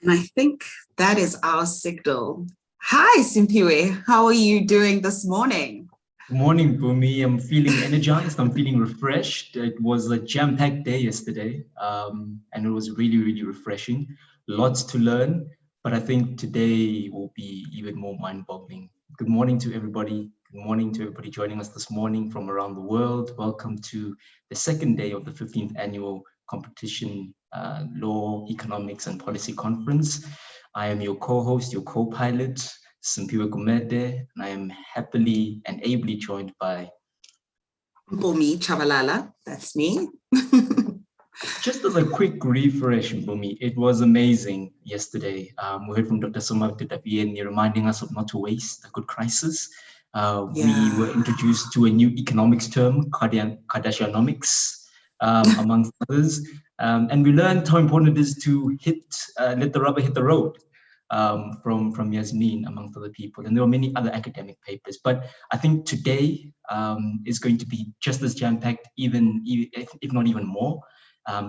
And I think that is our signal. Hi, Simpiwe. How are you doing this morning? Good morning, Bumi. I'm feeling energized. I'm feeling refreshed. It was a jam-packed day yesterday, and it was really, really refreshing. Lots to learn, but I think today will be even more mind-boggling. Good morning to everybody. Good morning to everybody joining us this morning from around the world. Welcome to the second day of the 15th Annual Competition Law, Economics and Policy Conference. I am your co-host, your co-pilot, Simpiwe Gumede, and I am happily and ably joined by Mpumi Chabalala, that's me. Just as a quick refresh, Mpumi, it was amazing yesterday. We heard from Dr. Soma Tetapieni reminding us of not to waste a good crisis. We were introduced to a new economics term, Kardashianomics, amongst others. And we learned how important it is to let the rubber hit the road from Yasmin, amongst other people. And there were many other academic papers. But I think today is going to be just as jam-packed, if not even more,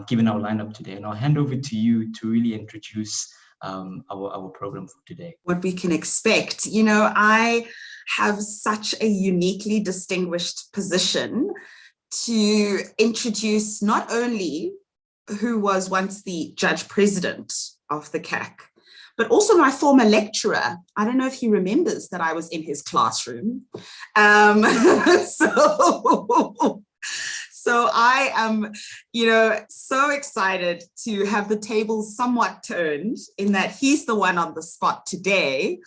given our lineup today. And I'll hand over to you to really introduce our program for today. What we can expect. You know, I have such a uniquely distinguished position to introduce not only who was once the judge president of the CAC, but also my former lecturer. I don't know if he remembers that I was in his classroom. So I am, so excited to have the tables somewhat turned in that he's the one on the spot today.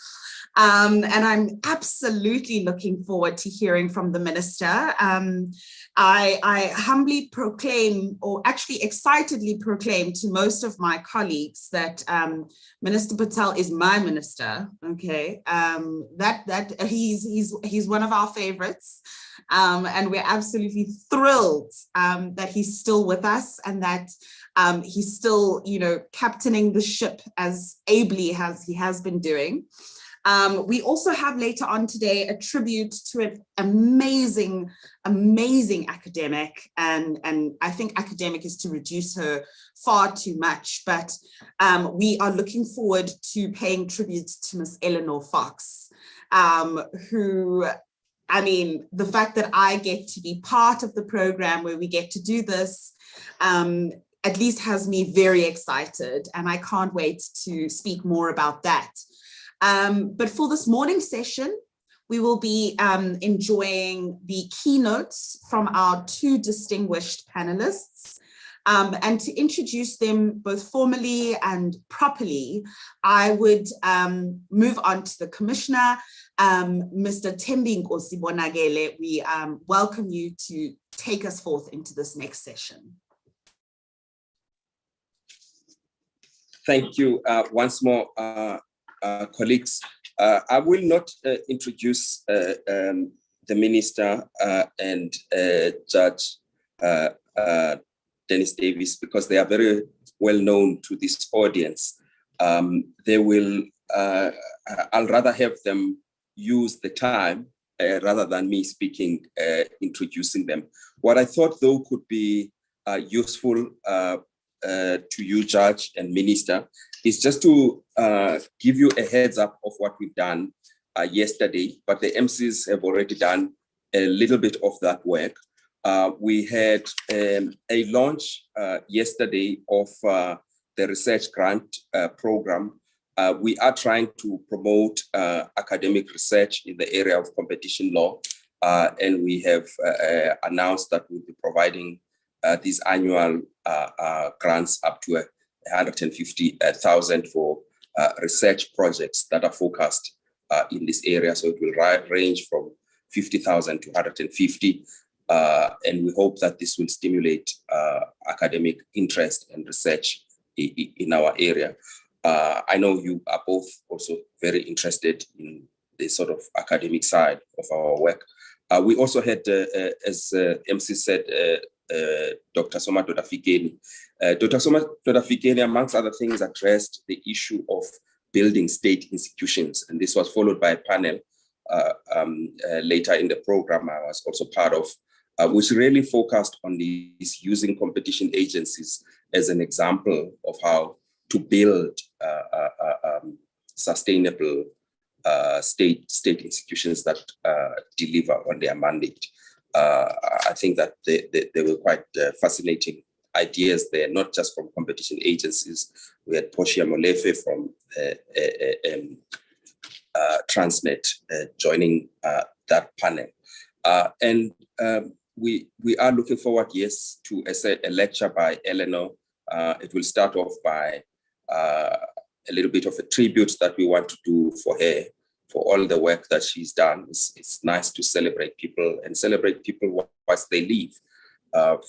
And I'm absolutely looking forward to hearing from the minister. I humbly proclaim, or actually excitedly proclaim to most of my colleagues that Minister Patel is my minister. Okay, that he's one of our favorites, and we're absolutely thrilled that he's still with us and that he's still, captaining the ship as ably as he has been doing. We also have later on today a tribute to an amazing academic, and I think academic is to reduce her far too much, but we are looking forward to paying tributes to Miss Eleanor Fox, who, I mean, the fact that I get to be part of the program where we get to do this, at least has me very excited, and I can't wait to speak more about that. But for this morning session, we will be enjoying the keynotes from our two distinguished panelists. And to introduce them both formally and properly, I would move on to the Commissioner, Mr. Thembi Nkosi-Bonagele. We welcome you to take us forth into this next session. Thank you once more. Colleagues, I will not introduce the Minister and Judge Dennis Davis because they are very well known to this audience. They will, I'll rather have them use the time rather than me speaking, introducing them. What I thought though could be useful to you, Judge and Minister, is just to give you a heads up of what we've done yesterday, but the MCs have already done a little bit of that work. We had a launch yesterday of the research grant program. We are trying to promote academic research in the area of competition law, and we have announced that we'll be providing these annual grants up to 150,000 for research projects that are focused in this area. So it will range from 50,000 to 150. And we hope that this will stimulate academic interest and research in our area. I know you are both also very interested in the sort of academic side of our work. We also had, as MC said, Dr. Soma Tetafikeni. Dr. Soma Tetafikeni, amongst other things, addressed the issue of building state institutions. And this was followed by a panel later in the program I was also part of, which really focused on these using competition agencies as an example of how to build sustainable state institutions that deliver on their mandate. I think that they were quite fascinating ideas there, not just from competition agencies. We had Portia Molefe from Transnet joining that panel. And we are looking forward, yes, to a lecture by Eleanor. It will start off by a little bit of a tribute that we want to do for her, for all the work that she's done. It's nice to celebrate people and celebrate people once they leave,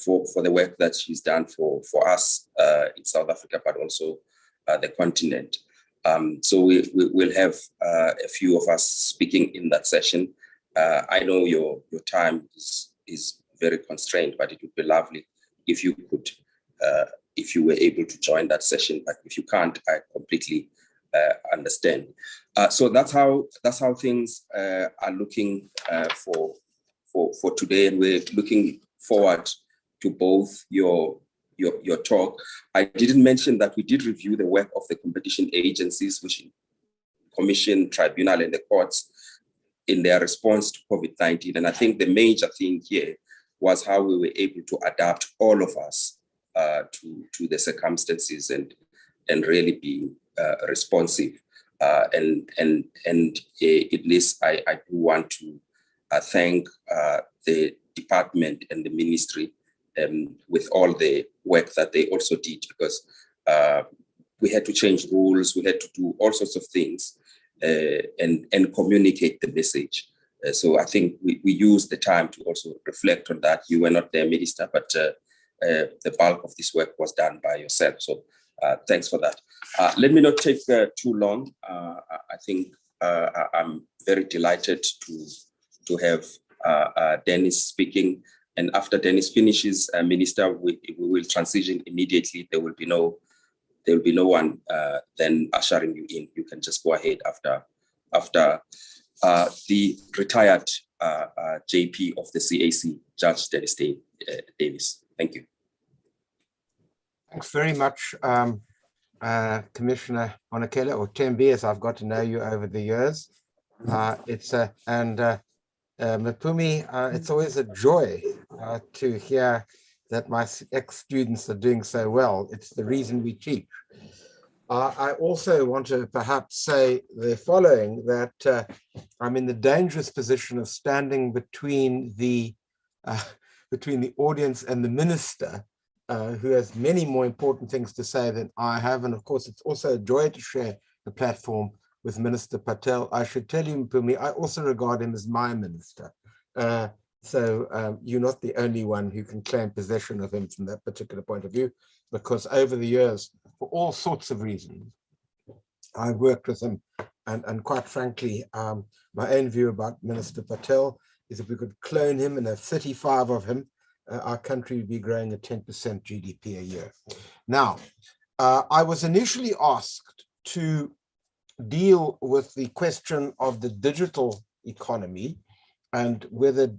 for the work that she's done for us in South Africa, but also the continent. So we'll have a few of us speaking in that session. I know your time is very constrained, but it would be lovely if you could, if you were able to join that session. But if you can't, I completely understand. So that's how things are looking for today, and we're looking forward to both your talk. I didn't mention that we did review the work of the competition agencies, which Commission, Tribunal, and the courts in their response to COVID-19. And I think the major thing here was how we were able to adapt, all of us, to the circumstances and really be responsive. And at least I do want to thank the department and the ministry with all the work that they also did, because we had to change rules, we had to do all sorts of things and communicate the message. So I think we used the time to also reflect on that. You were not there, Minister, but the bulk of this work was done by yourself. So thanks for that. Let me not take too long. I think I'm very delighted to have Dennis speaking. And after Dennis finishes, Minister, we will transition immediately. There will be no one then ushering you in. You can just go ahead after the retired JP of the CAC, Judge Dennis Davis. Thank you. Thanks very much, Commissioner Monakela, or Tembi, as I've got to know you over the years. Mpumi, it's always a joy to hear that my ex-students are doing so well. It's the reason we teach. I also want to perhaps say the following, that I'm in the dangerous position of standing between the audience and the minister, who has many more important things to say than I have. And of course, it's also a joy to share the platform with Minister Patel. I should tell you, Mpumi, I also regard him as my minister. So you're not the only one who can claim possession of him from that particular point of view, because over the years, for all sorts of reasons, I've worked with him. And quite frankly, my own view about Minister Patel is if we could clone him and have 35 of him, our country would be growing at 10% GDP a year. Now, I was initially asked to deal with the question of the digital economy and whether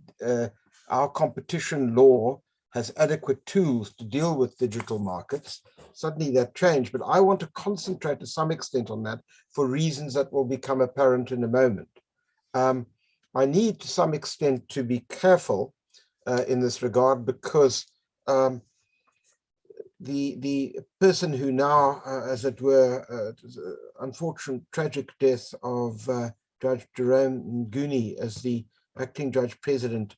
our competition law has adequate tools to deal with digital markets. Suddenly that changed, but I want to concentrate to some extent on that for reasons that will become apparent in a moment. I need to some extent to be careful in this regard, because the person who now, as it were, unfortunate tragic death of Judge Jerome Nguni as the acting judge president,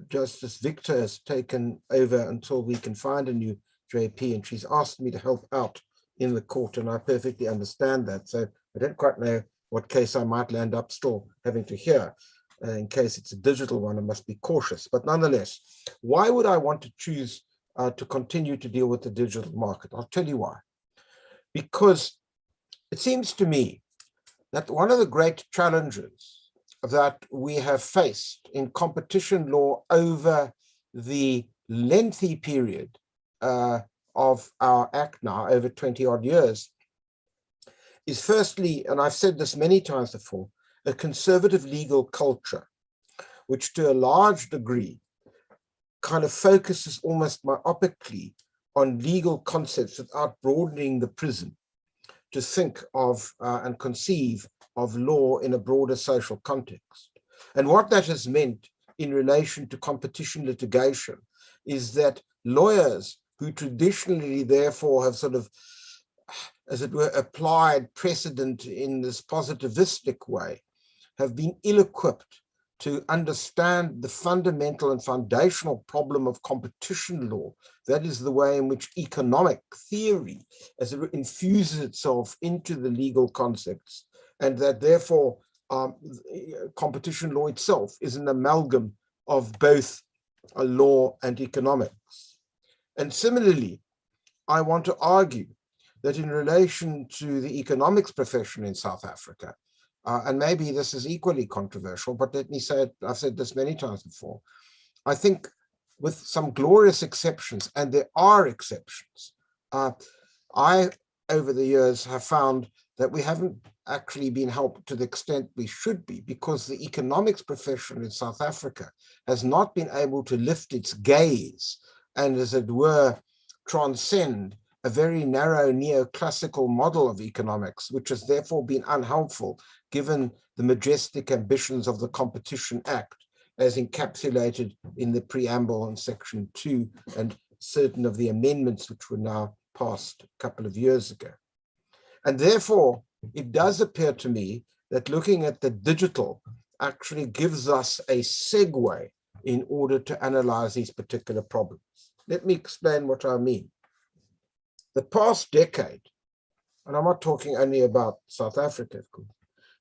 Justice Victor has taken over until we can find a new JP, and she's asked me to help out in the court, and I perfectly understand that. So I don't quite know what case I might land up still having to hear. In case it's a digital one, I must be cautious. But nonetheless, why would I want to choose to continue to deal with the digital market? I'll tell you why. Because it seems to me that one of the great challenges that we have faced in competition law over the lengthy period of our act now, over 20 odd years, is firstly, and I've said this many times before, a conservative legal culture, which to a large degree kind of focuses almost myopically on legal concepts without broadening the prism to think of and conceive of law in a broader social context. And what that has meant in relation to competition litigation is that lawyers who traditionally therefore have sort of, as it were, applied precedent in this positivistic way, have been ill-equipped to understand the fundamental and foundational problem of competition law. That is the way in which economic theory, as it infuses itself into the legal concepts, and that therefore competition law itself is an amalgam of both law and economics. And similarly, I want to argue that in relation to the economics profession in South Africa, and maybe this is equally controversial, but let me say it, I've said this many times before, I think with some glorious exceptions, and there are exceptions, I, over the years, have found that we haven't actually been helped to the extent we should be, because the economics profession in South Africa has not been able to lift its gaze and, as it were, transcend a very narrow neoclassical model of economics, which has therefore been unhelpful given the majestic ambitions of the Competition Act as encapsulated in the preamble in Section 2 and certain of the amendments which were now passed a couple of years ago. And therefore, it does appear to me that looking at the digital actually gives us a segue in order to analyze these particular problems. Let me explain what I mean. The past decade, and I'm not talking only about South Africa, of course,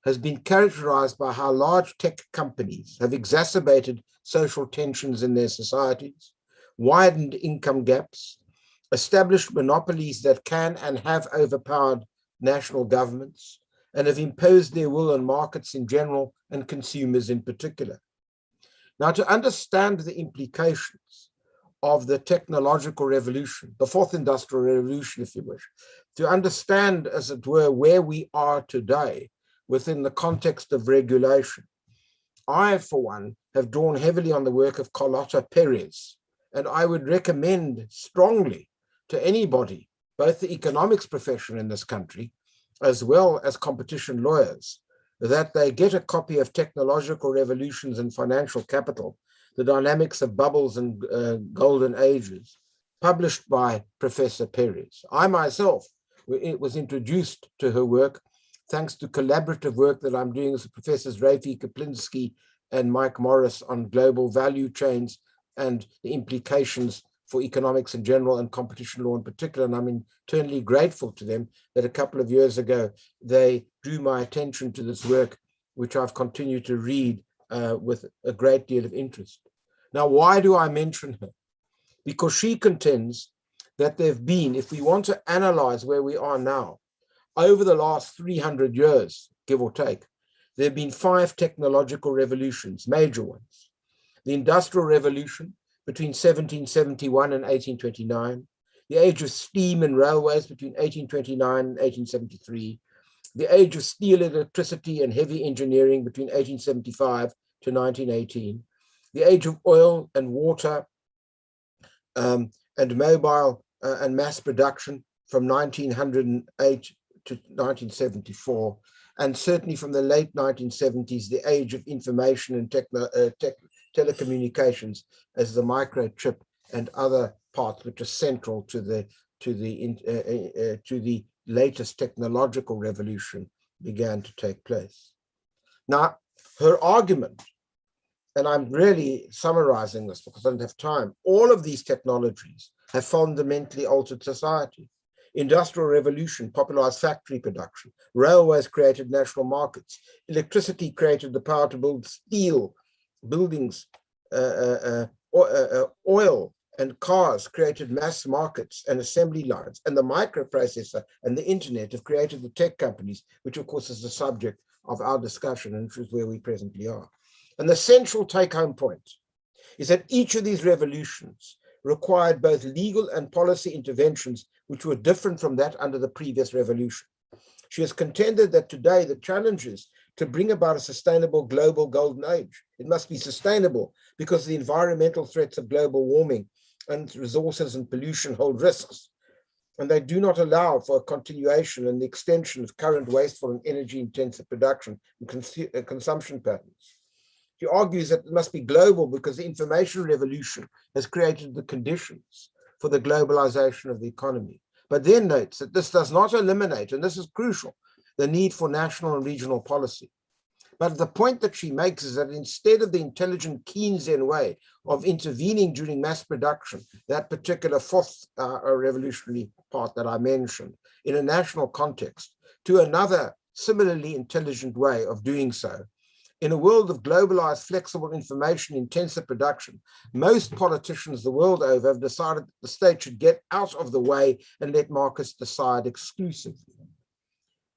has been characterized by how large tech companies have exacerbated social tensions in their societies, widened income gaps, established monopolies that can and have overpowered national governments, and have imposed their will on markets in general and consumers in particular. Now, to understand the implications of the technological revolution, the fourth industrial revolution, if you wish, to understand, as it were, where we are today within the context of regulation, I, for one, have drawn heavily on the work of Carlota Perez, and I would recommend strongly to anybody, both the economics profession in this country, as well as competition lawyers, that they get a copy of Technological Revolutions in Financial Capital, The Dynamics of Bubbles and Golden Ages, published by Professor Perez. I myself was introduced to her work thanks to collaborative work that I'm doing with Professors Rafi Kaplinski and Mike Morris on global value chains and the implications for economics in general and competition law in particular. And I'm eternally grateful to them that a couple of years ago, they drew my attention to this work, which I've continued to read with a great deal of interest. Now, why do I mention her? Because she contends that there have been, if we want to analyze where we are now, over the last 300 years, give or take, there have been 5 technological revolutions, major ones. The Industrial Revolution between 1771 and 1829, the age of steam and railways between 1829 and 1873, the age of steel, electricity, and heavy engineering between 1875 to 1918, the age of oil and water and mobile and mass production from 1908 to 1974, and certainly from the late 1970s, the age of information and telecommunications as the microchip and other parts which are central to the latest technological revolution began to take place. Now, her argument, and I'm really summarizing this because I don't have time, all of these technologies have fundamentally altered society. Industrial revolution popularized factory production. Railways created national markets. Electricity created the power to build steel, buildings, oil and cars created mass markets and assembly lines. And the microprocessor and the internet have created the tech companies, which of course is the subject of our discussion and which is where we presently are. And the central take-home point is that each of these revolutions required both legal and policy interventions which were different from that under the previous revolution. She has contended that today the challenge is to bring about a sustainable global golden age. It must be sustainable because the environmental threats of global warming and resources and pollution hold risks. and they do not allow for a continuation and the extension of current wasteful and energy-intensive production and consumption patterns. She argues that it must be global because the information revolution has created the conditions for the globalization of the economy, but then notes that this does not eliminate, and this is crucial, the need for national and regional policy. But the point that she makes is that instead of the intelligent Keynesian way of intervening during mass production, that particular fourth revolutionary part that I mentioned, in a national context, to another similarly intelligent way of doing so, in a world of globalized, flexible, information-intensive production, most politicians the world over have decided that the state should get out of the way and let markets decide exclusively.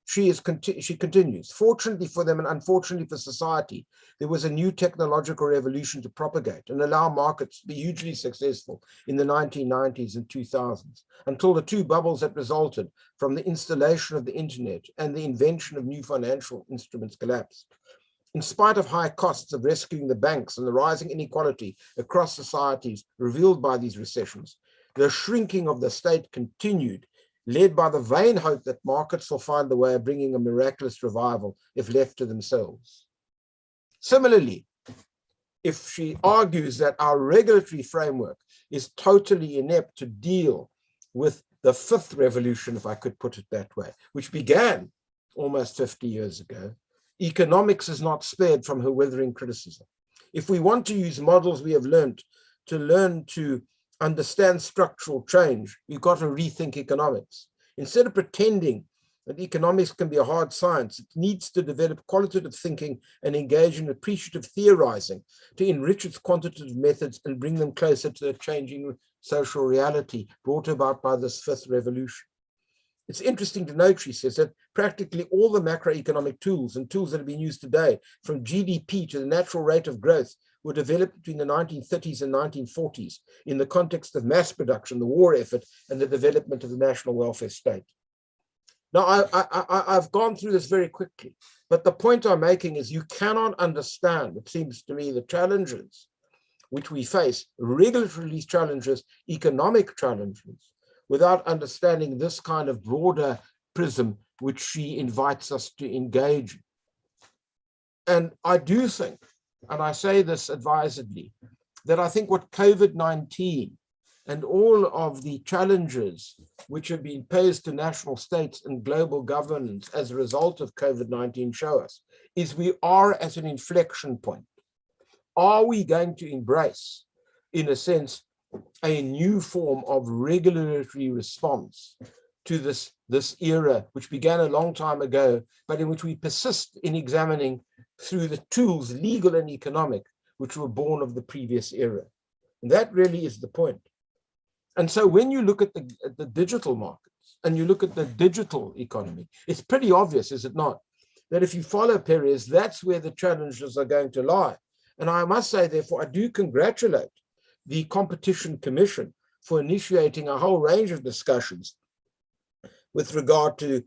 She continues, fortunately for them and unfortunately for society, there was a new technological revolution to propagate and allow markets to be hugely successful in the 1990s and 2000s, until the two bubbles that resulted from the installation of the internet and the invention of new financial instruments collapsed. In spite of high costs of rescuing the banks and the rising inequality across societies revealed by these recessions, the shrinking of the state continued, led by the vain hope that markets will find the way of bringing a miraculous revival if left to themselves. Similarly, if she argues that our regulatory framework is totally inept to deal with the fifth revolution, if I could put it that way, which began almost 50 years ago, economics is not spared from her withering criticism. If we want to use models we have learned to understand structural change, we've got to rethink economics. Instead of pretending that economics can be a hard science, it needs to develop qualitative thinking and engage in appreciative theorizing to enrich its quantitative methods and bring them closer to the changing social reality brought about by this fifth revolution. It's interesting to note, she says, that practically all the macroeconomic tools and tools that have been used today, from GDP to the natural rate of growth, were developed between the 1930s and 1940s in the context of mass production, the war effort, and the development of the national welfare state. Now, I've gone through this very quickly, but the point I'm making is you cannot understand, it seems to me, the challenges which we face, regulatory challenges, economic challenges, without understanding this kind of broader prism which she invites us to engage in. And I do think, and I say this advisedly, that I think what COVID-19 and all of the challenges which have been posed to national states and global governance as a result of COVID-19 show us is we are at an inflection point. Are we going to embrace, in a sense, a new form of regulatory response to this era, which began a long time ago, but in which we persist in examining through the tools, legal and economic, which were born of the previous era? And that really is the point. And so when you look at the digital markets and you look at the digital economy, it's pretty obvious, is it not, that if you follow Perez, that's where the challenges are going to lie. And I must say, therefore, I do congratulate the Competition Commission for initiating a whole range of discussions with regard to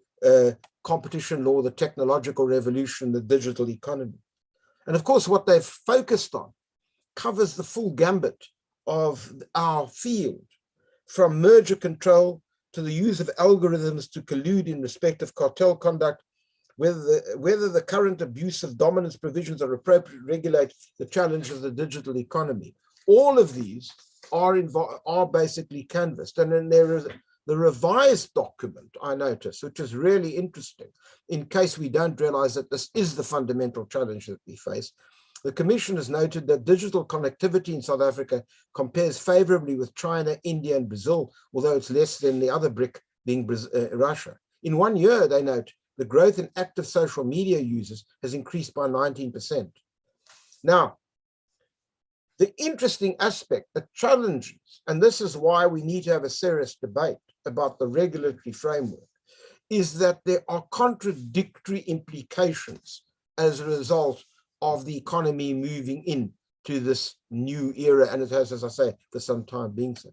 competition law, the technological revolution, the digital economy. And of course, what they've focused on covers the full gambit of our field, from merger control to the use of algorithms to collude in respect of cartel conduct, whether the current abuse of dominance provisions are appropriate to regulate the challenge of the digital economy. All of these are basically canvassed. And then there is the revised document, I notice, which is really interesting, in case we don't realize that this is the fundamental challenge that we face. The Commission has noted that digital connectivity in South Africa compares favorably with China, India, and Brazil, although it's less than the other BRIC, being Russia. In 1 year, they note, the growth in active social media users has increased by 19%. Now, the interesting aspect, the challenges, and this is why we need to have a serious debate about the regulatory framework, is that there are contradictory implications as a result of the economy moving into this new era, and it has, as I say, for some time been so.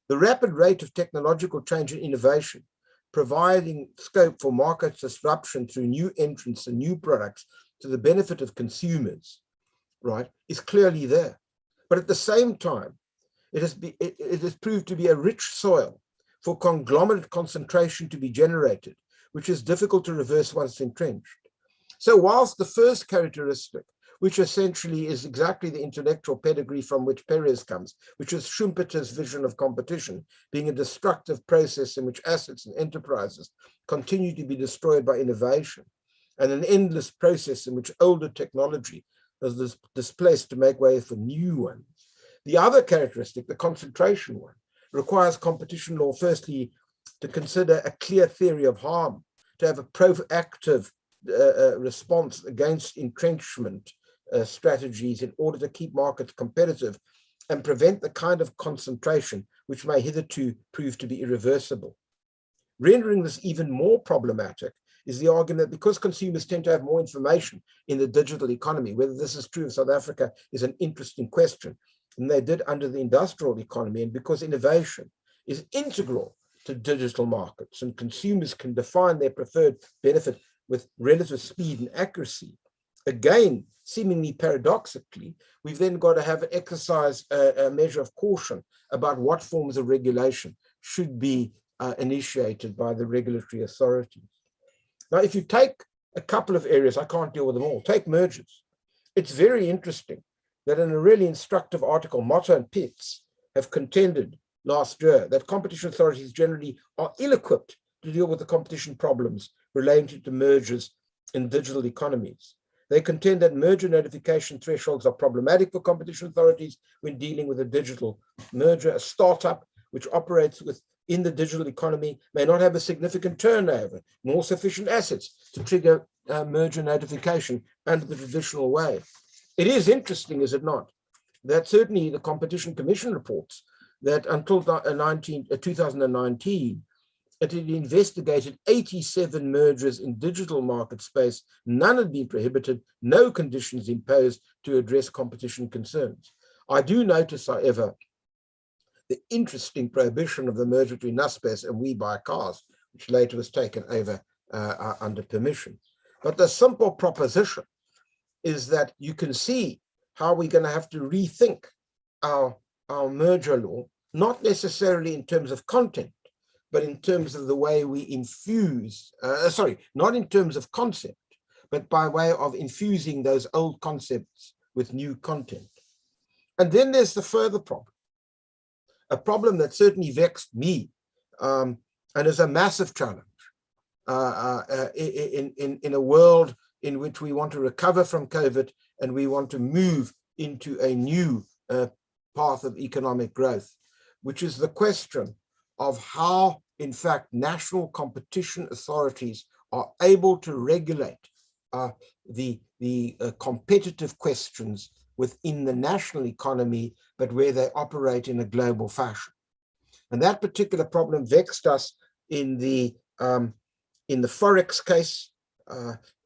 The rapid rate of technological change and innovation, providing scope for market disruption through new entrants and new products to the benefit of consumers, right, is clearly there. But at the same time, it has proved to be a rich soil for conglomerate concentration to be generated, which is difficult to reverse once entrenched. So whilst the first characteristic, which essentially is exactly the intellectual pedigree from which Perez comes, which is Schumpeter's vision of competition, being a destructive process in which assets and enterprises continue to be destroyed by innovation, and an endless process in which older technology is displaced to make way for new ones. The other characteristic, the concentration one, requires competition law firstly to consider a clear theory of harm, to have a proactive response against entrenchment strategies in order to keep markets competitive and prevent the kind of concentration which may hitherto prove to be irreversible. Rendering this even more problematic is the argument that because consumers tend to have more information in the digital economy, whether this is true of South Africa is an interesting question, than they did under the industrial economy, and because innovation is integral to digital markets and consumers can define their preferred benefit with relative speed and accuracy. Again, seemingly paradoxically, we've then got to have an exercise a measure of caution about what forms of regulation should be initiated by the regulatory authorities. Now, if you take a couple of areas, I can't deal with them all, take mergers. It's very interesting that in a really instructive article, Motto and Pitts have contended last year that competition authorities generally are ill-equipped to deal with the competition problems related to mergers in digital economies. They contend that merger notification thresholds are problematic for competition authorities when dealing with a digital merger. A startup which operates within the digital economy may not have a significant turnover nor sufficient assets to trigger merger notification under the traditional way. It is interesting, is it not, that certainly the Competition Commission reports that until 2019, it had investigated 87 mergers in digital market space. None had been prohibited, no conditions imposed to address competition concerns. I do notice, however, the interesting prohibition of the merger between Naspers and We Buy Cars, which later was taken over under permission. But the simple proposition is that you can see how we're going to have to rethink our merger law, not necessarily in terms of content, but in terms of the way we infuse, not in terms of concept, but by way of infusing those old concepts with new content. And then there's the further problem, a problem that certainly vexed me and is a massive challenge in a world in which we want to recover from COVID and we want to move into a new path of economic growth, which is the question of how, in fact, national competition authorities are able to regulate the competitive questions within the national economy, but where they operate in a global fashion. And that particular problem vexed us in the Forex case.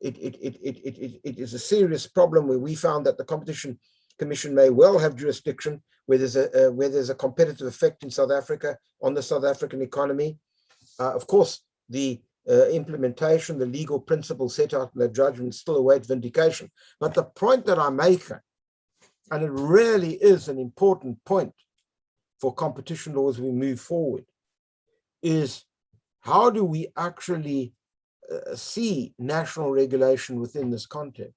It is a serious problem where we found that the Competition Commission may well have jurisdiction where there's a competitive effect in South Africa on the South African economy. Of course, the implementation, the legal principles set out in the judgment still await vindication. But the point that I'm making, and it really is an important point for competition law as we move forward, is how do we actually see national regulation within this context?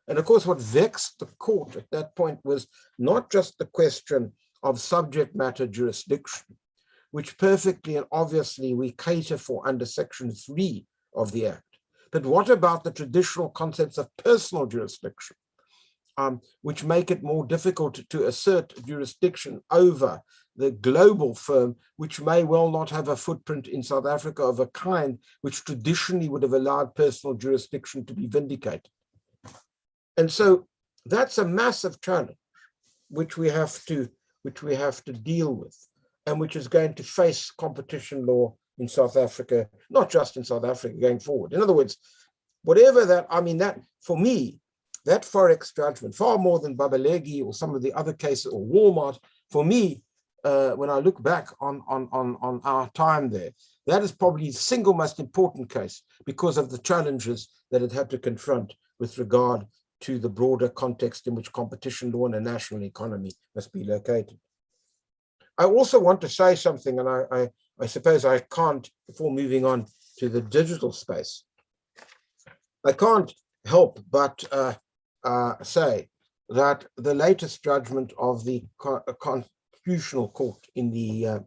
And of course, what vexed the court at that point was not just the question of subject matter jurisdiction, which perfectly and obviously we cater for under Section 3 of the Act, but what about the traditional concepts of personal jurisdiction, which make it more difficult to assert jurisdiction over the global firm, which may well not have a footprint in South Africa of a kind which traditionally would have allowed personal jurisdiction to be vindicated. And so that's a massive challenge which we have to deal with, and which is going to face competition law in South Africa, not just in South Africa going forward. In other words, whatever that, I mean, that for me, that Forex judgment, far more than Babalegi or some of the other cases or Walmart, for me, when I look back on our time there, that is probably the single most important case because of the challenges that it had to confront with regard to the broader context in which competition law and a national economy must be located. I also want to say something, and I suppose I can't, before moving on to the digital space, I can't help but say that the latest judgment of the Constitutional Court in the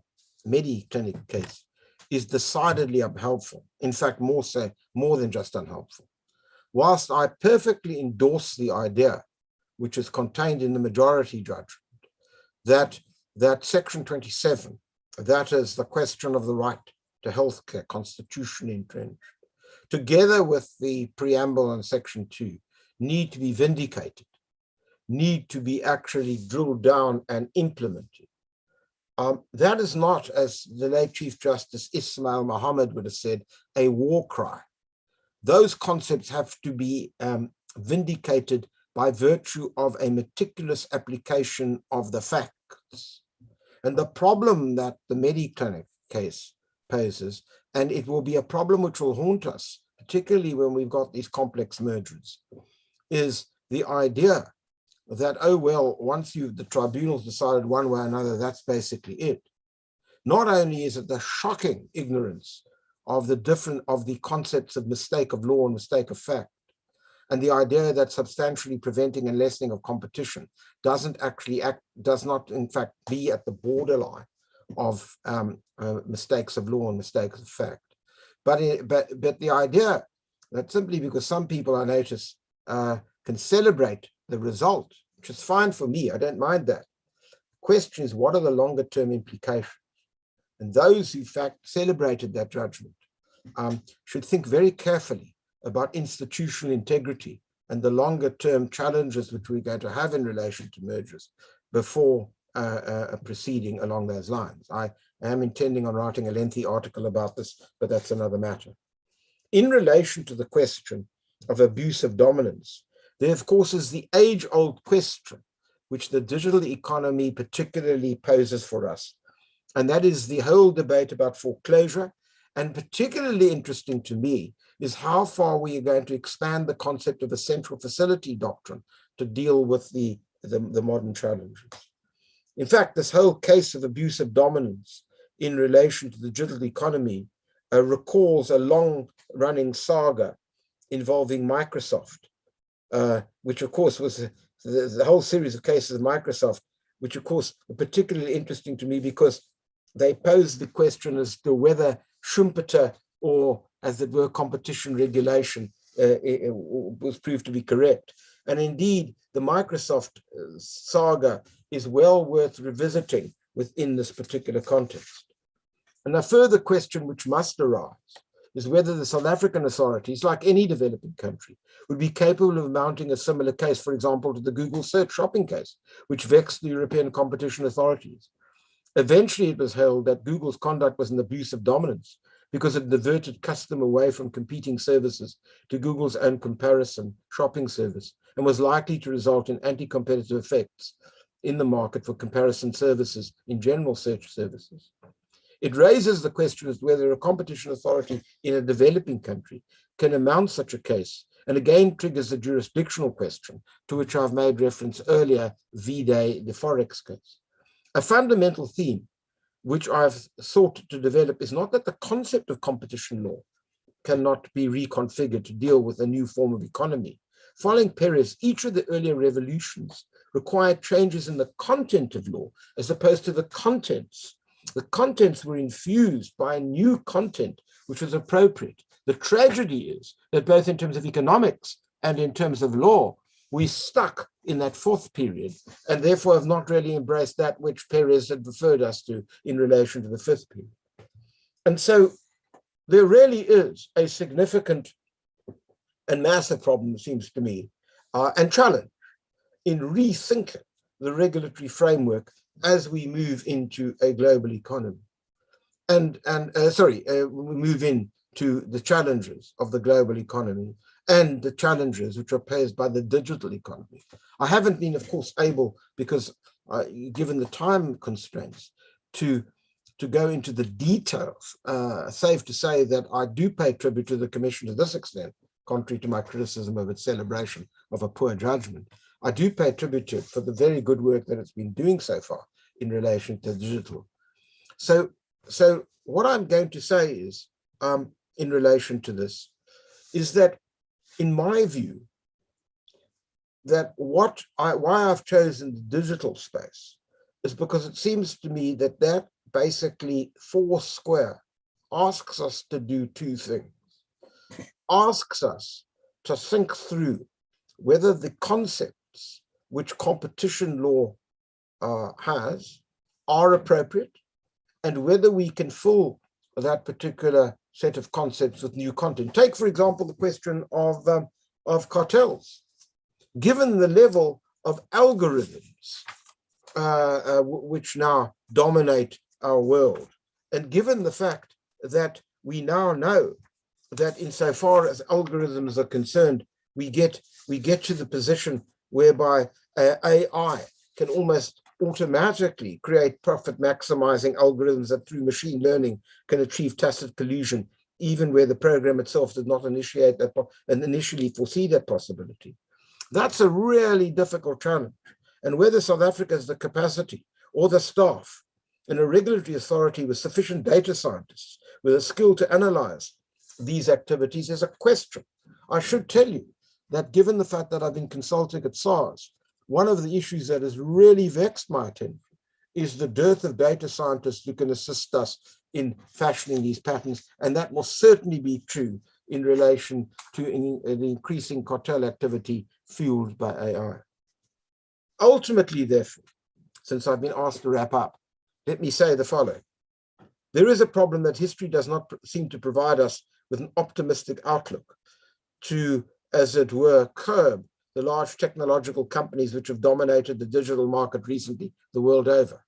Mediclinic case is decidedly unhelpful. In fact, more than just unhelpful. Whilst I perfectly endorse the idea, which is contained in the majority judgment, that Section 27, that is the question of the right to healthcare, constitutionally entrenched, together with the preamble on Section 2, need to be vindicated, need to be actually drilled down and implemented. That is not, as the late Chief Justice Ismail Mohammed would have said, a war cry. Those concepts have to be vindicated by virtue of a meticulous application of the facts. And the problem that the Mediclinic case poses, and it will be a problem which will haunt us, particularly when we've got these complex mergers, is the idea that, oh, well, once the tribunal's decided one way or another, that's basically it. Not only is it the shocking ignorance of the concepts of mistake of law and mistake of fact, and the idea that substantially preventing and lessening of competition does not in fact be at the borderline of mistakes of law and mistakes of fact. But the idea that simply because some people, I notice, can celebrate the result, which is fine for me, I don't mind that. The question is, what are the longer term implications? And those who in fact celebrated that judgment should think very carefully about institutional integrity and the longer term challenges which we're going to have in relation to mergers before proceeding along those lines. I am intending on writing a lengthy article about this, but that's another matter. In relation to the question of abuse of dominance, there of course is the age-old question which the digital economy particularly poses for us, and that is the whole debate about foreclosure. And particularly interesting to me is how far we are going to expand the concept of a central facility doctrine to deal with the modern challenges. In fact, this whole case of abuse of dominance in relation to the digital economy recalls a long-running saga involving Microsoft, which of course was the whole series of cases of Microsoft, which of course were particularly interesting to me because they posed the question as to whether Schumpeter, or as it were, competition regulation, was proved to be correct. And indeed, the Microsoft saga is well worth revisiting within this particular context. And a further question which must arise is whether the South African authorities, like any developing country, would be capable of mounting a similar case, for example, to the Google search shopping case, which vexed the European competition authorities. Eventually, it was held that Google's conduct was an abuse of dominance because it diverted custom away from competing services to Google's own comparison shopping service and was likely to result in anti-competitive effects in the market for comparison services in general search services. It raises the question as to whether a competition authority in a developing country can mount such a case, and again triggers the jurisdictional question to which I've made reference earlier, vide the Forex case. A fundamental theme which I've sought to develop is not that the concept of competition law cannot be reconfigured to deal with a new form of economy. Following Perez, each of the earlier revolutions required changes in the content of law as opposed to the contents. The contents were infused by a new content which was appropriate. The tragedy is that both in terms of economics and in terms of law, we stuck in that fourth period and therefore have not really embraced that which Perez had referred us to in relation to the fifth period. And so there really is a significant and massive problem, it seems to me, and challenge in rethinking the regulatory framework as we move into a global economy. We move into the challenges of the global economy and the challenges which are posed by the digital economy. I haven't been, of course, able, because given the time constraints, to go into the details. Safe to say that I do pay tribute to the Commission to this extent, contrary to my criticism of its celebration of a poor judgment. I do pay tribute to it for the very good work that it's been doing so far in relation to digital. So So what I'm going to say is, in relation to this, is that in my view, that why I've chosen the digital space is because it seems to me that that basically foursquare asks us to do two things. Asks us to think through whether the concepts which competition law has are appropriate, and whether we can fill that particular set of concepts with new content. Take, for example, the question of cartels. Given the level of algorithms which now dominate our world, and given the fact that we now know that insofar as algorithms are concerned, we get to the position whereby AI can almost automatically create profit maximizing algorithms that through machine learning can achieve tacit collusion, even where the program itself did not initiate that and initially foresee that possibility. That's a really difficult challenge. And whether South Africa has the capacity or the staff and a regulatory authority with sufficient data scientists with a skill to analyze these activities is a question. I should tell you that given the fact that I've been consulting at SARS, one of the issues that has really vexed my attention is the dearth of data scientists who can assist us in fashioning these patterns. And that will certainly be true in relation to the increasing cartel activity fueled by AI. Ultimately, therefore, since I've been asked to wrap up, let me say the following. There is a problem that history does not seem to provide us with an optimistic outlook to, as it were, curb the large technological companies which have dominated the digital market recently the world over.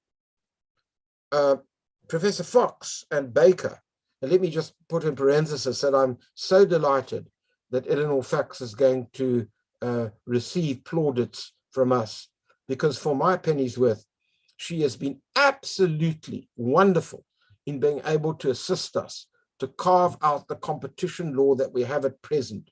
Professor Fox and Baker, and let me just put in parenthesis that I'm so delighted that Eleanor Fox is going to receive plaudits from us, because for my penny's worth, she has been absolutely wonderful in being able to assist us to carve out the competition law that we have at present,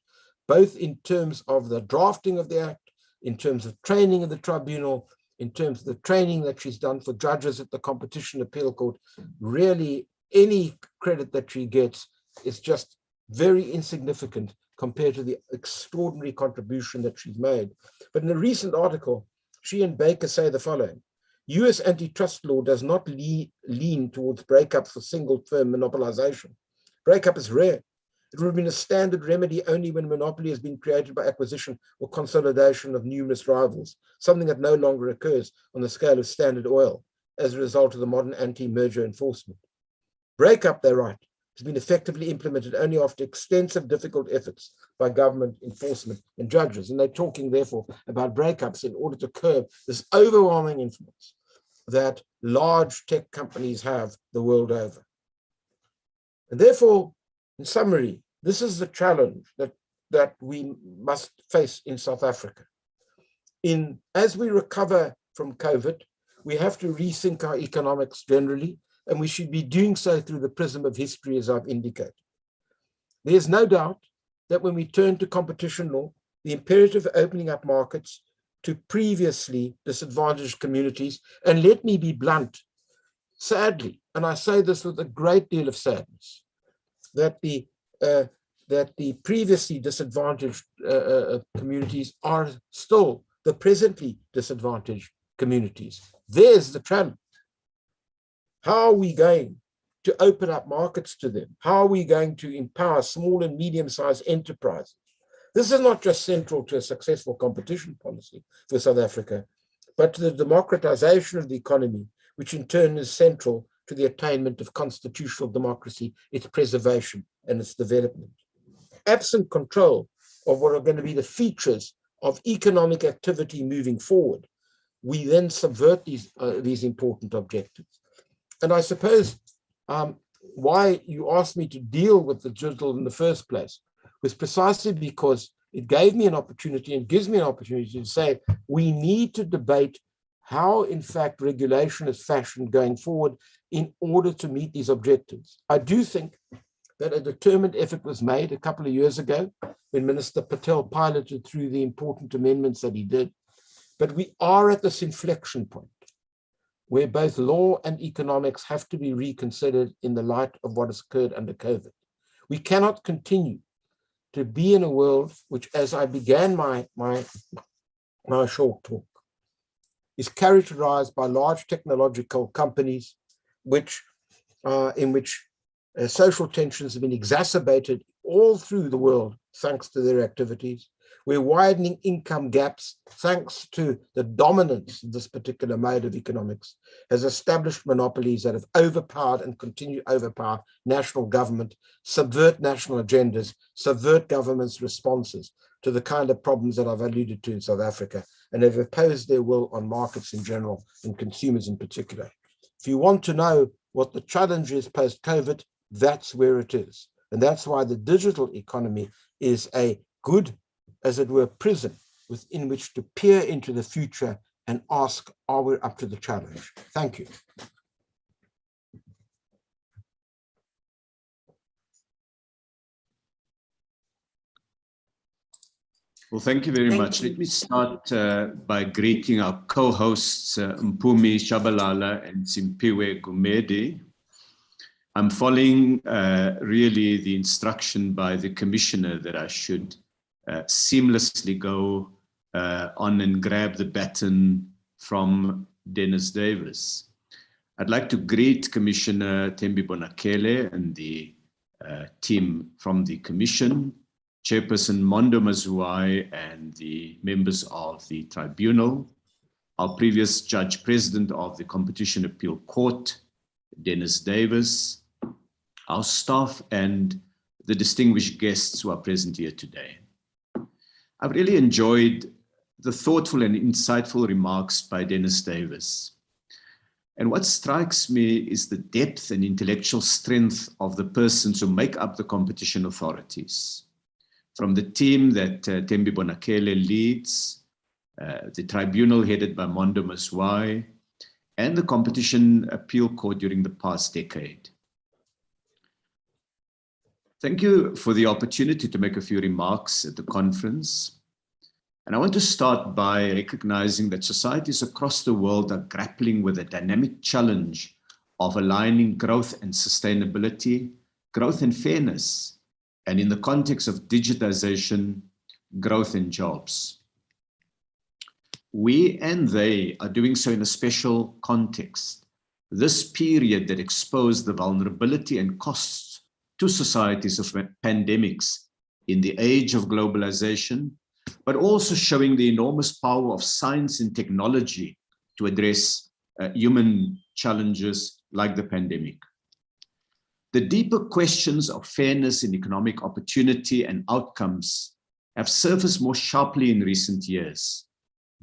both in terms of the drafting of the act, in terms of training of the tribunal, in terms of the training that she's done for judges at the Competition Appeal Court. Really, any credit that she gets is just very insignificant compared to the extraordinary contribution that she's made. But in a recent article, she and Baker say the following: US antitrust law does not lean towards breakup for single firm monopolization. Breakup is rare. It would have been a standard remedy only when monopoly has been created by acquisition or consolidation of numerous rivals, something that no longer occurs on the scale of Standard Oil as a result of the modern anti-merger enforcement. Breakup, they write, has been effectively implemented only after extensive difficult efforts by government enforcement and judges. And they're talking, therefore, about breakups in order to curb this overwhelming influence that large tech companies have the world over. And therefore, in summary, this is the challenge that we must face in South Africa. As we recover from COVID, we have to rethink our economics generally, and we should be doing so through the prism of history, as I've indicated. There's no doubt that when we turn to competition law, the imperative of opening up markets to previously disadvantaged communities, and let me be blunt, sadly, and I say this with a great deal of sadness, that the previously disadvantaged communities are still the presently disadvantaged communities. There's the challenge. How are we going to open up markets to them? How are we going to empower small and medium-sized enterprises? This is not just central to a successful competition policy for South Africa, but to the democratization of the economy, which in turn is central to the attainment of constitutional democracy, its preservation, and its development. Absent control of what are going to be the features of economic activity moving forward, we then subvert these important objectives. And I suppose why you asked me to deal with the digital in the first place was precisely because it gave me an opportunity and gives me an opportunity to say we need to debate how, in fact, regulation is fashioned going forward in order to meet these objectives. I do think that a determined effort was made a couple of years ago when Minister Patel piloted through the important amendments that he did. But we are at this inflection point where both law and economics have to be reconsidered in the light of what has occurred under COVID. We cannot continue to be in a world which, as I began my short talk, is characterized by large technological companies in which social tensions have been exacerbated all through the world thanks to their activities. We're widening income gaps thanks to the dominance of this particular mode of economics, has established monopolies that have overpowered and continue to overpower national government, subvert national agendas, subvert government's responses to the kind of problems that I've alluded to in South Africa, and have imposed their will on markets in general and consumers in particular. If you want to know what the challenge is post-COVID, that's where it is. And that's why the digital economy is a good, as it were, prison within which to peer into the future and ask, are we up to the challenge? Thank you. Well, thank you very much. Let me start by greeting our co-hosts, Mpumi Shabalala and Simphiwe Gumede. I'm following really the instruction by the commissioner that I should seamlessly go on and grab the baton from Dennis Davis. I'd like to greet Commissioner Thembi Bonakele and the team from the Commission, Chairperson Mondo Mazwai and the members of the tribunal, our previous Judge President of the Competition Appeal Court, Dennis Davis, our staff and the distinguished guests who are present here today. I've really enjoyed the thoughtful and insightful remarks by Dennis Davis. And what strikes me is the depth and intellectual strength of the persons who make up the competition authorities. From the team that Thembi Bonakele leads, the tribunal headed by Mondo Mazwai, and the Competition Appeal Court during the past decade. Thank you for the opportunity to make a few remarks at the conference. And I want to start by recognizing that societies across the world are grappling with a dynamic challenge of aligning growth and sustainability, growth and fairness, and in the context of digitization, growth and jobs. We and they are doing so in a special context. This period that exposed the vulnerability and costs to societies of pandemics in the age of globalization, but also showing the enormous power of science and technology to address human challenges like the pandemic. The deeper questions of fairness in economic opportunity and outcomes have surfaced more sharply in recent years,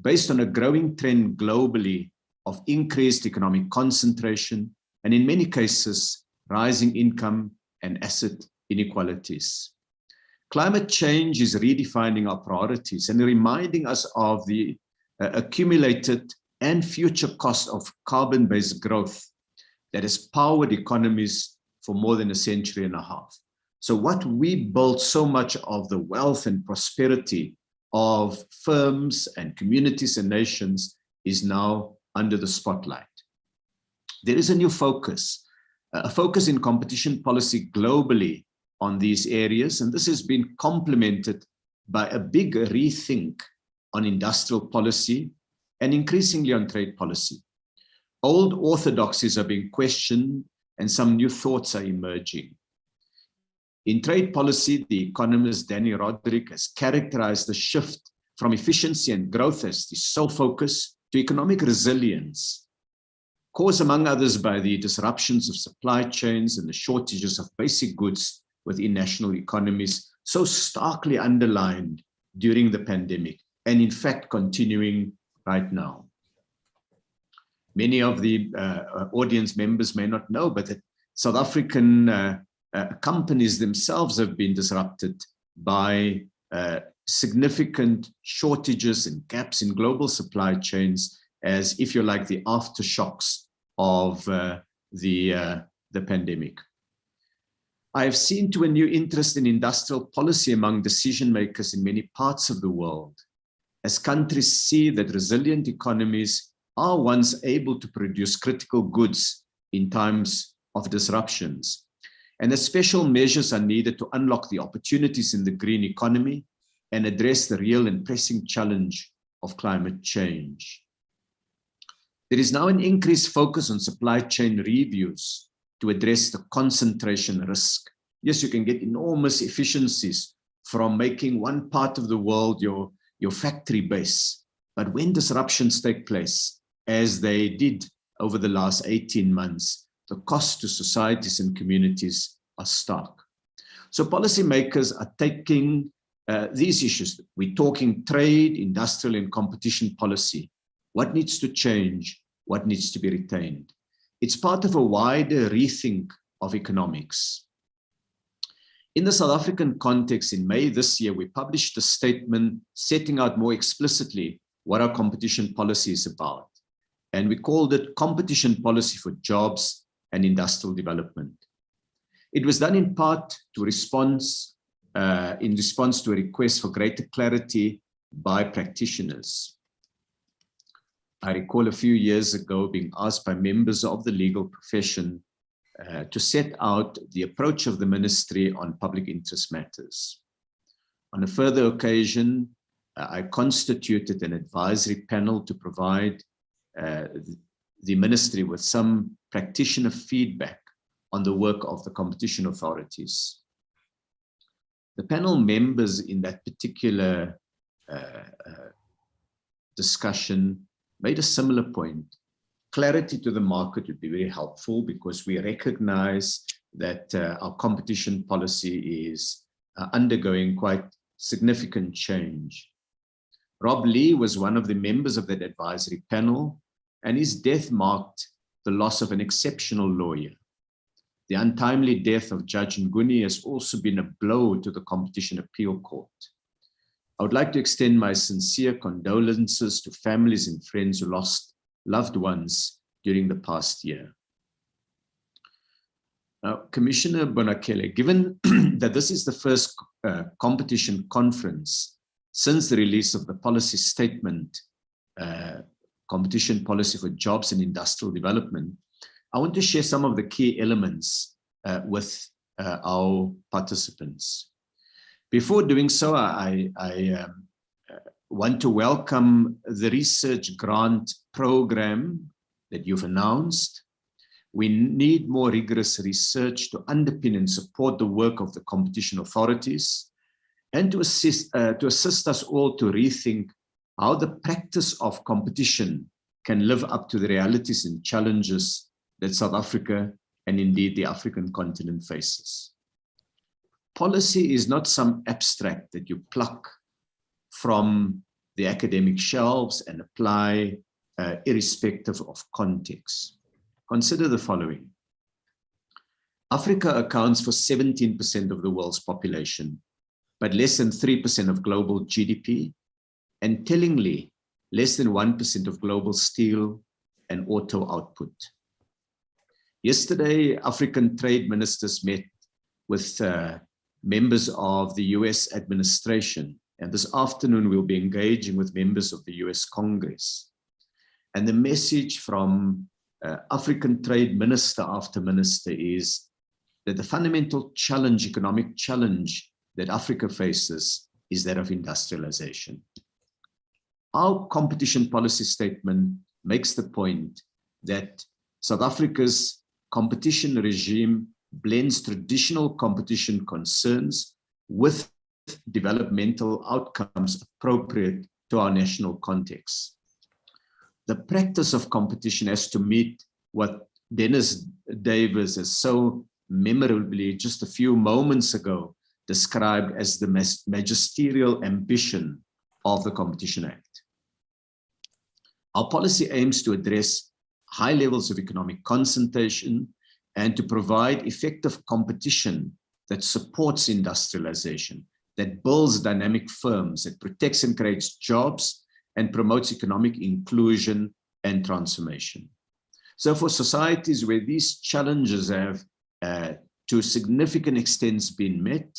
based on a growing trend globally of increased economic concentration and, in many cases, rising income and asset inequalities. Climate change is redefining our priorities and reminding us of the accumulated and future cost of carbon-based growth that has powered economies for more than a century and a half. So what we built so much of the wealth and prosperity of firms and communities and nations is now under the spotlight. There is a new focus, a focus in competition policy globally on these areas, and this has been complemented by a big rethink on industrial policy and increasingly on trade policy. Old orthodoxies are being questioned and some new thoughts are emerging. In trade policy, the economist Danny Roderick has characterized the shift from efficiency and growth as the sole focus to economic resilience, caused among others by the disruptions of supply chains and the shortages of basic goods within national economies, so starkly underlined during the pandemic, and in fact continuing right now. Many of the audience members may not know, but that South African companies themselves have been disrupted by significant shortages and gaps in global supply chains, as if you like the aftershocks of the pandemic. I have seen to a new interest in industrial policy among decision makers in many parts of the world, as countries see that resilient economies are ones able to produce critical goods in times of disruptions, and that special measures are needed to unlock the opportunities in the green economy and address the real and pressing challenge of climate change. There is now an increased focus on supply chain reviews to address the concentration risk. Yes, you can get enormous efficiencies from making one part of the world your factory base. But when disruptions take place, as they did over the last 18 months, the cost to societies and communities are stark. So policymakers are taking these issues. We're talking trade, industrial, and competition policy. What needs to change? What needs to be retained? It's part of a wider rethink of economics. In the South African context, in May this year, we published a statement setting out more explicitly what our competition policy is about. And we called it Competition Policy for Jobs and Industrial Development. It was done in part in response to a request for greater clarity by practitioners. I recall a few years ago being asked by members of the legal profession to set out the approach of the ministry on public interest matters. On a further occasion, I constituted an advisory panel to provide the ministry with some practitioner feedback on the work of the competition authorities. The panel members in that particular discussion made a similar point. Clarity to the market would be very helpful because we recognize that our competition policy is undergoing quite significant change. Rob Lee was one of the members of that advisory panel, and his death marked the loss of an exceptional lawyer. The untimely death of Judge Nguni has also been a blow to the Competition Appeal Court. I would like to extend my sincere condolences to families and friends who lost loved ones during the past year. Now, Commissioner Bonakele, given that this is the first competition conference since the release of the policy statement, Competition Policy for Jobs and Industrial Development, I want to share some of the key elements with our participants. Before doing so, I want to welcome the research grant program that you've announced. We need more rigorous research to underpin and support the work of the competition authorities and to assist us all to rethink how the practice of competition can live up to the realities and challenges that South Africa and indeed the African continent faces. Policy is not some abstract that you pluck from the academic shelves and apply irrespective of context. Consider the following. Africa accounts for 17% of the world's population, but less than 3% of global GDP, and tellingly, less than 1% of global steel and auto output. Yesterday, African trade ministers met with members of the US administration, and this afternoon we'll be engaging with members of the US Congress. And the message from African trade minister after minister is that the fundamental challenge, economic challenge that Africa faces is that of industrialization. Our competition policy statement makes the point that South Africa's competition regime blends traditional competition concerns with developmental outcomes appropriate to our national context. The practice of competition has to meet what Dennis Davis has so memorably just a few moments ago described as the magisterial ambition of the Competition Act. Our policy aims to address high levels of economic concentration and to provide effective competition that supports industrialization, that builds dynamic firms, that protects and creates jobs, and promotes economic inclusion and transformation. So for societies where these challenges have to a significant extent been met,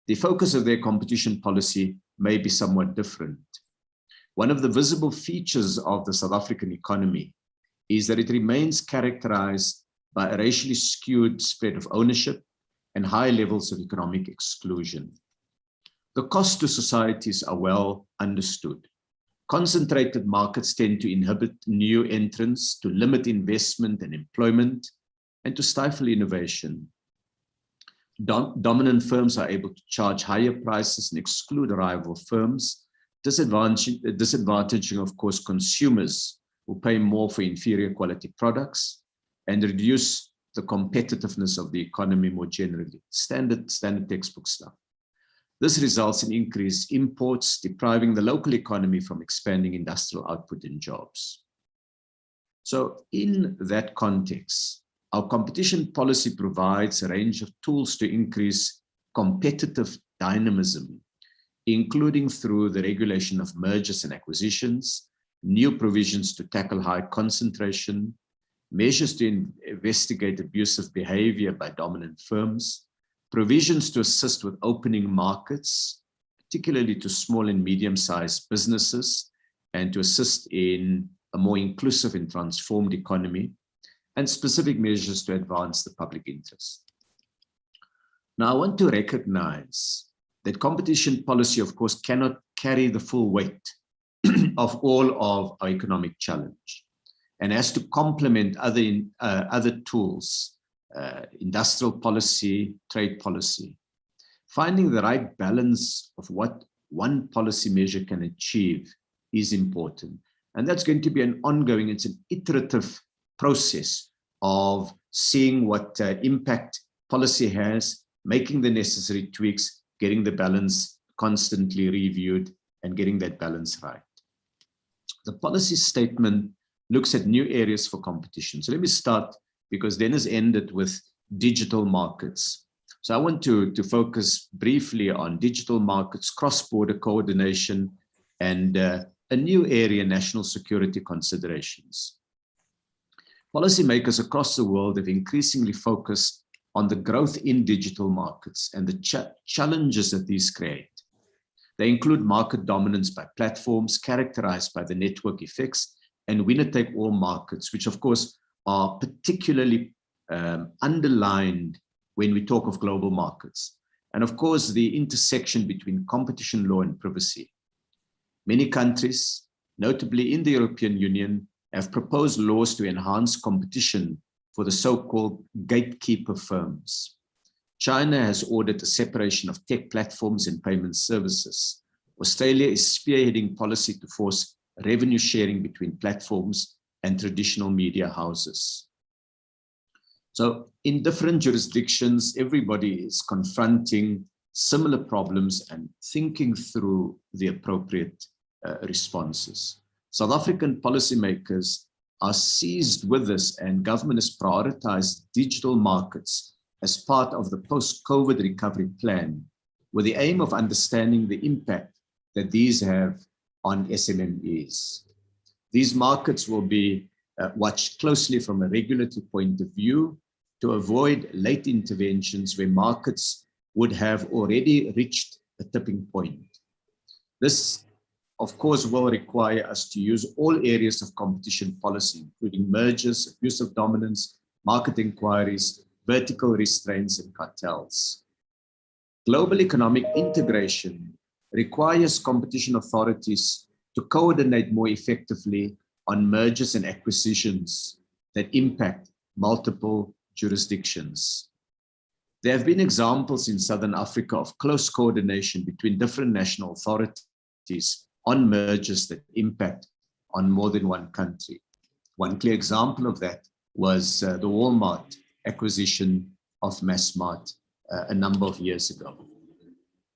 the focus of their competition policy may be somewhat different. One of the visible features of the South African economy is that it remains characterized by a racially skewed spread of ownership and high levels of economic exclusion. The costs to societies are well understood. Concentrated markets tend to inhibit new entrants, to limit investment and employment, and to stifle innovation. Dominant firms are able to charge higher prices and exclude rival firms, disadvantaging, of course, consumers who pay more for inferior quality products, and reduce the competitiveness of the economy more generally. Standard textbook stuff. This results in increased imports, depriving the local economy from expanding industrial output and jobs. So in that context, our competition policy provides a range of tools to increase competitive dynamism, including through the regulation of mergers and acquisitions, new provisions to tackle high concentration, measures to investigate abusive behavior by dominant firms, provisions to assist with opening markets, particularly to small and medium-sized businesses, and to assist in a more inclusive and transformed economy, and specific measures to advance the public interest. Now, I want to recognize that competition policy, of course, cannot carry the full weight of all of our economic challenge, and has to complement other tools, industrial policy, trade policy. Finding the right balance of what one policy measure can achieve is important. And that's going to be an ongoing, it's an iterative process of seeing what impact policy has, making the necessary tweaks, getting the balance constantly reviewed, and getting that balance right. The policy statement looks at new areas for competition. So let me start, because Dennis ended with digital markets. So I want to focus briefly on digital markets, cross-border coordination, and a new area, national security considerations. Policymakers across the world have increasingly focused on the growth in digital markets and the challenges that these create. They include market dominance by platforms characterized by the network effects and winner-take-all markets, which of course are particularly underlined when we talk of global markets. And of course, the intersection between competition law and privacy. Many countries, notably in the European Union, have proposed laws to enhance competition for the so-called gatekeeper firms. China has ordered the separation of tech platforms and payment services. Australia is spearheading policy to force revenue sharing between platforms and traditional media houses. So in different jurisdictions, everybody is confronting similar problems and thinking through the appropriate responses. South African policymakers are seized with this, and government has prioritized digital markets as part of the post-COVID recovery plan, with the aim of understanding the impact that these have on SMMEs. These markets will be watched closely from a regulatory point of view to avoid late interventions where markets would have already reached a tipping point. This, of course, will require us to use all areas of competition policy, including mergers, abuse of dominance, market inquiries, vertical restraints, and cartels. Global economic integration requires competition authorities to coordinate more effectively on mergers and acquisitions that impact multiple jurisdictions. There have been examples in Southern Africa of close coordination between different national authorities on mergers that impact on more than one country. One clear example of that was the Walmart acquisition of Massmart a number of years ago.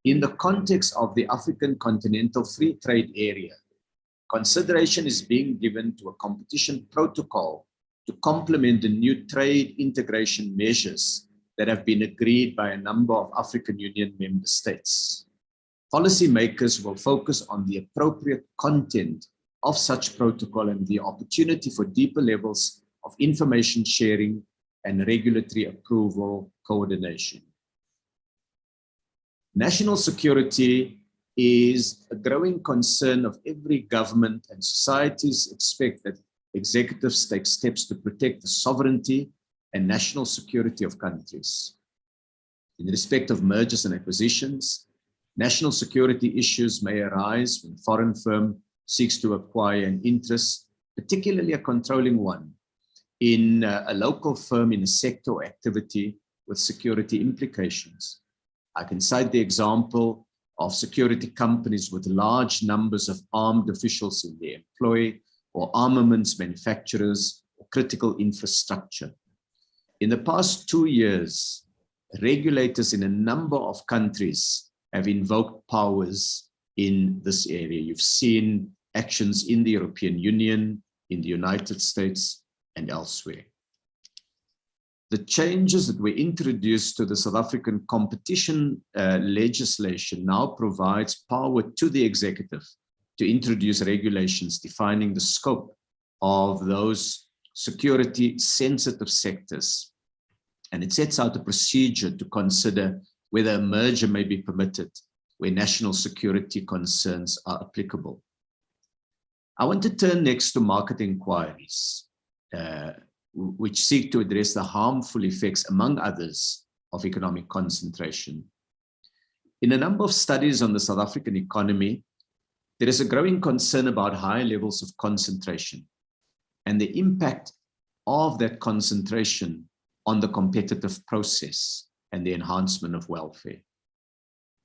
In the context of the African Continental Free Trade Area, consideration is being given to a competition protocol to complement the new trade integration measures that have been agreed by a number of African Union member states. Policymakers will focus on the appropriate content of such protocol and the opportunity for deeper levels of information sharing and regulatory approval coordination. National security is a growing concern of every government, and societies expect that executives take steps to protect the sovereignty and national security of countries. In respect of mergers and acquisitions, national security issues may arise when a foreign firm seeks to acquire an interest, particularly a controlling one, in a local firm in a sector or activity with security implications. I can cite the example of security companies with large numbers of armed officials in their employ, or armaments manufacturers, or critical infrastructure. In the past 2 years, regulators in a number of countries have invoked powers in this area. You've seen actions in the European Union, in the United States, and elsewhere. The changes that were introduced to the South African competition legislation now provides power to the executive to introduce regulations defining the scope of those security sensitive sectors. And it sets out a procedure to consider whether a merger may be permitted where national security concerns are applicable. I want to turn next to market inquiries, which seek to address the harmful effects, among others, of economic concentration. In a number of studies on the South African economy, there is a growing concern about high levels of concentration and the impact of that concentration on the competitive process and the enhancement of welfare.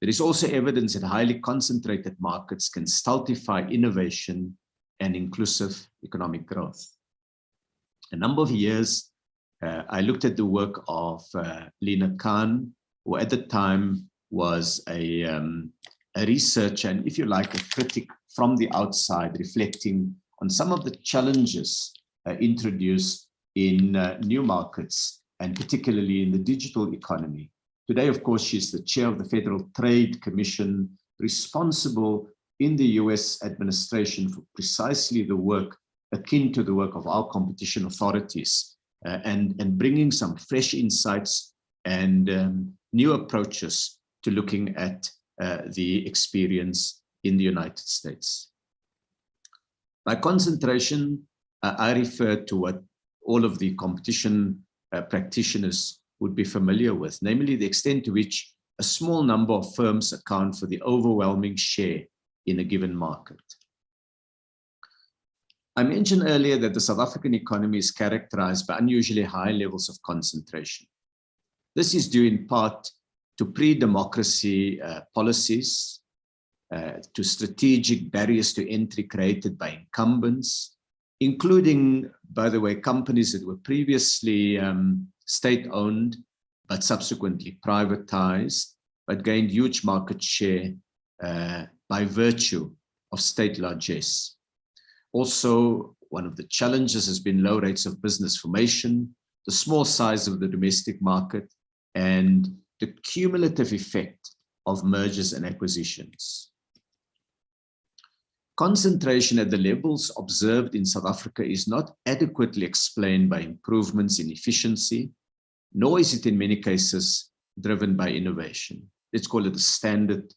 There is also evidence that highly concentrated markets can stultify innovation and inclusive economic growth. A number of years, I looked at the work of Lena Khan, who at the time was a researcher and, if you like, a critic from the outside, reflecting on some of the challenges introduced in new markets, and particularly in the digital economy. Today, of course, she's the chair of the Federal Trade Commission, responsible in the US administration for precisely the work akin to the work of our competition authorities, and bringing some fresh insights and new approaches to looking at the experience in the United States. By concentration, I refer to what all of the competition practitioners would be familiar with, namely the extent to which a small number of firms account for the overwhelming share in a given market. I mentioned earlier that the South African economy is characterized by unusually high levels of concentration. This is due in part to pre-democracy policies, to strategic barriers to entry created by incumbents, including, by the way, companies that were previously state-owned, but subsequently privatized, but gained huge market share by virtue of state largesse. Also, one of the challenges has been low rates of business formation, the small size of the domestic market, and the cumulative effect of mergers and acquisitions. Concentration at the levels observed in South Africa is not adequately explained by improvements in efficiency, nor is it in many cases driven by innovation. Let's call it the standard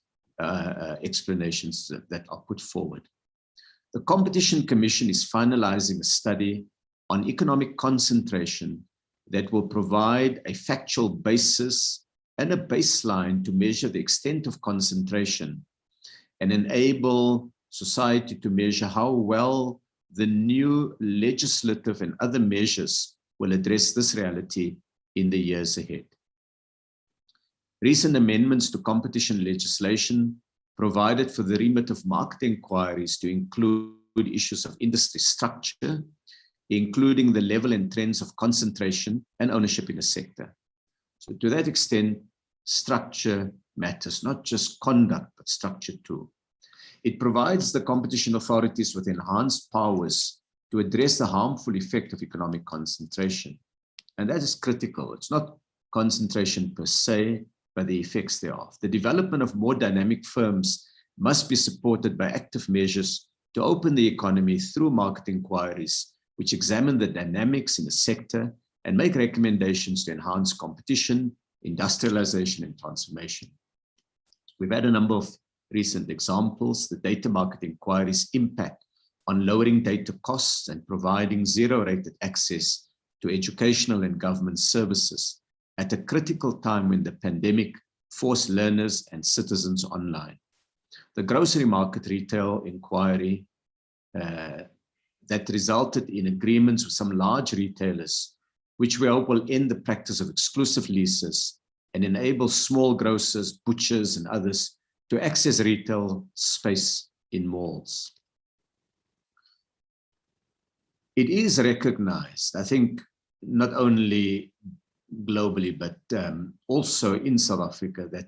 explanations that are put forward. The Competition Commission is finalizing a study on economic concentration that will provide a factual basis and a baseline to measure the extent of concentration and enable society to measure how well the new legislative and other measures will address this reality in the years ahead. Recent amendments to competition legislation provided for the remit of market inquiries to include issues of industry structure, including the level and trends of concentration and ownership in a sector. So to that extent, structure matters, not just conduct, but structure too. It provides the competition authorities with enhanced powers to address the harmful effect of economic concentration. And that is critical. It's not concentration per se, but the effects thereof. The development of more dynamic firms must be supported by active measures to open the economy through market inquiries, which examine the dynamics in the sector and make recommendations to enhance competition, industrialization, and transformation. We've had a number of recent examples, the data market inquiry's impact on lowering data costs and providing zero-rated access to educational and government services at a critical time when the pandemic forced learners and citizens online. The grocery market retail inquiry that resulted in agreements with some large retailers, which we hope will end the practice of exclusive leases and enable small grocers, butchers, and others to access retail space in malls. It is recognized, I think, not only globally, but also in South Africa, that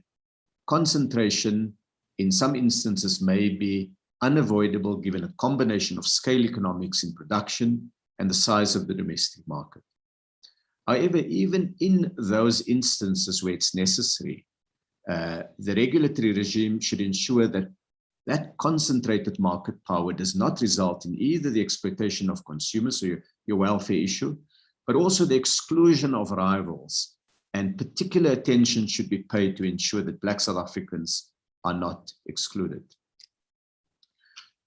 concentration in some instances may be unavoidable given a combination of scale economics in production and the size of the domestic market. However, even in those instances where it's necessary, the regulatory regime should ensure that that concentrated market power does not result in either the exploitation of consumers, or your welfare issue, but also the exclusion of rivals. And particular attention should be paid to ensure that Black South Africans are not excluded.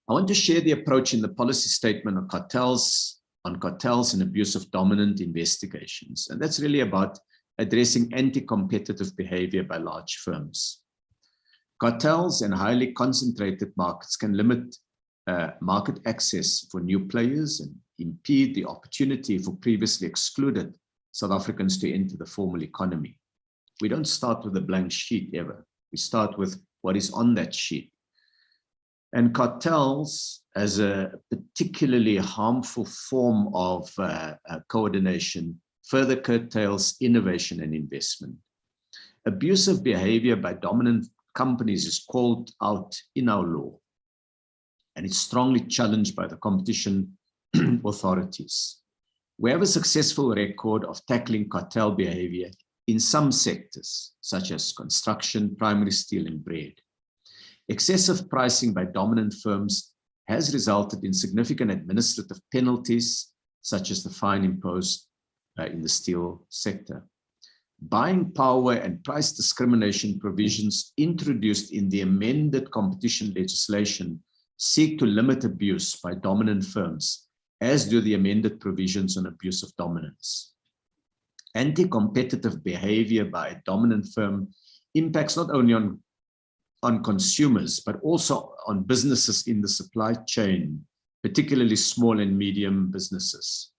I want to share the approach in the policy statement on cartels and abuse of dominant investigations. And that's really about addressing anti-competitive behavior by large firms. Cartels and highly concentrated markets can limit market access for new players and impede the opportunity for previously excluded South Africans to enter the formal economy. We don't start with a blank sheet ever. We start with what is on that sheet. And cartels, as a particularly harmful form of coordination, further curtails innovation and investment. Abusive behavior by dominant companies is called out in our law, and it's strongly challenged by the competition authorities. We have a successful record of tackling cartel behavior in some sectors, such as construction, primary steel, and bread. Excessive pricing by dominant firms has resulted in significant administrative penalties, such as the fine imposed in the steel sector. Buying power and price discrimination provisions introduced in the amended competition legislation seek to limit abuse by dominant firms, as do the amended provisions on abuse of dominance. Anti-competitive behavior by a dominant firm impacts not only on consumers, but also on businesses in the supply chain, particularly small and medium businesses.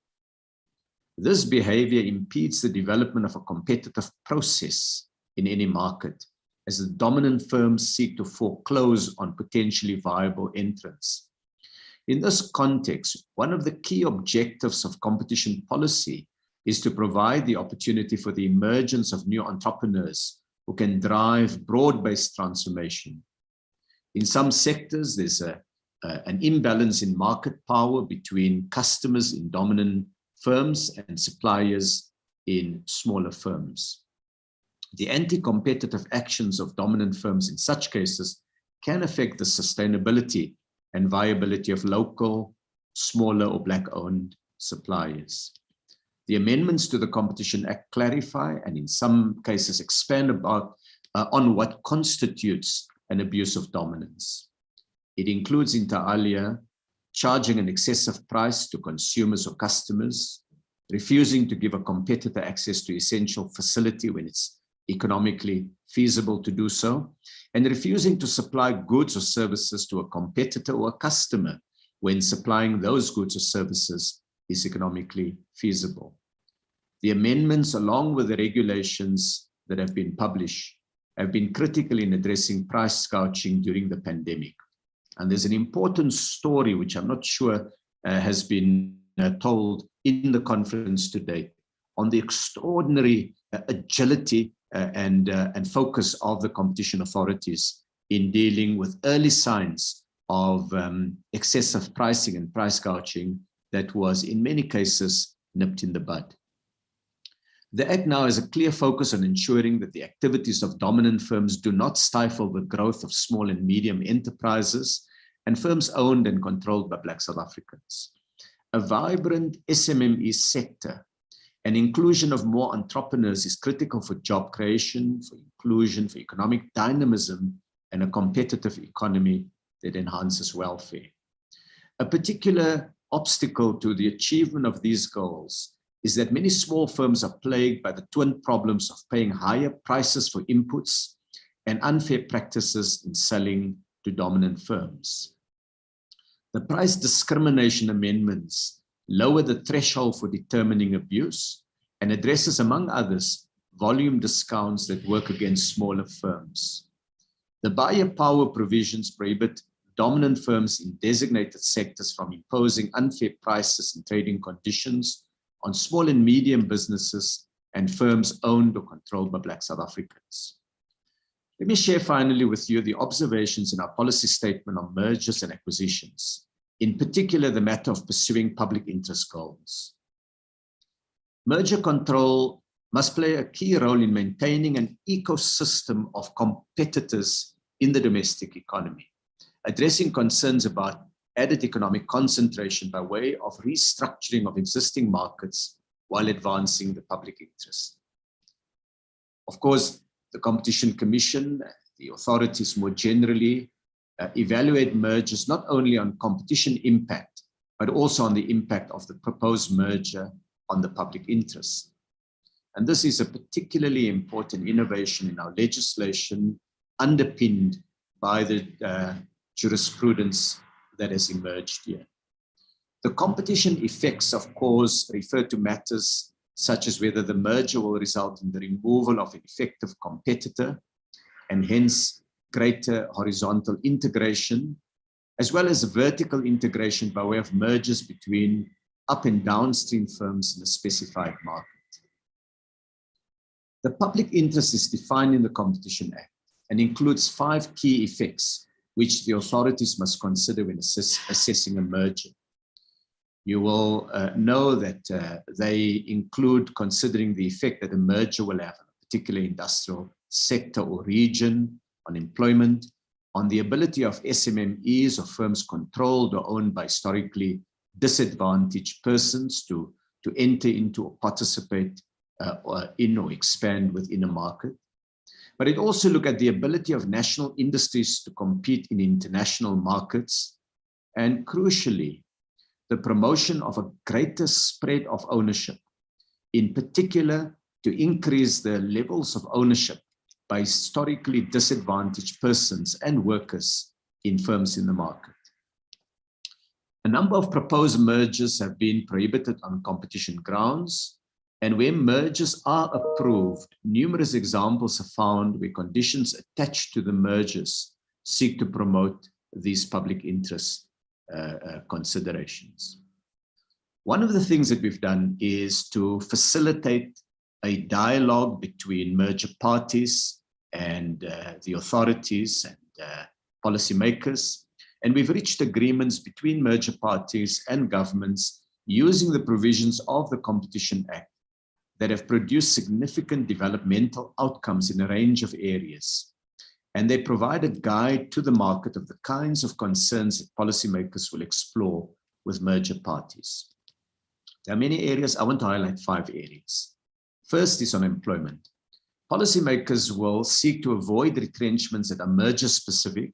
This behavior impedes the development of a competitive process in any market, as the dominant firms seek to foreclose on potentially viable entrants. In this context, one of the key objectives of competition policy is to provide the opportunity for the emergence of new entrepreneurs who can drive broad-based transformation. In some sectors, there's an imbalance in market power between customers in dominant firms and suppliers in smaller firms. The anti-competitive actions of dominant firms in such cases can affect the sustainability and viability of local, smaller or Black-owned suppliers. The amendments to the Competition Act clarify and in some cases expand on what constitutes an abuse of dominance. It includes, inter alia, charging an excessive price to consumers or customers, refusing to give a competitor access to essential facility when it's economically feasible to do so, and refusing to supply goods or services to a competitor or a customer when supplying those goods or services is economically feasible. The amendments, along with the regulations that have been published, have been critical in addressing price gouging during the pandemic. And there's an important story, which I'm not sure has been told in the conference today, on the extraordinary agility and focus of the competition authorities in dealing with early signs of excessive pricing and price gouging that was in many cases nipped in the bud. The Act now has a clear focus on ensuring that the activities of dominant firms do not stifle the growth of small and medium enterprises and firms owned and controlled by Black South Africans. A vibrant SMME sector and inclusion of more entrepreneurs is critical for job creation, for inclusion, for economic dynamism, and a competitive economy that enhances welfare. A particular obstacle to the achievement of these goals is that many small firms are plagued by the twin problems of paying higher prices for inputs and unfair practices in selling to dominant firms. The price discrimination amendments lower the threshold for determining abuse and addresses, among others, volume discounts that work against smaller firms. The buyer power provisions prohibit dominant firms in designated sectors from imposing unfair prices and trading conditions on small and medium businesses and firms owned or controlled by Black South Africans. Let me share finally with you the observations in our policy statement on mergers and acquisitions, in particular the matter of pursuing public interest goals. Merger control must play a key role in maintaining an ecosystem of competitors in the domestic economy, addressing concerns about added economic concentration by way of restructuring of existing markets while advancing the public interest. Of course, the Competition Commission, the authorities more generally, evaluate mergers not only on competition impact, but also on the impact of the proposed merger on the public interest. And this is a particularly important innovation in our legislation, underpinned by the jurisprudence that has emerged here. The competition effects, of course, refer to matters such as whether the merger will result in the removal of an effective competitor and hence greater horizontal integration, as well as vertical integration by way of mergers between up and downstream firms in a specified market. The public interest is defined in the Competition Act and includes 5 key effects which the authorities must consider when assessing a merger. You will know that they include considering the effect that a merger will have on a particular industrial sector or region, on employment, on the ability of SMMEs or firms controlled or owned by historically disadvantaged persons to enter into or participate in or expand within a market. But it also looks at the ability of national industries to compete in international markets, and crucially, the promotion of a greater spread of ownership, in particular to increase the levels of ownership by historically disadvantaged persons and workers in firms in the market. A number of proposed mergers have been prohibited on competition grounds, and where mergers are approved, numerous examples are found where conditions attached to the mergers seek to promote these public interest considerations. One of the things that we've done is to facilitate a dialogue between merger parties and the authorities and policymakers. And we've reached agreements between merger parties and governments using the provisions of the Competition Act that have produced significant developmental outcomes in a range of areas. And they provide a guide to the market of the kinds of concerns that policymakers will explore with merger parties. There are many areas. I want to highlight 5 areas. First is on employment. Policymakers will seek to avoid retrenchments that are merger specific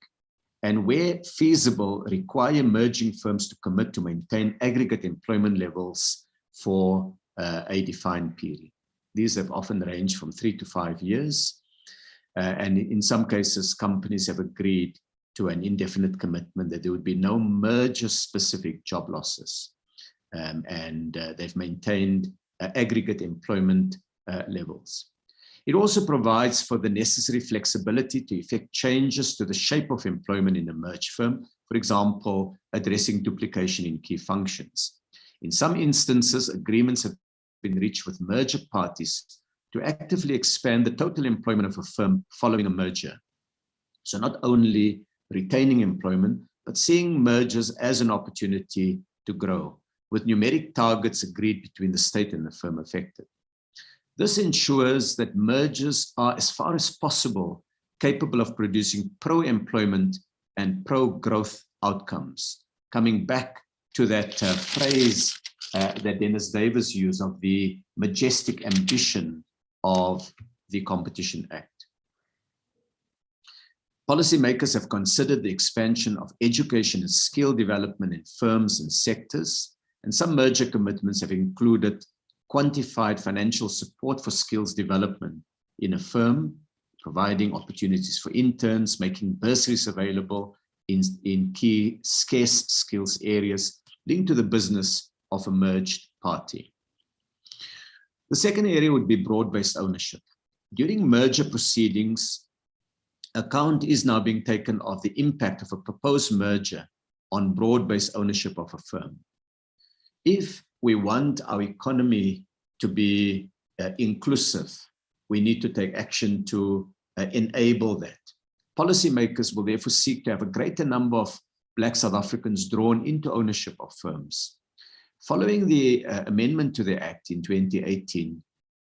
and where feasible require merging firms to commit to maintain aggregate employment levels for a defined period. These have often ranged from 3 to 5 years. And in some cases, companies have agreed to an indefinite commitment that there would be no merger-specific job losses. They've maintained aggregate employment levels. It also provides for the necessary flexibility to effect changes to the shape of employment in a merged firm, for example, addressing duplication in key functions. In some instances, agreements have been reached with merger parties to actively expand the total employment of a firm following a merger. So not only retaining employment, but seeing mergers as an opportunity to grow, with numeric targets agreed between the state and the firm affected. This ensures that mergers are, as far as possible, capable of producing pro-employment and pro-growth outcomes. Coming back to that phrase that Dennis Davis used of the majestic ambition of the Competition Act. Policymakers have considered the expansion of education and skill development in firms and sectors, and some merger commitments have included quantified financial support for skills development in a firm, providing opportunities for interns, making bursaries available in key scarce skills areas linked to the business of a merged party. The second area would be broad-based ownership. During merger proceedings, account is now being taken of the impact of a proposed merger on broad-based ownership of a firm. If we want our economy to be inclusive, we need to take action to enable that. Policymakers will therefore seek to have a greater number of Black South Africans drawn into ownership of firms. Following the amendment to the Act in 2018,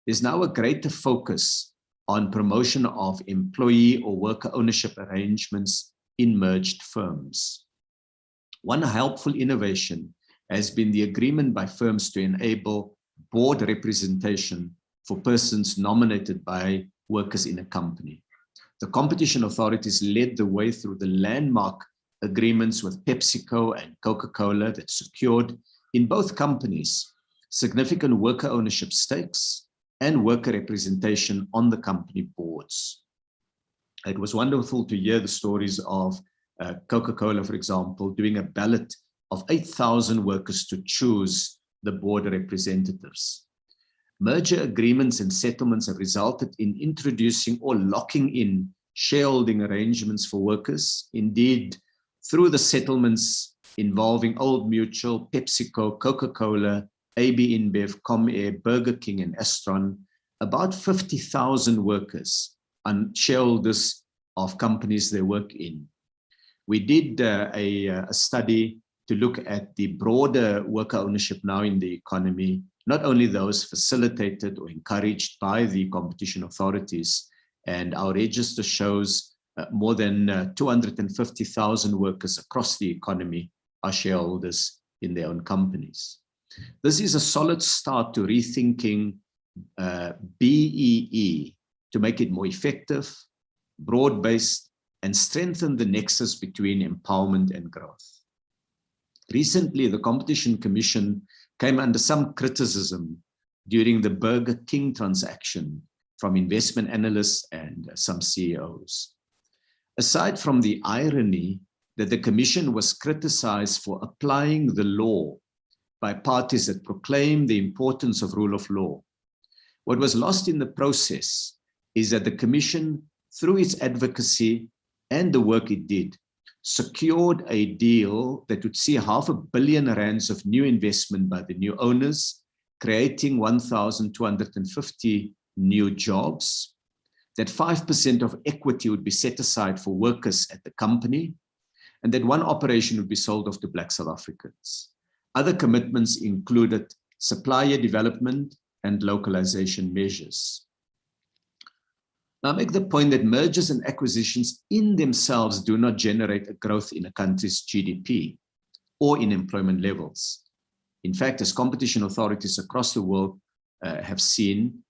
there's now a greater focus on promotion of employee or worker ownership arrangements in merged firms. One helpful innovation has been the agreement by firms to enable board representation for persons nominated by workers in a company. The competition authorities led the way through the landmark agreements with PepsiCo and Coca-Cola that secured in both companies significant worker ownership stakes and worker representation on the company boards. It was wonderful to hear the stories of Coca-Cola, for example, doing a ballot of 8,000 workers to choose the board representatives. Merger agreements and settlements have resulted in introducing or locking in shareholding arrangements for workers. Indeed, through the settlements involving Old Mutual, PepsiCo, Coca-Cola, AB InBev, Comair, Burger King, and Astron, about 50,000 workers and shareholders of companies they work in. We did a study to look at the broader worker ownership now in the economy, not only those facilitated or encouraged by the competition authorities, and our register shows more than 250,000 workers across the economy are shareholders in their own companies. This is a solid start to rethinking BEE to make it more effective, broad-based, and strengthen the nexus between empowerment and growth. Recently, the Competition Commission came under some criticism during the Burger King transaction from investment analysts and some CEOs. Aside from the irony that the Commission was criticized for applying the law by parties that proclaim the importance of rule of law, what was lost in the process is that the Commission, through its advocacy and the work it did, secured a deal that would see R500 million of new investment by the new owners, creating 1,250 new jobs, that 5% of equity would be set aside for workers at the company, and that one operation would be sold off to Black South Africans. Other commitments included supplier development and localization measures. Now, I make the point that mergers and acquisitions in themselves do not generate a growth in a country's GDP or in employment levels. In fact, as competition authorities across the world have seen,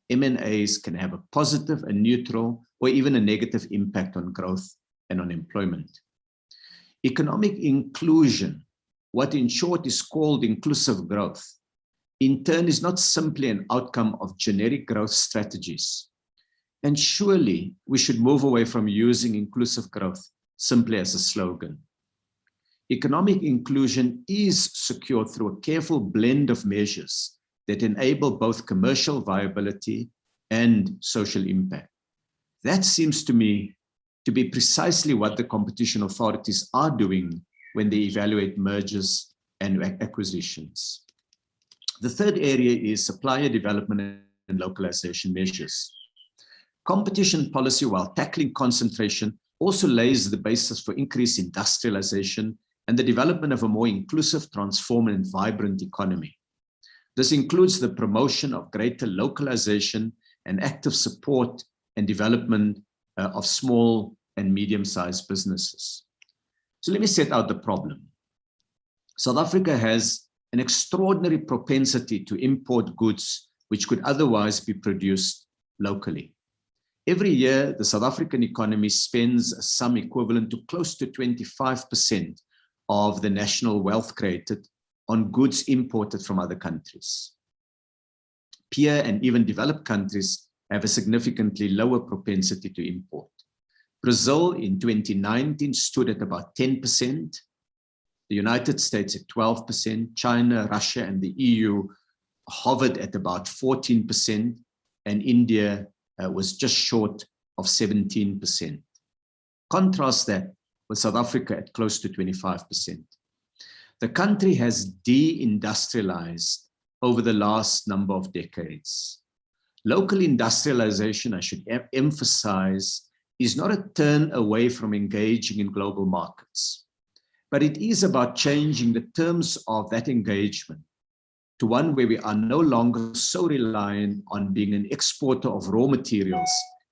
M&As can have a positive, a neutral, or even a negative impact on growth and on employment. Economic inclusion, what in short is called inclusive growth, in turn is not simply an outcome of generic growth strategies. And surely we should move away from using inclusive growth simply as a slogan. Economic inclusion is secured through a careful blend of measures that enable both commercial viability and social impact. That seems to me to be precisely what the competition authorities are doing when they evaluate mergers and acquisitions. The third area is supplier development and localization measures. Competition policy, while tackling concentration, also lays the basis for increased industrialization and the development of a more inclusive, transformed, and vibrant economy. This includes the promotion of greater localization and active support and development of small and medium-sized businesses. So let me set out the problem. South Africa has an extraordinary propensity to import goods which could otherwise be produced locally. Every year, the South African economy spends a sum equivalent to close to 25% of the national wealth created on goods imported from other countries. Peer and even developed countries have a significantly lower propensity to import. Brazil in 2019 stood at about 10%, the United States at 12%, China, Russia, and the EU hovered at about 14%, and India was just short of 17%. Contrast that with South Africa at close to 25%. The country has de-industrialized over the last number of decades. Local industrialization, I should emphasize, is not a turn away from engaging in global markets, but it is about changing the terms of that engagement to one where we are no longer so reliant on being an exporter of raw materials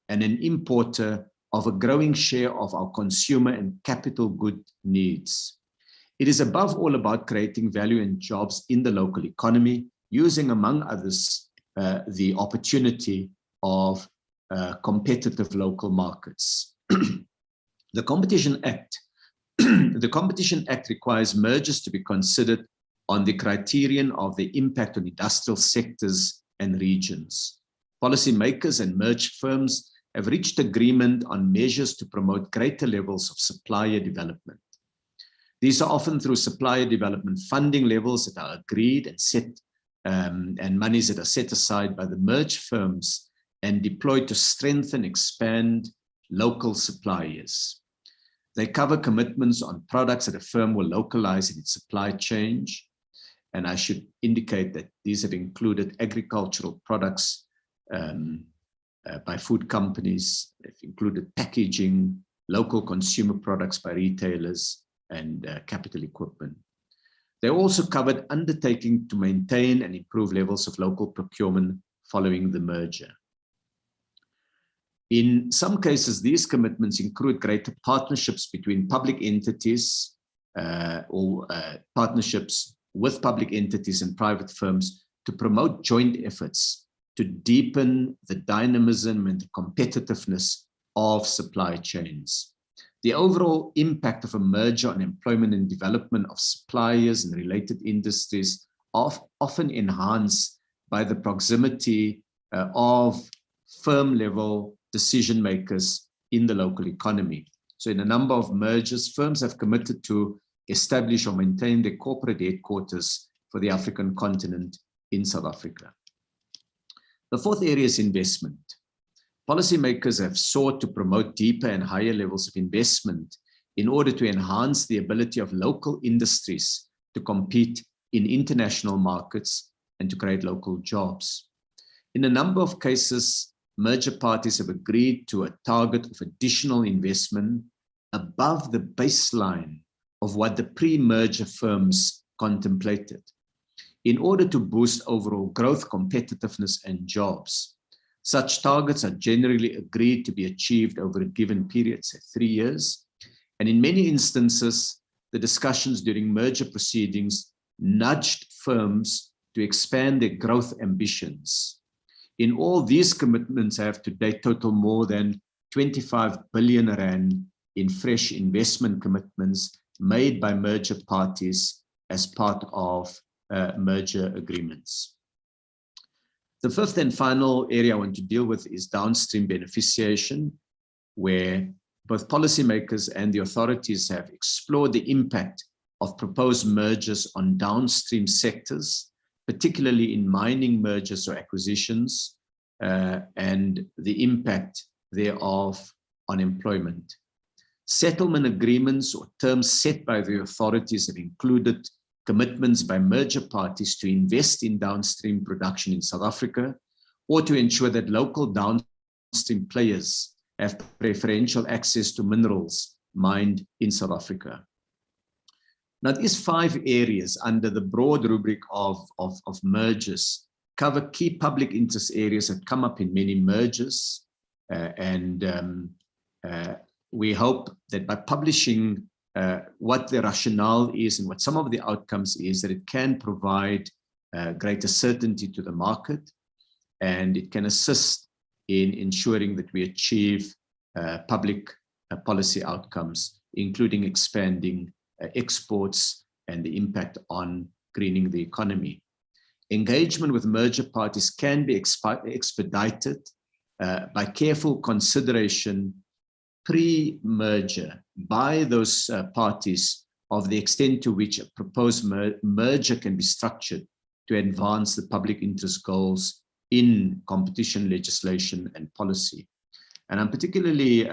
and an importer of a growing share of our consumer and capital good needs. It is above all about creating value and jobs in the local economy, using, among others, the opportunity of competitive local markets. The Competition Act requires mergers to be considered on the criterion of the impact on industrial sectors and regions. Policymakers and merged firms have reached agreement on measures to promote greater levels of supplier development. These are often through supplier development funding levels that are agreed and set, and monies that are set aside by the merged firms and deployed to strengthen, expand local suppliers. They cover commitments on products that a firm will localize in its supply chain. And I should indicate that these have included agricultural products by food companies. They've included packaging, local consumer products by retailers, and capital equipment. They also covered undertaking to maintain and improve levels of local procurement following the merger. In some cases, these commitments include greater partnerships between public entities or partnerships with public entities and private firms to promote joint efforts to deepen the dynamism and the competitiveness of supply chains. The overall impact of a merger on employment and development of suppliers and related industries are often enhanced by the proximity of firm-level decision makers in the local economy. So in a number of mergers, firms have committed to establish or maintain their corporate headquarters for the African continent in South Africa. The fourth area is investment. Policymakers have sought to promote deeper and higher levels of investment in order to enhance the ability of local industries to compete in international markets and to create local jobs. In a number of cases, merger parties have agreed to a target of additional investment above the baseline of what the pre-merger firms contemplated in order to boost overall growth, competitiveness, and jobs. Such targets are generally agreed to be achieved over a given period, say 3 years. And in many instances, the discussions during merger proceedings nudged firms to expand their growth ambitions. In all, these commitments have to date total more than 25 billion rand in fresh investment commitments made by merger parties as part of merger agreements. The fifth and final area I want to deal with is downstream beneficiation, where both policymakers and the authorities have explored the impact of proposed mergers on downstream sectors, particularly in mining mergers or acquisitions, and the impact thereof on employment. Settlement agreements or terms set by the authorities have included commitments by merger parties to invest in downstream production in South Africa, or to ensure that local downstream players have preferential access to minerals mined in South Africa. Now, these 5 areas under the broad rubric of mergers cover key public interest areas that come up in many mergers, we hope that by publishing what the rationale is and what some of the outcomes is, that it can provide greater certainty to the market, and it can assist in ensuring that we achieve public policy outcomes, including expanding exports and the impact on greening the economy. Engagement with merger parties can be expedited by careful consideration pre-merger by those parties of the extent to which a proposed merger can be structured to advance the public interest goals in competition legislation and policy. And I'm particularly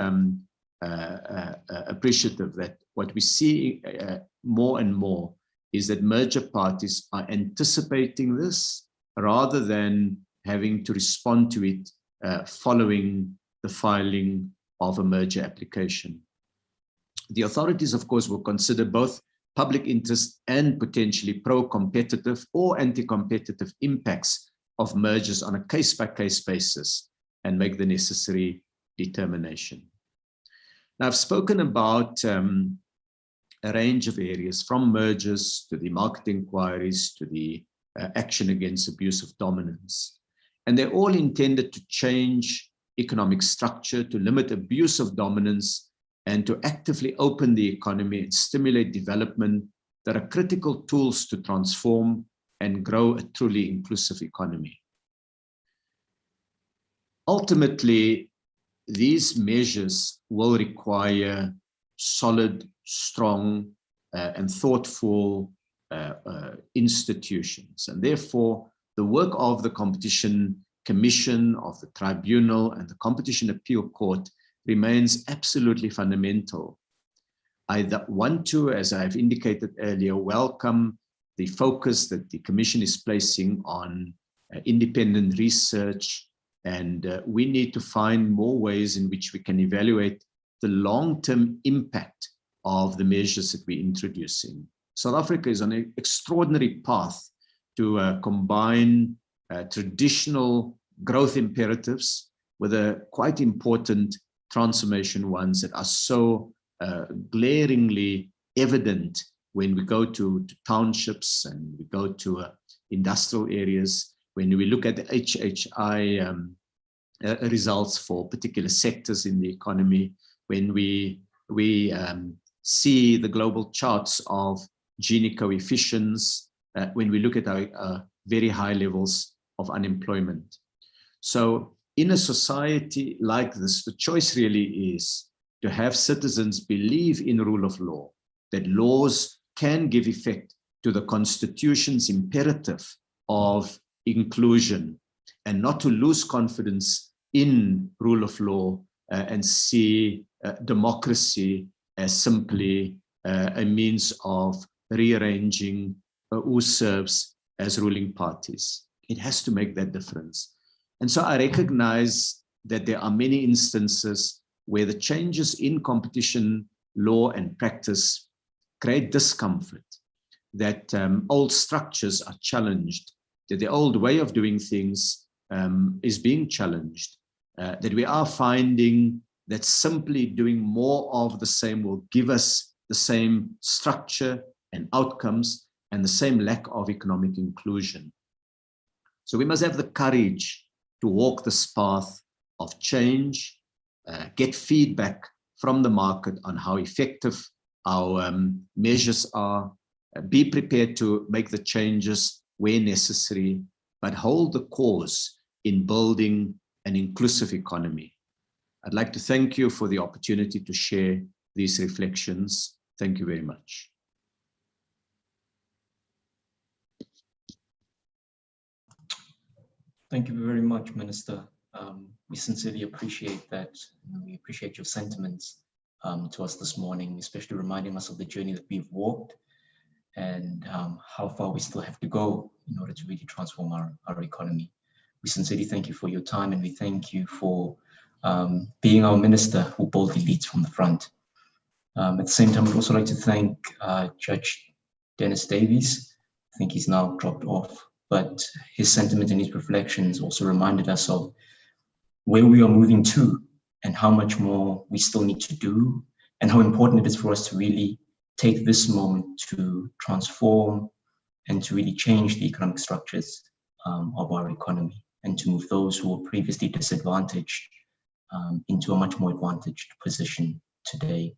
appreciative that what we see more and more is that merger parties are anticipating this rather than having to respond to it following the filing of a merger application. The authorities, of course, will consider both public interest and potentially pro-competitive or anti-competitive impacts of mergers on a case-by-case basis and make the necessary determination. Now, I've spoken about a range of areas, from mergers to the market inquiries to the action against abuse of dominance. And they're all intended to change economic structure, to limit abuse of dominance, and to actively open the economy and stimulate development that are critical tools to transform and grow a truly inclusive economy. Ultimately, these measures will require solid, strong, and thoughtful institutions. And therefore, the work of the Competition Commission, of the Tribunal, and the Competition Appeal Court remains absolutely fundamental. I want to, as I've indicated earlier, welcome the focus that the Commission is placing on independent research, and we need to find more ways in which we can evaluate the long-term impact of the measures that we're introducing. South Africa is on an extraordinary path to combine traditional growth imperatives with a quite important transformation ones that are so glaringly evident when we go to townships and we go to industrial areas, when we look at the HHI results for particular sectors in the economy, when we see the global charts of Gini coefficients, when we look at our very high levels of unemployment. So in a society like this, the choice really is to have citizens believe in rule of law, that laws can give effect to the Constitution's imperative of inclusion, and not to lose confidence in rule of law and see democracy as simply a means of rearranging who serves as ruling parties. It has to make that difference. And so I recognize that there are many instances where the changes in competition law and practice create discomfort, that old structures are challenged, that the old way of doing things is being challenged, that we are finding that simply doing more of the same will give us the same structure and outcomes and the same lack of economic inclusion. So we must have the courage to walk this path of change, get feedback from the market on how effective our measures are, be prepared to make the changes where necessary, but hold the course in building an inclusive economy. I'd like to thank you for the opportunity to share these reflections. Thank you very much. Thank you very much, Minister. We sincerely appreciate that. We appreciate your sentiments to us this morning, especially reminding us of the journey that we've walked and how far we still have to go in order to really transform our economy. We sincerely thank you for your time, and we thank you for being our minister who boldly leads from the front. At the same time, we'd also like to thank Judge Dennis Davies. I think he's now dropped off, but his sentiment and his reflections also reminded us of where we are moving to and how much more we still need to do, and how important it is for us to really take this moment to transform and to really change the economic structures of our economy. and to move those who were previously disadvantaged into a much more advantaged position today.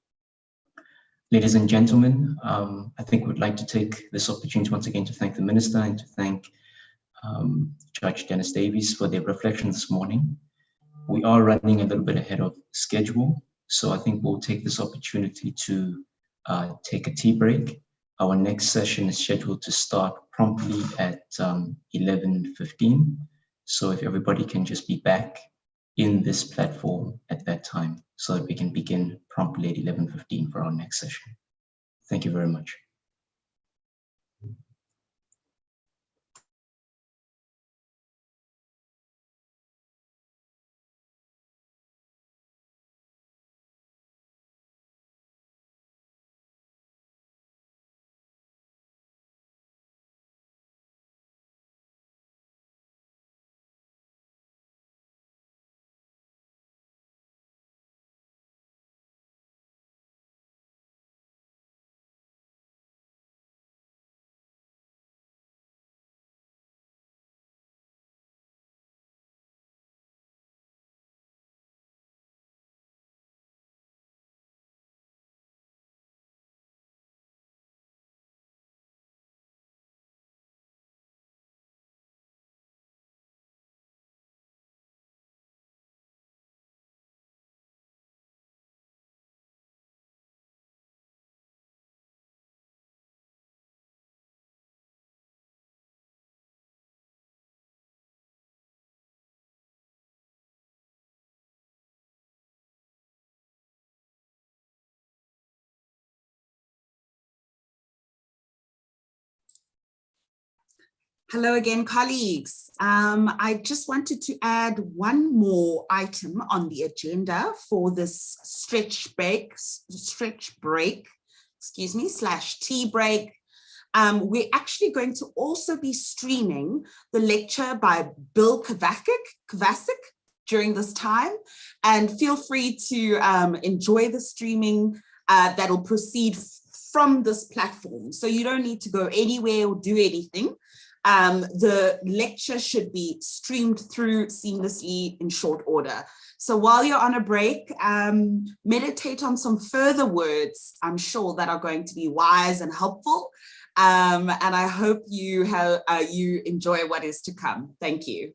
Ladies and gentlemen, I think we'd like to take this opportunity once again to thank the Minister and to thank Judge Dennis Davies for their reflection this morning. We are running a little bit ahead of schedule, so I think we'll take this opportunity to take a tea break. Our next session is scheduled to start promptly at 11:15. So if everybody can just be back in this platform at that time so that we can begin promptly at 11:15 for our next session. Thank you very much. Hello again, colleagues. I just wanted to add one more item on the agenda for this stretch break, / tea break. We're actually going to also be streaming the lecture by Bill Kovacic during this time, and feel free to enjoy the streaming that'll proceed from this platform. So you don't need to go anywhere or do anything. The lecture should be streamed through seamlessly in short order. So while you're on a break, meditate on some further words, I'm sure, that are going to be wise and helpful. And I hope you enjoy what is to come. Thank you.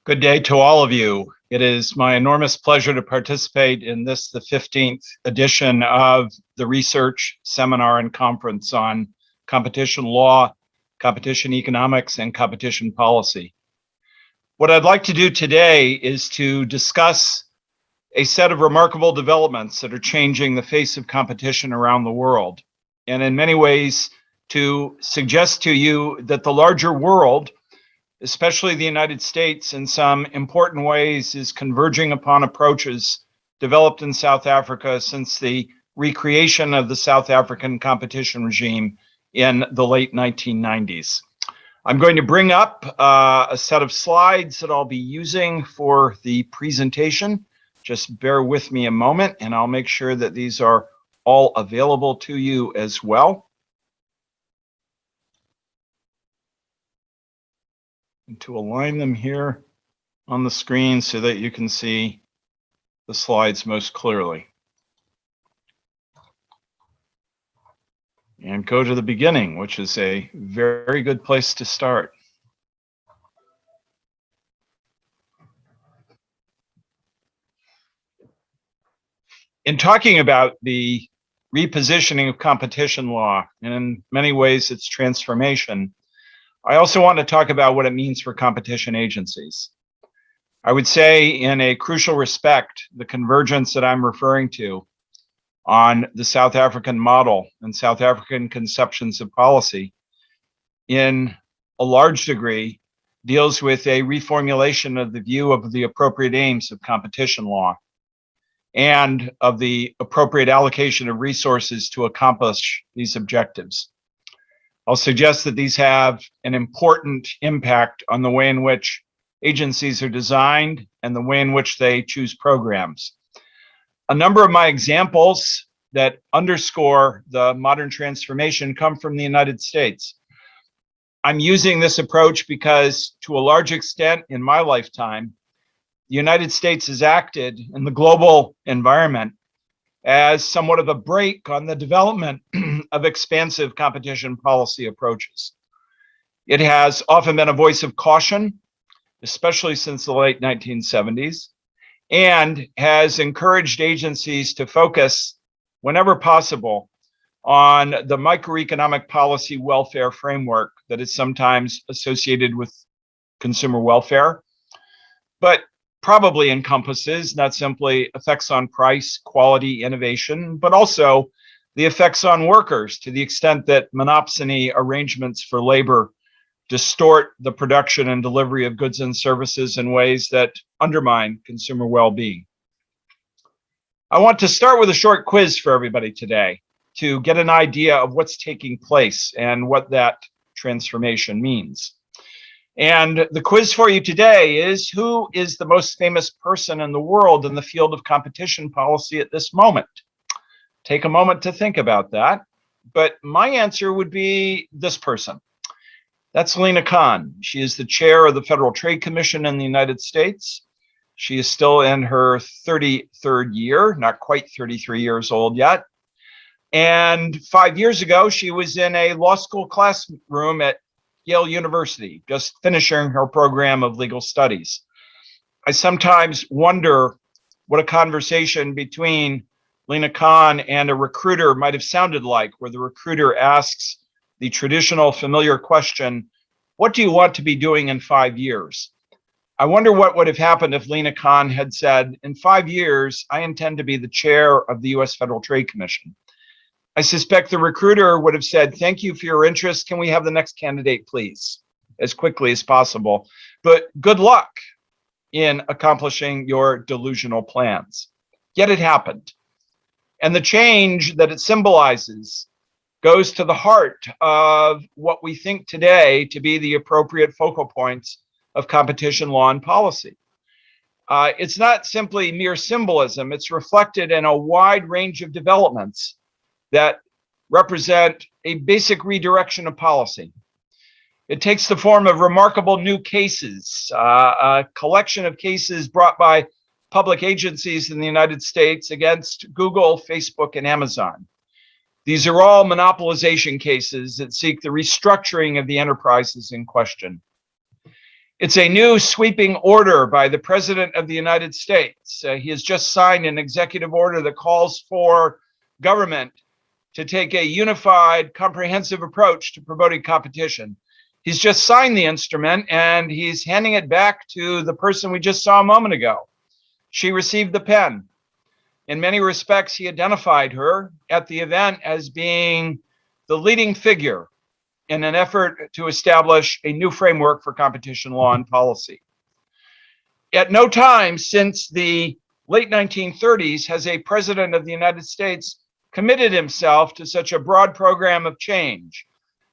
Good day to all of you. It is my enormous pleasure to participate in this, the 15th edition of the Research Seminar and Conference on Competition Law, Competition Economics, and Competition Policy. What I'd like to do today is to discuss a set of remarkable developments that are changing the face of competition around the world, and in many ways to suggest to you that the larger world, especially the United States, in some important ways is converging upon approaches developed in South Africa since the recreation of the South African competition regime in the late 1990s. I'm going to bring up a set of slides that I'll be using for the presentation. Just bear with me a moment and I'll make sure that these are all available to you as well. And to align them here on the screen so that you can see the slides most clearly. And go to the beginning, which is a very good place to start. In talking about the repositioning of competition law, and in many ways its transformation, I also want to talk about what it means for competition agencies. I would say, in a crucial respect, the convergence that I'm referring to on the South African model and South African conceptions of policy, in a large degree, deals with a reformulation of the view of the appropriate aims of competition law. and of the appropriate allocation of resources to accomplish these objectives. I'll suggest that these have an important impact on the way in which agencies are designed and the way in which they choose programs. A number of my examples that underscore the modern transformation come from the United States. I'm using this approach because, to a large extent in my lifetime, the United States has acted in the global environment as somewhat of a brake on the development of expansive competition policy approaches. It has often been a voice of caution, especially since the late 1970s, and has encouraged agencies to focus, whenever possible, on the microeconomic policy welfare framework that is sometimes associated with consumer welfare, but probably encompasses not simply effects on price, quality, innovation, but also the effects on workers to the extent that monopsony arrangements for labor distort the production and delivery of goods and services in ways that undermine consumer well-being. I want to start with a short quiz for everybody today to get an idea of what's taking place and what that transformation means. And the quiz for you today is, who is the most famous person in the world in the field of competition policy at this moment? Take a moment to think about that. But my answer would be this person. That's Lina Khan. She is the chair of the Federal Trade Commission in the United States. She is still in her 33rd year, not quite 33 years old yet. And 5 years ago, she was in a law school classroom at Yale University, just finishing her program of legal studies. I sometimes wonder what a conversation between Lina Khan and a recruiter might have sounded like, where the recruiter asks the traditional familiar question, what do you want to be doing in 5 years? I wonder what would have happened if Lina Khan had said, in 5 years, I intend to be the chair of the US Federal Trade Commission. I suspect the recruiter would have said, thank you for your interest. Can we have the next candidate, please, as quickly as possible? But good luck in accomplishing your delusional plans. Yet it happened. And the change that it symbolizes goes to the heart of what we think today to be the appropriate focal points of competition law and policy. It's not simply mere symbolism. It's reflected in a wide range of developments that represent a basic redirection of policy. It takes the form of remarkable new cases, a collection of cases brought by public agencies in the United States against Google, Facebook, and Amazon. These are all monopolization cases that seek the restructuring of the enterprises in question. It's a new sweeping order by the President of the United States. He has just signed an executive order that calls for government to take a unified, comprehensive approach to promoting competition. He's just signed the instrument and he's handing it back to the person we just saw a moment ago. She received the pen. In many respects, he identified her at the event as being the leading figure in an effort to establish a new framework for competition law and policy. At no time since the late 1930s has a president of the United States committed himself to such a broad program of change,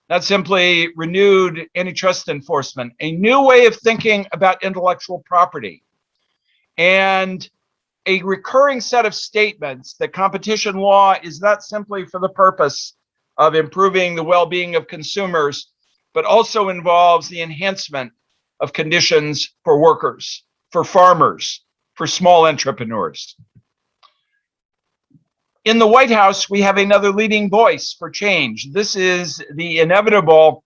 not simply renewed antitrust enforcement, a new way of thinking about intellectual property, and a recurring set of statements that competition law is not simply for the purpose of improving the well-being of consumers, but also involves the enhancement of conditions for workers, for farmers, for small entrepreneurs. In the White House, we have another leading voice for change. This is the inevitable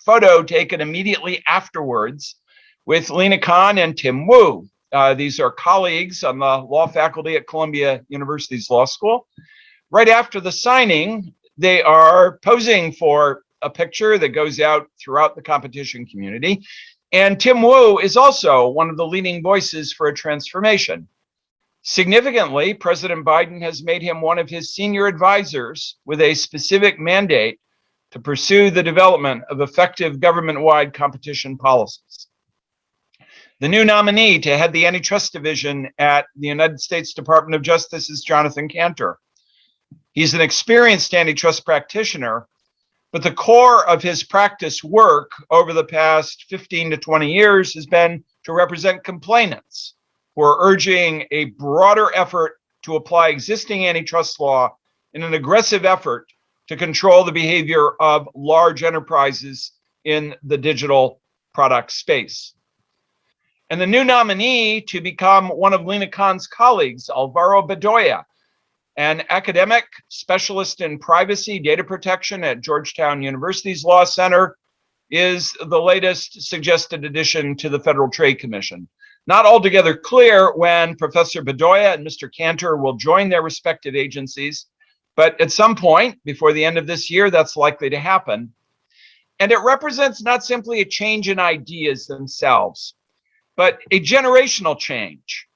photo taken immediately afterwards with Lina Khan and Tim Wu. These are colleagues on the law faculty at Columbia University's Law School. Right after the signing, they are posing for a picture that goes out throughout the competition community. And Tim Wu is also one of the leading voices for a transformation. Significantly, President Biden has made him one of his senior advisors with a specific mandate to pursue the development of effective government-wide competition policies. The new nominee to head the antitrust division at the United States Department of Justice is Jonathan Kanter. He's an experienced antitrust practitioner, but the core of his practice work over the past 15 to 20 years has been to represent complainants who are urging a broader effort to apply existing antitrust law in an aggressive effort to control the behavior of large enterprises in the digital product space. And the new nominee to become one of Lina Khan's colleagues, Alvaro Bedoya, an academic specialist in privacy data protection at Georgetown University's Law Center, is the latest suggested addition to the Federal Trade Commission. Not altogether clear when Professor Bedoya and Mr. Kanter will join their respective agencies, but at some point before the end of this year, that's likely to happen. And it represents not simply a change in ideas themselves, but a generational change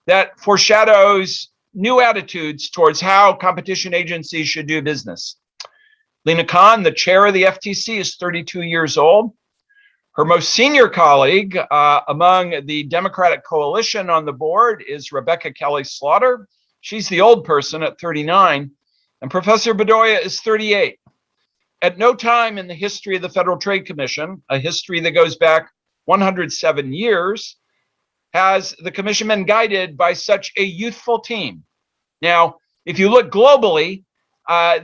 that foreshadows new attitudes towards how competition agencies should do business. Lina Khan, the chair of the FTC, is 32 years old. Her most senior colleague among the Democratic coalition on the board is Rebecca Kelly Slaughter. She's the old person at 39, and Professor Bedoya is 38. At no time in the history of the Federal Trade Commission, a history that goes back 107 years, has the commission been guided by such a youthful team. Now, if you look globally,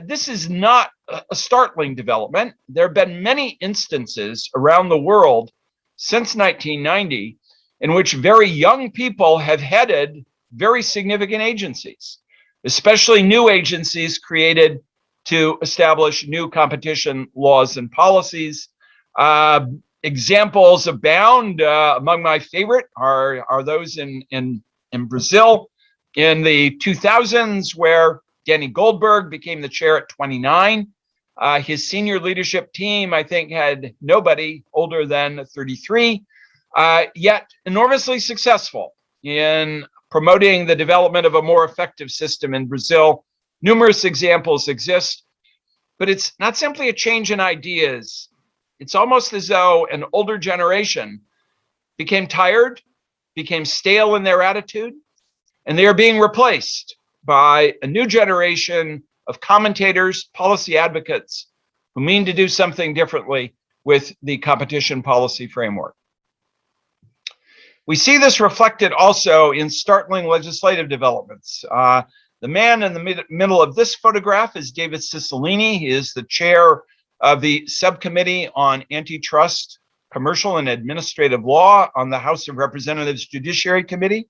this is not a startling development. There have been many instances around the world since 1990 in which very young people have headed very significant agencies, especially new agencies created to establish new competition laws and policies. Examples abound. Among my favorite are those in Brazil in the 2000s, where Danny Goldberg became the chair at 29. His senior leadership team, I think, had nobody older than 33, yet enormously successful in promoting the development of a more effective system in Brazil. Numerous examples exist, but it's not simply a change in ideas. It's almost as though an older generation became tired, became stale in their attitude, and they are being replaced by a new generation of commentators, policy advocates who mean to do something differently with the competition policy framework. We see this reflected also in startling legislative developments. The man in the middle of this photograph is David Cicilline. He is the chair of the Subcommittee on Antitrust, Commercial and Administrative Law on the House of Representatives Judiciary Committee.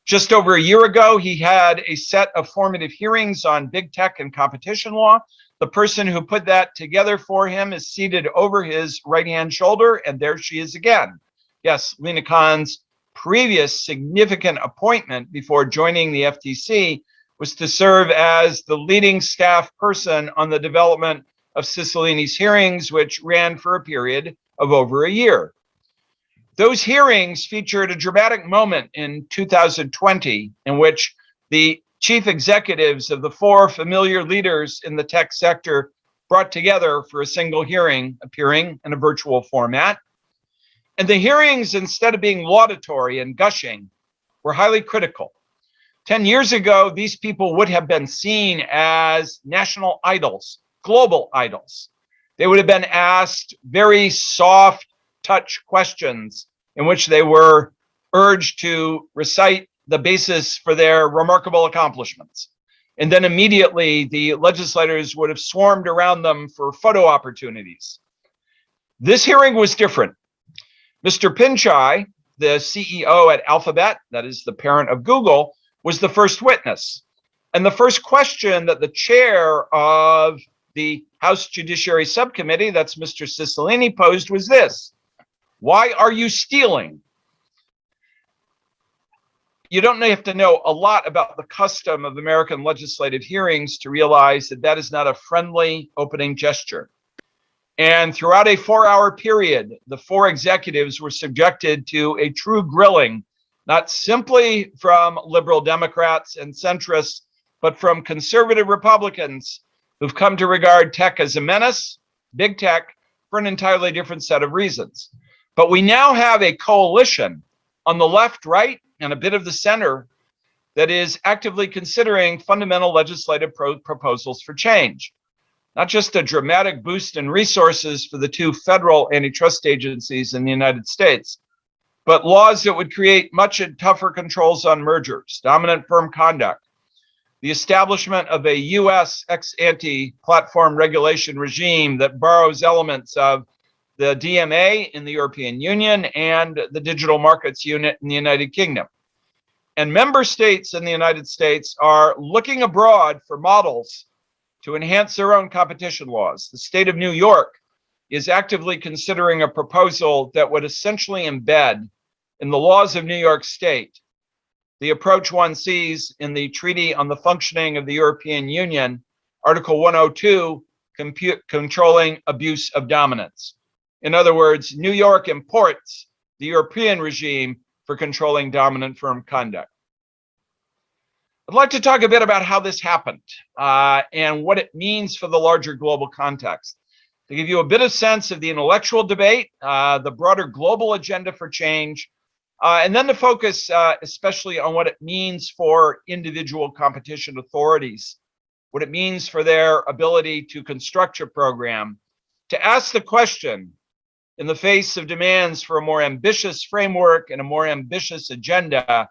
Just over a year ago, he had a set of formative hearings on big tech and competition law. The person who put that together for him is seated over his right-hand shoulder, and there she is again. Yes, Lina Khan's previous significant appointment before joining the FTC was to serve as the leading staff person on the development of Cicilline's hearings, which ran for a period of over a year. Those hearings featured a dramatic moment in 2020 in which the chief executives of the four familiar leaders in the tech sector brought together for a single hearing, appearing in a virtual format. And the hearings, instead of being laudatory and gushing, were highly critical. 10 years ago, these people would have been seen as national idols, global idols. They would have been asked very soft touch questions in which they were urged to recite the basis for their remarkable accomplishments. And then immediately the legislators would have swarmed around them for photo opportunities. This hearing was different. Mr. Pichai, the CEO at Alphabet, that is the parent of Google, was the first witness. And the first question that the chair of the House Judiciary Subcommittee, that's Mr. Cicilline, posed was this: why are you stealing? You don't have to know a lot about the custom of American legislative hearings to realize that that is not a friendly opening gesture. And throughout a 4-hour period, the four executives were subjected to a true grilling, not simply from liberal Democrats and centrists, but from conservative Republicans who've come to regard tech as a menace, big tech, for an entirely different set of reasons. But we now have a coalition on the left, right, and a bit of the center that is actively considering fundamental legislative proposals for change. Not just a dramatic boost in resources for the two federal antitrust agencies in the United States, but laws that would create much tougher controls on mergers, dominant firm conduct, the establishment of a US ex-ante platform regulation regime that borrows elements of the DMA in the European Union and the Digital Markets Unit in the United Kingdom. And member states in the United States are looking abroad for models to enhance their own competition laws. The state of New York is actively considering a proposal that would essentially embed in the laws of New York State the approach one sees in the Treaty on the Functioning of the European Union, Article 102, controlling abuse of dominance. In other words, New York imports the European regime for controlling dominant firm conduct. I'd like to talk a bit about how this happened and what it means for the larger global context. To give you a bit of sense of the intellectual debate, the broader global agenda for change, and then to focus especially on what it means for individual competition authorities, what it means for their ability to construct a program, to ask the question, in the face of demands for a more ambitious framework and a more ambitious agenda,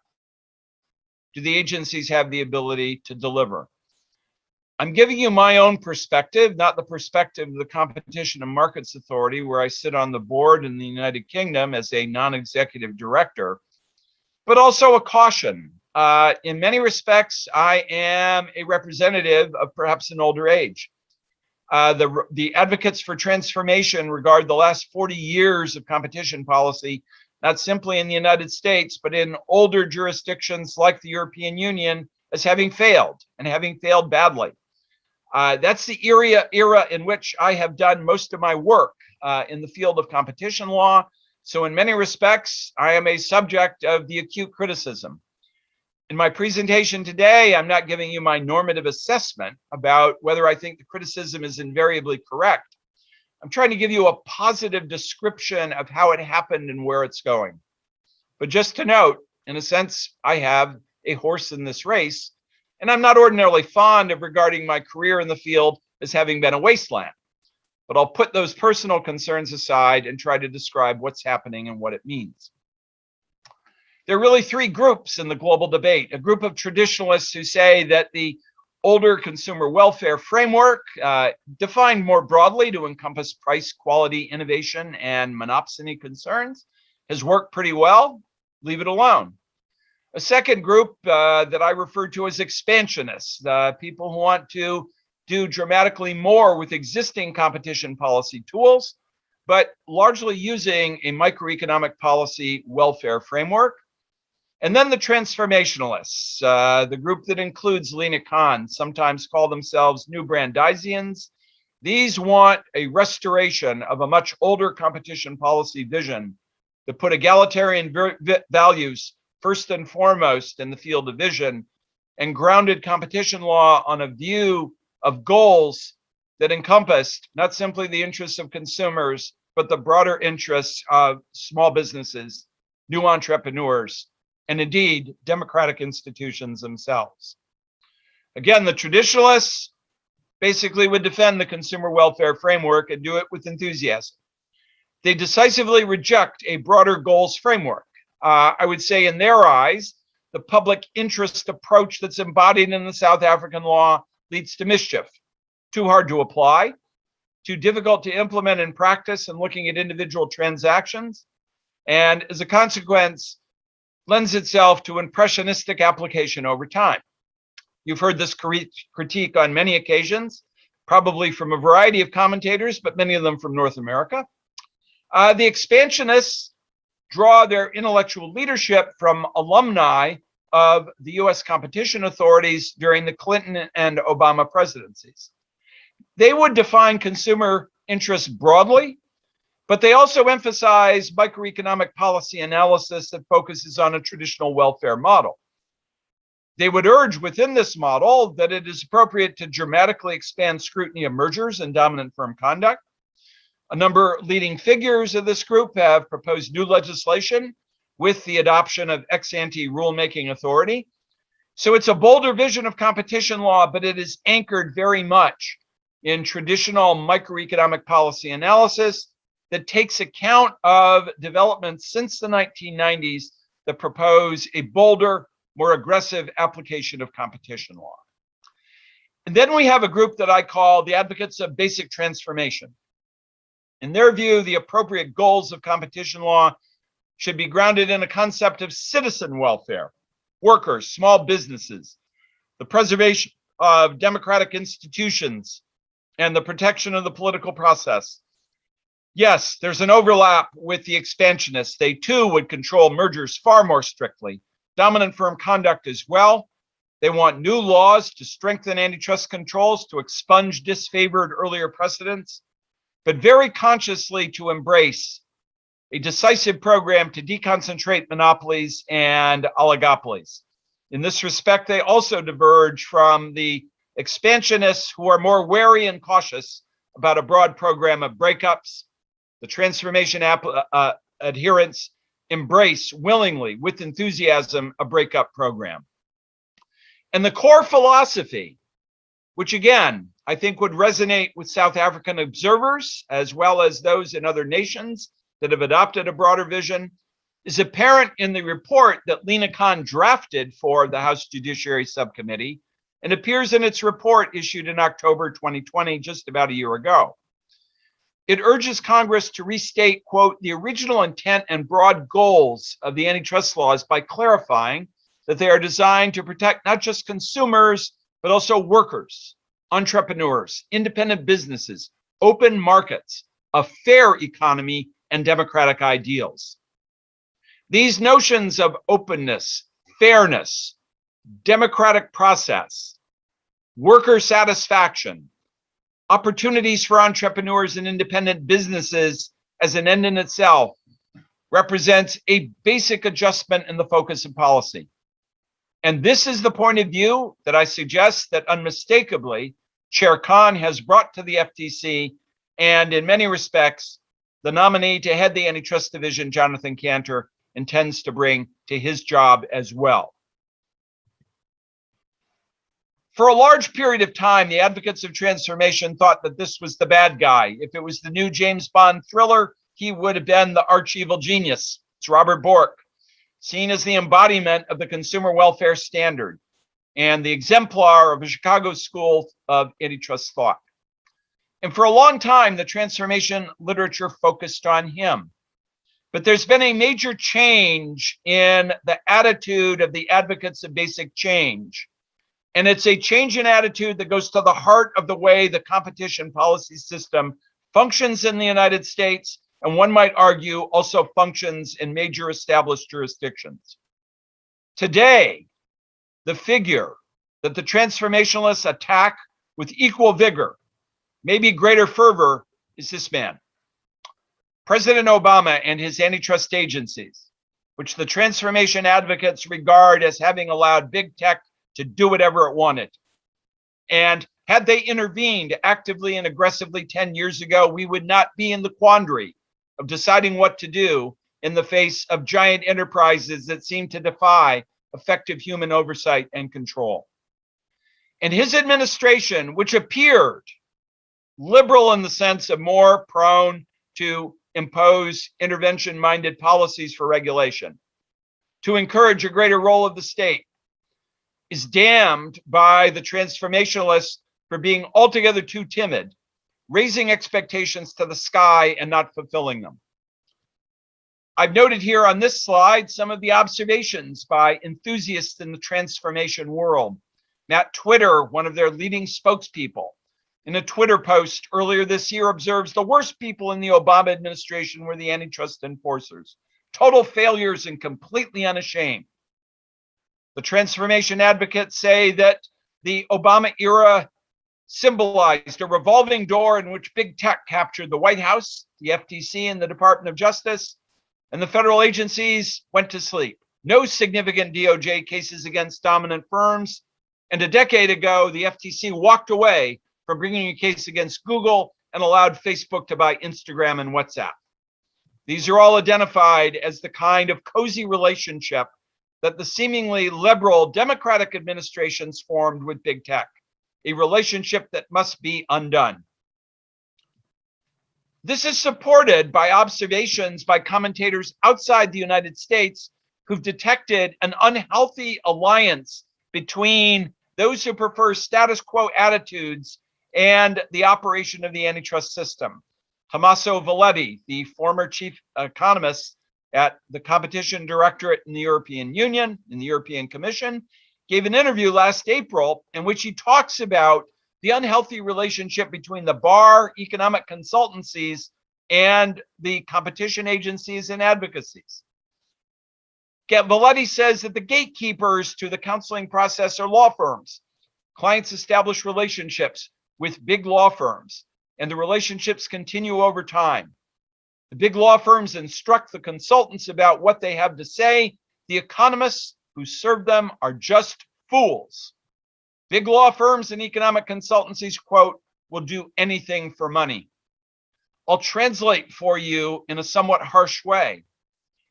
do the agencies have the ability to deliver? I'm giving you my own perspective, not the perspective of the Competition and Markets Authority, where I sit on the board in the United Kingdom as a non-executive director, but also a caution. In many respects, I am a representative of perhaps an older age. The advocates for transformation regard the last 40 years of competition policy, not simply in the United States, but in older jurisdictions like the European Union, as having failed and having failed badly. That's the era in which I have done most of my work in the field of competition law. So in many respects, I am a subject of the acute criticism. In my presentation today, I'm not giving you my normative assessment about whether I think the criticism is invariably correct. I'm trying to give you a positive description of how it happened and where it's going. But just to note, in a sense, I have a horse in this race, and I'm not ordinarily fond of regarding my career in the field as having been a wasteland. But I'll put those personal concerns aside and try to describe what's happening and what it means. There are really three groups in the global debate. A group of traditionalists who say that the older consumer welfare framework, defined more broadly to encompass price, quality, innovation, and monopsony concerns, has worked pretty well. Leave it alone. A second group that I refer to as expansionists, people who want to do dramatically more with existing competition policy tools, but largely using a microeconomic policy welfare framework. And then the transformationalists, the group that includes Lina Khan, sometimes call themselves New Brandeisians. These want a restoration of a much older competition policy vision that put egalitarian values first and foremost in the field of vision and grounded competition law on a view of goals that encompassed not simply the interests of consumers, but the broader interests of small businesses, new entrepreneurs, and indeed democratic institutions themselves. Again, the traditionalists basically would defend the consumer welfare framework and do it with enthusiasm. They decisively reject a broader goals framework. I would say in their eyes, the public interest approach that's embodied in the South African law leads to mischief. Too hard to apply, too difficult to implement in practice and looking at individual transactions, and as a consequence, lends itself to impressionistic application over time. You've heard this critique on many occasions, probably from a variety of commentators, but many of them from North America. The expansionists draw their intellectual leadership from alumni of the US competition authorities during the Clinton and Obama presidencies. They would define consumer interests broadly, but they also emphasize microeconomic policy analysis that focuses on a traditional welfare model. They would urge within this model that it is appropriate to dramatically expand scrutiny of mergers and dominant firm conduct, A number of leading figures of this group have proposed new legislation with the adoption of ex-ante rulemaking authority. So it's a bolder vision of competition law, but it is anchored very much in traditional microeconomic policy analysis that takes account of developments since the 1990s that propose a bolder, more aggressive application of competition law. And then we have a group that I call the advocates of basic transformation. In their view, the appropriate goals of competition law should be grounded in a concept of citizen welfare, workers, small businesses, the preservation of democratic institutions, and the protection of the political process. Yes, there's an overlap with the expansionists. They too would control mergers far more strictly, dominant firm conduct as well. They want new laws to strengthen antitrust controls, to expunge disfavored earlier precedents, but very consciously to embrace a decisive program to deconcentrate monopolies and oligopolies. In this respect, they also diverge from the expansionists who are more wary and cautious about a broad program of breakups. The transformation adherents embrace willingly, with enthusiasm, a breakup program. And the core philosophy, which again, I think would resonate with South African observers, as well as those in other nations that have adopted a broader vision, is apparent in the report that Lina Khan drafted for the House Judiciary Subcommittee and appears in its report issued in October 2020, just about a year ago. It urges Congress to restate, quote, the original intent and broad goals of the antitrust laws by clarifying that they are designed to protect not just consumers, but also workers, entrepreneurs, independent businesses, open markets, a fair economy, and democratic ideals. These notions of openness, fairness, democratic process, worker satisfaction, opportunities for entrepreneurs and independent businesses as an end in itself represents a basic adjustment in the focus of policy. And this is the point of view that I suggest that unmistakably Chair Khan has brought to the FTC, and in many respects, the nominee to head the Antitrust Division, Jonathan Kanter, intends to bring to his job as well. For a large period of time, the advocates of transformation thought that this was the bad guy. If it was the new James Bond thriller, he would have been the arch-evil genius. It's Robert Bork, seen as the embodiment of the consumer welfare standard and the exemplar of a Chicago school of antitrust thought. And for a long time, the transformation literature focused on him. But there's been a major change in the attitude of the advocates of basic change. And it's a change in attitude that goes to the heart of the way the competition policy system functions in the United States, and one might argue also functions in major established jurisdictions. Today, the figure that the transformationalists attack with equal vigor, maybe greater fervor, is this man. President Obama and his antitrust agencies, which the transformation advocates regard as having allowed big tech to do whatever it wanted. And had they intervened actively and aggressively 10 years ago, we would not be in the quandary of deciding what to do in the face of giant enterprises that seem to defy effective human oversight and control. And his administration, which appeared liberal in the sense of more prone to impose intervention-minded policies for regulation, to encourage a greater role of the state, is damned by the transformationalists for being altogether too timid, raising expectations to the sky and not fulfilling them. I've noted here on this slide some of the observations by enthusiasts in the transformation world. Matt Twitter, one of their leading spokespeople, in a Twitter post earlier this year observes the worst people in the Obama administration were the antitrust enforcers, total failures and completely unashamed. The transformation advocates say that the Obama era symbolized a revolving door in which big tech captured the White House, the FTC, and the Department of Justice, and the federal agencies went to sleep. No significant DOJ cases against dominant firms. And a decade ago, the FTC walked away from bringing a case against Google and allowed Facebook to buy Instagram and WhatsApp. These are all identified as the kind of cozy relationship that the seemingly liberal democratic administrations formed with big tech, a relationship that must be undone. This is supported by observations by commentators outside the United States who've detected an unhealthy alliance between those who prefer status quo attitudes and the operation of the antitrust system. Tommaso Valetti, the former chief economist at the Competition Directorate in the European Union, in the European Commission, gave an interview last April in which he talks about the unhealthy relationship between the bar, economic consultancies, and the competition agencies and advocacies. Valetti says that the gatekeepers to the counseling process are law firms. Clients establish relationships with big law firms, and the relationships continue over time. The big law firms instruct the consultants about what they have to say. The economists who serve them are just fools. Big law firms and economic consultancies, quote, will do anything for money. I'll translate for you in a somewhat harsh way.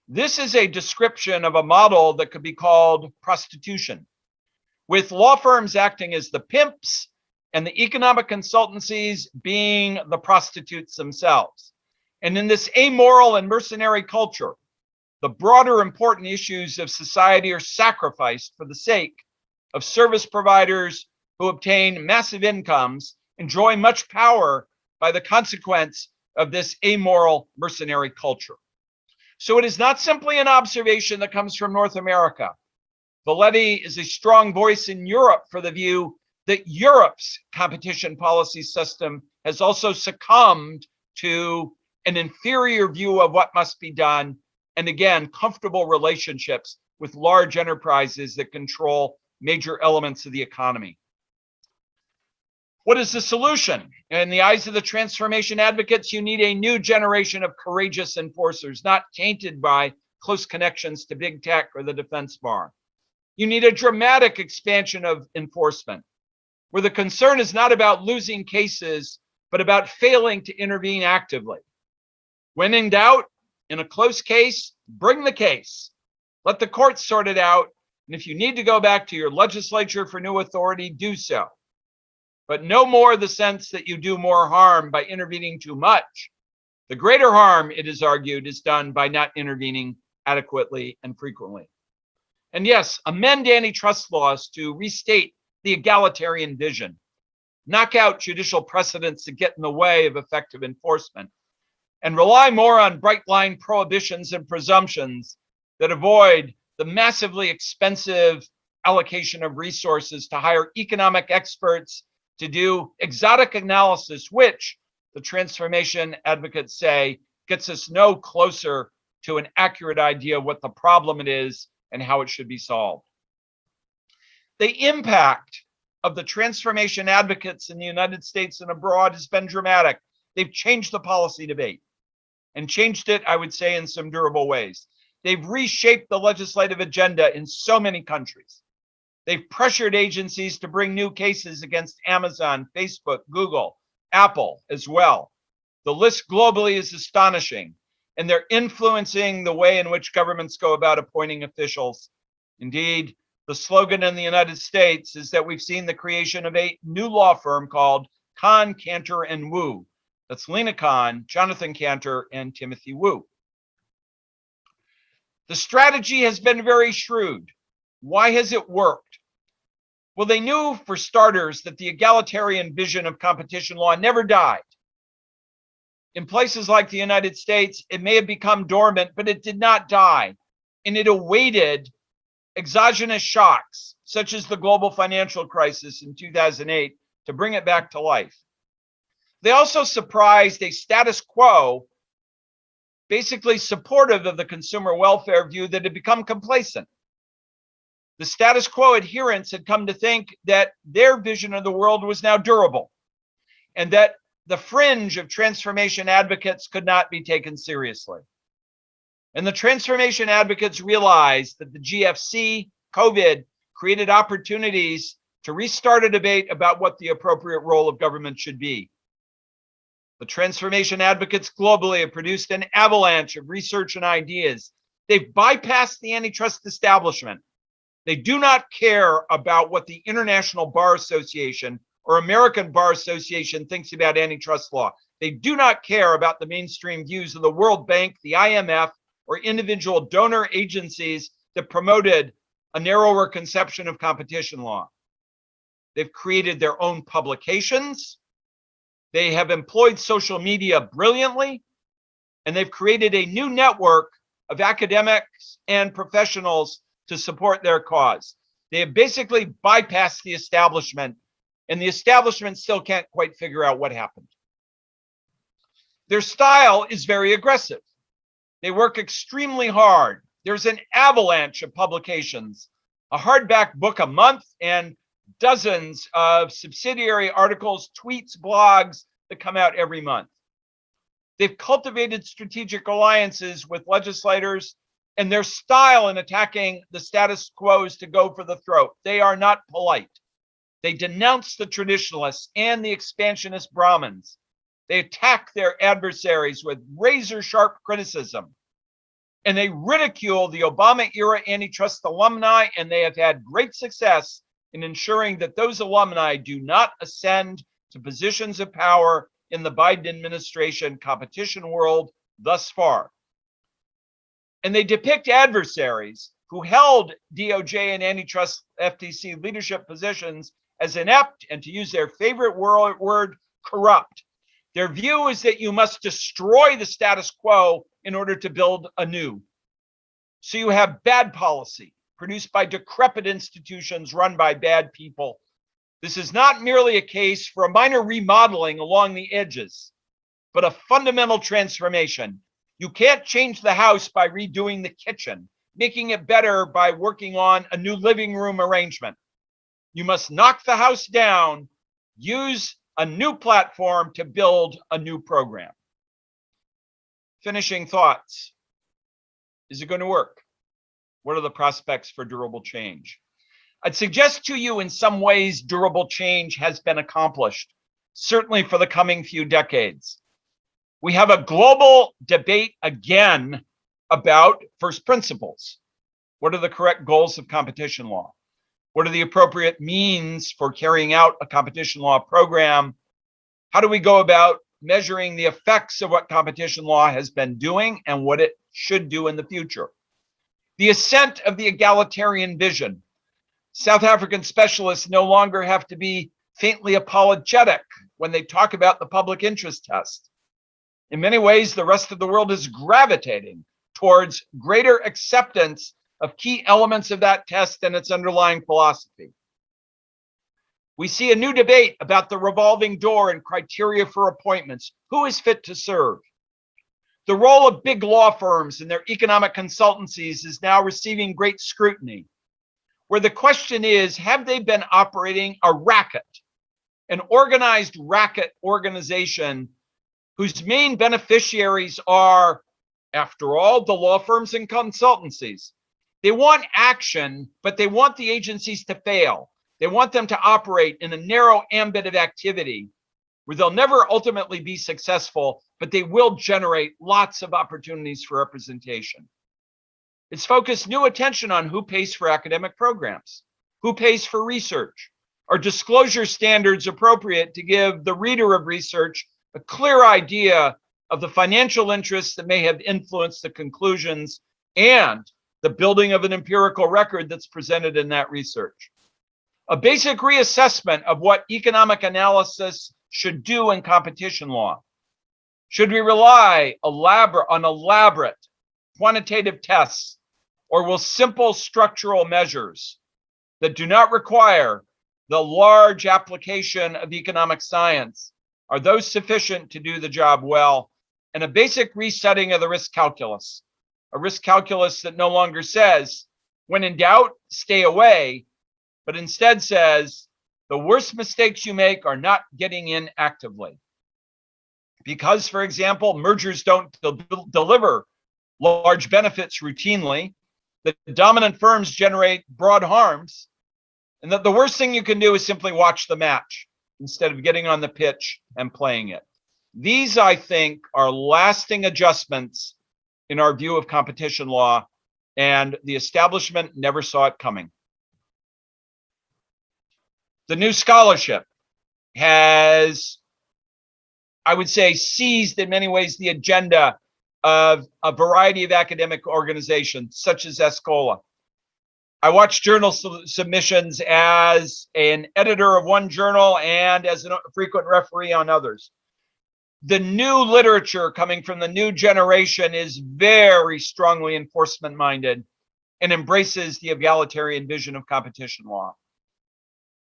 This is a description of a model that could be called prostitution, with law firms acting as the pimps and the economic consultancies being the prostitutes themselves. And in this amoral and mercenary culture, the broader important issues of society are sacrificed for the sake of service providers who obtain massive incomes, enjoy much power by the consequence of this amoral mercenary culture. So it is not simply an observation that comes from North America. Valetti is a strong voice in Europe for the view that Europe's competition policy system has also succumbed to an inferior view of what must be done, and again, comfortable relationships with large enterprises that control major elements of the economy. What is the solution? In the eyes of the transformation advocates, you need a new generation of courageous enforcers, not tainted by close connections to big tech or the defense bar. You need a dramatic expansion of enforcement, where the concern is not about losing cases, but about failing to intervene actively. When in doubt, in a close case, bring the case. Let the courts sort it out. And if you need to go back to your legislature for new authority, do so. But no more the sense that you do more harm by intervening too much. The greater harm, it is argued, is done by not intervening adequately and frequently. And yes, amend antitrust laws to restate the egalitarian vision. Knock out judicial precedents that get in the way of effective enforcement, and rely more on bright line prohibitions and presumptions that avoid the massively expensive allocation of resources to hire economic experts to do exotic analysis, which the transformation advocates say gets us no closer to an accurate idea of what the problem it is and how it should be solved. The impact of the transformation advocates in the United States and abroad has been dramatic. They've changed the policy debate and changed it, I would say, in some durable ways. They've reshaped the legislative agenda in so many countries. They've pressured agencies to bring new cases against Amazon, Facebook, Google, Apple as well. The list globally is astonishing, and they're influencing the way in which governments go about appointing officials. Indeed, the slogan in the United States is that we've seen the creation of a new law firm called Kahn, Kanter, and Wu. That's Lena Kahn, Jonathan Kanter, and Timothy Wu. The strategy has been very shrewd. Why has it worked? Well, they knew, for starters, that the egalitarian vision of competition law never died. In places like the United States, it may have become dormant, but it did not die. And it awaited exogenous shocks, such as the global financial crisis in 2008, to bring it back to life. They also surprised a status quo, basically supportive of the consumer welfare view, that had become complacent. The status quo adherents had come to think that their vision of the world was now durable, and that the fringe of transformation advocates could not be taken seriously. And the transformation advocates realized that the GFC, COVID, created opportunities to restart a debate about what the appropriate role of government should be. The transformation advocates globally have produced an avalanche of research and ideas. They've bypassed the antitrust establishment. They do not care about what the International Bar Association or American Bar Association thinks about antitrust law. They do not care about the mainstream views of the World Bank, the IMF, or individual donor agencies that promoted a narrower conception of competition law. They've created their own publications. They have employed social media brilliantly, and they've created a new network of academics and professionals to support their cause. They have basically bypassed the establishment, and the establishment still can't quite figure out what happened. Their style is very aggressive. They work extremely hard. There's an avalanche of publications, a hardback book a month, and dozens of subsidiary articles, tweets, blogs that come out every month. They've cultivated strategic alliances with legislators, and their style in attacking the status quo is to go for the throat. They are not polite. They denounce the traditionalists and the expansionist Brahmins. They attack their adversaries with razor-sharp criticism, and they ridicule the Obama-era antitrust alumni, and they have had great success in ensuring that those alumni do not ascend to positions of power in the Biden administration competition world thus far. And they depict adversaries who held DOJ and antitrust FTC leadership positions as inept and, to use their favorite word, corrupt. Their view is that you must destroy the status quo in order to build anew. So you have bad policy produced by decrepit institutions run by bad people. This is not merely a case for a minor remodeling along the edges, but a fundamental transformation. You can't change the house by redoing the kitchen, making it better by working on a new living room arrangement. You must knock the house down, use a new platform to build a new program. Finishing thoughts. Is it going to work? What are the prospects for durable change? I'd suggest to you in some ways durable change has been accomplished, certainly for the coming few decades. We have a global debate again about first principles. What are the correct goals of competition law? What are the appropriate means for carrying out a competition law program? How do we go about measuring the effects of what competition law has been doing and what it should do in the future? The ascent of the egalitarian vision. South African specialists no longer have to be faintly apologetic when they talk about the public interest test. In many ways, the rest of the world is gravitating towards greater acceptance of key elements of that test and its underlying philosophy. We see a new debate about the revolving door and criteria for appointments. Who is fit to serve? The role of big law firms and their economic consultancies is now receiving great scrutiny, where the question is, have they been operating a racket, an organized racket organization whose main beneficiaries are, after all, the law firms and consultancies? They want action, but they want the agencies to fail. They want them to operate in a narrow ambit of activity where they'll never ultimately be successful, but they will generate lots of opportunities for representation. It's focused new attention on who pays for academic programs, who pays for research. Are disclosure standards appropriate to give the reader of research a clear idea of the financial interests that may have influenced the conclusions and the building of an empirical record that's presented in that research? A basic reassessment of what economic analysis should do in competition law. Should we rely on elaborate quantitative tests, or will simple structural measures that do not require the large application of economic science, are those sufficient to do the job well? And a basic resetting of the risk calculus, a risk calculus that no longer says, when in doubt, stay away, but instead says, the worst mistakes you make are not getting in actively. Because, for example, mergers don't deliver large benefits routinely, the dominant firms generate broad harms, and that the worst thing you can do is simply watch the match instead of getting on the pitch and playing it. These, I think, are lasting adjustments in our view of competition law, and the establishment never saw it coming. The new scholarship has, I would say, seized in many ways the agenda of a variety of academic organizations, such as Escola. I watch journal submissions as an editor of one journal and as a frequent referee on others. The new literature coming from the new generation is very strongly enforcement-minded and embraces the egalitarian vision of competition law.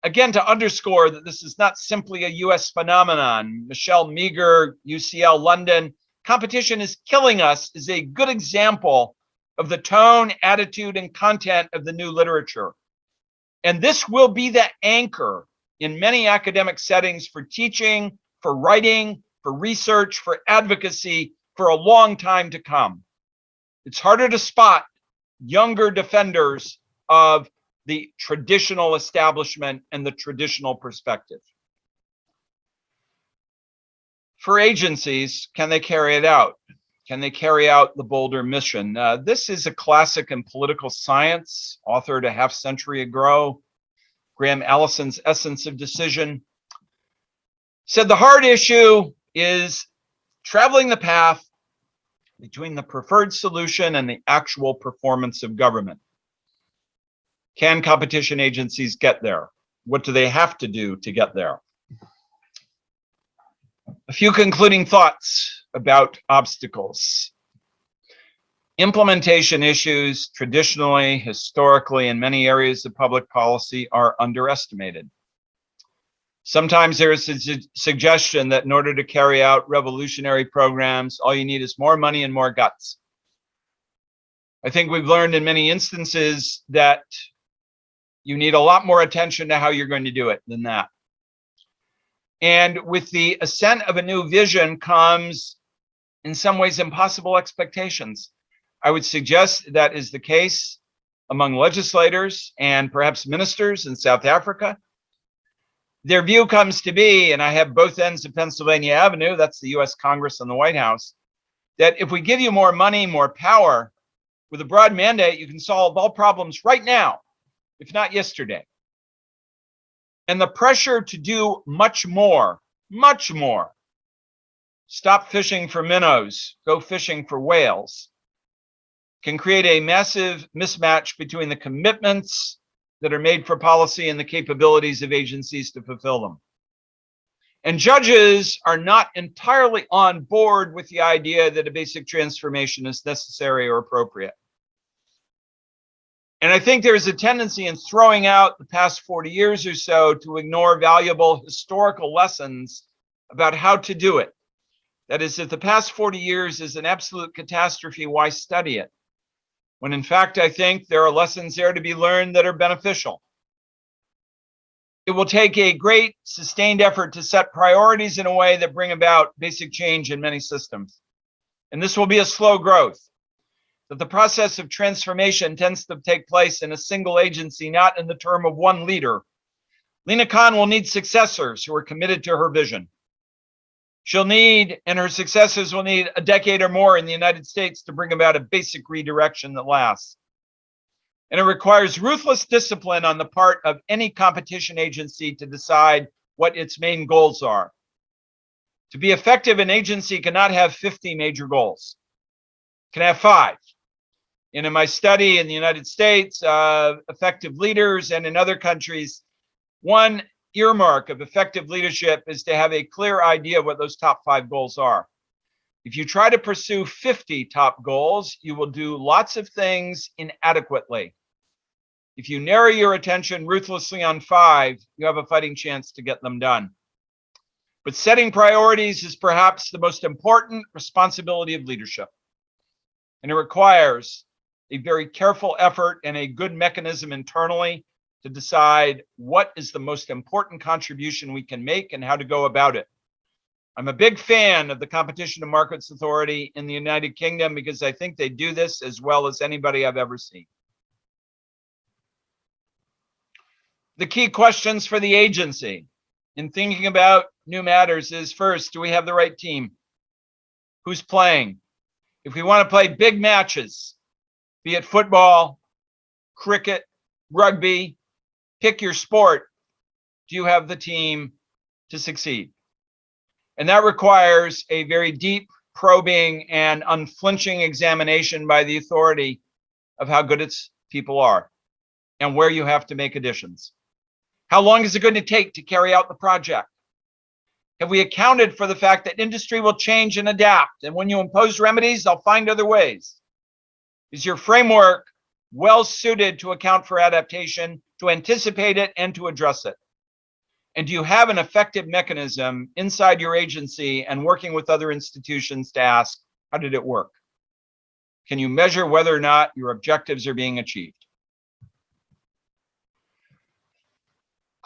Again, to underscore that this is not simply a US phenomenon, Michelle Meager, UCL London, competition is killing us is a good example of the tone, attitude, and content of the new literature. And this will be the anchor in many academic settings for teaching, for writing, for research, for advocacy, for a long time to come. It's harder to spot younger defenders of the traditional establishment and the traditional perspective. For agencies, can they carry it out? Can they carry out the bolder mission? This is a classic in political science, authored a half century ago. Graham Allison's Essence of Decision said the hard issue is traveling the path between the preferred solution and the actual performance of government. Can competition agencies get there? What do they have to do to get there? A few concluding thoughts about obstacles. Implementation issues, traditionally, historically, in many areas of public policy are underestimated. Sometimes there is a suggestion that in order to carry out revolutionary programs, all you need is more money and more guts. I think we've learned in many instances that you need a lot more attention to how you're going to do it than that. And with the ascent of a new vision comes, in some ways, impossible expectations. I would suggest that is the case among legislators and perhaps ministers in South Africa. Their view comes to be, and I have both ends of Pennsylvania Avenue, that's the US Congress and the White House, that if we give you more money, more power, with a broad mandate, you can solve all problems right now, if not yesterday. And the pressure to do much more, stop fishing for minnows, go fishing for whales, can create a massive mismatch between the commitments that are made for policy and the capabilities of agencies to fulfill them. And judges are not entirely on board with the idea that a basic transformation is necessary or appropriate. And I think there's a tendency in throwing out the past 40 years or so to ignore valuable historical lessons about how to do it. That is, if the past 40 years is an absolute catastrophe, why study it? When in fact, I think there are lessons there to be learned that are beneficial. It will take a great sustained effort to set priorities in a way that bring about basic change in many systems. And this will be a slow growth. That the process of transformation tends to take place in a single agency, not in the term of one leader. Lina Khan will need successors who are committed to her vision. She'll need, and her successors will need, a decade or more in the United States to bring about a basic redirection that lasts. And it requires ruthless discipline on the part of any competition agency to decide what its main goals are. To be effective, an agency cannot have 50 major goals. It can have 5. And in my study in the United States, effective leaders, and in other countries, one earmark of effective leadership is to have a clear idea of what those top 5 goals are. If you try to pursue 50 top goals, you will do lots of things inadequately. If you narrow your attention ruthlessly on 5, you have a fighting chance to get them done. But setting priorities is perhaps the most important responsibility of leadership. And it requires a very careful effort and a good mechanism internally to decide what is the most important contribution we can make and how to go about it. I'm a big fan of the Competition and Markets Authority in the United Kingdom because I think they do this as well as anybody I've ever seen. The key questions for the agency in thinking about new matters is, first, do we have the right team? Who's playing? If we want to play big matches, be it football, cricket, rugby, pick your sport, do you have the team to succeed? And that requires a very deep, probing, and unflinching examination by the authority of how good its people are and where you have to make additions. How long is it going to take to carry out the project? Have we accounted for the fact that industry will change and adapt, and when you impose remedies, they'll find other ways? Is your framework well suited to account for adaptation, to anticipate it, and to address it? And do you have an effective mechanism inside your agency and working with other institutions to ask, how did it work? Can you measure whether or not your objectives are being achieved?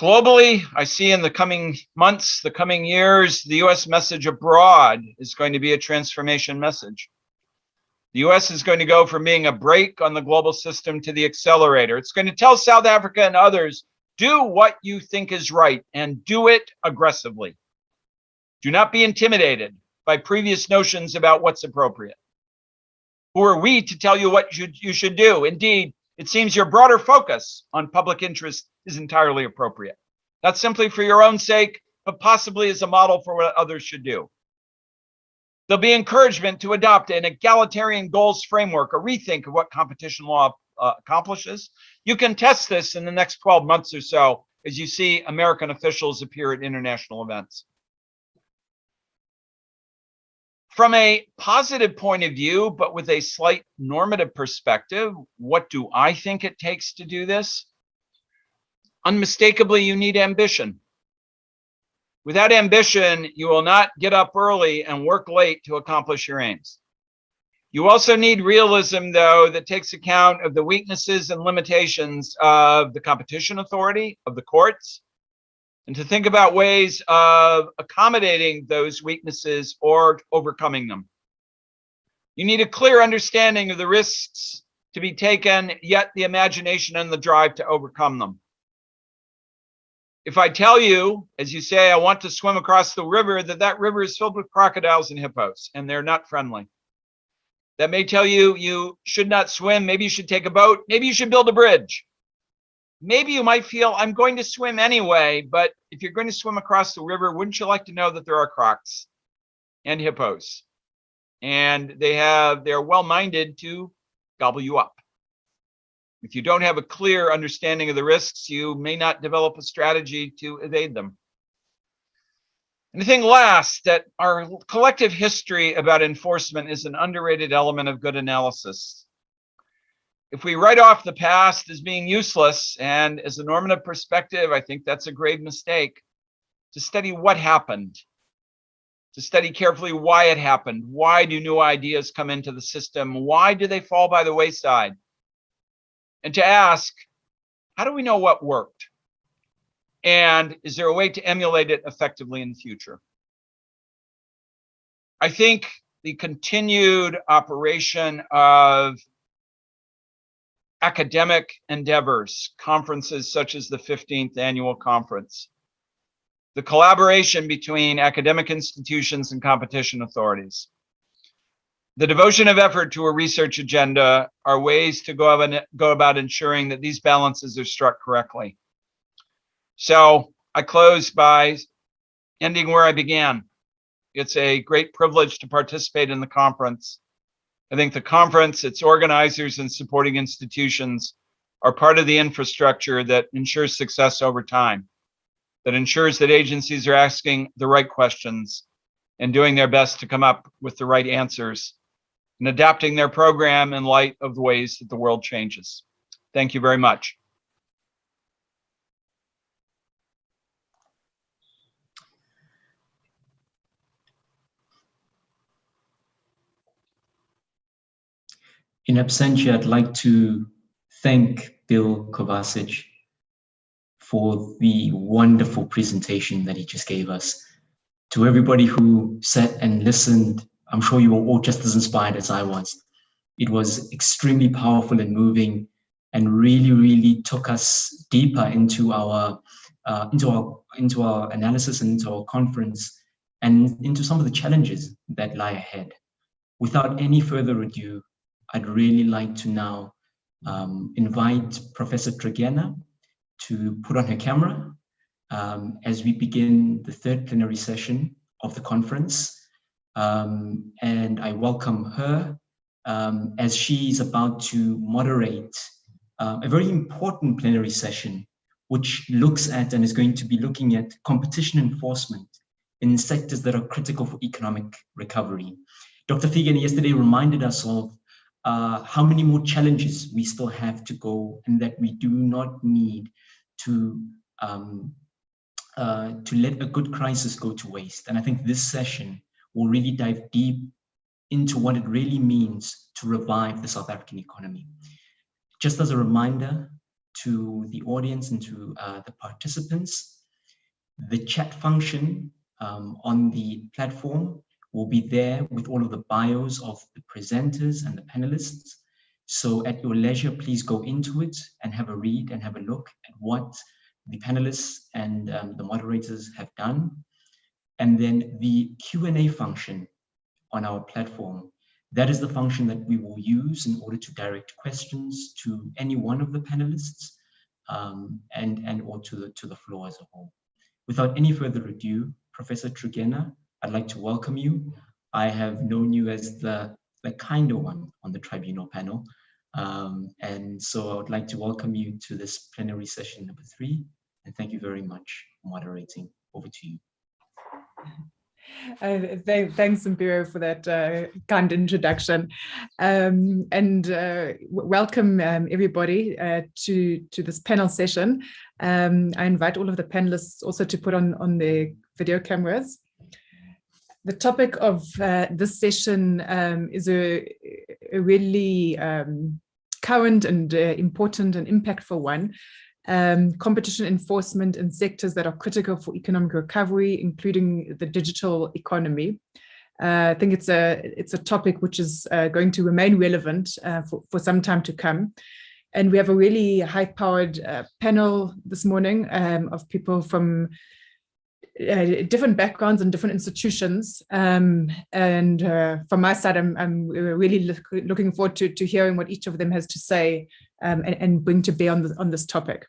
Globally, I see in the coming months, the coming years, the US message abroad is going to be a transformation message. The US is going to go from being a brake on the global system to the accelerator. It's going to tell South Africa and others, do what you think is right and do it aggressively. Do not be intimidated by previous notions about what's appropriate. Who are we to tell you what you should do? Indeed, it seems your broader focus on public interest is entirely appropriate. Not simply for your own sake, but possibly as a model for what others should do. There'll be encouragement to adopt an egalitarian goals framework, a rethink of what competition law accomplishes. You can test this in the next 12 months or so as you see American officials appear at international events. From a positive point of view, but with a slight normative perspective, what do I think it takes to do this? Unmistakably, you need ambition. Without ambition, you will not get up early and work late to accomplish your aims. You also need realism, though, that takes account of the weaknesses and limitations of the competition authority, of the courts, and to think about ways of accommodating those weaknesses or overcoming them. You need a clear understanding of the risks to be taken, yet the imagination and the drive to overcome them. If I tell you, as you say, I want to swim across the river, that river is filled with crocodiles and hippos, and they're not friendly. That may tell you you should not swim. Maybe you should take a boat. Maybe you should build a bridge. Maybe you might feel, I'm going to swim anyway, but if you're going to swim across the river, wouldn't you like to know that there are crocs and hippos? And they're well-minded to gobble you up. If you don't have a clear understanding of the risks, you may not develop a strategy to evade them. And I think last, that our collective history about enforcement is an underrated element of good analysis. If we write off the past as being useless, and as a normative perspective, I think that's a grave mistake, to study what happened, to study carefully why it happened. Why do new ideas come into the system? Why do they fall by the wayside? And to ask, how do we know what worked? And is there a way to emulate it effectively in the future? I think the continued operation of academic endeavors, conferences such as the 15th annual conference, the collaboration between academic institutions and competition authorities, the devotion of effort to a research agenda are ways to go about ensuring that these balances are struck correctly. So I close by ending where I began. It's a great privilege to participate in the conference. I think the conference, its organizers and supporting institutions are part of the infrastructure that ensures success over time, that ensures that agencies are asking the right questions and doing their best to come up with the right answers and adapting their program in light of the ways that the world changes. Thank you very much. In absentia, I'd like to thank Bill Kovacic for the wonderful presentation that he just gave us. To everybody who sat and listened, I'm sure you were all just as inspired as I was. It was extremely powerful and moving, and really, really took us deeper into our analysis and into our conference and into some of the challenges that lie ahead. Without any further ado, I'd really like to now invite Professor Trigena to put on her camera as we begin the third plenary session of the conference. And I welcome her as she is about to moderate a very important plenary session, which looks at and is going to be looking at competition enforcement in sectors that are critical for economic recovery. Dr. Figen yesterday reminded us of how many more challenges we still have to go, and that we do not need to let a good crisis go to waste. And I think this session will really dive deep into what it really means to revive the South African economy. Just as a reminder to the audience and to the participants, the chat function on the platform will be there with all of the bios of the presenters and the panelists. So at your leisure, please go into it and have a read and have a look at what the panelists and the moderators have done. And then the Q&A function on our platform, that is the function that we will use in order to direct questions to any one of the panelists and or to the floor as a whole. Without any further ado, Professor Trigena, I'd like to welcome you. I have known you as the kinder one on the tribunal panel. And so I would like to welcome you to this plenary session number 3. And thank you very much for moderating. Over to you. Thanks, Impero, for that kind introduction. Welcome everybody to this panel session. I invite all of the panelists also to put on their video cameras. The topic of this session is a really current and important and impactful one. Competition enforcement in sectors that are critical for economic recovery, including the digital economy. I think it's a topic which is going to remain relevant for some time to come. And we have a really high-powered panel this morning of people from different backgrounds and different institutions. From my side, I'm really looking forward to hearing what each of them has to say and bring to bear on this topic.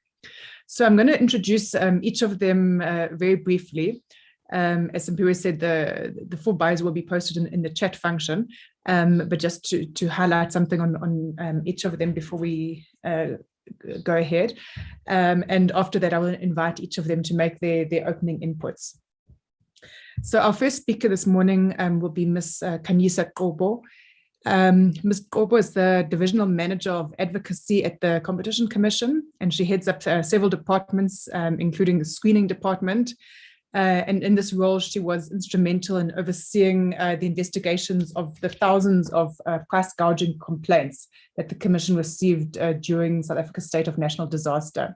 So I'm going to introduce each of them very briefly. As Impero said, the full bios will be posted in the chat function, but just to highlight something on each of them before we go ahead. And after that, I will invite each of them to make their opening inputs. So our first speaker this morning will be Ms. Khanyisa Qobo. Ms. Qobo is the Divisional Manager of Advocacy at the Competition Commission, and she heads up several departments, including the Screening Department. And in this role, she was instrumental in overseeing the investigations of the thousands of price gouging complaints that the Commission received during South Africa's state of national disaster.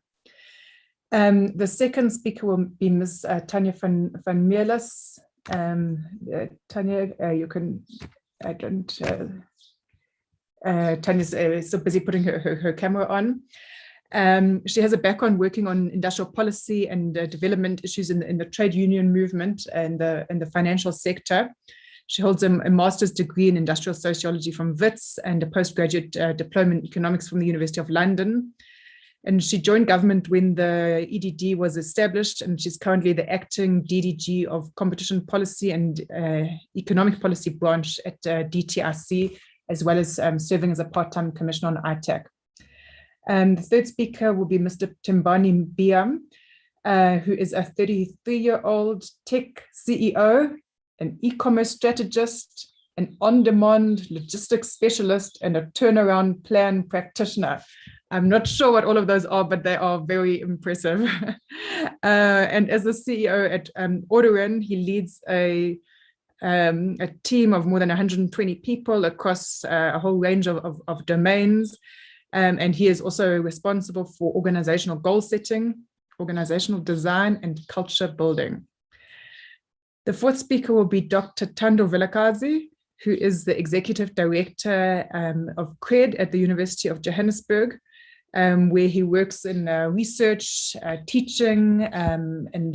The second speaker will be Ms. Tanya van Meerlis. Tanya, you can, I don't, Tanya's so busy putting her camera on. She has a background working on industrial policy and development issues in the trade union movement and the financial sector. She holds a master's degree in industrial sociology from WITS and a postgraduate diploma in economics from the University of London. And she joined government when the EDD was established, and she's currently the acting DDG of Competition Policy and Economic Policy branch at DTRC, as well as serving as a part-time commissioner on ITAC. The third speaker will be Mr. Tembani Mbiam, who is a 33-year-old tech CEO, an e-commerce strategist, an on-demand logistics specialist, and a turnaround plan practitioner. I'm not sure what all of those are, but they are very impressive. And as the CEO at Orderin, he leads a team of more than 120 people across a whole range of domains. And he is also responsible for organizational goal setting, organizational design, and culture building. The fourth speaker will be Dr. Thando Vilakazi, who is the Executive Director of CRED at the University of Johannesburg. where he works in research, teaching, and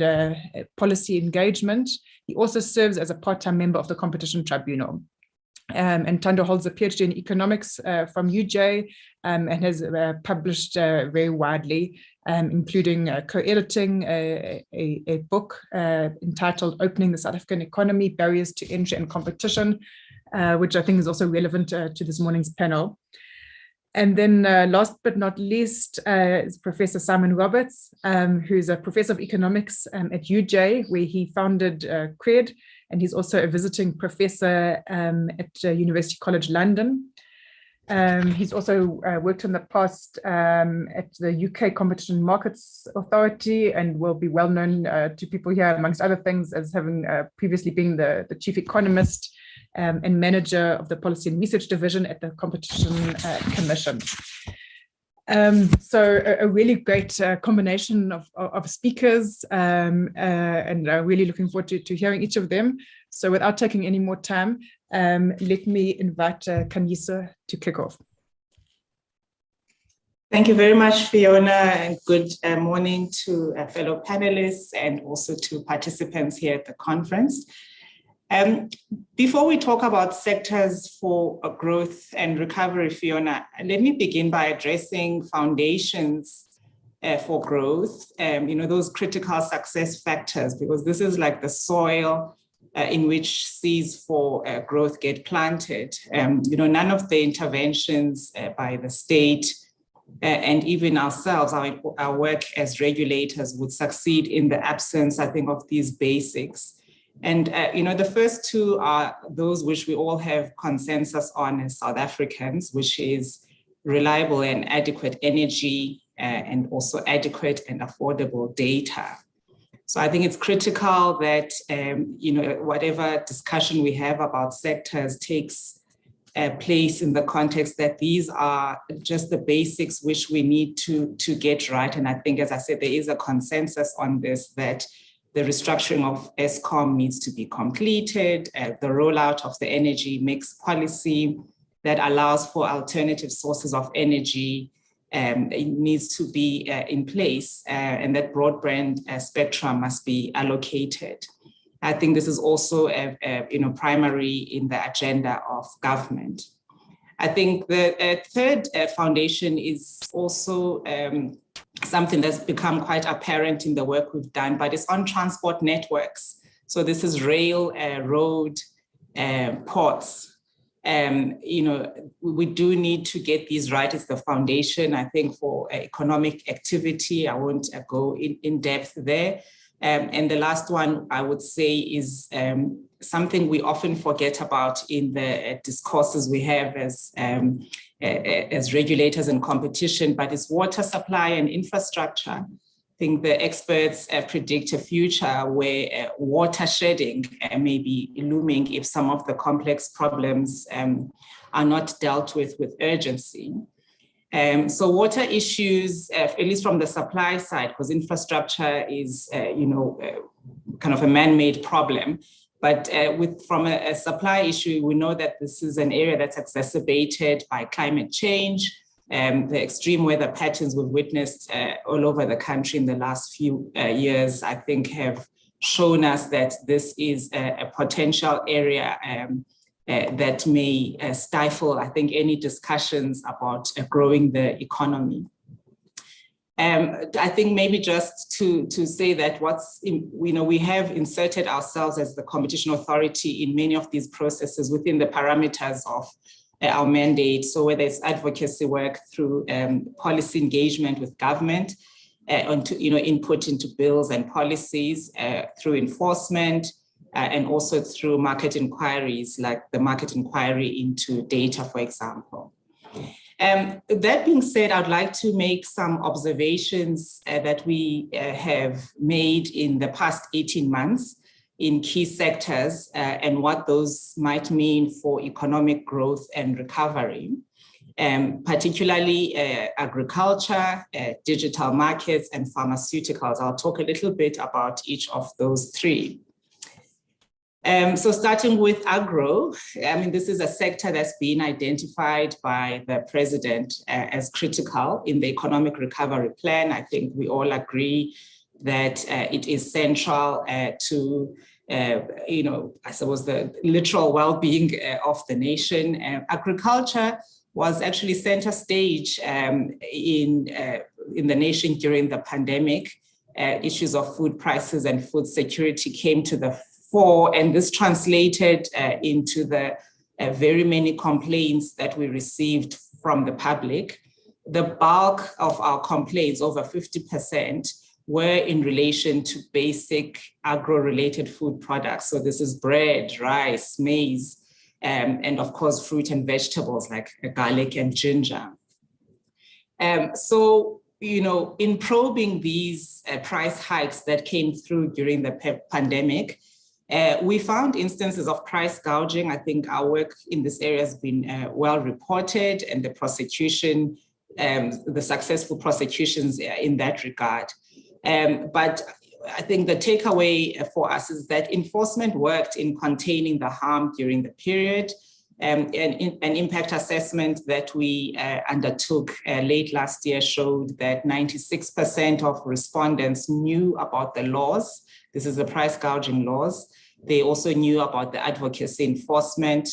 policy engagement. He also serves as a part-time member of the Competition Tribunal. And Thando holds a PhD in economics from UJ and has published very widely, including co-editing a book entitled Opening the South African Economy, Barriers to Entry and Competition, which I think is also relevant to this morning's panel. And then last but not least is Professor Simon Roberts, who's a professor of economics at UJ, where he founded CRED, and he's also a visiting professor at University College London. He's also worked in the past at the UK Competition Markets Authority and will be well known to people here, amongst other things, as having previously been the chief economist and manager of the Policy and Research Division at the Competition Commission. So a really great combination of speakers, and really looking forward to hearing each of them. So without taking any more time, let me invite Khanyisa to kick off. Thank you very much, Fiona, and good morning to fellow panelists and also to participants here at the conference. Before we talk about sectors for growth and recovery, Fiona, let me begin by addressing foundations for growth, those critical success factors, because this is like the soil in which seeds for growth get planted. None of the interventions by the state and even ourselves, our work as regulators would succeed in the absence, I think, of these basics. And, the first two are those which we all have consensus on as South Africans, which is reliable and adequate energy and also adequate and affordable data. So I think it's critical that, whatever discussion we have about sectors takes place in the context that these are just the basics which we need to get right. And I think, as I said, there is a consensus on this, that the restructuring of Eskom needs to be completed, the rollout of the energy mix policy that allows for alternative sources of energy it needs to be in place, and that broadband spectrum must be allocated. I think this is also primary in the agenda of government. I think the third foundation is also something that's become quite apparent in the work we've done, but it's on transport networks. So this is rail, road, ports. We do need to get these right. It's the foundation, I think, for economic activity. I won't go in depth there. And the last one I would say is something we often forget about in the discourses we have as regulators and competition, but it's water supply and infrastructure. I think the experts predict a future where water shedding may be looming if some of the complex problems are not dealt with urgency. So water issues, at least from the supply side, because infrastructure is, kind of a man-made problem. But from a supply issue, we know that this is an area that's exacerbated by climate change. The extreme weather patterns we've witnessed all over the country in the last few years, I think, have shown us that this is a potential area that may stifle, I think, any discussions about growing the economy. I think maybe just to say that we have inserted ourselves as the competition authority in many of these processes within the parameters of our mandate. So whether it's advocacy work through policy engagement with government, input into bills and policies, through enforcement, and also through market inquiries, like the market inquiry into data, for example. That being said, I'd like to make some observations that we have made in the past 18 months in key sectors and what those might mean for economic growth and recovery, particularly agriculture, digital markets, and pharmaceuticals. I'll talk a little bit about each of those three. So starting with agro, I mean, this is a sector that's been identified by the president as critical in the economic recovery plan. I think we all agree that it is central to, I suppose, the literal well-being of the nation. Agriculture was actually center stage in the nation during the pandemic. Issues of food prices and food security came to the fore, and this translated into the very many complaints that we received from the public. The bulk of our complaints, over 50%, were in relation to basic agro-related food products. So this is bread, rice, maize, and of course, fruit and vegetables like garlic and ginger. So, in probing these price hikes that came through during the pandemic, we found instances of price gouging. I think our work in this area has been well reported, and the prosecution, the successful prosecutions in that regard. But I think the takeaway for us is that enforcement worked in containing the harm during the period. And an impact assessment that we undertook late last year showed that 96% of respondents knew about the laws. This is the price gouging laws. They also knew about the advocacy enforcement.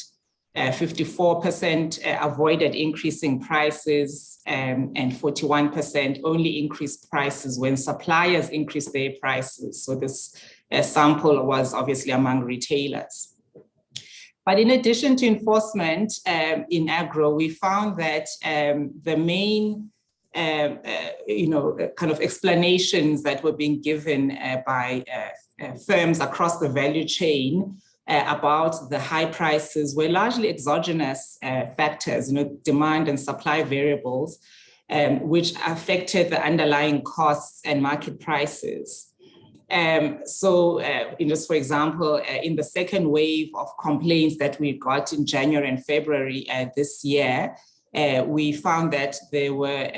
54% avoided increasing prices, and 41% only increased prices when suppliers increased their prices. So this sample was obviously among retailers. But in addition to enforcement in agro, we found that the main kind of explanations that were being given by firms across the value chain about the high prices were largely exogenous factors, demand and supply variables, which affected the underlying costs and market prices. So, just for example, in the second wave of complaints that we got in January and February this year, we found that there were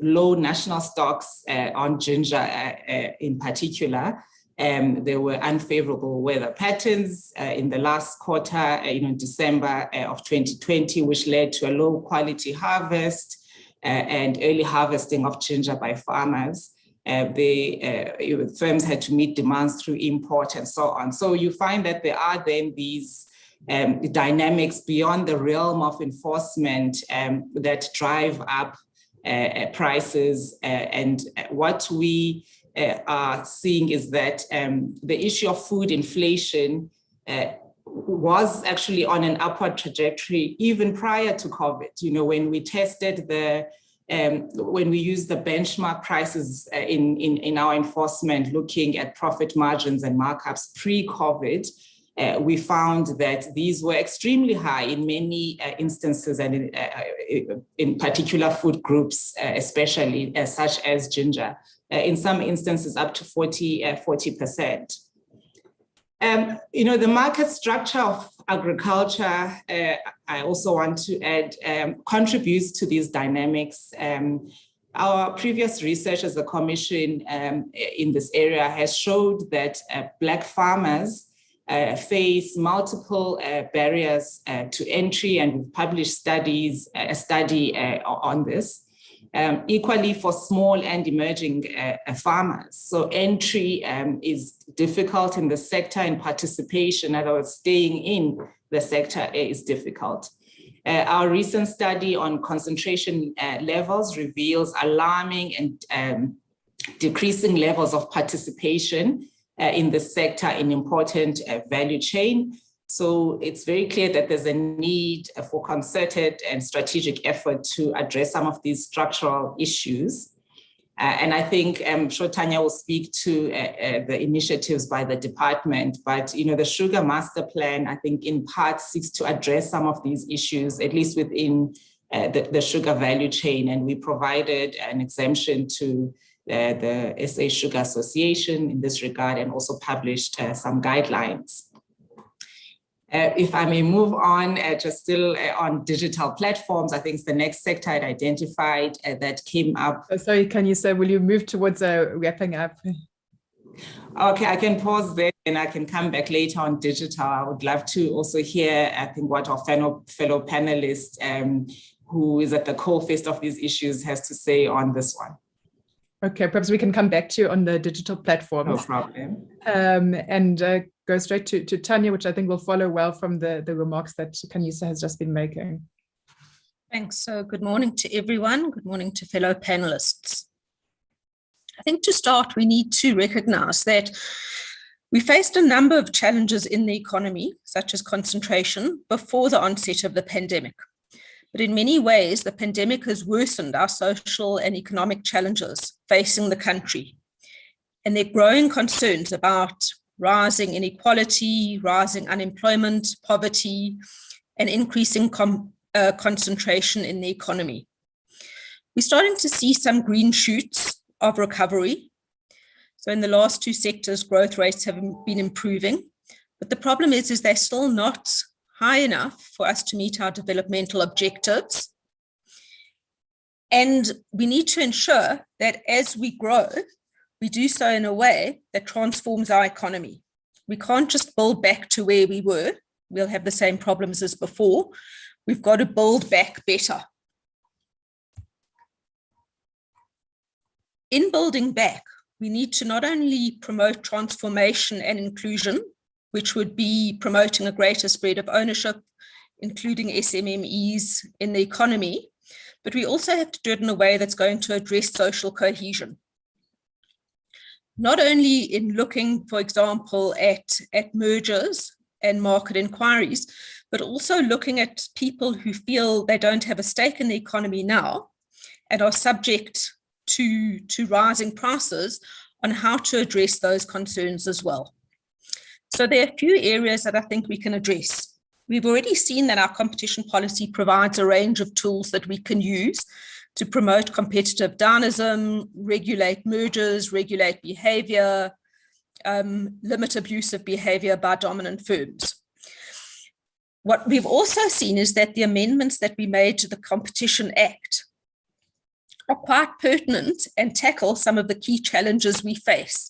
low national stocks on ginger in particular. There were unfavorable weather patterns in the last quarter, December of 2020, which led to a low quality harvest and early harvesting of ginger by farmers. Firms had to meet demands through import and so on. So you find that there are then these dynamics beyond the realm of enforcement that drive up prices. And what we are seeing is that the issue of food inflation was actually on an upward trajectory even prior to COVID. When we tested when we used the benchmark prices in our enforcement, looking at profit margins and markups pre-COVID, we found that these were extremely high in many instances, and in particular food groups, especially such as ginger. In some instances, up to 40%. The market structure of agriculture, I also want to add, contributes to these dynamics. Our previous research as a commission in this area has showed that Black farmers face multiple barriers to entry, and we've published a study on this. Equally for small and emerging farmers. So entry is difficult in the sector, and participation, in other words, staying in the sector is difficult. Our recent study on concentration levels reveals alarming and decreasing levels of participation in the sector in important value chain. So it's very clear that there's a need for concerted and strategic effort to address some of these structural issues. And I think, I'm sure Tanya will speak to the initiatives by the department, but the Sugar Master Plan, I think in part seeks to address some of these issues, at least within the sugar value chain. And we provided an exemption to the SA Sugar Association in this regard, and also published some guidelines. If I may move on, just still on digital platforms, I think it's the next sector I'd identified that came up. Sorry, can you say, will you move towards wrapping up? Okay, I can pause there. and I can come back later on digital. I would love to also hear, I think, what our fellow panelist, who is at the core face of these issues, has to say on this one. Okay, perhaps we can come back to you on the digital platform. No problem. And go straight to Tanya, which I think will follow well from the remarks that Khanyisa has just been making. Thanks. So good morning to everyone. Good morning to fellow panelists. I think to start, we need to recognize that we faced a number of challenges in the economy, such as concentration, before the onset of the pandemic. But in many ways, the pandemic has worsened our social and economic challenges facing the country. And there are growing concerns about rising inequality, rising unemployment, poverty, and increasing concentration in the economy. We're starting to see some green shoots of recovery. So in the last two sectors, growth rates have been improving. But the problem is they're still not high enough for us to meet our developmental objectives. And we need to ensure that as we grow, we do so in a way that transforms our economy. We can't just build back to where we were. We'll have the same problems as before. We've got to build back better. In building back, we need to not only promote transformation and inclusion, which would be promoting a greater spread of ownership, including SMMEs in the economy, but we also have to do it in a way that's going to address social cohesion. Not only in looking, for example, at mergers and market inquiries, but also looking at people who feel they don't have a stake in the economy now and are subject to rising prices, on how to address those concerns as well. So there are a few areas that I think we can address. We've already seen that our competition policy provides a range of tools that we can use to promote competitive dynamism, regulate mergers, regulate behavior, limit abusive behavior by dominant firms. What we've also seen is that the amendments that we made to the Competition Act are quite pertinent and tackle some of the key challenges we face.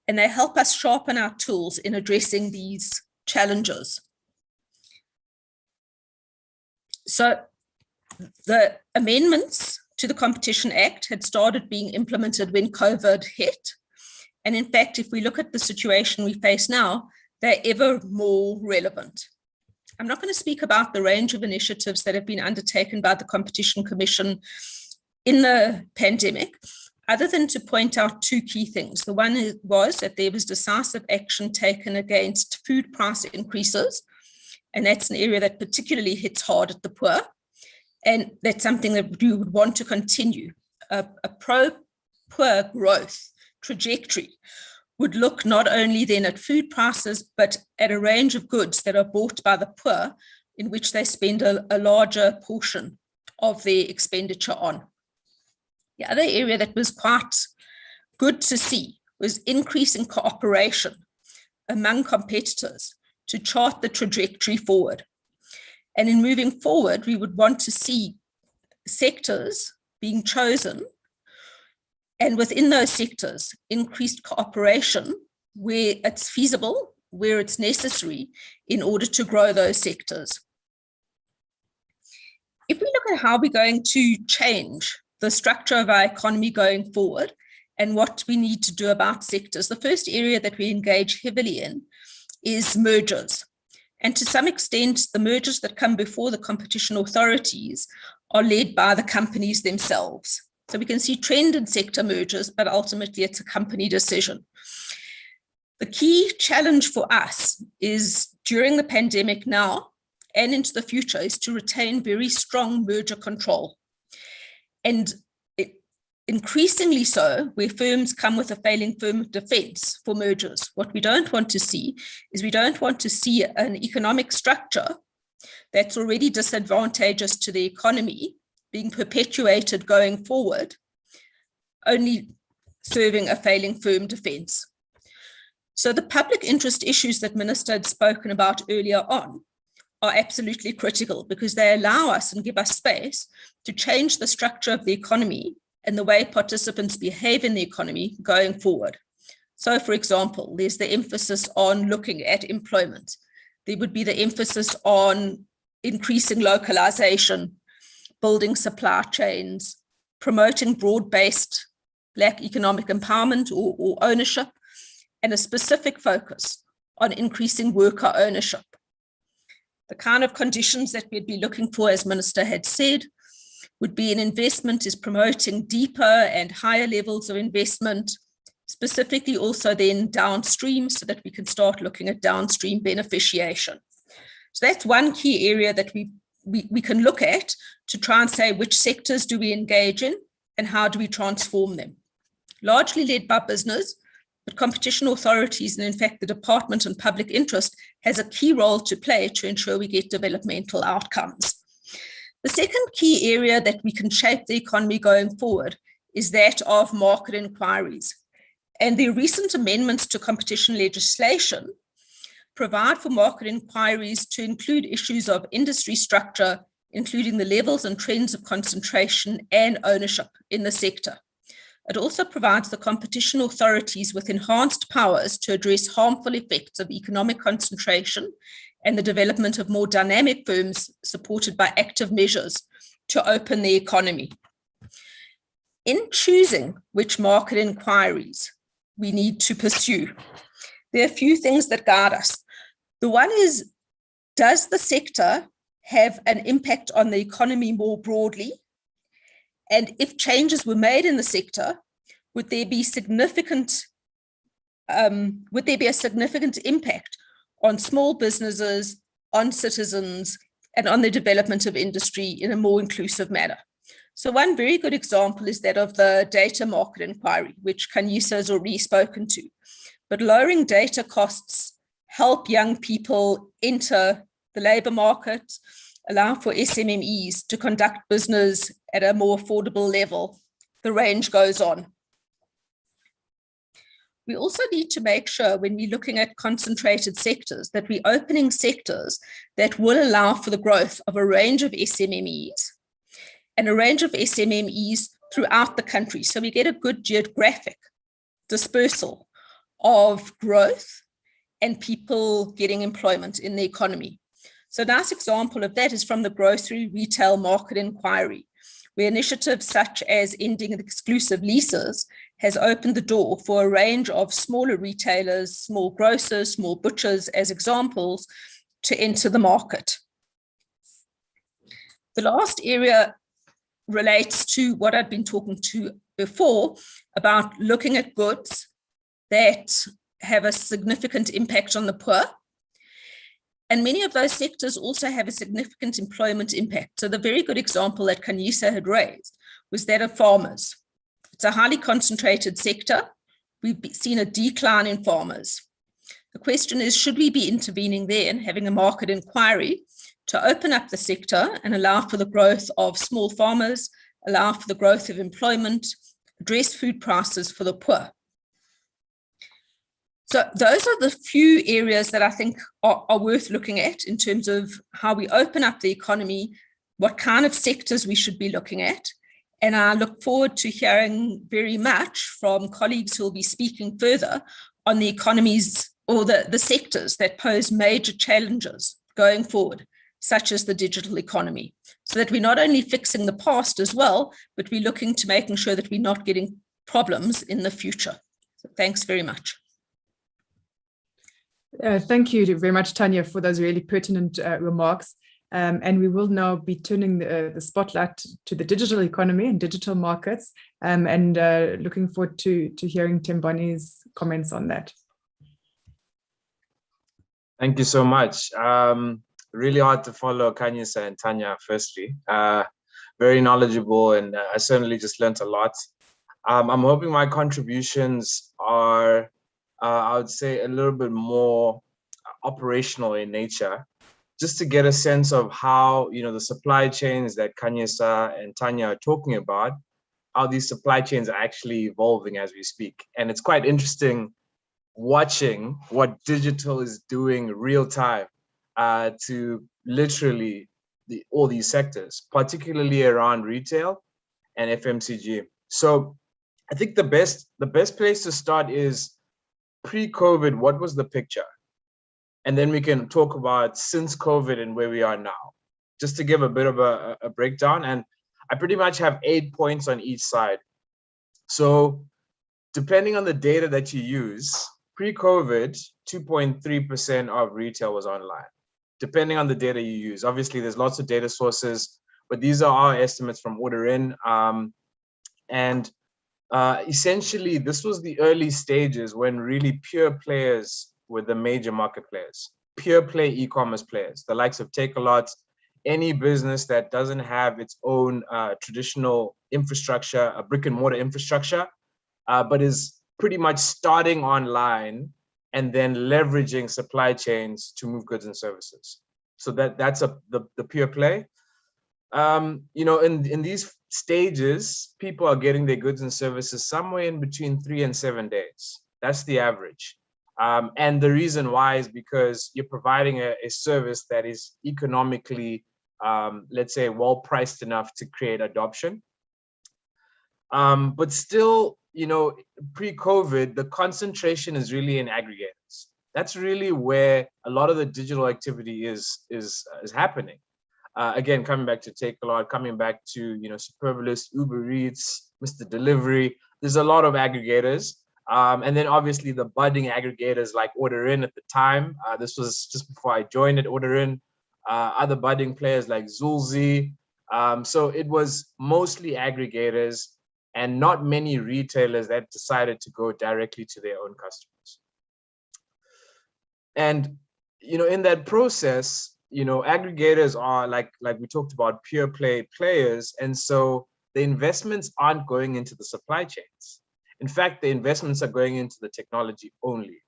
And they help us sharpen our tools in addressing these challenges. So the amendments to the Competition Act had started being implemented when COVID hit. And in fact, if we look at the situation we face now, they're ever more relevant. I'm not going to speak about the range of initiatives that have been undertaken by the Competition Commission in the pandemic, other than to point out two key things. The one was that there was decisive action taken against food price increases, and that's an area that particularly hits hard at the poor, and that's something that we would want to continue. A pro-poor growth trajectory would look not only then at food prices, but at a range of goods that are bought by the poor, in which they spend a larger portion of their expenditure on. The other area that was quite good to see was increasing cooperation among competitors to chart the trajectory forward. And in moving forward, we would want to see sectors being chosen, and within those sectors, increased cooperation where it's feasible, where it's necessary in order to grow those sectors. If we look at how we're going to change the structure of our economy going forward and what we need to do about sectors, the first area that we engage heavily in is mergers. And to some extent, the mergers that come before the competition authorities are led by the companies themselves. So we can see trend in sector mergers, but ultimately it's a company decision. The key challenge for us is during the pandemic now and into the future is to retain very strong merger control. And increasingly so, where firms come with a failing firm defense for mergers. What we don't want to see is we don't want to see an economic structure that's already disadvantageous to the economy being perpetuated going forward, only serving a failing firm defense. So the public interest issues that Minister had spoken about earlier on are absolutely critical because they allow us and give us space to change the structure of the economy and the way participants behave in the economy going forward. So, for example, there's the emphasis on looking at employment. There would be the emphasis on increasing localization, building supply chains, promoting broad-based Black economic empowerment or ownership, and a specific focus on increasing worker ownership. The kind of conditions that we'd be looking for, as Minister had said, would be an investment is promoting deeper and higher levels of investment, specifically also then downstream, so that we can start looking at downstream beneficiation. So that's one key area that we can look at to try and say which sectors do we engage in and how do we transform them. Largely led by business, but competition authorities, and in fact the Department on Public Interest, has a key role to play to ensure we get developmental outcomes. The second key area that we can shape the economy going forward is that of market inquiries. And the recent amendments to competition legislation provide for market inquiries to include issues of industry structure, including the levels and trends of concentration and ownership in the sector. It also provides the competition authorities with enhanced powers to address harmful effects of economic concentration and the development of more dynamic firms supported by active measures to open the economy. In choosing which market inquiries we need to pursue, there are a few things that guide us. The one is, does the sector have an impact on the economy more broadly? And if changes were made in the sector, would there be a significant impact on small businesses, on citizens, and on the development of industry in a more inclusive manner? So one very good example is that of the data market inquiry, which Khanyisa has already spoken to. But lowering data costs help young people enter the labor market, allow for SMMEs to conduct business at a more affordable level. The range goes on. We also need to make sure when we're looking at concentrated sectors that we're opening sectors that will allow for the growth of a range of SMMEs and a range of SMMEs throughout the country. So we get a good geographic dispersal of growth and people getting employment in the economy. So a nice example of that is from the grocery retail market inquiry, where initiatives such as ending exclusive leases has opened the door for a range of smaller retailers, small grocers, small butchers as examples to enter the market. The last area relates to what I'd been talking to before about looking at goods that have a significant impact on the poor. And many of those sectors also have a significant employment impact. So the very good example that Khanyisa had raised was that of farmers. It's a highly concentrated sector. We've seen a decline in farmers. The question is, should we be intervening there and having a market inquiry to open up the sector and allow for the growth of small farmers, allow for the growth of employment, address food prices for the poor? So those are the few areas that I think are worth looking at in terms of how we open up the economy, what kind of sectors we should be looking at. And I look forward to hearing very much from colleagues who will be speaking further on the economies or the sectors that pose major challenges going forward, such as the digital economy, so that we're not only fixing the past as well, but we're looking to making sure that we're not getting problems in the future. So thanks very much. Thank you very much, Tanya, for those really pertinent remarks. And we will now be turning the spotlight to the digital economy and digital markets, and looking forward to hearing Tembani's comments on that. Thank you so much. Really hard to follow Khanyisa and Tanya, firstly. Very knowledgeable, and I certainly just learned a lot. I'm hoping my contributions are, I would say, a little bit more operational in nature, just to get a sense of how, the supply chains that Khanyisa and Tanya are talking about, how these supply chains are actually evolving as we speak. And it's quite interesting watching what digital is doing real time to literally all these sectors, particularly around retail and FMCG. So I think the best place to start is pre-COVID, what was the picture? And then we can talk about since COVID and where we are now, just to give a bit of a breakdown. And I pretty much have 8 points on each side. So depending on the data that you use, pre-COVID, 2.3% of retail was online, depending on the data you use. Obviously, there's lots of data sources, but these are our estimates from Order-in. Essentially, this was the early stages when really pure players were the major market players, pure play e-commerce players, the likes of Takealot, any business that doesn't have its own traditional infrastructure, a brick and mortar infrastructure, but is pretty much starting online and then leveraging supply chains to move goods and services. So that's the pure play. You know, in these stages, people are getting their goods and services somewhere in between 3 and 7 days. That's the average. And the reason why is because you're providing a service that is economically, let's say, well priced enough to create adoption. But still, you know, pre-COVID, the concentration is really in aggregators. That's really where a lot of the digital activity is happening. Again, coming back to Takealot, coming back to, you know, Superbalist, Uber Eats, Mr. Delivery, there's a lot of aggregators. And then obviously the budding aggregators like Order-in at the time. This was just before I joined at Order-in. Other budding players like Zulzi. So it was mostly aggregators and not many retailers that decided to go directly to their own customers. And, you know, in that process, you know, aggregators are like we talked about, pure play players. And so the investments aren't going into the supply chains. In fact, the investments are going into the technology only.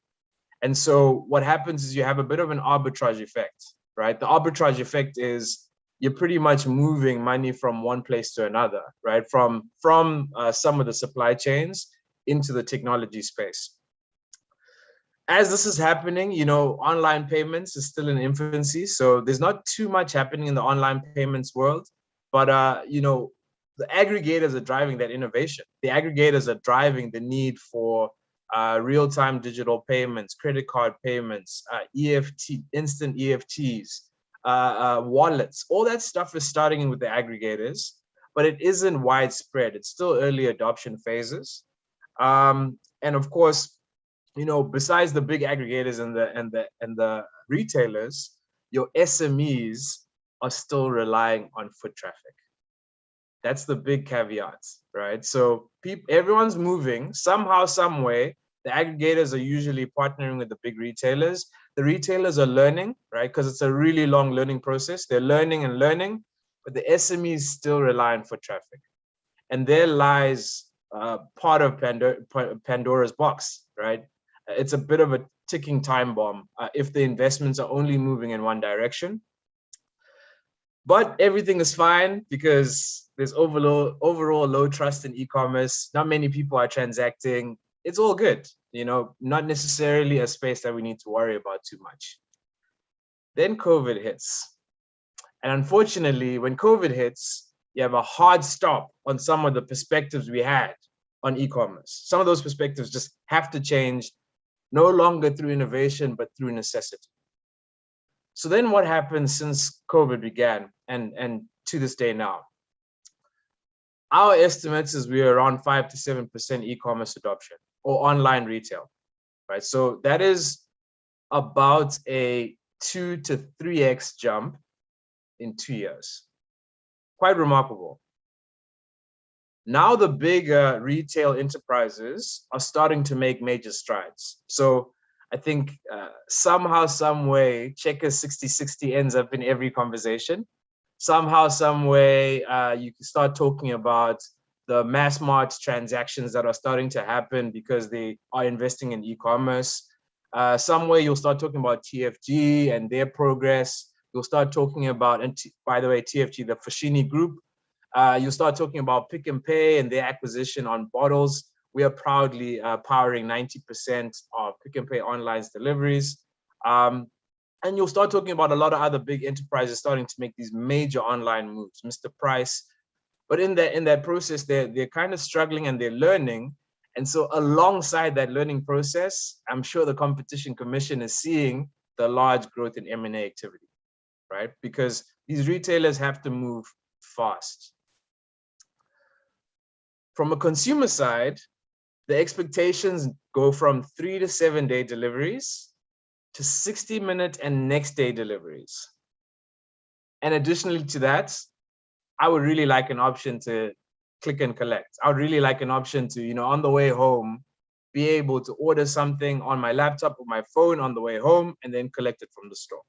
And so what happens is you have a bit of an arbitrage effect, right? The arbitrage effect is you're pretty much moving money from one place to another, right? From some of the supply chains into the technology space. As this is happening, you know, online payments is still in infancy. So there's not too much happening in the online payments world, but, you know, the aggregators are driving that innovation. The aggregators are driving the need for real-time digital payments, credit card payments, EFT, instant EFTs, wallets. All that stuff is starting with the aggregators, but it isn't widespread. It's still early adoption phases. And of course, you know, besides the big aggregators and the retailers, your SMEs are still relying on foot traffic. That's the big caveat, right? So everyone's moving somehow, some way. The aggregators are usually partnering with the big retailers. The retailers are learning, right? Because it's a really long learning process. They're learning and learning, but the SMEs still rely on foot traffic. And there lies part of Pandora's box, right? It's a bit of a ticking time bomb if the investments are only moving in one direction. But everything is fine because there's overall low trust in e-commerce. Not many people are transacting. It's all good, you know, not necessarily a space that we need to worry about too much. Then COVID hits. And unfortunately, when COVID hits, you have a hard stop on some of the perspectives we had on e-commerce. Some of those perspectives just have to change, no longer through innovation, but through necessity. So then what happened since COVID began and to this day now? Our estimates is we're around 5 to 7% e-commerce adoption or online retail, right? So that is about a 2 to 3x jump in 2 years. Quite remarkable. Now the big retail enterprises are starting to make major strides. So I think somehow, some way, Checkers 60/60 ends up in every conversation. Somehow, some way, you can start talking about the Massmart transactions that are starting to happen because they are investing in e-commerce. Some way, you'll start talking about TFG and their progress. You'll start talking about, and by the way, TFG, the Foschini Group. You'll start talking about Pick n Pay and their acquisition on bottles. We are proudly powering 90% of Pick n Pay Online's deliveries. And you'll start talking about a lot of other big enterprises starting to make these major online moves, Mr. Price. But in that process, they're kind of struggling and they're learning. And so alongside that learning process, I'm sure the Competition Commission is seeing the large growth in M&A activity, right? Because these retailers have to move fast. From a consumer side, the expectations go from 3 to 7 day deliveries to 60-minute and next day deliveries. And additionally to that, I would really like an option to click and collect. I would really like an option to, you know, on the way home, be able to order something on my laptop or my phone on the way home and then collect it from the store.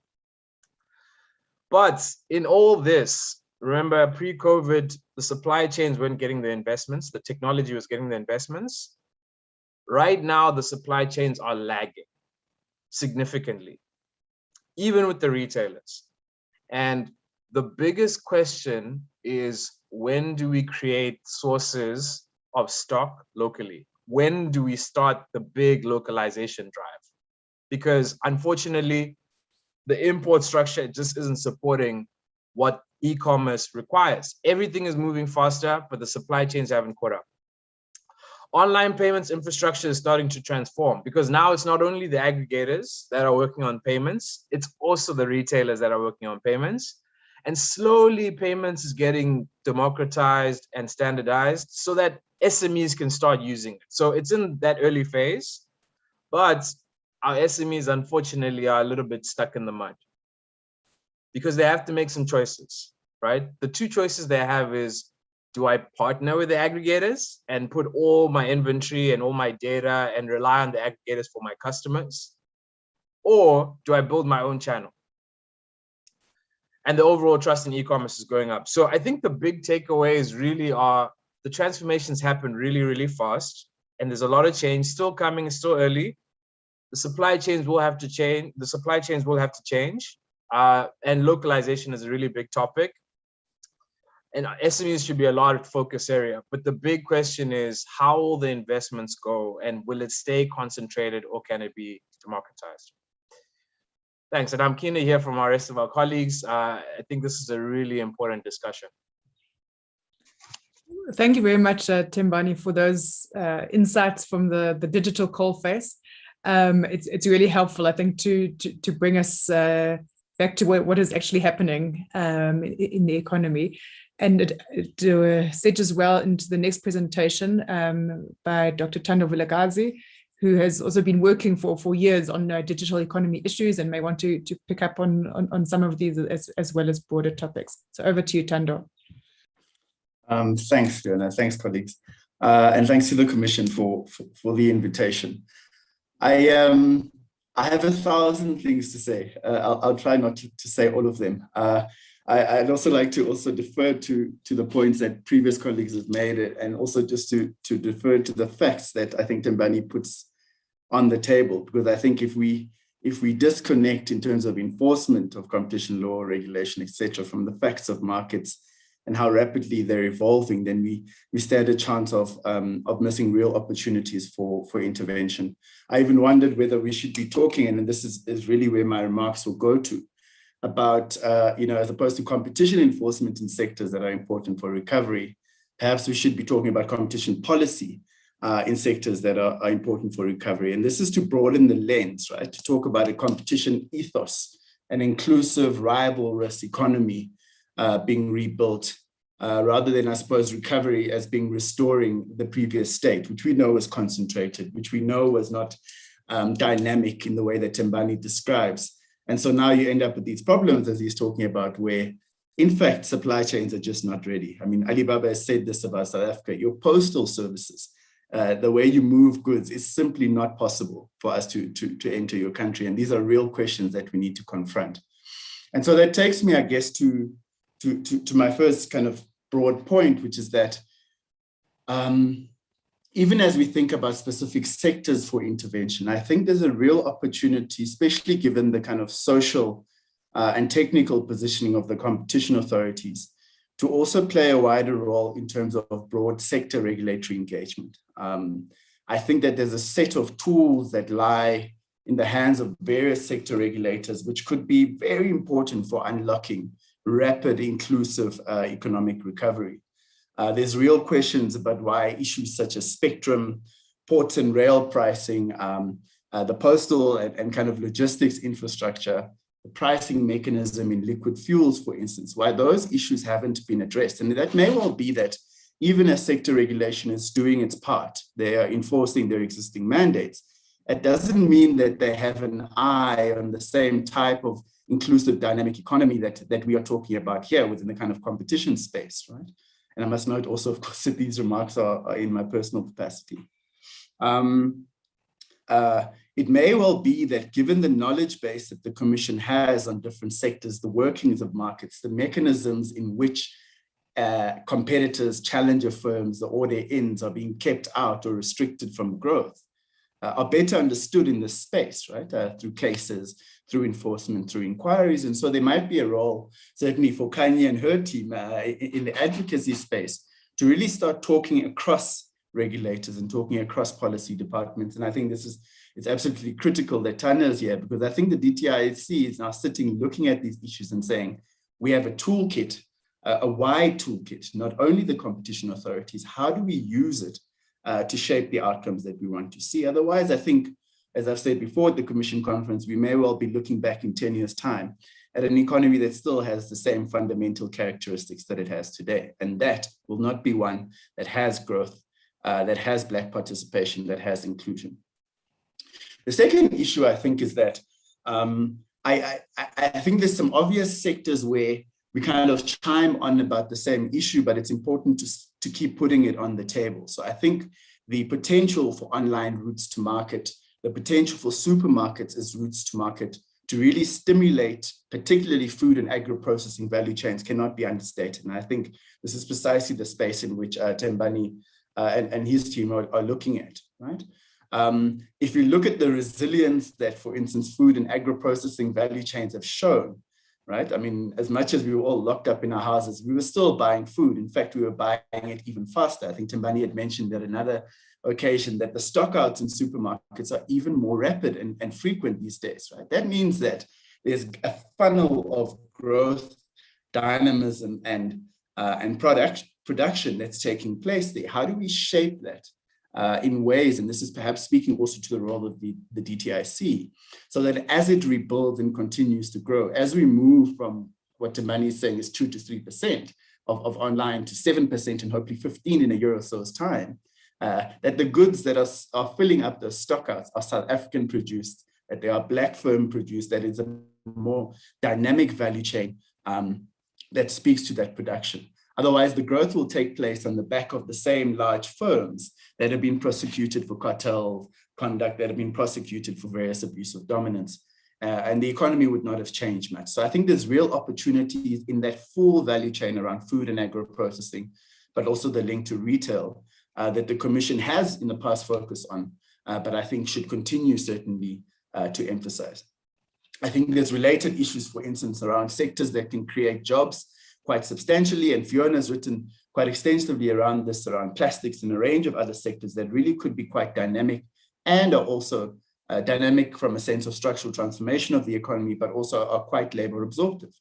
But in all this, remember pre-COVID, the supply chains weren't getting the investments, the technology was getting the investments. Right now, the supply chains are lagging significantly, even with the retailers. And the biggest question is, when do we create sources of stock locally? When do we start the big localization drive? Because unfortunately, the import structure just isn't supporting what e-commerce requires. Everything is moving faster, but the supply chains haven't caught up. Online payments infrastructure is starting to transform, because now it's not only the aggregators that are working on payments, it's also the retailers that are working on payments. And slowly payments is getting democratized and standardized so that SMEs can start using it. So it's in that early phase, but our SMEs unfortunately are a little bit stuck in the mud because they have to make some choices, right? The two choices they have is, do I partner with the aggregators and put all my inventory and all my data and rely on the aggregators for my customers? Or do I build my own channel? And the overall trust in e-commerce is going up. So I think the big takeaways really are the transformations happen really, really fast. And there's a lot of change still coming, it's still early. The supply chains will have to change. The supply chains will have to change. And localization is a really big topic. And SMEs should be a large focus area. But the big question is, how will the investments go? And will it stay concentrated or can it be democratized? Thanks. And I'm keen to hear from our rest of our colleagues. I think this is a really important discussion. Thank you very much, Tembani, for those insights from the digital coalface. It's really helpful, I think, to bring us back to what is actually happening in the economy. And it segues well into the next presentation by Dr. Thando Vilakazi, who has also been working for years on digital economy issues and may want to pick up on some of these as well as broader topics. So over to you, Thando. Thanks, Fiona. Thanks, colleagues. And thanks to the Commission for the invitation. I have 1,000 things to say. I'll try not to say all of them. I'd also like to also defer to the points that previous colleagues have made, and also just to defer to the facts that I think Tembani puts on the table, because I think if we disconnect in terms of enforcement of competition law, regulation, etc., from the facts of markets and how rapidly they're evolving, then we stand a chance of missing real opportunities for intervention. I even wondered whether we should be talking, and this is really where my remarks will go to, about, as opposed to competition enforcement in sectors that are important for recovery, perhaps we should be talking about competition policy in sectors that are important for recovery. And this is to broaden the lens, right? To talk about a competition ethos, an inclusive, rivalrous economy being rebuilt, rather than, I suppose, recovery as being restoring the previous state, which we know was concentrated, which we know was not dynamic in the way that Tembani describes. And so now you end up with these problems, as he's talking about, where, in fact, supply chains are just not ready. I mean, Alibaba has said this about South Africa. Your postal services, the way you move goods, is simply not possible for us to enter your country. And these are real questions that we need to confront. And so that takes me, I guess, to my first kind of broad point, which is that even as we think about specific sectors for intervention, I think there's a real opportunity, especially given the kind of social and technical positioning of the competition authorities, to also play a wider role in terms of broad sector regulatory engagement. I think that there's a set of tools that lie in the hands of various sector regulators, which could be very important for unlocking rapid, inclusive economic recovery. There's real questions about why issues such as spectrum, ports and rail pricing, the postal and kind of logistics infrastructure, the pricing mechanism in liquid fuels, for instance, why those issues haven't been addressed. And that may well be that even as sector regulation is doing its part, they are enforcing their existing mandates. It doesn't mean that they have an eye on the same type of inclusive dynamic economy that we are talking about here within the kind of competition space, right? And I must note also, of course, that these remarks are in my personal capacity. It may well be that given the knowledge base that the Commission has on different sectors, the workings of markets, the mechanisms in which competitors, challenger firms, or their ends are being kept out or restricted from growth, are better understood in this space, right? Through cases, through enforcement, through inquiries. And so there might be a role, certainly for Kanye and her team in the advocacy space, to really start talking across regulators and talking across policy departments. And I think it's absolutely critical that Tanya is here, because I think the DTIC is now sitting, looking at these issues and saying, we have a toolkit, a wide toolkit, not only the competition authorities, how do we use it to shape the outcomes that we want to see? Otherwise, I think, as I've said before at the Commission conference, we may well be looking back in 10 years' time at an economy that still has the same fundamental characteristics that it has today. And that will not be one that has growth, that has Black participation, that has inclusion. The second issue, I think, is that I think there's some obvious sectors where we kind of chime on about the same issue, but it's important to keep putting it on the table. So I think the potential for online routes to market, the potential for supermarkets as routes to market to really stimulate particularly food and agro-processing value chains cannot be understated. And I think this is precisely the space in which Thembani and his team are looking at, right? If you look at the resilience that, for instance, food and agro-processing value chains have shown, right? I mean, as much as we were all locked up in our houses, we were still buying food. In fact, we were buying it even faster. I think Thembani had mentioned at another occasion that the stockouts in supermarkets are even more rapid and frequent these days, right? That means that there's a funnel of growth, dynamism, and production that's taking place there. How do we shape that in ways, and this is perhaps speaking also to the role of the DTIC, so that as it rebuilds and continues to grow, as we move from what Thembani is saying is 2 to 3% of online to 7% and hopefully 15 in a year or so's time, that the goods that are filling up those stockouts are South African produced, that they are Black firm produced, that is a more dynamic value chain that speaks to that production. Otherwise, the growth will take place on the back of the same large firms that have been prosecuted for cartel conduct, that have been prosecuted for various abuse of dominance, and the economy would not have changed much. So I think there's real opportunities in that full value chain around food and agro-processing, but also the link to retail that the Commission has in the past focused on, but I think should continue certainly to emphasize. I think there's related issues, for instance, around sectors that can create jobs quite substantially, and Fiona's written quite extensively around this, around plastics and a range of other sectors that really could be quite dynamic and are also dynamic from a sense of structural transformation of the economy, but also are quite labor absorptive.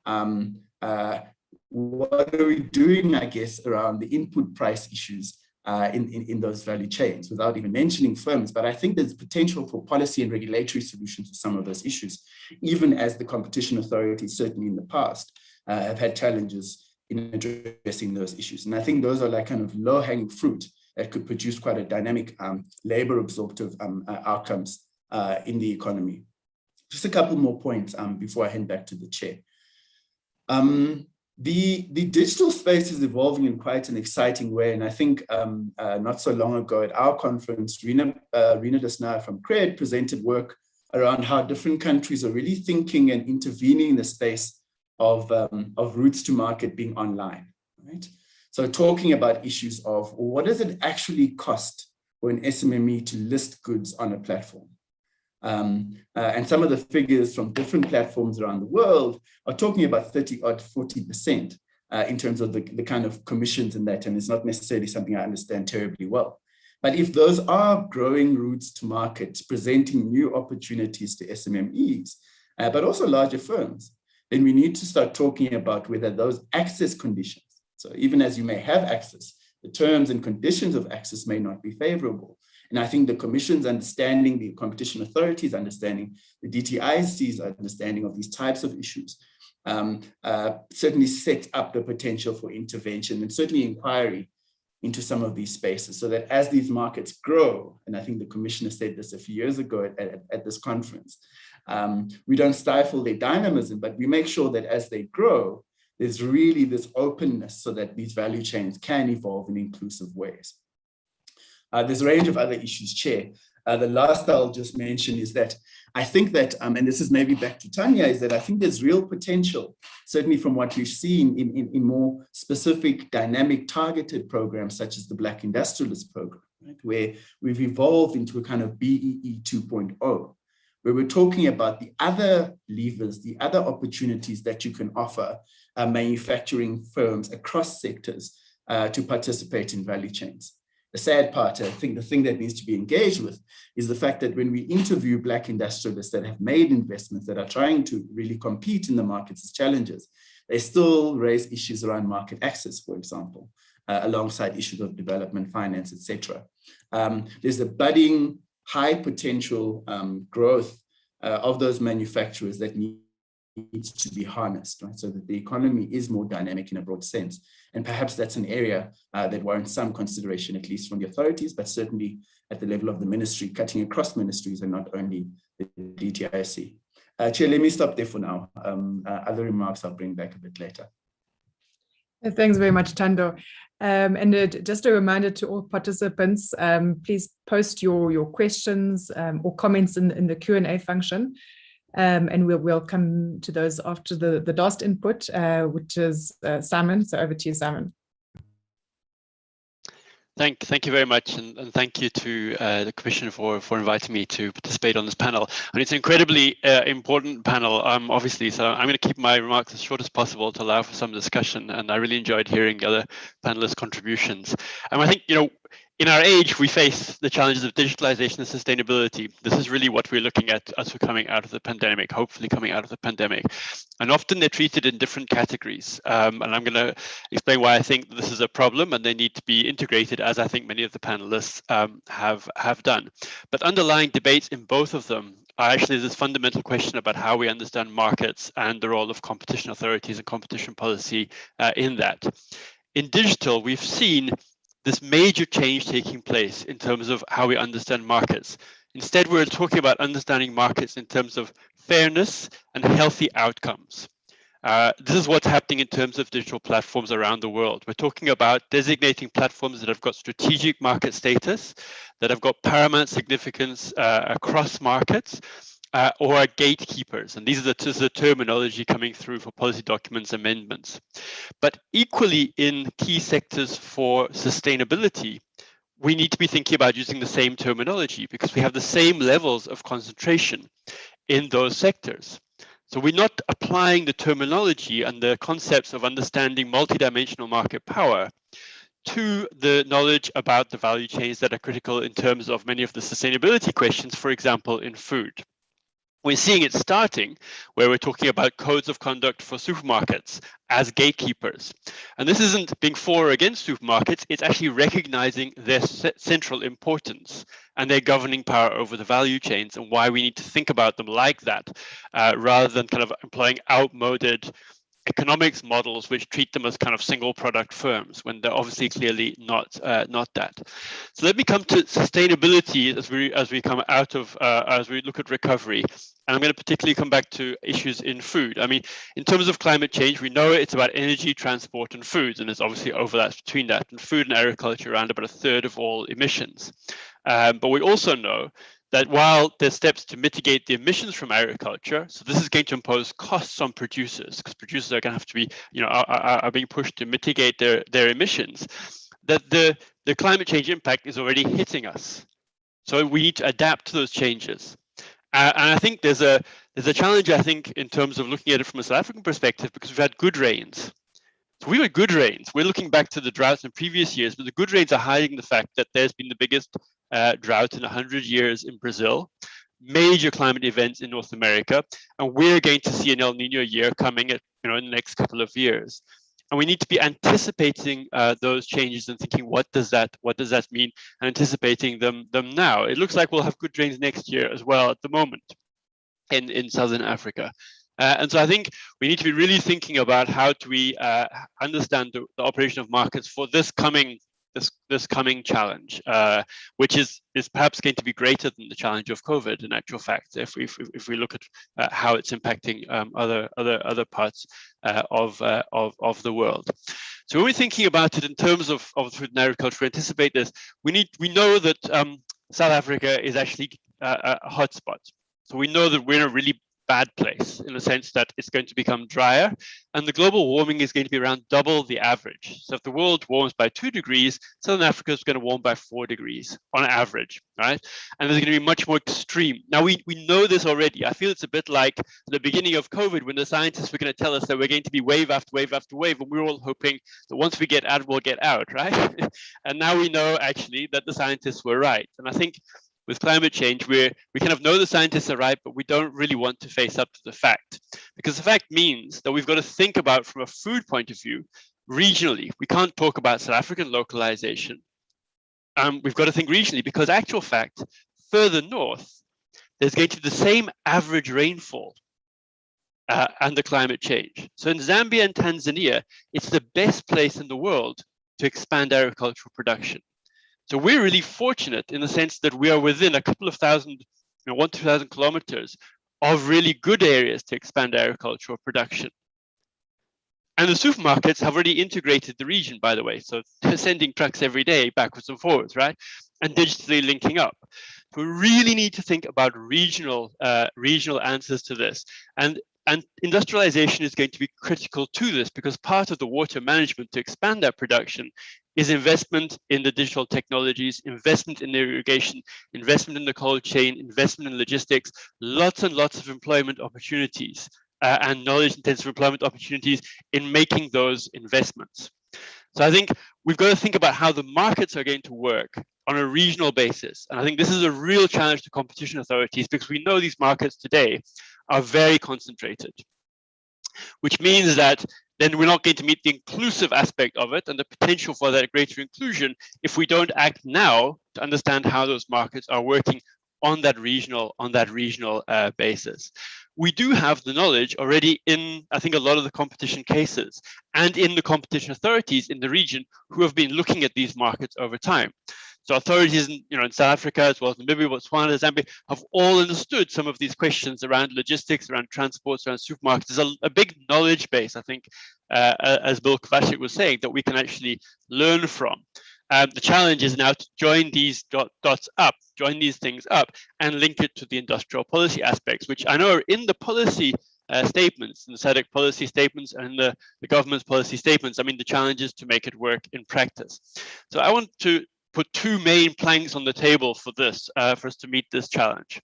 What are we doing, I guess, around the input price issues in those value chains, without even mentioning firms? But I think there's potential for policy and regulatory solutions to some of those issues, even as the competition authorities, certainly in the past, have had challenges in addressing those issues. And I think those are like kind of low-hanging fruit that could produce quite a dynamic labor absorptive outcomes in the economy. Just a couple more points before I hand back to the chair. The digital space is evolving in quite an exciting way. And I think not so long ago at our conference, Rina Desnaer from CRED presented work around how different countries are really thinking and intervening in the space of routes to market being online, right? So talking about issues of what does it actually cost for an SMME to list goods on a platform? And some of the figures from different platforms around the world are talking about 40% in terms of the kind of commissions in that, and it's not necessarily something I understand terribly well. But if those are growing routes to market, presenting new opportunities to SMMEs, but also larger firms, then we need to start talking about whether those access conditions, so even as you may have access, the terms and conditions of access may not be favorable. And I think the Commission's understanding, the competition authorities' understanding, the DTIC's understanding of these types of issues certainly set up the potential for intervention and certainly inquiry into some of these spaces, so that as these markets grow, and I think the Commissioner said this a few years ago at this conference, we don't stifle their dynamism, but we make sure that as they grow, there's really this openness so that these value chains can evolve in inclusive ways. There's a range of other issues, Chair. The last I'll just mention is that I think that, and this is maybe back to Tanya, is that I think there's real potential, certainly from what we've seen in more specific, dynamic, targeted programs such as the Black Industrialist Program, right, where we've evolved into a kind of BEE 2.0, where we're talking about the other levers, the other opportunities that you can offer manufacturing firms across sectors to participate in value chains. The sad part, I think the thing that needs to be engaged with is the fact that when we interview Black industrialists that have made investments, that are trying to really compete in the markets as challengers, they still raise issues around market access, for example, alongside issues of development, finance, etc. There's a budding, high potential growth of those manufacturers that needs to be harnessed, right? So that the economy is more dynamic in a broad sense. And perhaps that's an area that warrants some consideration, at least from the authorities, but certainly at the level of the ministry, cutting across ministries and not only the DTIC. Chair, let me stop there for now. Other remarks I'll bring back a bit later. Thanks very much, Thando. And just a reminder to all participants, please post your questions or comments in the Q&A function. And we'll come to those after the last input, which is Simon. So over to you, Simon. Thank you very much, and thank you to the Commission for inviting me to participate on this panel. And it's an incredibly important panel, obviously, so I'm going to keep my remarks as short as possible to allow for some discussion, and I really enjoyed hearing the other panelists' contributions. And I think, you know, in our age, we face the challenges of digitalization and sustainability. This is really what we're looking at as we're coming out of the pandemic, hopefully coming out of the pandemic. And often they're treated in different categories. And I'm going to explain why I think this is a problem and they need to be integrated, as I think many of the panelists have done. But underlying debates in both of them are actually this fundamental question about how we understand markets and the role of competition authorities and competition policy in that. In digital, we've seen this major change taking place in terms of how we understand markets. Instead, we're talking about understanding markets in terms of fairness and healthy outcomes. This is what's happening in terms of digital platforms around the world. We're talking about designating platforms that have got strategic market status, that have got paramount significance across markets, or are gatekeepers. And this is the terminology coming through for policy documents amendments. But equally in key sectors for sustainability, we need to be thinking about using the same terminology because we have the same levels of concentration in those sectors. So we're not applying the terminology and the concepts of understanding multidimensional market power to the knowledge about the value chains that are critical in terms of many of the sustainability questions, for example, in food. We're seeing it starting where we're talking about codes of conduct for supermarkets as gatekeepers. And this isn't being for or against supermarkets, it's actually recognizing their central importance and their governing power over the value chains and why we need to think about them like that, rather than kind of employing outmoded economics models which treat them as kind of single product firms when they're obviously clearly not that. So let me come to sustainability as we come out of as we look at recovery. And I'm going to particularly come back to issues in food. I mean, in terms of climate change, we know it's about energy, transport, and foods, and there's obviously overlaps between that. And food and agriculture around about 1/3 of all emissions. But we also know that while there's steps to mitigate the emissions from agriculture, so this is going to impose costs on producers, because producers are going to have to be, you know, are being pushed to mitigate their emissions, that the climate change impact is already hitting us. So we need to adapt to those changes. And I think there's a challenge, I think, in terms of looking at it from a South African perspective, because we've had good rains. So we had good rains. We're looking back to the droughts in previous years, but the good rains are hiding the fact that there's been the biggest drought in 100 years in Brazil, major climate events in North America, and we're going to see an El Nino year coming in the next couple of years. And we need to be anticipating those changes and thinking, what does that mean, and anticipating them now. It looks like we'll have good rains next year as well at the moment in Southern Africa. And so I think we need to be really thinking about how do we understand the operation of markets for this coming challenge, which is perhaps going to be greater than the challenge of COVID. In actual fact, if we look at how it's impacting other parts of the world. So when we're thinking about it in terms of food and agriculture, we anticipate this. We know that South Africa is actually a hotspot. So we know that we're in a really bad place in the sense that it's going to become drier, and the global warming is going to be around double the average. So if the world warms by 2 degrees, Southern Africa is going to warm by 4 degrees on average, right? And there's going to be much more extreme. Now we know this already. I feel it's a bit like the beginning of COVID when the scientists were going to tell us that we're going to be wave after wave after wave, and we were all hoping that once we get out, we'll get out, right? And now we know actually that the scientists were right. And I think with climate change, we kind of know the scientists are right, but we don't really want to face up to the fact, because the fact means that we've got to think about, from a food point of view, regionally. We can't talk about South African localization. We've got to think regionally, because actual fact, further north, there's going to be the same average rainfall and the climate change. So in Zambia and Tanzania, it's the best place in the world to expand agricultural production. So we're really fortunate in the sense that we are within a couple of thousand, 1,000-2,000 kilometers of really good areas to expand agricultural production. And the supermarkets have already integrated the region, by the way. So they're sending trucks every day backwards and forwards, right? And digitally linking up. We really need to think about regional answers to this. And industrialization is going to be critical to this, because part of the water management to expand that production is investment in the digital technologies, investment in irrigation, investment in the cold chain, investment in logistics, lots and lots of employment opportunities and knowledge-intensive employment opportunities in making those investments. So I think we've got to think about how the markets are going to work on a regional basis. And I think this is a real challenge to competition authorities, because we know these markets today are very concentrated, which means that then we're not going to meet the inclusive aspect of it and the potential for that greater inclusion if we don't act now to understand how those markets are working on that regional basis. We do have the knowledge already in, I think, a lot of the competition cases and in the competition authorities in the region who have been looking at these markets over time. So authorities in South Africa, as well as Namibia, Botswana, Zambia, have all understood some of these questions around logistics, around transports, around supermarkets. There's a big knowledge base, I think, as Bill Kovacic was saying, that we can actually learn from. The challenge is now to join these dots up, join these things up, and link it to the industrial policy aspects, which I know are in the policy statements, in the SADC policy statements and the government's policy statements. I mean, the challenge is to make it work in practice. So I want to put 2 main planks on the table for this, for us to meet this challenge.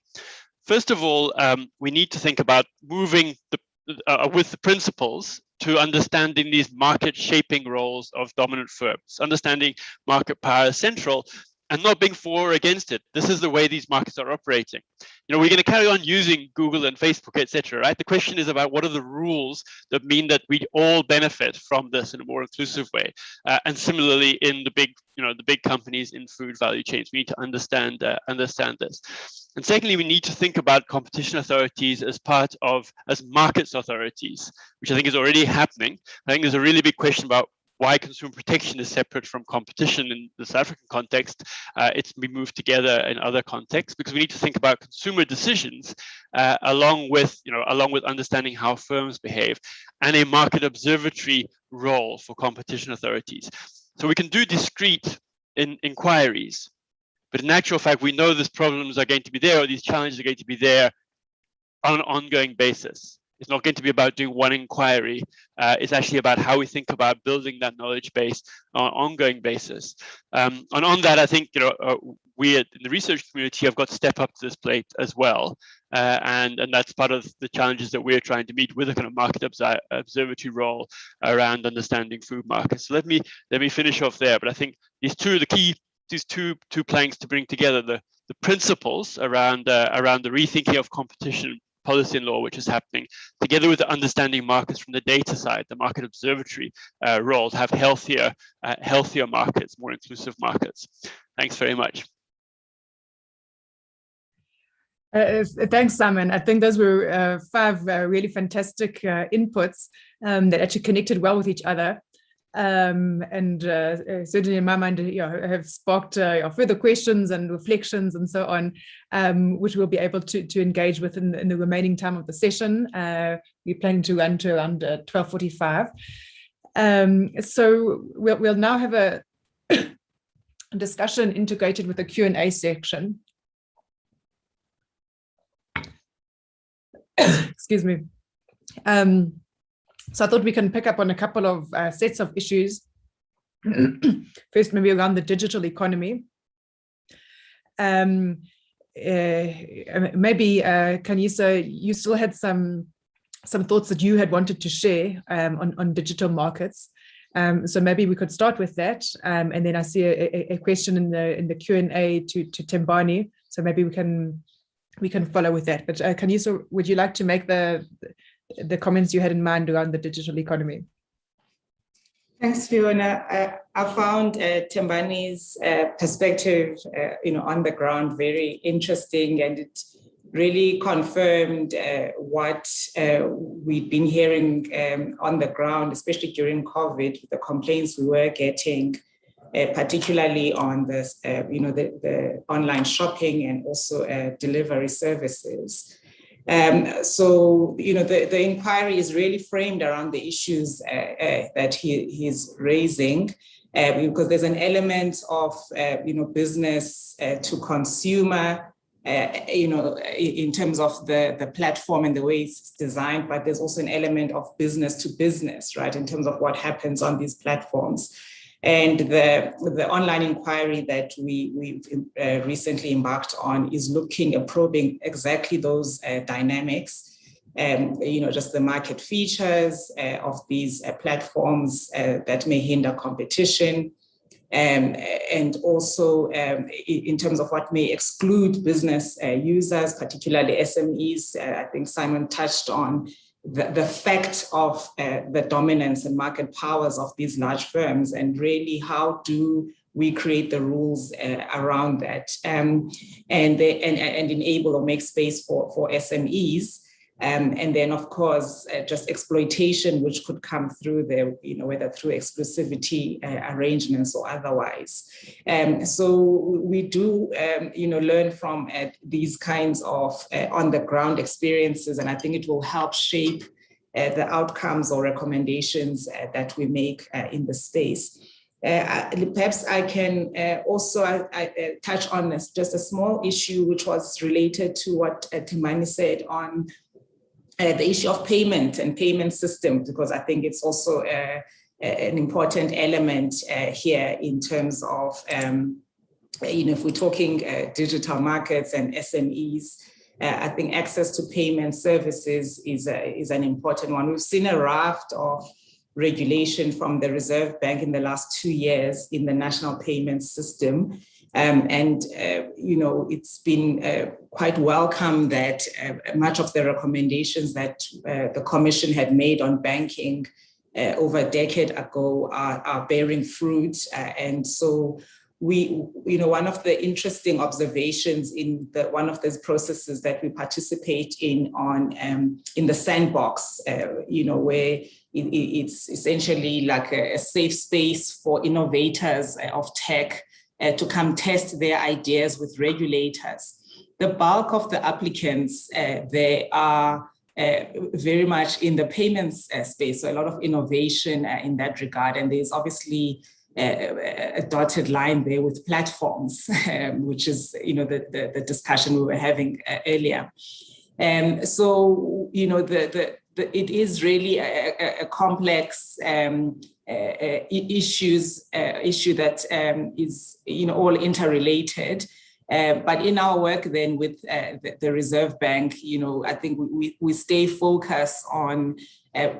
First of all, we need to think about moving with the principles to understanding these market shaping roles of dominant firms, understanding market power as central, and not being for or against it. This is the way these markets are operating. We're going to carry on using Google and Facebook, etc. Right? The question is about what are the rules that mean that we all benefit from this in a more inclusive way. And similarly, in the big companies in food value chains, we need to understand this. And secondly, we need to think about competition authorities as markets authorities, which I think is already happening. I think there's a really big question about why consumer protection is separate from competition in the South African context. It's been moved together in other contexts, because we need to think about consumer decisions along with understanding how firms behave, and a market observatory role for competition authorities. So we can do discrete inquiries, but in actual fact, we know these problems are going to be there, or these challenges are going to be there on an ongoing basis. It's not going to be about doing one inquiry. It's actually about how we think about building that knowledge base on an ongoing basis. And on that, I think we in the research community have got to step up to this plate as well. And that's part of the challenges that we're trying to meet with a kind of market observatory role around understanding food markets. So let me finish off there. But I think these two planks to bring together the principles around the rethinking of competition policy and law which is happening, together with the understanding markets from the data side, the market observatory role to have healthier markets, more inclusive markets. Thanks very much. Thanks, Simon. I think those were 5 really fantastic inputs that actually connected well with each other. And certainly in my mind, have sparked further questions and reflections and so on, which we'll be able to engage with in the remaining time of the session. We're planning to run to around 12:45. So we'll now have a discussion integrated with a Q&A section. Excuse me. So I thought we can pick up on a couple of sets of issues. First, maybe around the digital economy. Maybe, Khanyisa, you still had some thoughts that you had wanted to share on digital markets. So maybe we could start with that. And then I see a question in the Q&A to Tembani. So maybe we can follow with that. But Khanyisa, would you like to make the comments you had in mind around the digital economy? Thanks, Fiona. I found Tembani's perspective, on the ground very interesting, and it really confirmed what we'd been hearing on the ground, especially during COVID, the complaints we were getting, particularly on this, the online shopping and also delivery services. So, the inquiry is really framed around the issues that he's raising, because there's an element of, business to consumer, in terms of the platform and the way it's designed, but there's also an element of business to business, right, in terms of what happens on these platforms. And the online inquiry that we've recently embarked on is looking and probing exactly those dynamics, just the market features of these platforms that may hinder competition, and also in terms of what may exclude business users, particularly SMEs. I think Simon touched on the fact of the dominance and market powers of these large firms, and really how do we create the rules around that, and enable or make space for SMEs. And then, of course, just exploitation, which could come through the, whether through exclusivity arrangements or otherwise. So we do, learn from these kinds of on-the-ground experiences, and I think it will help shape the outcomes or recommendations that we make in the space. Perhaps I can also touch on this, just a small issue, which was related to what Tembani said on the issue of payment and payment systems, because I think it's also an important element here in terms of, if we're talking digital markets and SMEs, I think access to payment services is an important one. We've seen a raft of regulation from the Reserve Bank in the last 2 years in the national payment system. It's been quite welcome that much of the recommendations that the Commission had made on banking over a decade ago are bearing fruit. And so one of the interesting observations in one of those processes that we participate in in the sandbox, where it's essentially like a safe space for innovators of tech to come test their ideas with regulators. The bulk of the applicants, they are very much in the payments space, so a lot of innovation in that regard. And there's obviously a dotted line there with platforms, which is, the discussion we were having earlier. So, it is really a complex issue that is all interrelated. But in our work then with the Reserve Bank, I think we stay focused on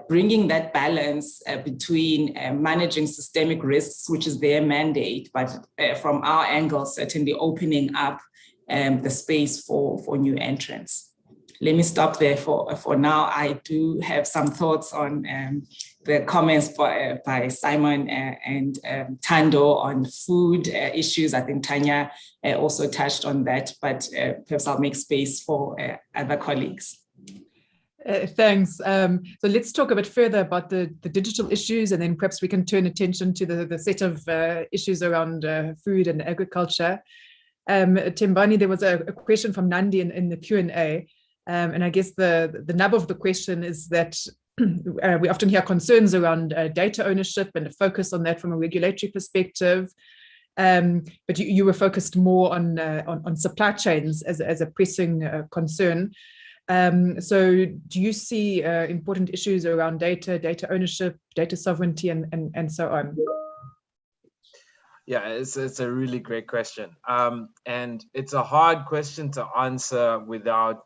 bringing that balance between managing systemic risks, which is their mandate, but from our angle, certainly opening up the space for new entrants. let me stop there for now. I do have some thoughts on the comments by Simon and Tando on food issues. I think Tanya also touched on that, but perhaps I'll make space for other colleagues. Thanks. So let's talk a bit further about the digital issues, and then perhaps we can turn attention to the set of issues around food and agriculture. Tembani, there was a question from Nandi in the Q&A, and I guess the nub of the question is that we often hear concerns around data ownership and a focus on that from a regulatory perspective. But you were focused more on supply chains as a pressing concern. So do you see important issues around data ownership, data sovereignty, and so on? Yeah, it's a really great question. And it's a hard question to answer without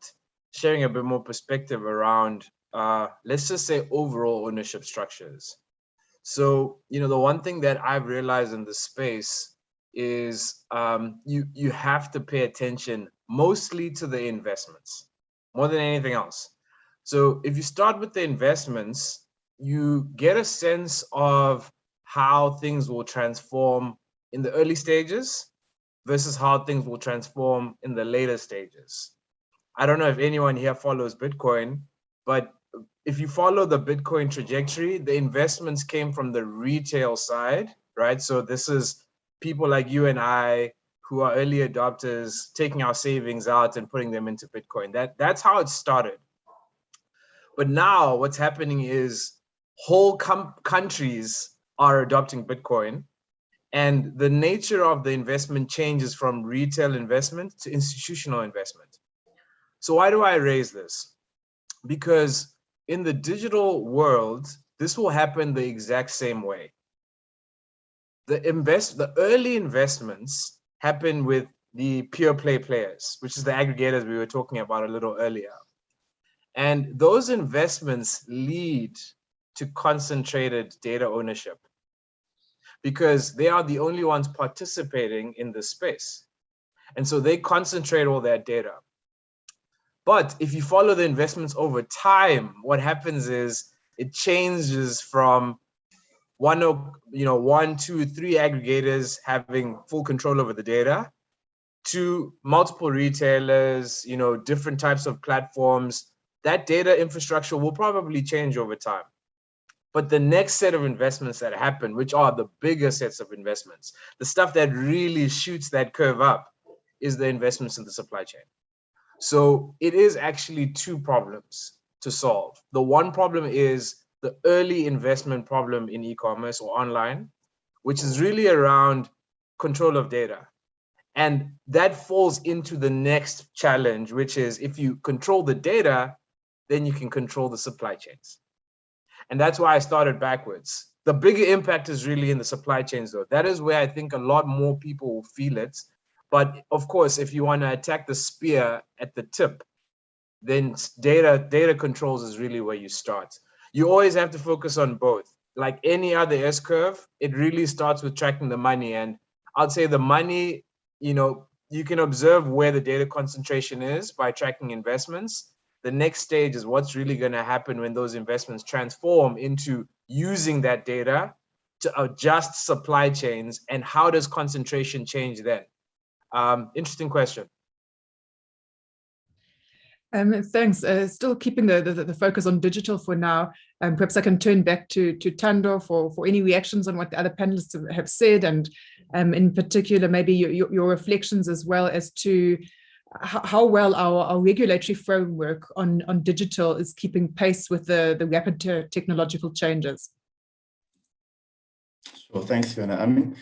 sharing a bit more perspective around, let's just say, overall ownership structures. So, the one thing that I've realized in this space is you have to pay attention mostly to the investments, more than anything else. So if you start with the investments, you get a sense of how things will transform in the early stages versus how things will transform in the later stages. I don't know if anyone here follows Bitcoin, but if you follow the Bitcoin trajectory, the investments came from the retail side, right? So this is people like you and I who are early adopters, taking our savings out and putting them into Bitcoin. That's how it started. But now what's happening is whole countries are adopting Bitcoin, and the nature of the investment changes from retail investment to institutional investment. So why do I raise this? Because in the digital world, this will happen the exact same way. The early investments happen with the pure play players, which is the aggregators we were talking about a little earlier. And those investments lead to concentrated data ownership because they are the only ones participating in this space. And so they concentrate all that data. But if you follow the investments over time, what happens is it changes from one, two, three aggregators having full control over the data to multiple retailers, different types of platforms. That data infrastructure will probably change over time. But the next set of investments that happen, which are the bigger sets of investments, the stuff that really shoots that curve up, is the investments in the supply chain. So it is actually two problems to solve. The one problem is the early investment problem in e-commerce or online, which is really around control of data. And that falls into the next challenge, which is if you control the data, then you can control the supply chains. And that's why I started backwards. The bigger impact is really in the supply chains, though. That is where I think a lot more people will feel it. But of course, if you want to attack the spear at the tip, then data controls is really where you start. You always have to focus on both. Like any other S-curve, it really starts with tracking the money. And I'd say the money, you can observe where the data concentration is by tracking investments. The next stage is what's really going to happen when those investments transform into using that data to adjust supply chains, and how does concentration change then? Interesting question. Thanks. Still keeping the focus on digital for now. Perhaps I can turn back to Tando for any reactions on what the other panelists have said, and in particular, maybe your reflections as well as to how well our regulatory framework on digital is keeping pace with the rapid technological changes. Sure, thanks, Fiona. I mean,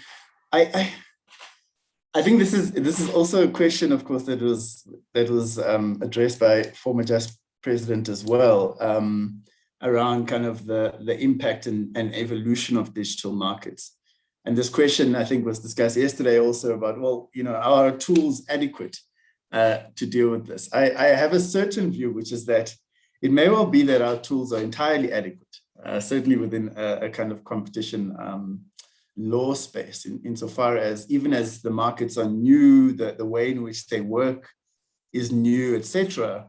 I think this is also a question, of course, that was addressed by former JAS president as well, around kind of the impact and evolution of digital markets. And this question, I think, was discussed yesterday also about, well, are our tools adequate to deal with this? I have a certain view, which is that it may well be that our tools are entirely adequate, certainly within a kind of competition law space, insofar as even as the markets are new, the way in which they work is new, etc.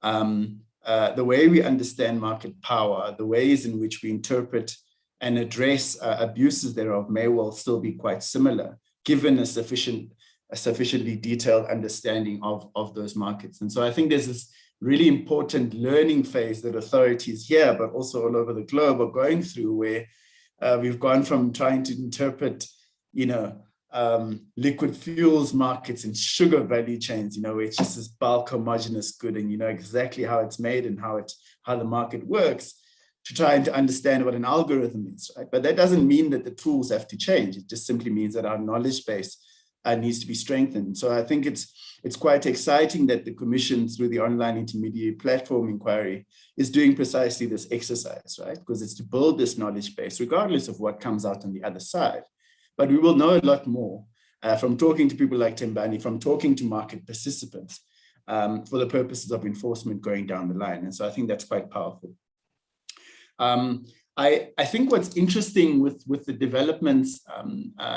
the way we understand market power, the ways in which we interpret and address abuses thereof may well still be quite similar, given a sufficiently detailed understanding of those markets. And so I think there's this really important learning phase that authorities here, but also all over the globe, are going through, where we've gone from trying to interpret, liquid fuels markets and sugar value chains, where it's just this bulk homogeneous good, and you know exactly how it's made and how the market works, to trying to understand what an algorithm is, right? But that doesn't mean that the tools have to change. It just simply means that our knowledge base needs to be strengthened. So I think it's quite exciting that the Commission, through the online intermediary platform inquiry, is doing precisely this exercise, right? Because it's to build this knowledge base, regardless of what comes out on the other side. But we will know a lot more from talking to people like Tembani, from talking to market participants, for the purposes of enforcement going down the line. And so I think that's quite powerful. I think what's interesting with the developments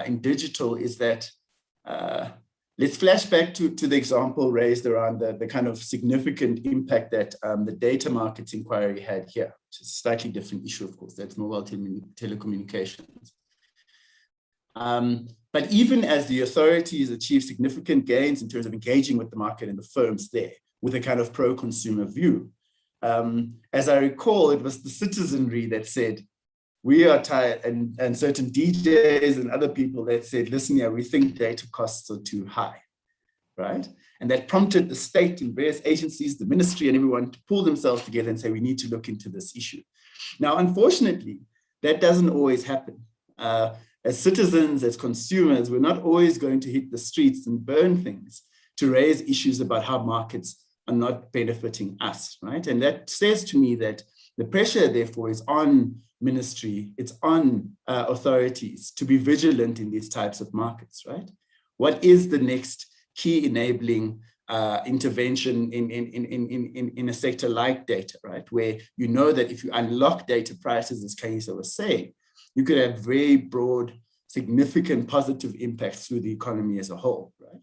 in digital is that, let's flash back to the example raised around the kind of significant impact that the data markets inquiry had here, which is a slightly different issue, of course, that's mobile telecommunications. But even as the authorities achieve significant gains in terms of engaging with the market and the firms there with a kind of pro-consumer view, as I recall, it was the citizenry that said, we are tired, and certain DJs and other people that said, listen here, we think data costs are too high, right? And that prompted the state and various agencies, the ministry and everyone to pull themselves together and say, we need to look into this issue. Now, unfortunately, that doesn't always happen. As citizens, as consumers, we're not always going to hit the streets and burn things to raise issues about how markets are not benefiting us, right? And that says to me that the pressure, therefore, is on ministry, it's on authorities to be vigilant in these types of markets, right? What is the next key enabling intervention in a sector like data, right? Where you know that if you unlock data prices, as Kanyisa was saying, you could have very broad, significant positive impacts through the economy as a whole, right?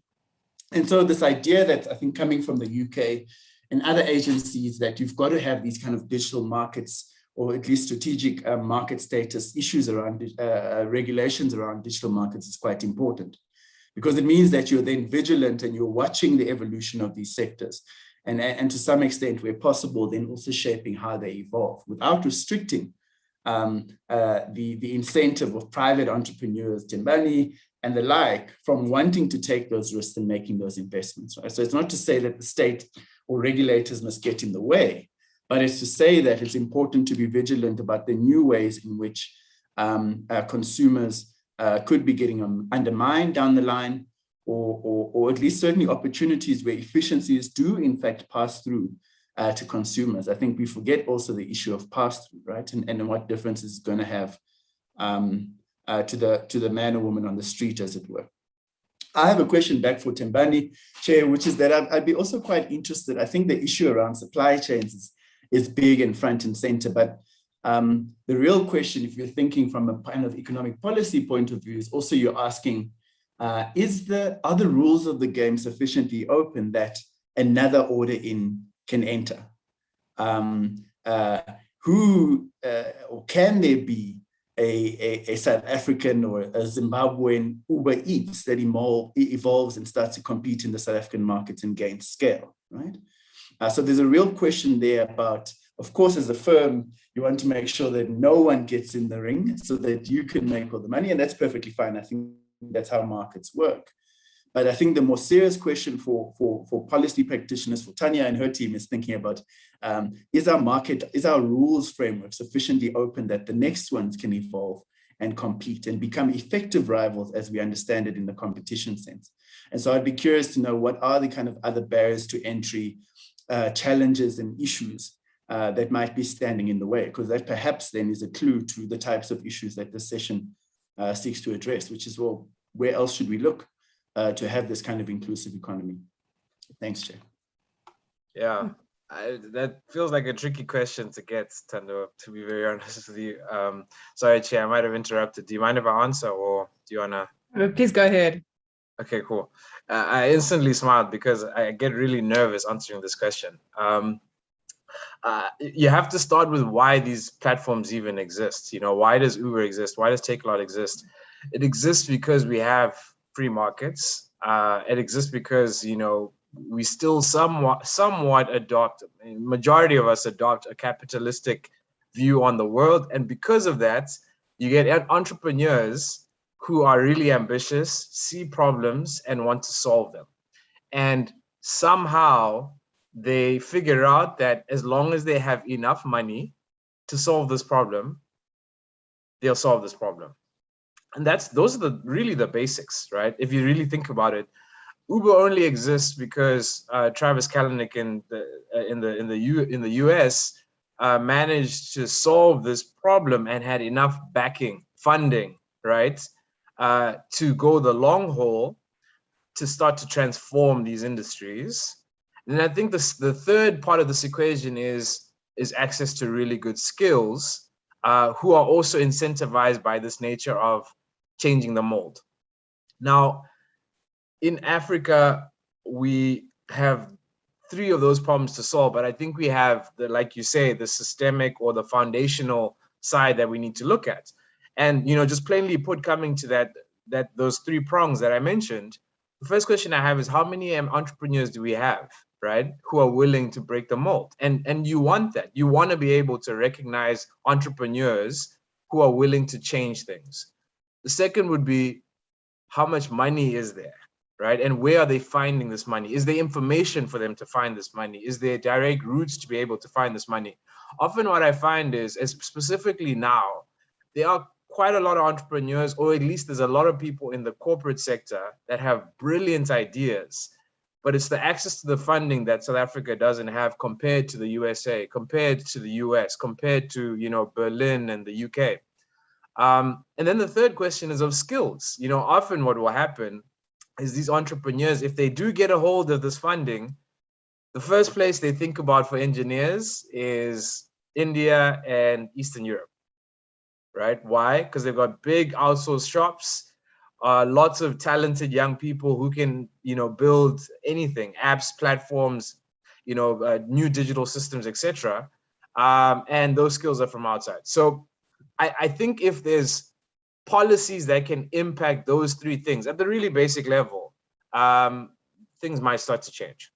And so this idea that I think coming from the UK and other agencies, that you've got to have these kind of digital markets, or at least strategic market status issues around regulations around digital markets, is quite important, because it means that you're then vigilant and you're watching the evolution of these sectors, and to some extent, where possible, then also shaping how they evolve without restricting the incentive of private entrepreneurs, Tembani and the like, from wanting to take those risks and making those investments, right? So it's not to say that the state or regulators must get in the way, but it's to say that it's important to be vigilant about the new ways in which consumers could be getting undermined down the line, or at least certainly opportunities where efficiencies do in fact pass through to consumers. I think we forget also the issue of pass-through, right? And what difference it's going to have to the man or woman on the street, as it were. I have a question back for Tembani, Chair, which is that I'd be also quite interested. I think the issue around supply chains is big and front and center, but the real question, if you're thinking from a kind of economic policy point of view, is also you're asking, are the rules of the game sufficiently open that another order in can enter? Or can there be a South African or a Zimbabwean Uber Eats that evolves and starts to compete in the South African markets and gain scale, right? So there's a real question there about, of course, as a firm, you want to make sure that no one gets in the ring so that you can make all the money, and that's perfectly fine. I think that's how markets work. But I think the more serious question for policy practitioners, for Tanya and her team, is thinking about, is our rules framework sufficiently open that the next ones can evolve and compete and become effective rivals as we understand it in the competition sense? And so I'd be curious to know, what are the kind of other barriers to entry, challenges and issues that might be standing in the way? Because that perhaps then is a clue to the types of issues that this session seeks to address, which is, well, where else should we look to have this kind of inclusive economy? Thanks, Chair. Yeah, that feels like a tricky question to get, Tando, to be very honest with you. Sorry, Chair, I might have interrupted. Do you mind if I answer, or do you want to? Please go ahead. Okay, cool. I instantly smiled because I get really nervous answering this question. you have to start with why these platforms even exist. You know, why does Uber exist? Why does Takealot exist? It exists because we have free markets. It exists because, you know, we still somewhat adopt, majority of us adopt a capitalistic view on the world. And because of that, you get entrepreneurs who are really ambitious, see problems and want to solve them. And somehow they figure out that as long as they have enough money to solve this problem, they'll solve this problem. And those are really the basics, right? If you really think about it, Uber only exists because Travis Kalanick in the US managed to solve this problem and had enough backing, funding, right, to go the long haul to start to transform these industries. And I think the third part of this equation is access to really good skills, who are also incentivized by this nature of changing the mold. Now, in Africa, we have 3 of those problems to solve, but I think we have like you say, the systemic or the foundational side that we need to look at. And, you know, just plainly put, coming to those 3 prongs that I mentioned, the first question I have is, how many entrepreneurs do we have, right, who are willing to break the mold? And you want that. You want to be able to recognize entrepreneurs who are willing to change things. The second would be, how much money is there, right? And where are they finding this money? Is there information for them to find this money? Is there direct routes to be able to find this money? Often what I find is, specifically now, there are quite a lot of entrepreneurs, or at least there's a lot of people in the corporate sector that have brilliant ideas, but it's the access to the funding that South Africa doesn't have compared to the USA, compared to the US, compared to, you know, Berlin and the UK. And then the third question is of skills. You know, often what will happen is these entrepreneurs, if they do get a hold of this funding, the first place they think about for engineers is India and Eastern Europe, right? Why? Because they've got big outsourced shops, lots of talented young people who can, you know, build anything, apps, platforms, you know, new digital systems, etc. And those skills are from outside. So I think if there's policies that can impact those 3 things at the really basic level, things might start to change.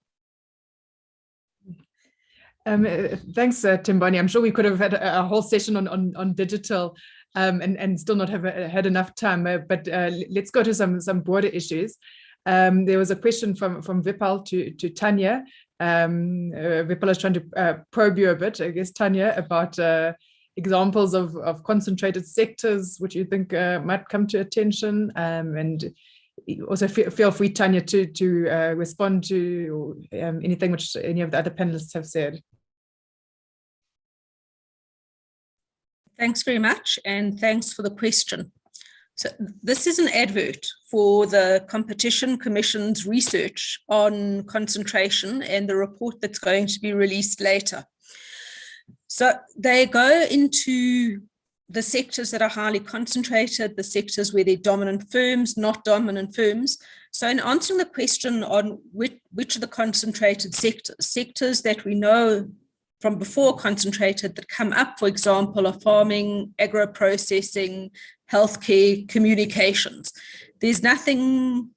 Thanks, Timbani. I'm sure we could have had a whole session on digital and still not have had enough time, but let's go to some broader issues. There was a question from Vipal to Tanya. Vipal is trying to probe you a bit, I guess, Tanya, about examples of concentrated sectors which you think might come to attention, and also feel free, Tanya, to respond to anything which any of the other panelists have said. Thanks very much, and thanks for the question. So this is an advert for the Competition Commission's research on concentration and the report that's going to be released later. So they go into the sectors that are highly concentrated, the sectors where they're dominant firms, not dominant firms. So in answering the question on which are the concentrated sectors that we know from before concentrated that come up, for example, are farming, agro-processing, healthcare, communications. There's nothing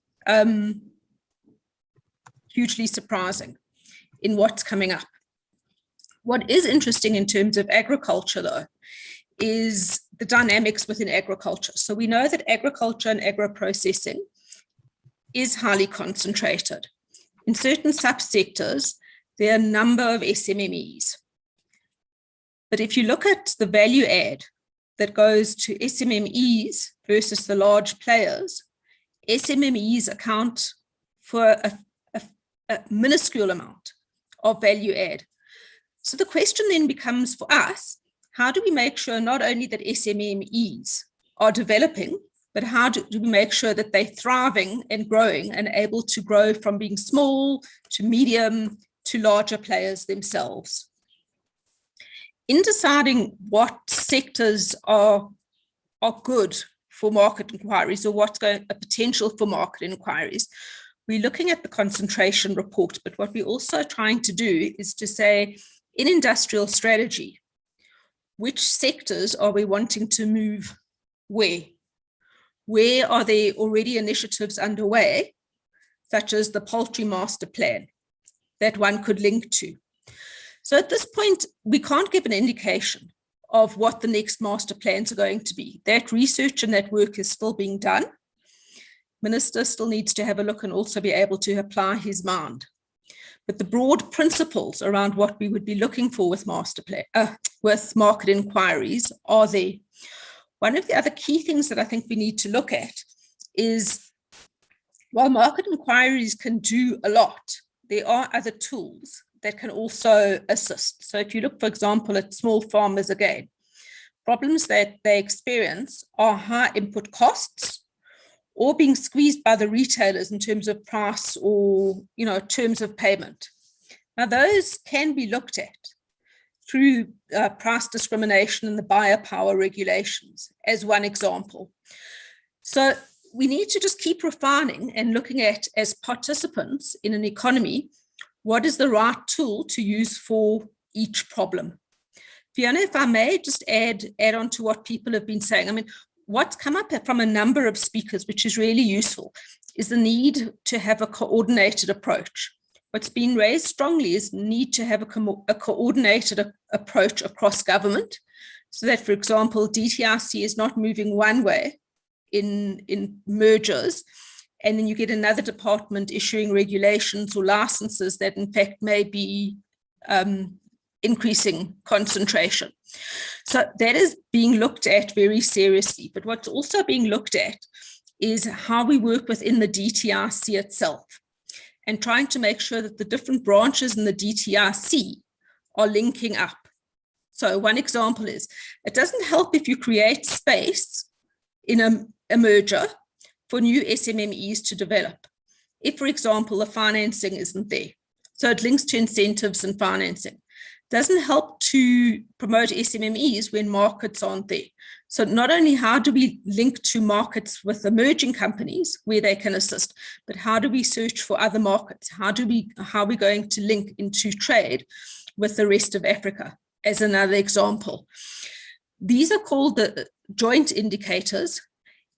hugely surprising in what's coming up. What is interesting in terms of agriculture, though, is the dynamics within agriculture. So we know that agriculture and agro-processing is highly concentrated. In certain subsectors, there are a number of SMMEs. But if you look at the value add that goes to SMMEs versus the large players, SMMEs account for a minuscule amount of value add. So the question then becomes for us, how do we make sure not only that SMMEs are developing, but how do we make sure that they're thriving and growing and able to grow from being small to medium to larger players themselves? In deciding what sectors are good for market inquiries, or what's a potential for market inquiries, we're looking at the concentration report, but what we're also trying to do is to say, in industrial strategy, which sectors are we wanting to move where? Where are there already initiatives underway, such as the poultry master plan, that one could link to? So at this point, we can't give an indication of what the next master plans are going to be. That research and that work is still being done. Minister still needs to have a look and also be able to apply his mind. But the broad principles around what we would be looking for with master plan, with market inquiries are there. One of the other key things that I think we need to look at is, while market inquiries can do a lot, there are other tools that can also assist. So if you look, for example, at small farmers again, problems that they experience are high input costs or being squeezed by the retailers in terms of price or, terms of payment. Now, those can be looked at through price discrimination and the buyer power regulations as one example. So we need to just keep refining and looking at, as participants in an economy, what is the right tool to use for each problem? Fiona, if I may just add on to what people have been saying. I mean, what's come up from a number of speakers, which is really useful, is the need to have a coordinated approach. What's been raised strongly is the need to have a coordinated approach across government, so that, for example, DTRC is not moving one way in mergers, and then you get another department issuing regulations or licenses that in fact may be increasing concentration. So that is being looked at very seriously. But what's also being looked at is how we work within the DTRC itself and trying to make sure that the different branches in the DTRC are linking up. So one example is, it doesn't help if you create space in a merger for new SMMEs to develop, if, for example, the financing isn't there. So it links to incentives and financing. Doesn't help to promote SMMEs when markets aren't there. So not only how do we link to markets with emerging companies where they can assist, but how do we search for other markets? How are we going to link into trade with the rest of Africa, as another example? These are called the joint indicators,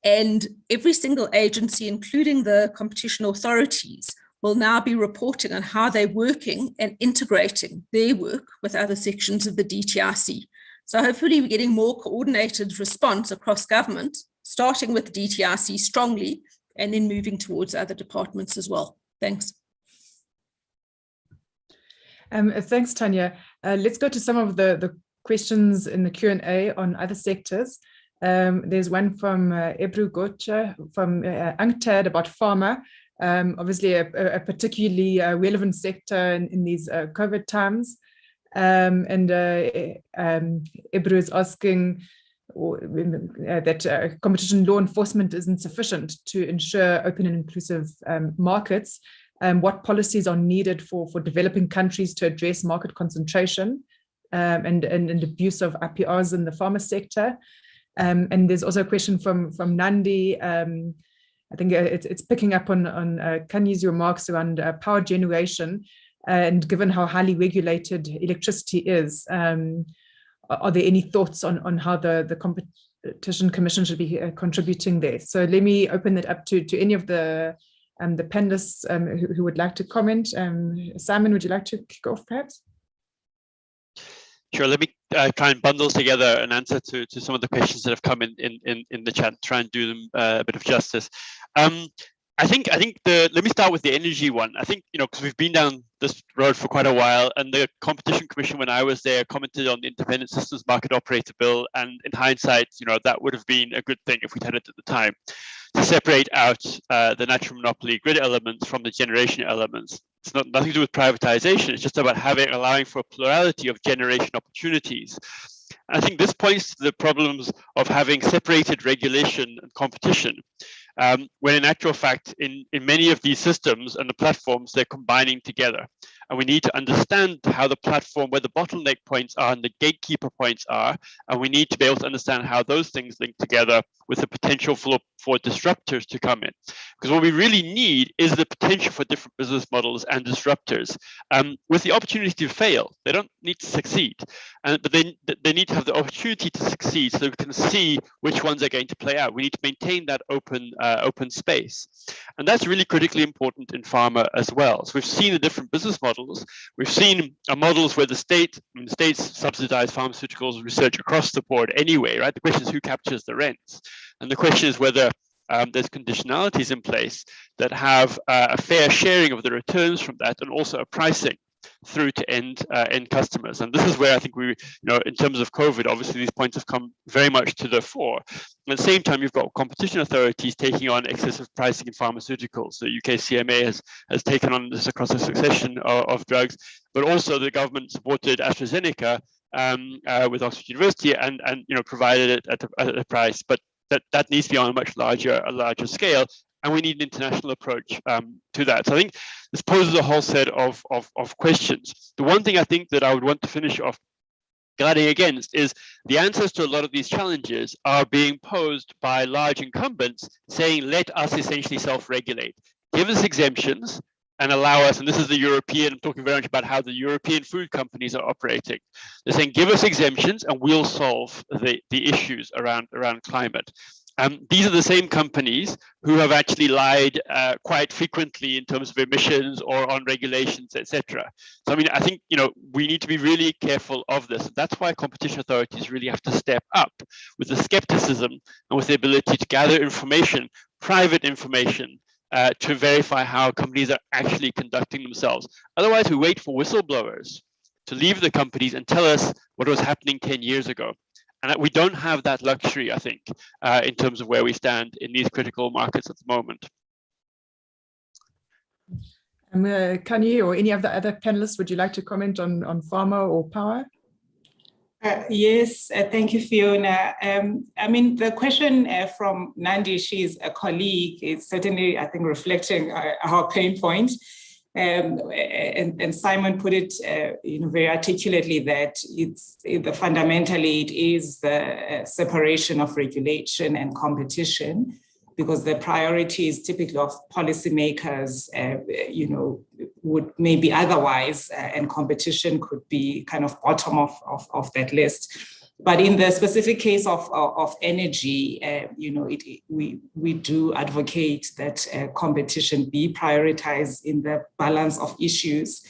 and every single agency, including the competition authorities, will now be reporting on how they're working and integrating their work with other sections of the DTRC. So hopefully we're getting more coordinated response across government, starting with DTRC strongly, and then moving towards other departments as well. Thanks. Thanks, Tanya. Let's go to some of the questions in the Q&A on other sectors. There's one from Ebru Gocha from UNCTAD about pharma. Obviously a particularly relevant sector in these COVID times. Ebru is asking that competition law enforcement isn't sufficient to ensure open and inclusive markets. What policies are needed for developing countries to address market concentration and abuse of IPRs in the pharma sector? And there's also a question from Nandi. I think it's picking up on Kanye's remarks around power generation, and given how highly regulated electricity is, are there any thoughts on how the Competition Commission should be contributing there? So let me open it up to any of the panelists who would like to comment. Simon, would you like to kick off perhaps? Sure, let me try and bundle together an answer to some of the questions that have come in the chat, try and do them a bit of justice. I think let me start with the energy one. I think, because we've been down this road for quite a while, and the Competition Commission, when I was there, commented on the Independent Systems Market Operator Bill, and in hindsight, that would have been a good thing if we'd had it at the time, to separate out the natural monopoly grid elements from the generation elements. It's nothing to do with privatization. It's just about allowing for a plurality of generation opportunities. And I think this points to the problems of having separated regulation and competition, when in actual fact, in many of these systems and the platforms, they're combining together. And we need to understand how the platform, where the bottleneck points are and the gatekeeper points are. And we need to be able to understand how those things link together with the potential for disruptors to come in. Because what we really need is the potential for different business models and disruptors with the opportunity to fail. They don't need to succeed, but they need to have the opportunity to succeed so we can see which ones are going to play out. We need to maintain that open space. And that's really critically important in pharma as well. So we've seen the different business models. We've seen models where the states subsidize pharmaceuticals research across the board anyway, right? The question is who captures the rents? And the question is whether there's conditionalities in place that have a fair sharing of the returns from that, and also a pricing through to end customers. And this is where I think we, in terms of COVID, obviously these points have come very much to the fore. At the same time, you've got competition authorities taking on excessive pricing in pharmaceuticals. The UK CMA has taken on this across a succession of drugs, but also the government supported AstraZeneca with Oxford University and provided it at a price, but that needs to be on a much larger scale, and we need an international approach to that. So I think this poses a whole set of questions. The one thing I think that I would want to finish off guarding against is the answers to a lot of these challenges are being posed by large incumbents saying, let us essentially self-regulate, give us exemptions and allow us, and this is the European, I'm talking very much about how the European food companies are operating. They're saying, give us exemptions and we'll solve the issues around climate. These are the same companies who have actually lied quite frequently in terms of emissions or on regulations, etc. So I mean, I think we need to be really careful of this. That's why competition authorities really have to step up with the skepticism and with the ability to gather information, private information, to verify how companies are actually conducting themselves. Otherwise, we wait for whistleblowers to leave the companies and tell us what was happening 10 years ago. And we don't have that luxury, I think, in terms of where we stand in these critical markets at the moment. Kanye or any of the other panelists, would you like to comment on pharma or power? Yes, thank you, Fiona. I mean, the question from Nandi, she's a colleague, is certainly, I think, reflecting our pain point. And Simon put it, very articulately that fundamentally it is the separation of regulation and competition, because the priorities typically of policymakers, would maybe otherwise, and competition could be kind of bottom of that list. But in the specific case of energy, we do advocate that competition be prioritized in the balance of issues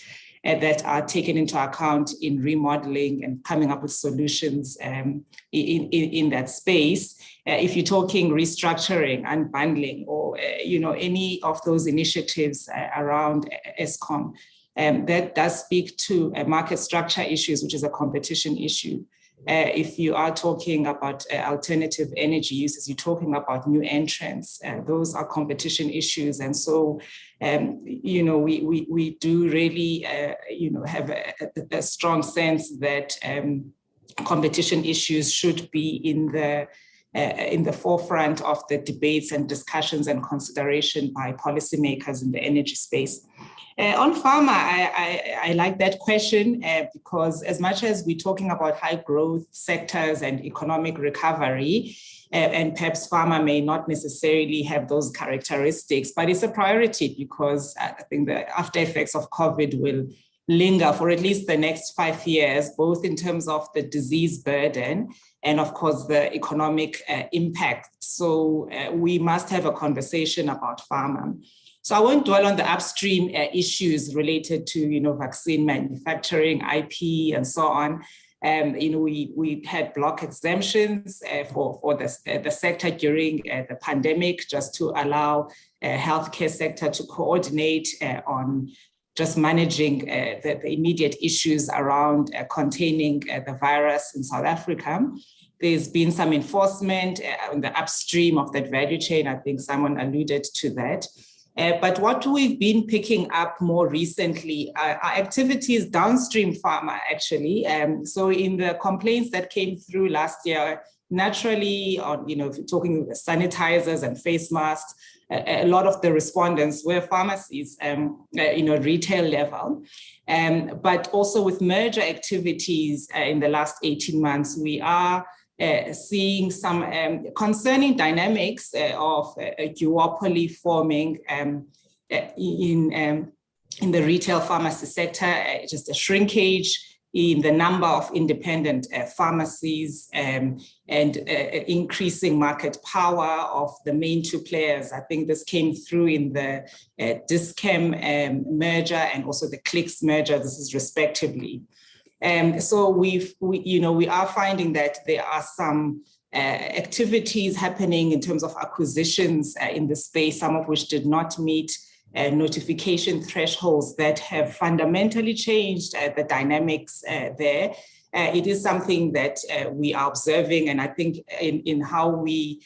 that are taken into account in remodeling and coming up with solutions in that space. If you're talking restructuring, unbundling, or any of those initiatives around ESCOM, that does speak to market structure issues, which is a competition issue. If you are talking about alternative energy uses, you're talking about new entrants, those are competition issues. And so, we do really, have a strong sense that competition issues should be in the forefront of the debates and discussions and consideration by policymakers in the energy space. On pharma, I like that question because as much as we're talking about high growth sectors and economic recovery, and perhaps pharma may not necessarily have those characteristics, but it's a priority because I think the after effects of COVID will linger for at least the next 5 years, both in terms of the disease burden and of course the economic impact. So we must have a conversation about pharma. So I won't dwell on the upstream issues related to, vaccine manufacturing, IP, and so on. We had block exemptions for the sector during the pandemic, just to allow healthcare sector to coordinate on just managing the immediate issues around containing the virus in South Africa. There's been some enforcement on the upstream of that value chain. I think someone alluded to that. But what we've been picking up more recently are activities downstream pharma, actually. So in the complaints that came through last year, naturally, on, if you're talking sanitizers and face masks, a lot of the respondents were pharmacies, retail level. But also with merger activities in the last 18 months, we are seeing some concerning dynamics of a duopoly forming in the retail pharmacy sector, just a shrinkage in the number of independent pharmacies and increasing market power of the main two players. I think this came through in the Dis-Chem merger and also the Clicks merger, this is respectively. So we are finding that there are some activities happening in terms of acquisitions in the space, some of which did not meet notification thresholds that have fundamentally changed the dynamics there. It is something that we are observing, and I think in how we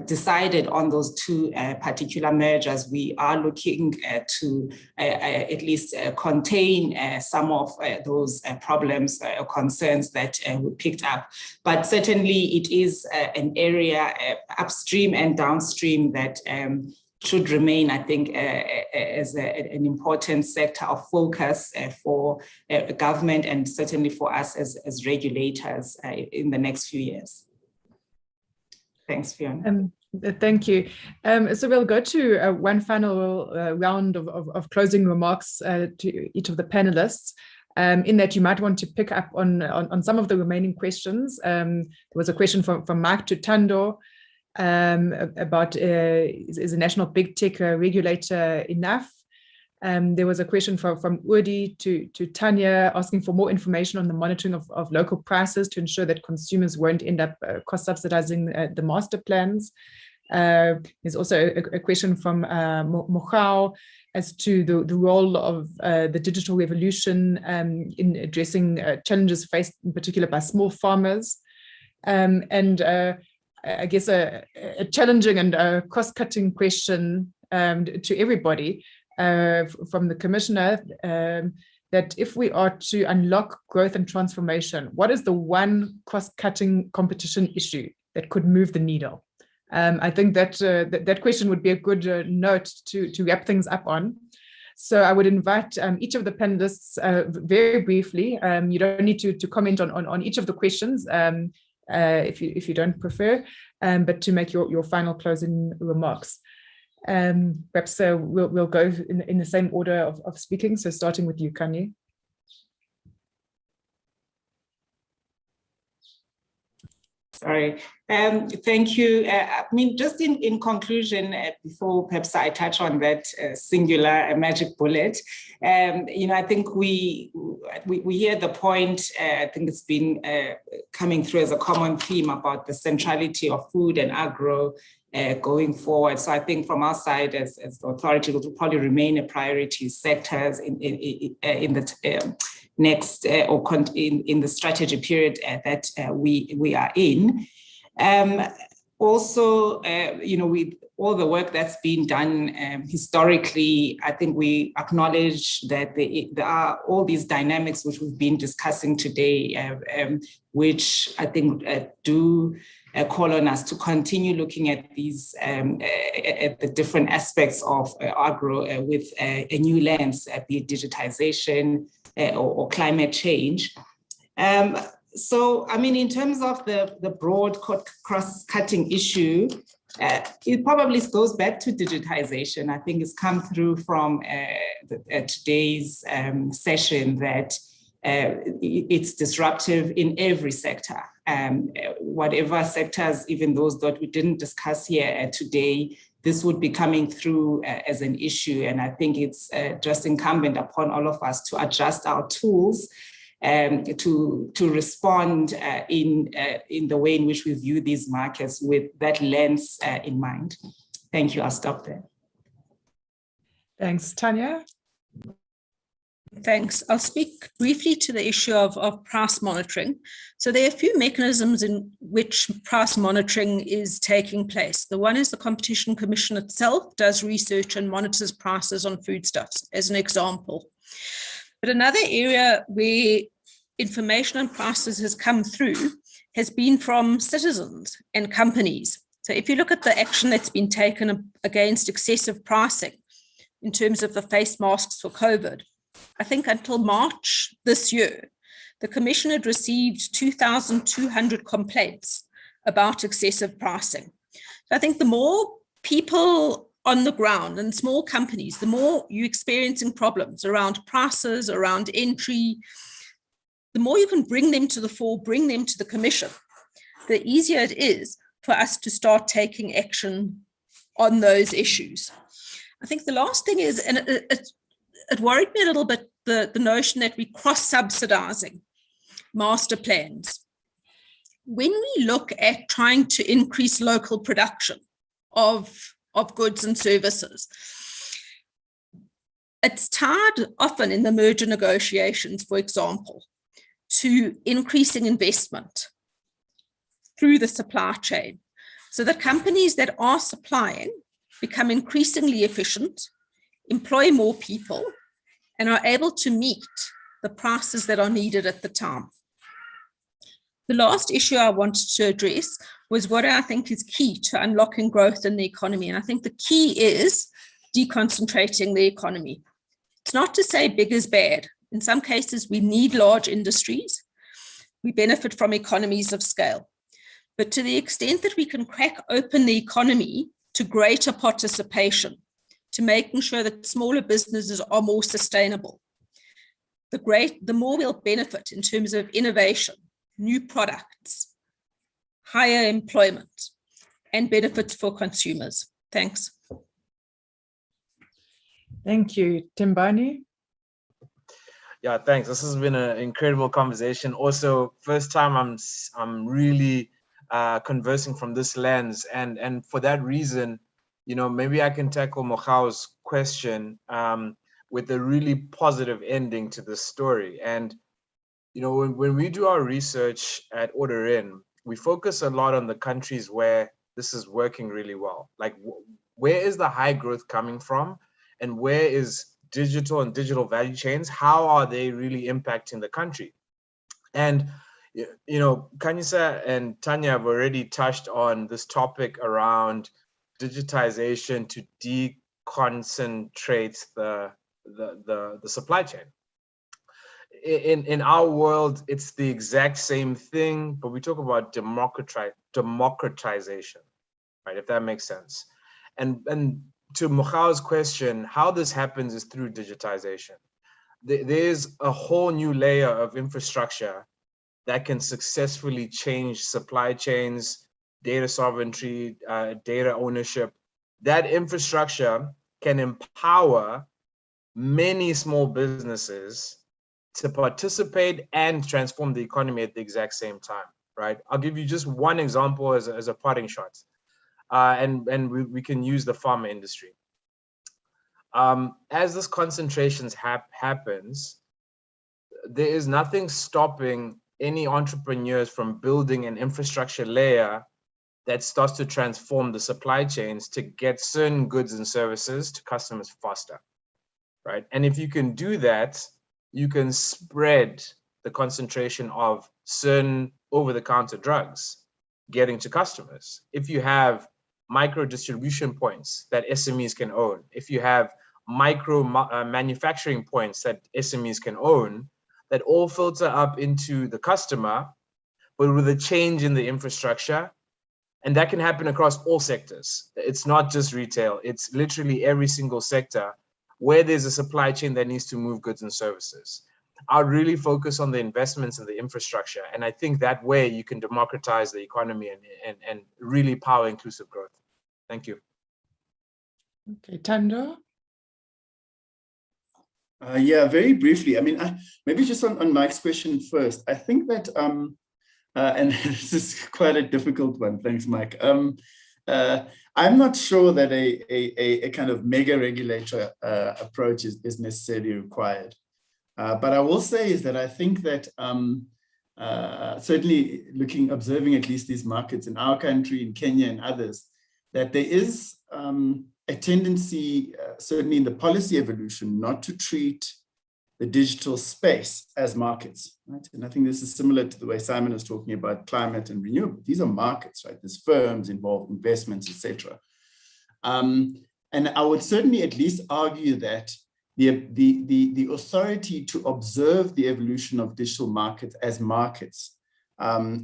decided on those two particular mergers, we are looking to at least contain some of those problems or concerns that we picked up. But certainly it is an area upstream and downstream that should remain, I think, as an important sector of focus for government and certainly for us as regulators in the next few years. Thanks, Fiona. Thank you. So we'll go to one final round of closing remarks to each of the panelists. In that you might want to pick up on some of the remaining questions. There was a question from Mark to Thando, about is a national big tech regulator enough? There was a question from Udi to Tanya asking for more information on the monitoring of local prices to ensure that consumers won't end up cost subsidizing the master plans. There's also a question from Mochao as to the role of the digital revolution in addressing challenges faced in particular by small farmers. I guess a challenging and cost-cutting question to everybody from the Commissioner, that if we are to unlock growth and transformation, what is the one cost-cutting competition issue that could move the needle? I think that that question would be a good note to wrap things up on. So I would invite each of the panelists very briefly. You don't need to comment on each of the questions, if you don't prefer, but to make your final closing remarks. Perhaps we'll go in the same order of speaking. So starting with you, Kanye. Sorry. Thank you. I mean, just in conclusion, before perhaps I touch on that singular magic bullet, I think we hear the point. I think it's been coming through as a common theme about the centrality of food and agro going forward. So I think from our side, as the authority, it will probably remain a priority sectors in the next or in the strategy period that we are in. Also, with all the work that's been done historically, I think we acknowledge that there are all these dynamics which we've been discussing today, which I think do call on us to continue looking at these at the different aspects of agro with a new lens, be it digitization or climate change. So, I mean, in terms of the broad cross-cutting issue, it probably goes back to digitization. I think it's come through from today's session that it's disruptive in every sector. Whatever sectors, even those that we didn't discuss here today, this would be coming through as an issue. And I think it's just incumbent upon all of us to adjust our tools to respond in the way in which we view these markets with that lens in mind. Thank you. I'll stop there. Thanks. Tanya? Thanks. I'll speak briefly to the issue of price monitoring. So there are a few mechanisms in which price monitoring is taking place. The one is the Competition Commission itself does research and monitors prices on foodstuffs, as an example. But another area where information on prices has come through has been from citizens and companies. So if you look at the action that's been taken against excessive pricing in terms of the face masks for COVID, I think until March this year, the Commission had received 2,200 complaints about excessive pricing. So I think the more people on the ground and small companies, the more you're experiencing problems around prices, around entry, the more you can bring them to the fore, bring them to the Commission, the easier it is for us to start taking action on those issues. I think the last thing is, and it worried me a little bit, the notion that we cross-subsidizing master plans. When we look at trying to increase local production of goods and services, it's tied often in the merger negotiations, for example, to increasing investment through the supply chain, so that companies that are supplying become increasingly efficient, employ more people, and are able to meet the prices that are needed at the time. The last issue I wanted to address was what I think is key to unlocking growth in the economy. And I think the key is deconcentrating the economy. It's not to say big is bad. In some cases, we need large industries. We benefit from economies of scale. But to the extent that we can crack open the economy to greater participation, to making sure that smaller businesses are more sustainable, the more we'll benefit in terms of innovation, new products, higher employment, and benefits for consumers. Thanks. Thank you. Timbani? Yeah, thanks. This has been an incredible conversation. Also, first time I'm really conversing from this lens, and for that reason, you know, maybe I can tackle Mogao's question with a really positive ending to the story. And you know, when we do our research at Order In, we focus a lot on the countries where this is working really well. Like, where is the high growth coming from, and where is digital and digital value chains, how are they really impacting the country? And, you know, Khanyisa and Tanya have already touched on this topic around digitization to deconcentrate the supply chain. In our world, it's the exact same thing, but we talk about democratization, right? If that makes sense. And to Mogao's question, how this happens is through digitization. There's a whole new layer of infrastructure that can successfully change supply chains, data sovereignty, data ownership. That infrastructure can empower many small businesses to participate and transform the economy at the exact same time, right? I'll give you just one example as a parting shot. And we can use the pharma industry. As this concentration happens, there is nothing stopping any entrepreneurs from building an infrastructure layer that starts to transform the supply chains to get certain goods and services to customers faster, right? And if you can do that, you can spread the concentration of certain over-the-counter drugs getting to customers. If you have micro distribution points that SMEs can own, if you have micro manufacturing points that SMEs can own, that all filter up into the customer, but with a change in the infrastructure. And that can happen across all sectors. It's not just retail, it's literally every single sector where there's a supply chain that needs to move goods and services. I'll really focus on the investments in the infrastructure. And I think that way you can democratize the economy and really power inclusive growth. Thank you. Okay, Thando? Yeah, very briefly. I mean, maybe just on Mike's question first. I think that, and this is quite a difficult one. Thanks, Mike. I'm not sure that a kind of mega regulator approach is necessarily required. But I will say is that I think that certainly observing at least these markets in our country, in Kenya and others, that there is a tendency, certainly in the policy evolution, not to treat the digital space as markets, right? And I think this is similar to the way Simon is talking about climate and renewable. These are markets, right? There's firms involved, investments, etc. And I would certainly at least argue that the authority to observe the evolution of digital markets as markets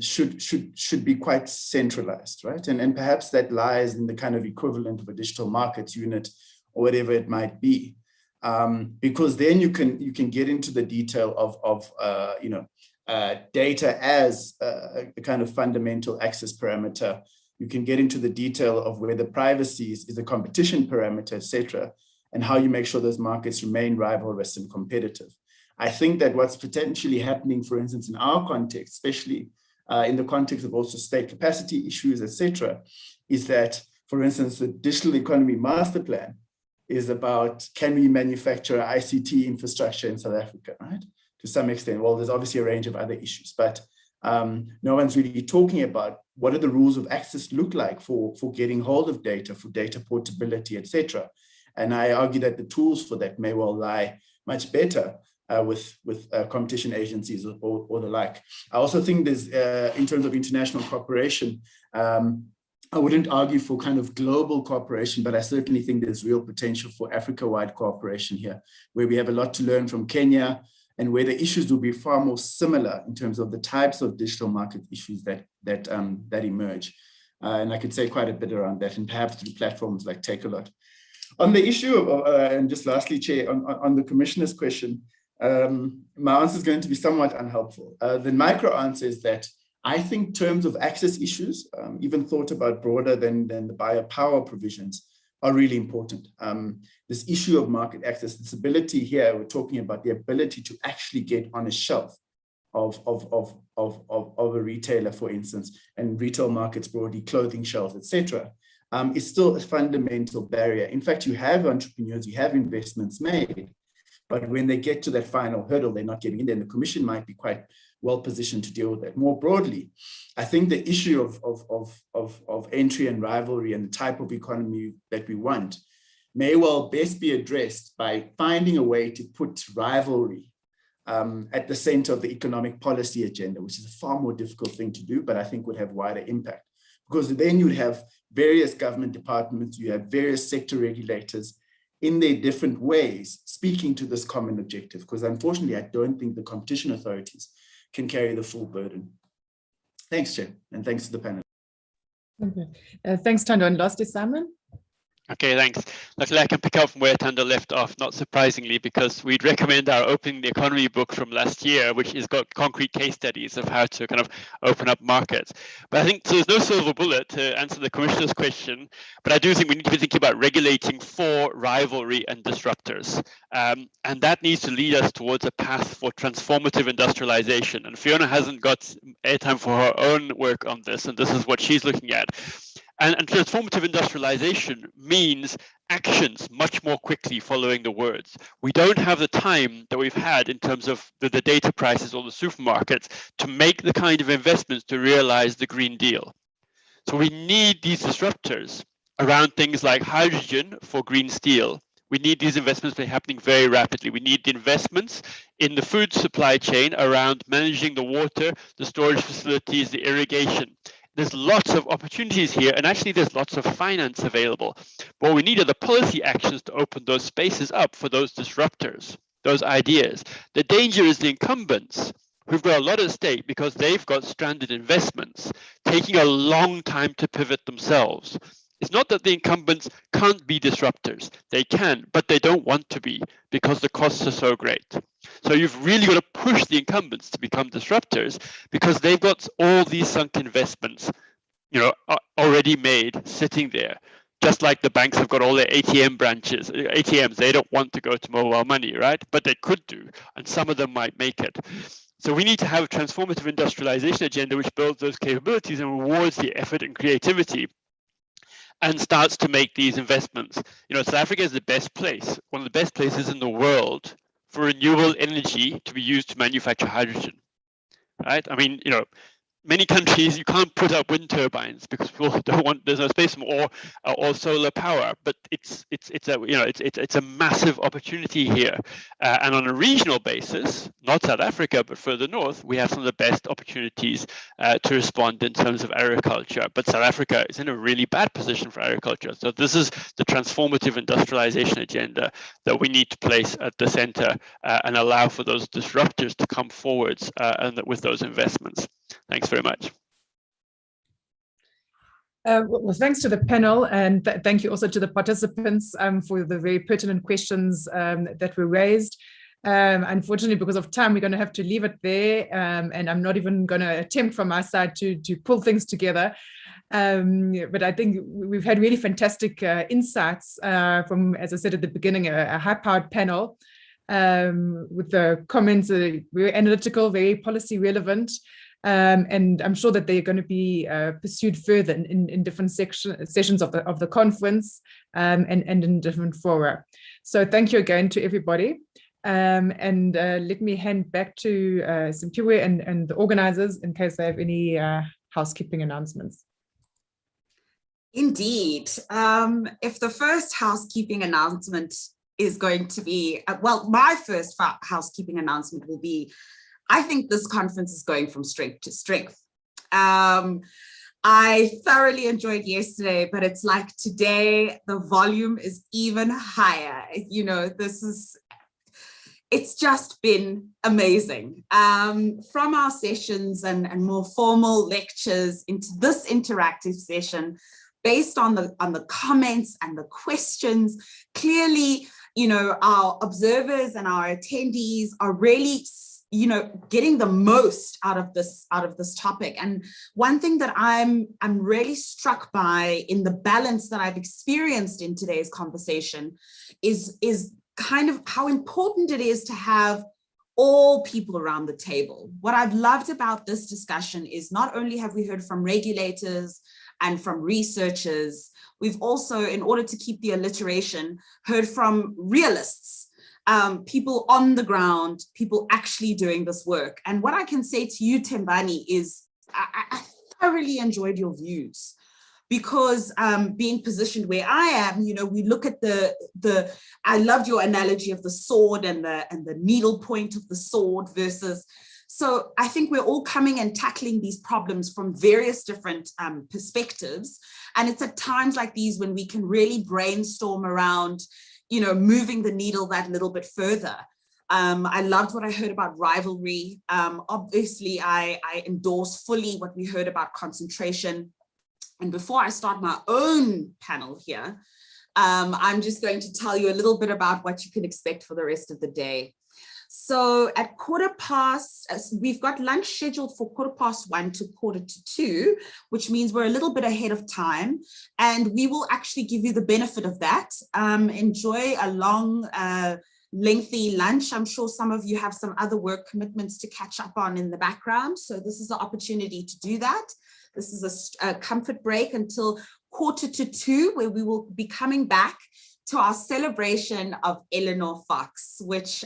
should be quite centralized, right? And perhaps that lies in the kind of equivalent of a digital markets unit or whatever it might be. Because then you can get into the detail of data as a kind of fundamental access parameter. You can get into the detail of whether privacy is a competition parameter, etc., and how you make sure those markets remain rivalrous and competitive. I think that what's potentially happening, for instance, in our context, especially in the context of also state capacity issues, etc., is that, for instance, the Digital Economy Master Plan is about, can we manufacture ICT infrastructure in South Africa, right? To some extent. Well, there's obviously a range of other issues, but no one's really talking about what are the rules of access look like for getting hold of data, for data portability, etc. And I argue that the tools for that may well lie much better with competition agencies or the like. I also think there's, in terms of international cooperation, I wouldn't argue for kind of global cooperation, but I certainly think there's real potential for Africa-wide cooperation here, where we have a lot to learn from Kenya and where the issues will be far more similar in terms of the types of digital market issues that emerge. And I could say quite a bit around that, and perhaps through platforms like Takealot. On the issue of, and just lastly, Chair, on the Commissioner's question, my answer is going to be somewhat unhelpful. The micro answer is that I think terms of access issues, even thought about broader than the buyer power provisions, are really important. This issue of market access, this ability here, we're talking about the ability to actually get on a shelf of a retailer, for instance, and retail markets broadly, clothing shelves, etc., is still a fundamental barrier. In fact, you have entrepreneurs, you have investments made, but when they get to that final hurdle, they're not getting in there, and the Commission might be quite well positioned to deal with that. More broadly, I think the issue of entry and rivalry and the type of economy that we want may well best be addressed by finding a way to put rivalry at the center of the economic policy agenda, which is a far more difficult thing to do, but I think would have wider impact. Because then you'd have various government departments, you have various sector regulators in their different ways speaking to this common objective, because unfortunately, I don't think the competition authorities can carry the full burden. Thanks, Chair, and thanks to the panel. Okay. Thanks, Thando. And lastly, Simon. Okay, thanks. Luckily, I can pick up from where Thando left off, not surprisingly, because we'd recommend our Opening the Economy book from last year, which has got concrete case studies of how to kind of open up markets. But I think so there's no silver bullet to answer the Commissioner's question, but I do think we need to be thinking about regulating for rivalry and disruptors. And that needs to lead us towards a path for transformative industrialization. And Fiona hasn't got airtime for her own work on this, and this is what she's looking at. And transformative industrialization means actions much more quickly following the words. We don't have the time that we've had in terms of the data prices or the supermarkets to make the kind of investments to realize the Green Deal. So we need these disruptors around things like hydrogen for green steel. We need these investments to be happening very rapidly. We need the investments in the food supply chain around managing the water, the storage facilities, the irrigation. There's lots of opportunities here, and actually there's lots of finance available. What we need are the policy actions to open those spaces up for those disruptors, those ideas. The danger is the incumbents who've got a lot at stake because they've got stranded investments, taking a long time to pivot themselves. It's not that the incumbents can't be disruptors. They can, but they don't want to be because the costs are so great. So you've really got to push the incumbents to become disruptors because they've got all these sunk investments, already made sitting there. Just like the banks have got all their ATMs, they don't want to go to mobile money, right? But they could do, and some of them might make it. So we need to have a transformative industrialization agenda which builds those capabilities and rewards the effort and creativity and starts to make these investments. South Africa is the best place, one of the best places in the world for renewable energy to be used to manufacture hydrogen, right? I mean, many countries, you can't put up wind turbines because people don't want, there's no space or solar power. But it's a massive opportunity here. And on a regional basis, not South Africa, but further north, we have some of the best opportunities to respond in terms of agriculture. But South Africa is in a really bad position for agriculture. So this is the transformative industrialization agenda that we need to place at the center and allow for those disruptors to come forwards and with those investments. Thanks very much. Well, thanks to the panel, and thank you also to the participants for the very pertinent questions that were raised. Unfortunately, because of time, we're going to have to leave it there, and I'm not even going to attempt from my side to pull things together. But I think we've had really fantastic insights from, as I said at the beginning, a high-powered panel with the comments very analytical, very policy relevant. And I'm sure that they're going to be pursued further in different sessions of the conference and in different fora. So thank you again to everybody. And let me hand back to Simphiwe and the organizers in case they have any housekeeping announcements. Indeed. If the first housekeeping announcement is going to be, well, my first housekeeping announcement will be, I think this conference is going from strength to strength. I thoroughly enjoyed yesterday, but it's like today, the volume is even higher. You know, it's just been amazing. From our sessions and more formal lectures into this interactive session, based on the comments and the questions, clearly, you know, our observers and our attendees are really, you know, getting the most out of this topic. And one thing that I'm really struck by in the balance that I've experienced in today's conversation is kind of how important it is to have all people around the table. What I've loved about this discussion is not only have we heard from regulators and from researchers, we've also, in order to keep the alliteration, heard from realists, people on the ground, people actually doing this work. And what I can say to you, Tembani, is I thoroughly enjoyed your views, because being positioned where I am, you know, we look at I loved your analogy of the sword and the needle point of the sword versus, so I think we're all coming and tackling these problems from various different perspectives. And it's at times like these when we can really brainstorm around, you know, moving the needle that little bit further. I loved what I heard about rivalry. Obviously, I endorse fully what we heard about concentration. And before I start my own panel here, I'm just going to tell you a little bit about what you can expect for the rest of the day. So at 1:15, we've got lunch scheduled for 1:15 to 1:45, which means we're a little bit ahead of time. And we will actually give you the benefit of that. Enjoy a long, lengthy lunch. I'm sure some of you have some other work commitments to catch up on in the background. So this is the opportunity to do that. This is a comfort break until 1:45, where we will be coming back to our celebration of Eleanor Fox, which,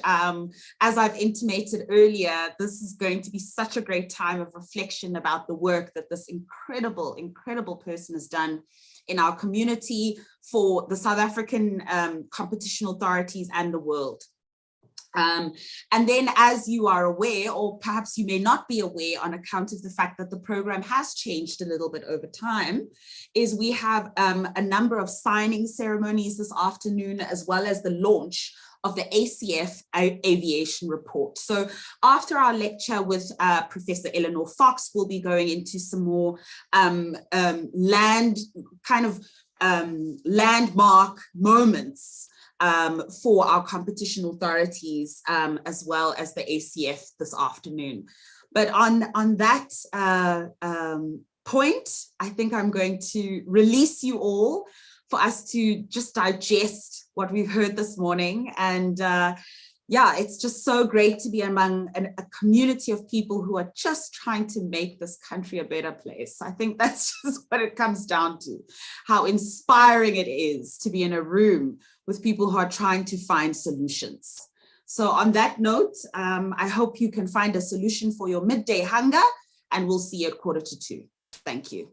as I've intimated earlier, this is going to be such a great time of reflection about the work that this incredible, incredible person has done in our community, for the South African competition authorities and the world. And then, as you are aware, or perhaps you may not be aware on account of the fact that the program has changed a little bit over time, is we have a number of signing ceremonies this afternoon, as well as the launch of the ACF aviation report. So after our lecture with Professor Eleanor Fox, we'll be going into some more landmark moments for our competition authorities, as well as the ACF this afternoon. But on that point, I think I'm going to release you all for us to just digest what we've heard this morning. And yeah, it's just so great to be among a community of people who are just trying to make this country a better place. I think that's just what it comes down to, how inspiring it is to be in a room with people who are trying to find solutions. So on that note, I hope you can find a solution for your midday hunger and we'll see you at 1:45. Thank you.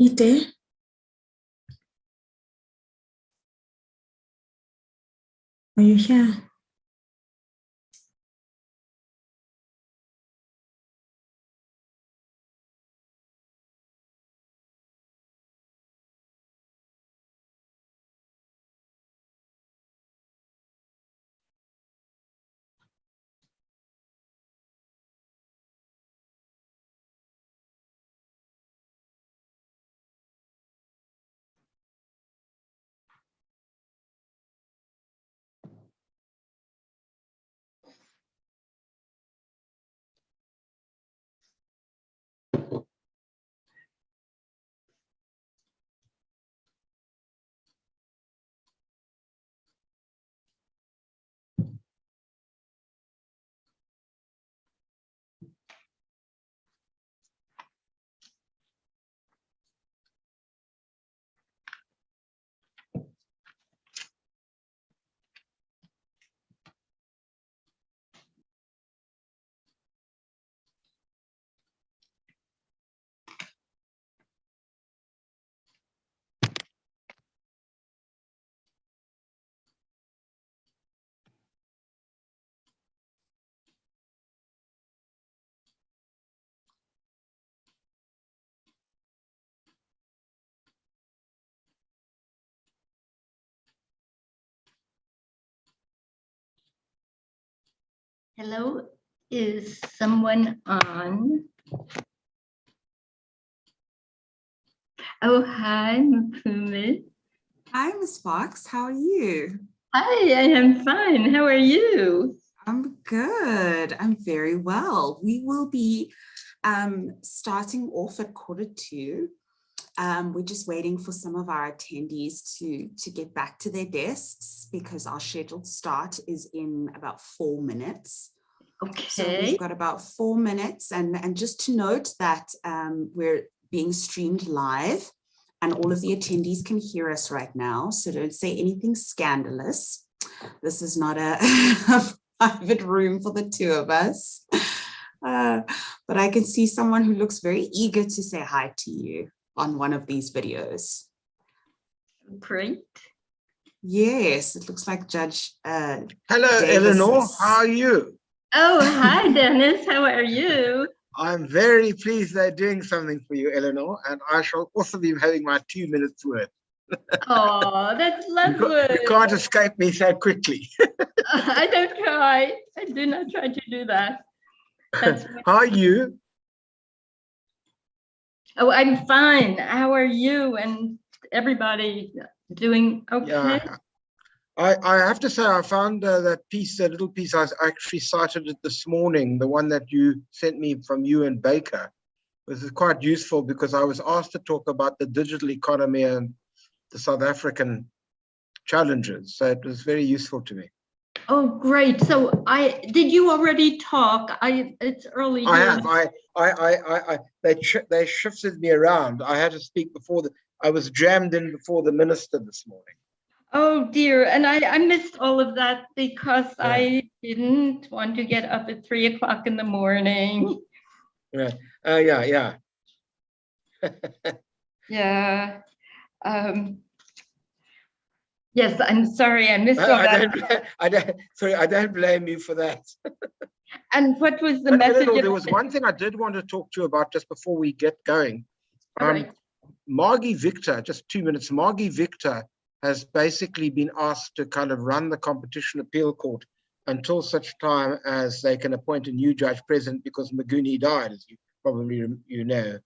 You there? Are you here? Hello, is someone on? Oh, hi, Mpumi. Hi, Ms. Fox. How are you? Hi, I am fine. How are you? I'm good. I'm very well. We will be starting off at 1:45. We're just waiting for some of our attendees to get back to their desks because our scheduled start is in about 4 minutes. Okay. So we've got about 4 minutes, and just to note that we're being streamed live and all of the attendees can hear us right now. So don't say anything scandalous. This is not a private room for the two of us. But I can see someone who looks very eager to say hi to you on one of these videos. Great. Yes, it looks like Judge Hello, Davis Eleanor. is- How are you? Oh, hi, Dennis. How are you? I'm very pleased they're doing something for you, Eleanor, and I shall also be having my 2 minutes worth. Oh, that's lovely. You can't escape me so quickly. I don't try. I do not try to do that. That's How are you? Oh, I'm fine. How are you and everybody doing okay? Yeah, I have to say I found that piece, that little piece, I actually cited it this morning, the one that you sent me from you and Baker. This is quite useful because I was asked to talk about the digital economy and the South African challenges. So it was very useful to me. Oh, great. So did you already talk? It's early. I here. have. They shifted me around. I had to speak before I was jammed in before the minister this morning. Oh dear, and I missed all of that because Yeah. I didn't want to get up at 3 o'clock in the morning. Yeah. Yeah. Yeah. Yes, I'm sorry, I missed all that. I don't blame you for that. And what was the But message? Eleanor, there was one thing I did want to talk to you about just before we get going. All right. Margie Victor, just 2 minutes. Margie Victor has basically been asked to kind of run the Competition Appeal Court until such time as they can appoint a new judge president, because Maguni died, as you probably know.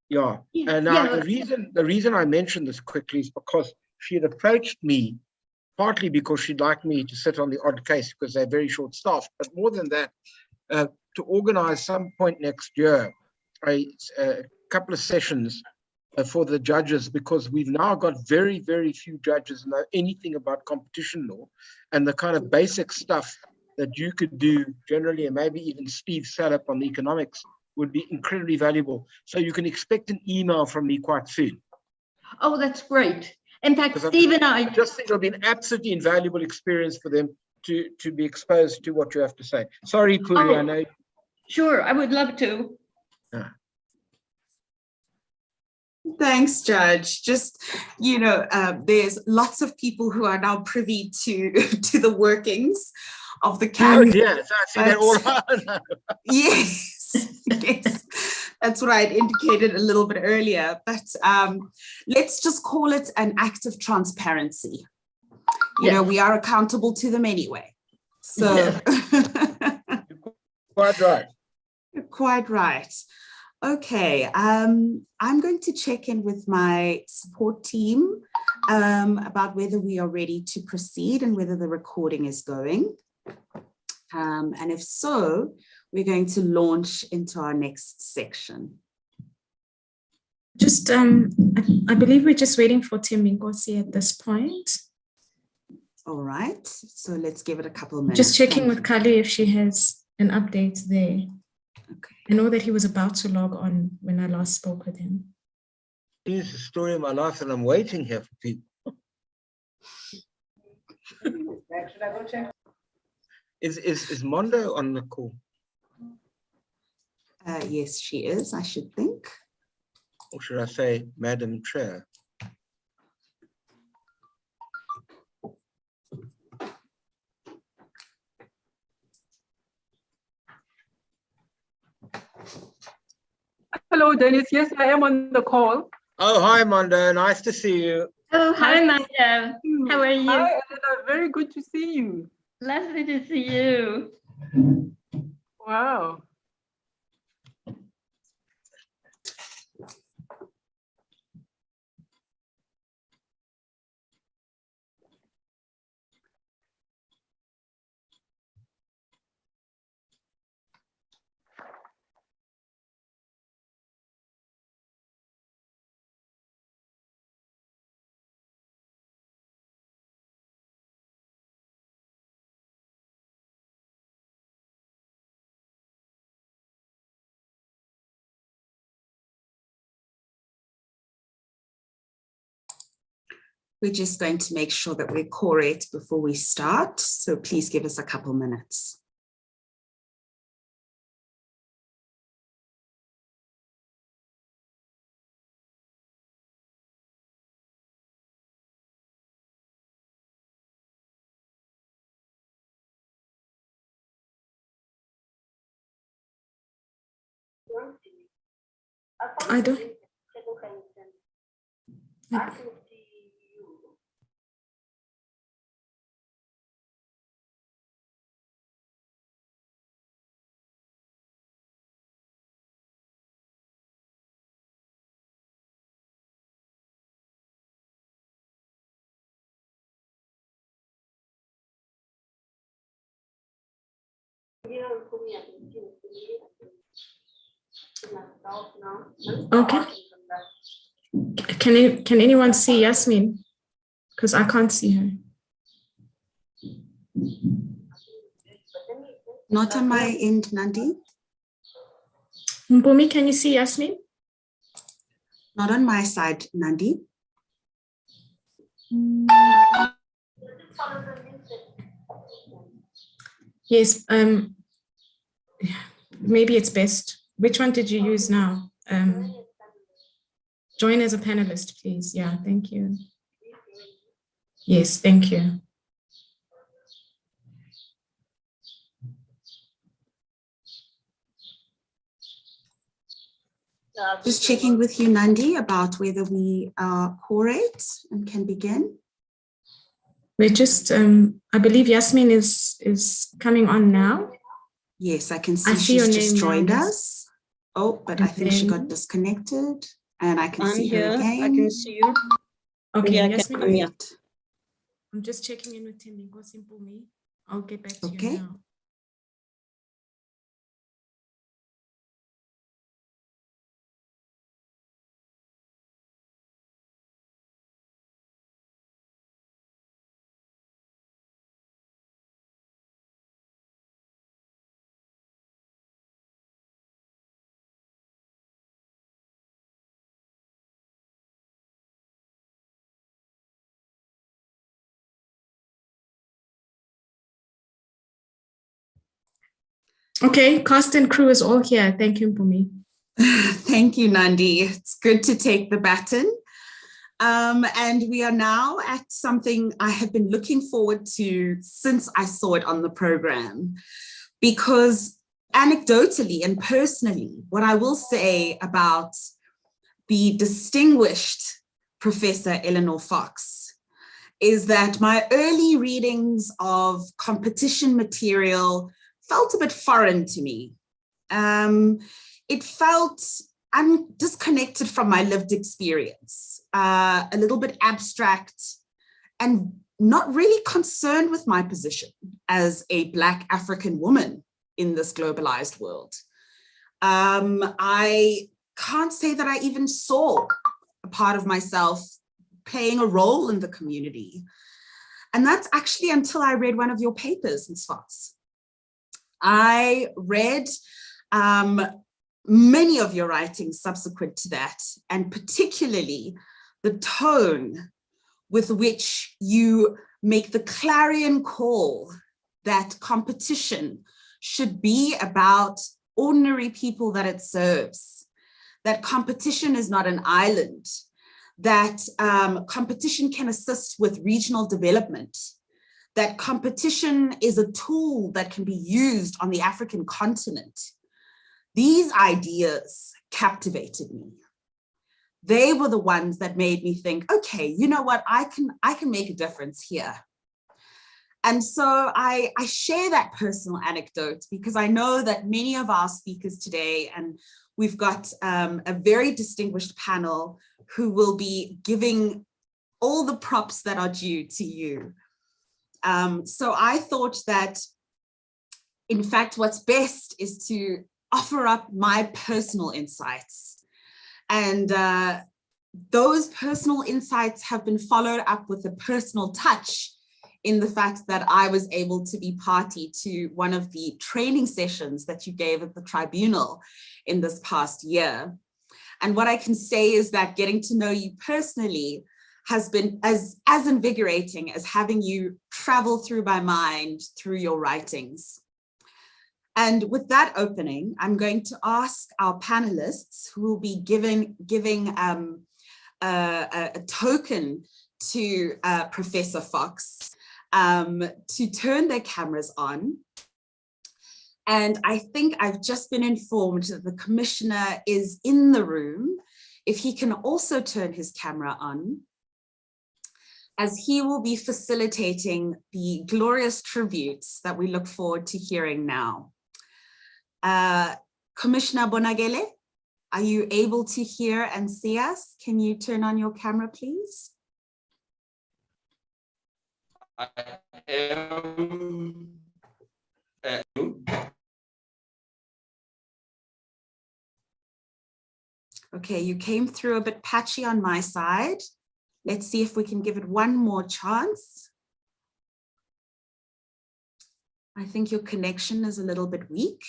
Yeah. And now the reason I mentioned this quickly is because she had approached me, partly because she'd like me to sit on the odd case because they're very short staffed, but more than that, to organize some point next year a couple of sessions for the judges, because we've now got very, very few judges know anything about competition law, and the kind of basic stuff that you could do generally, and maybe even Steve Salop on the economics, would be incredibly valuable. So you can expect an email from me quite soon. Oh, that's great. In fact, Steve and I just think it'll be an absolutely invaluable experience for them to be exposed to what you have to say. Sorry, Puri, I know. Sure, I would love to. Yeah. Thanks, Judge. Just, there's lots of people who are now privy to the workings of the camera. Yes, I see that all. Yes, yes. That's what I had indicated a little bit earlier. But let's just call it an act of transparency. We are accountable to them anyway. So Quite right. Quite right. Okay, I'm going to check in with my support team about whether we are ready to proceed and whether the recording is going. And if so, we're going to launch into our next section. Just, I believe we're just waiting for Thembinkosi at this point. All right, so let's give it a couple of minutes. Just checking with Kali if she has an update there. Okay. I know that he was about to log on when I last spoke with him. It's the story of my life, and I'm waiting here for people. Should I go check? Is Mondo on the call? Yes, she is, I should think. Or should I say, Madam Chair? Hello, Dennis. Yes, I am on the call. Oh, hi, Mondo. Nice to see you. Oh, hi, Maya. How are you? Hi, Elena. Very good to see you. Lovely to see you. Wow. We're just going to make sure that we're correct before we start. So please give us a couple minutes. I don't. Okay. Can anyone see Yasmin? Because I can't see her. Not on my end, Nandi. Mpumi, can you see Yasmin? Not on my side, Nandi. Yes, maybe it's best. Which one did you use now? Join as a panelist, please. Yeah, thank you. Yes, thank you. Just checking with you, Nandi, about whether we are correct and can begin. We're just, I believe Yasmin is coming on now. Yes, I can see, your she's just name joined now. us. Oh, but I think she got disconnected and I can see her again. I can see you. Okay, Yeah, Yasmin, I'm here. I'm just checking in with Thembinkosi Mpumi. I'll get back to Okay. you now. Okay, cast and crew is all here. Thank you, Mpumi. Thank you, Nandi. It's good to take the baton. And we are now at something I have been looking forward to since I saw it on the program, because anecdotally and personally, what I will say about the distinguished Professor Eleanor Fox is that my early readings of competition material felt a bit foreign to me. It felt disconnected from my lived experience, a little bit abstract, and not really concerned with my position as a Black African woman in this globalized world. I can't say that I even saw a part of myself playing a role in the community. And that's actually until I read one of your papers, Ms. Fox. I read many of your writings subsequent to that, and particularly the tone with which you make the clarion call that competition should be about ordinary people that it serves, that competition is not an island, that competition can assist with regional development, that competition is a tool that can be used on the African continent. These ideas captivated me. They were the ones that made me think, okay, you know what, I can make a difference here. And so I share that personal anecdote because I know that many of our speakers today, and we've got a very distinguished panel who will be giving all the props that are due to you. So I thought that, in fact, what's best is to offer up my personal insights. And those personal insights have been followed up with a personal touch in the fact that I was able to be party to one of the training sessions that you gave at the tribunal in this past year. And what I can say is that getting to know you personally has been as invigorating as having you travel through my mind through your writings. And with that opening, I'm going to ask our panelists who will be giving a token to Professor Fox to turn their cameras on. And I think I've just been informed that the commissioner is in the room. If he can also turn his camera on, as he will be facilitating the glorious tributes that we look forward to hearing now. Commissioner Bonagele, are you able to hear and see us? Can you turn on your camera, please? I am. Okay, you came through a bit patchy on my side. Let's see if we can give it one more chance. I think your connection is a little bit weak.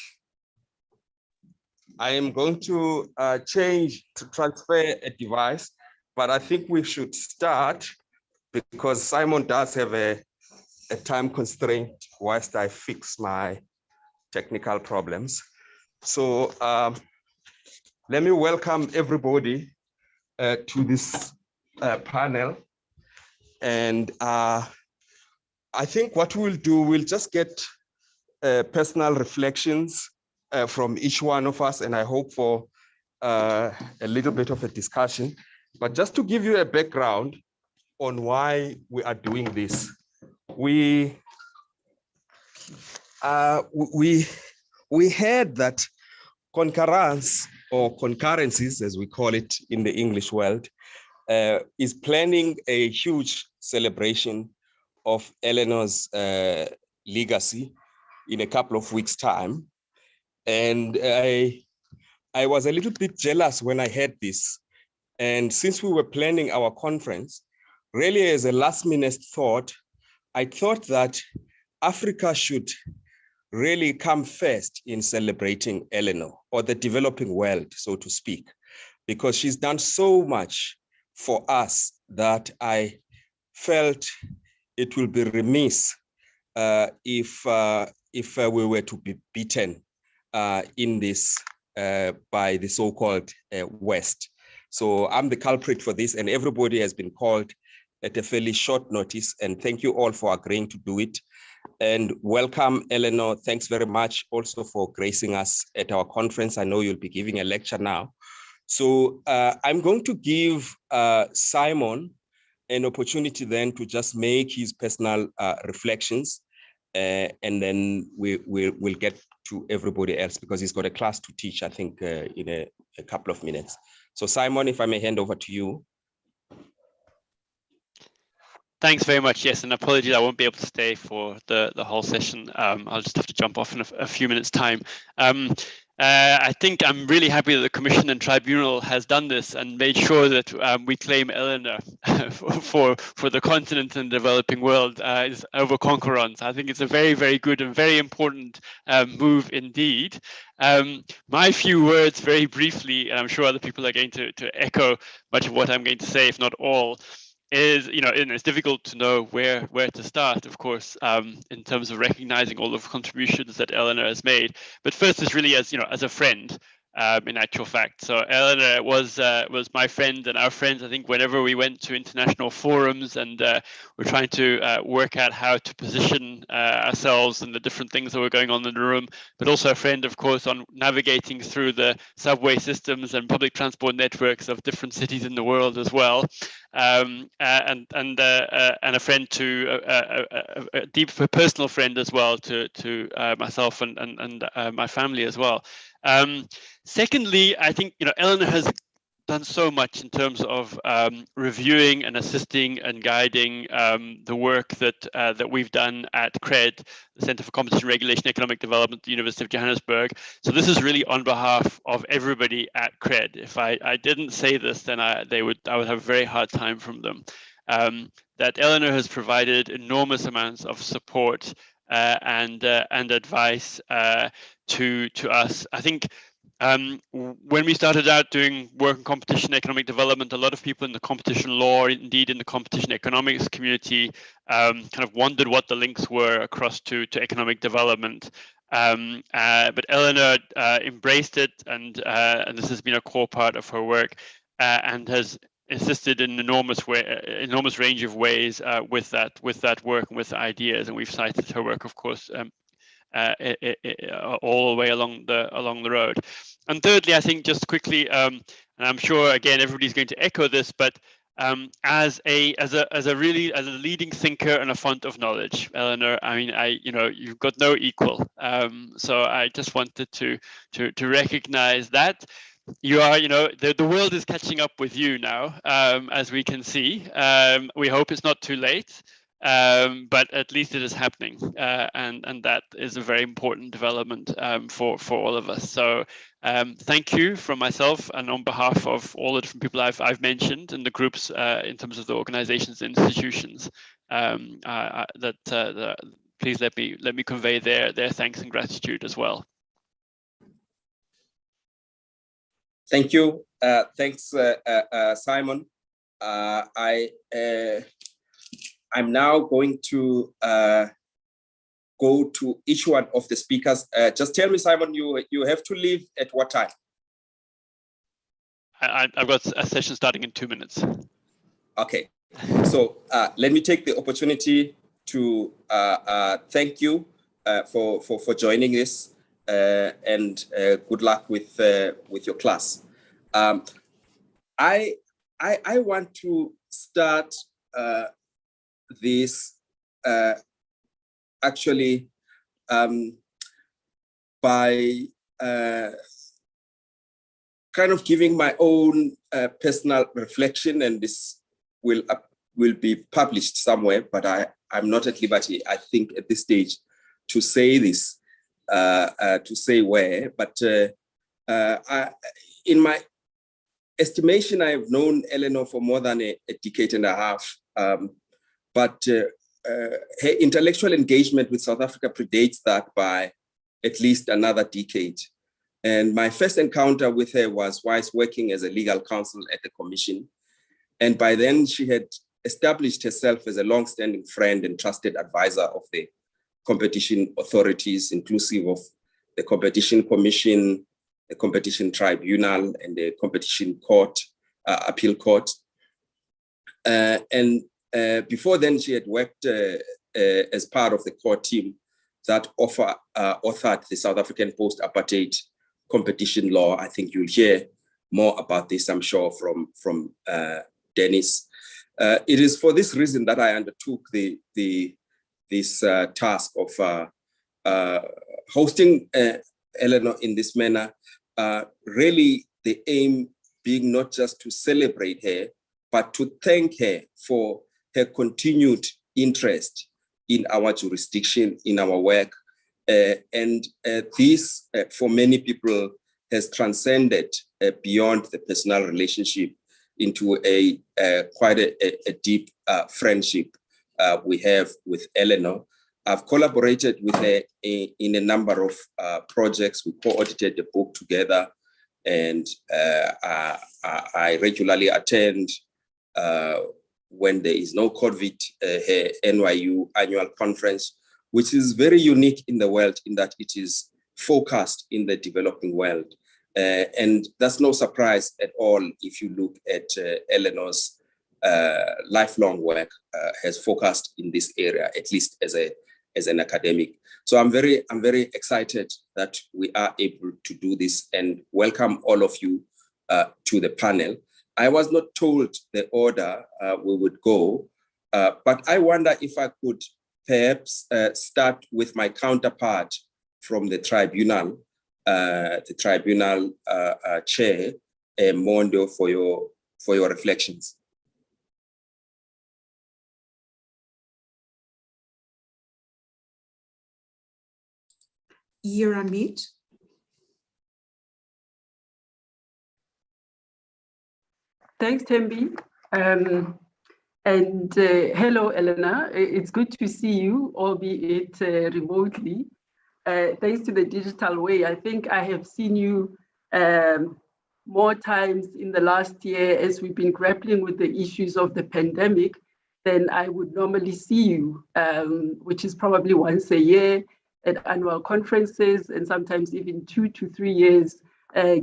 I am going to change to transfer a device, but I think we should start because Simon does have a time constraint whilst I fix my technical problems. So let me welcome everybody to this panel. And I think what we'll do, we'll just get personal reflections from each one of us, and I hope for a little bit of a discussion. But just to give you a background on why we are doing this, we heard that concurrence, or concurrencies as we call it in the English world, is planning a huge celebration of Eleanor's legacy in a couple of weeks' time. And I was a little bit jealous when I heard this. And since we were planning our conference, really as a last-minute thought, I thought that Africa should really come first in celebrating Eleanor, or the developing world, so to speak, because she's done so much for us that I felt it will be remiss if we were to be beaten in this by the so-called West. So I'm the culprit for this, and everybody has been called at a fairly short notice, and thank you all for agreeing to do it. And welcome, Eleanor. Thanks very much also for gracing us at our conference. I know you'll be giving a lecture now. So I'm going to give Simon an opportunity then to just make his personal reflections, and then we'll get to everybody else because he's got a class to teach, I think, in a couple of minutes. So Simon, if I may hand over to you. Thanks very much. Yes, and apologies, I won't be able to stay for the whole session. I'll just have to jump off in a few minutes' time. I think I'm really happy that the Commission and Tribunal has done this and made sure that we claim Eleanor for the continent and developing world over Conquerons. I think it's a very, very good and very important move indeed. My few words very briefly, and I'm sure other people are going to echo much of what I'm going to say, if not all, is, and it's difficult to know where to start, of course, in terms of recognizing all of the contributions that Eleanor has made. But first is really as a friend, in actual fact. So Eleanor was my friend and our friends, I think, whenever we went to international forums and we're trying to work out how to position ourselves and the different things that were going on in the room, but also a friend, of course, on navigating through the subway systems and public transport networks of different cities in the world as well. And a friend to a deep personal friend as well to myself and my family as well. Secondly, I think Eleanor has done so much in terms of reviewing and assisting and guiding the work that we've done at CRED, the Center for Competition Regulation and Economic Development at the University of Johannesburg. So this is really on behalf of everybody at CRED. If I didn't say this, then I would have a very hard time from them. That Eleanor has provided enormous amounts of support and advice to us. I think when we started out doing work in competition economic development, a lot of people in the competition law, indeed in the competition economics community, kind of wondered what the links were across to economic development. But Eleanor embraced it, and this has been a core part of her work, and has assisted in an enormous range of ways with that work and with the ideas. And we've cited her work, of course, all the way along the road. And thirdly, I think just quickly, and I'm sure again everybody's going to echo this, but as a leading thinker and a font of knowledge, Eleanor, I mean, you've got no equal. So I just wanted to recognize that. You are, the world is catching up with you now, as we can see. We hope it's not too late. But at least it is happening, and that is a very important development for all of us. So thank you from myself and on behalf of all the different people I've mentioned and the groups in terms of the organizations and institutions. Please let me convey their thanks and gratitude as well. Thank you. Thanks, Simon. I'm now going to go to each one of the speakers. Just tell me, Simon, you have to leave at what time? I've got a session starting in 2 minutes. Okay, so let me take the opportunity to thank you for joining this, and good luck with your class. I want to start this actually by kind of giving my own personal reflection, and this will be published somewhere, but I'm not at liberty, I think, at this stage to say this, to say where, but in my estimation, I've known Eleanor for more than a decade and a half, but her intellectual engagement with South Africa predates that by at least another decade. And my first encounter with her was whilst working as a legal counsel at the Commission. And by then she had established herself as a long-standing friend and trusted advisor of the competition authorities, inclusive of the Competition Commission, competition tribunal and the competition court, appeal court. And before then, she had worked as part of the core team that authored the South African post-apartheid competition law. I think you'll hear more about this, I'm sure, from Dennis. It is for this reason that I undertook this task of hosting Eleanor in this manner. Really, the aim being not just to celebrate her, but to thank her for her continued interest in our jurisdiction, in our work. And this, for many people, has transcended beyond the personal relationship into quite a deep friendship we have with Eleanor. I've collaborated with her in a number of projects. We co-audited the book together, and I regularly attend when there is no COVID, her NYU annual conference, which is very unique in the world in that it is focused in the developing world. And that's no surprise at all if you look at Eleanor's lifelong work has focused in this area, at least as an academic. So I'm very excited that we are able to do this and welcome all of you to the panel. I was not told the order we would go, but I wonder if I could perhaps start with my counterpart from the tribunal chair, Mondo, for your reflections. You're on mute. Thanks, Thembi. And hello, Eleanor. It's good to see you, albeit remotely. Thanks to the digital way, I think I have seen you more times in the last year as we've been grappling with the issues of the pandemic than I would normally see you, which is probably once a year at annual conferences, and sometimes even 2 to 3 years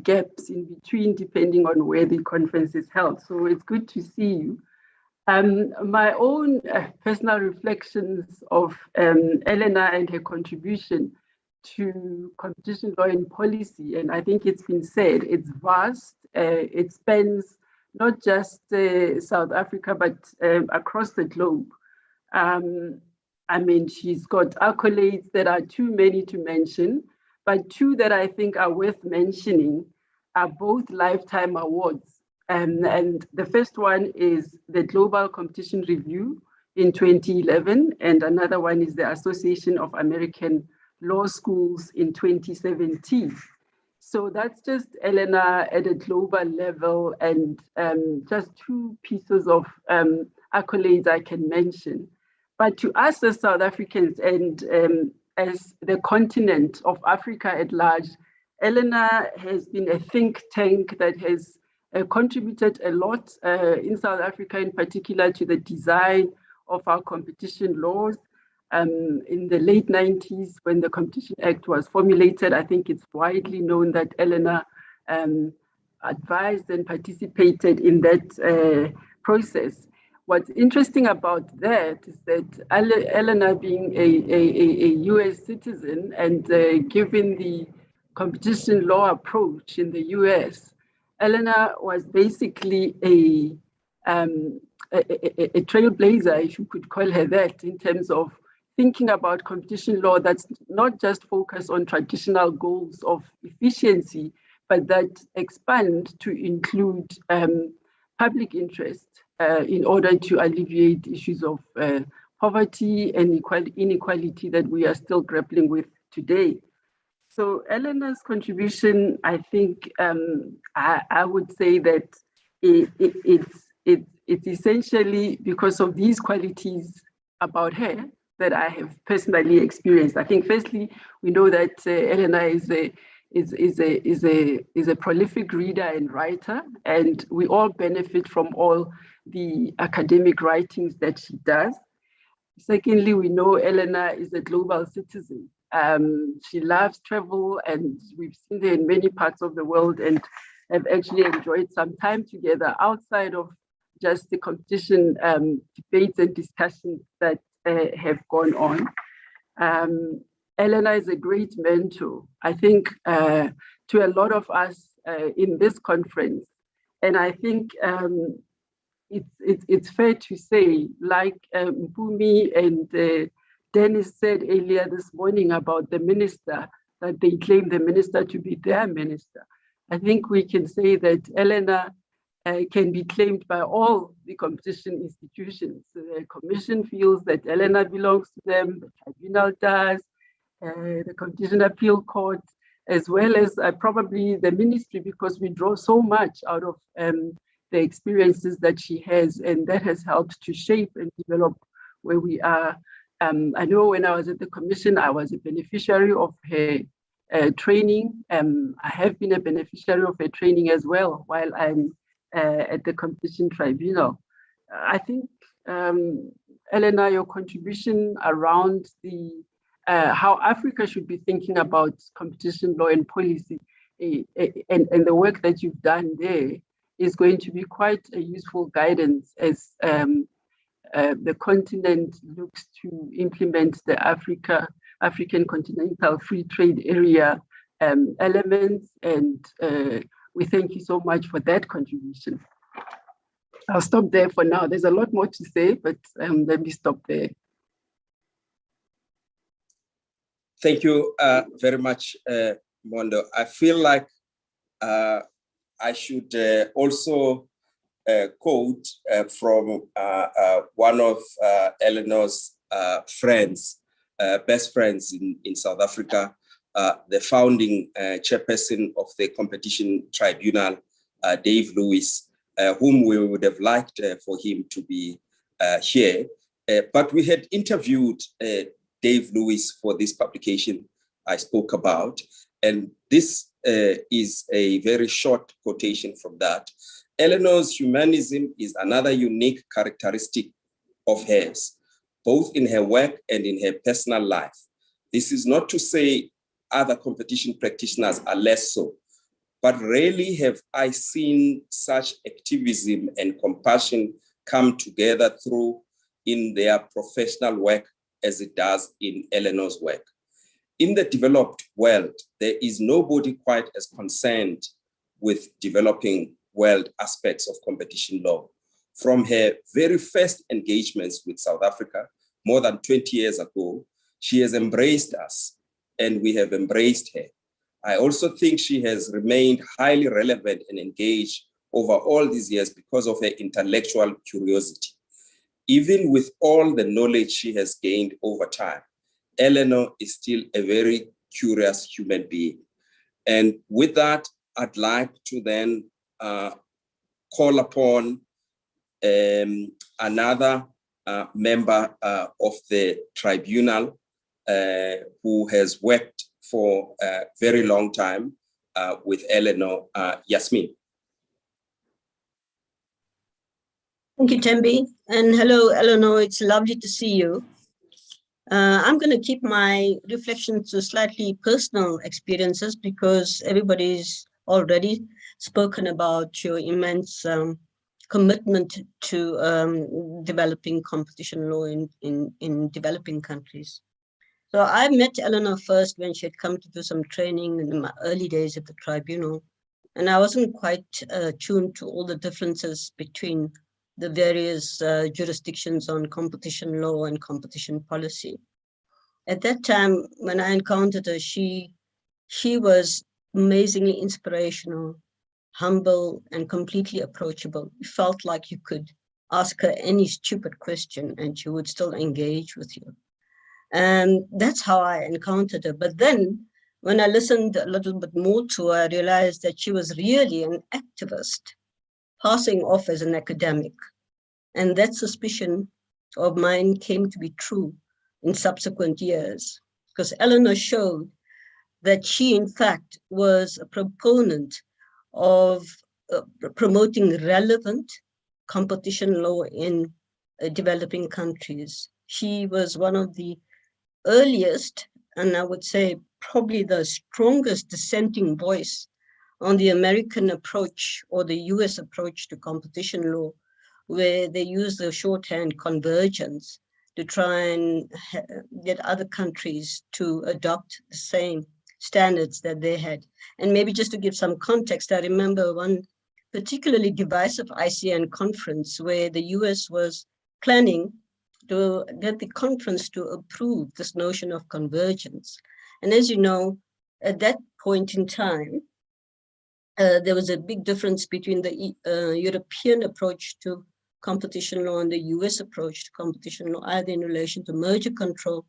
gaps in between, depending on where the conference is held. So it's good to see you. My own personal reflections of Eleanor and her contribution to competition law and policy, and I think it's been said, it's vast. It spans not just South Africa, but across the globe. I mean, she's got accolades that are too many to mention, but two that I think are worth mentioning are both lifetime awards. And the first one is the Global Competition Review in 2011, and another one is the Association of American Law Schools in 2017. So that's just Eleanor at a global level, and just two pieces of accolades I can mention. But to us as South Africans and as the continent of Africa at large, Eleanor has been a think tank that has contributed a lot in South Africa, in particular to the design of our competition laws. In the late 90s, when the Competition Act was formulated, I think it's widely known that Eleanor advised and participated in that process. What's interesting about that is that Eleanor, being a US citizen and given the competition law approach in the US, Eleanor was basically a trailblazer, if you could call her that, in terms of thinking about competition law that's not just focused on traditional goals of efficiency, but that expand to include public interest in order to alleviate issues of poverty and inequality that we are still grappling with today. So Eleanor's contribution, I think, I would say that it's essentially because of these qualities about her that I have personally experienced. I think, firstly, we know that Eleanor is a prolific reader and writer, and we all benefit from all the academic writings that she does. Secondly, we know Eleanor is a global citizen. She loves travel, and we've seen her in many parts of the world and have actually enjoyed some time together outside of just the competition debates and discussions that have gone on. Elena is a great mentor, I think, to a lot of us in this conference. And I think it's fair to say, like Mpumi and Dennis said earlier this morning about the minister, that they claim the minister to be their minister. I think we can say that Elena can be claimed by all the competition institutions. The commission feels that Elena belongs to them, the tribunal does, the Competition Appeal Court, as well as probably the ministry, because we draw so much out of the experiences that she has, and that has helped to shape and develop where we are. I know when I was at the commission, I was a beneficiary of her training. I have been a beneficiary of her training as well while I'm at the competition tribunal. I think, Elena, your contribution around the how Africa should be thinking about competition law and policy and the work that you've done there is going to be quite a useful guidance as the continent looks to implement the African Continental Free Trade Area elements, and we thank you so much for that contribution. I'll stop there for now. There's a lot more to say, but let me stop there. Thank you very much, Mondo. I feel like I should also quote from one of Eleanor's friends, best friends in South Africa, the founding chairperson of the competition tribunal, Dave Lewis, whom we would have liked for him to be here. But we had interviewed Dave Lewis for this publication I spoke about, and this is a very short quotation from that. Eleanor's humanism is another unique characteristic of hers, both in her work and in her personal life. This is not to say other competition practitioners are less so, but rarely have I seen such activism and compassion come together through in their professional work as it does in Eleanor's work. In the developed world, there is nobody quite as concerned with developing world aspects of competition law. From her very first engagements with South Africa, more than 20 years ago, she has embraced us and we have embraced her. I also think she has remained highly relevant and engaged over all these years because of her intellectual curiosity. Even with all the knowledge she has gained over time, Eleanor is still a very curious human being. And with that, I'd like to then call upon another member of the tribunal who has worked for a very long time with Eleanor, Yasmin. Thank you, Thembi. And hello, Eleanor, it's lovely to see you. I'm going to keep my reflections to slightly personal experiences because everybody's already spoken about your immense commitment to developing competition law in developing countries. So I met Eleanor first when she had come to do some training in my early days at the tribunal. And I wasn't quite tuned to all the differences between the various jurisdictions on competition law and competition policy. At that time, when I encountered her, she was amazingly inspirational, humble, and completely approachable. You felt like you could ask her any stupid question and she would still engage with you. And that's how I encountered her. But then when I listened a little bit more to her, I realized that she was really an activist, passing off as an academic. And that suspicion of mine came to be true in subsequent years, because Eleanor showed that she, in fact, was a proponent of promoting relevant competition law in developing countries. She was one of the earliest and I would say probably the strongest dissenting voice on the American approach or the US approach to competition law, where they use the shorthand convergence to try and get other countries to adopt the same standards that they had. And maybe just to give some context, I remember one particularly divisive ICN conference where the US was planning to get the conference to approve this notion of convergence. And as you know, at that point in time, there was a big difference between the European approach to competition law and the US approach to competition law, either in relation to merger control,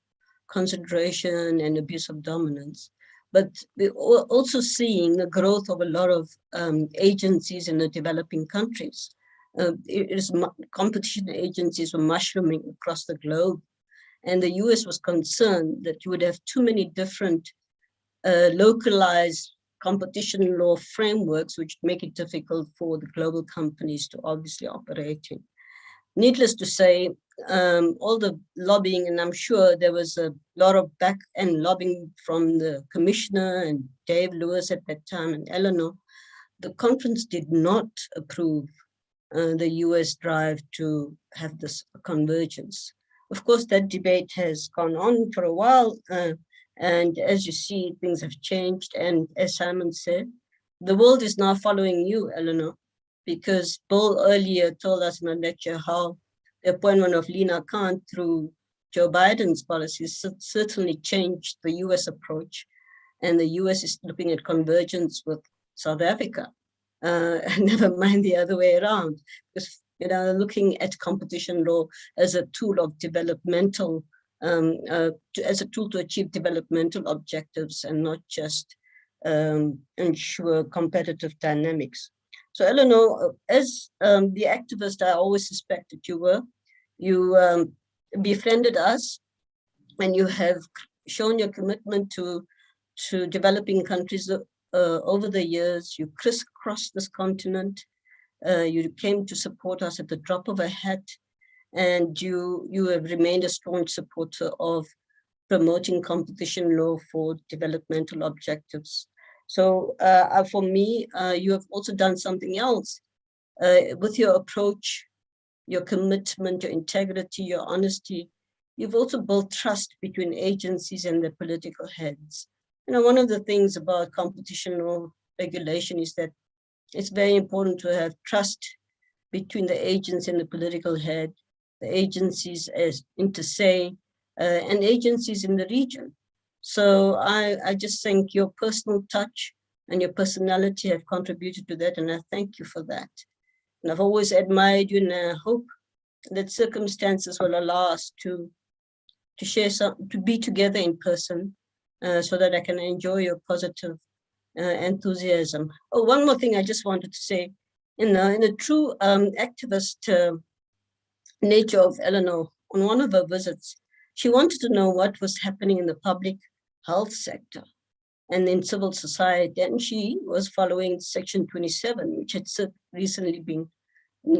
concentration, and abuse of dominance. But we're also seeing the growth of a lot of agencies in the developing countries. Competition agencies were mushrooming across the globe. And the US was concerned that you would have too many different localized competition law frameworks, which make it difficult for the global companies to obviously operate in. Needless to say, all the lobbying, and I'm sure there was a lot of back-end lobbying from the commissioner and Dave Lewis at that time and Eleanor, the conference did not approve the US drive to have this convergence. Of course, that debate has gone on for a while, and as you see, things have changed. And as Simon said, the world is now following you, Eleanor, because Bill earlier told us in a lecture how the appointment of Lina Khan through Joe Biden's policies certainly changed the US approach. And the US is looking at convergence with South Africa. Never mind the other way around, because looking at competition law as a tool of developmental, as a tool to achieve developmental objectives and not just ensure competitive dynamics. So Eleanor, as the activist I always suspected you were, you befriended us, and you have shown your commitment to developing countries over the years. You crisscrossed this continent. You came to support us at the drop of a hat, and you have remained a strong supporter of promoting competition law for developmental objectives. So for me, you have also done something else with your approach, your commitment, your integrity, your honesty. You've also built trust between agencies and their political heads. One of the things about competition law regulation is that it's very important to have trust between the agents and the political head, the agencies as inter se, and agencies in the region. So I just think your personal touch and your personality have contributed to that, and I thank you for that. And I've always admired you, and I hope that circumstances will allow us to share to be together in person, so that I can enjoy your positive enthusiasm. Oh, one more thing I just wanted to say, in the true activist nature of Eleanor, on one of her visits, she wanted to know what was happening in the public health sector and in civil society. And she was following Section 27, which had recently been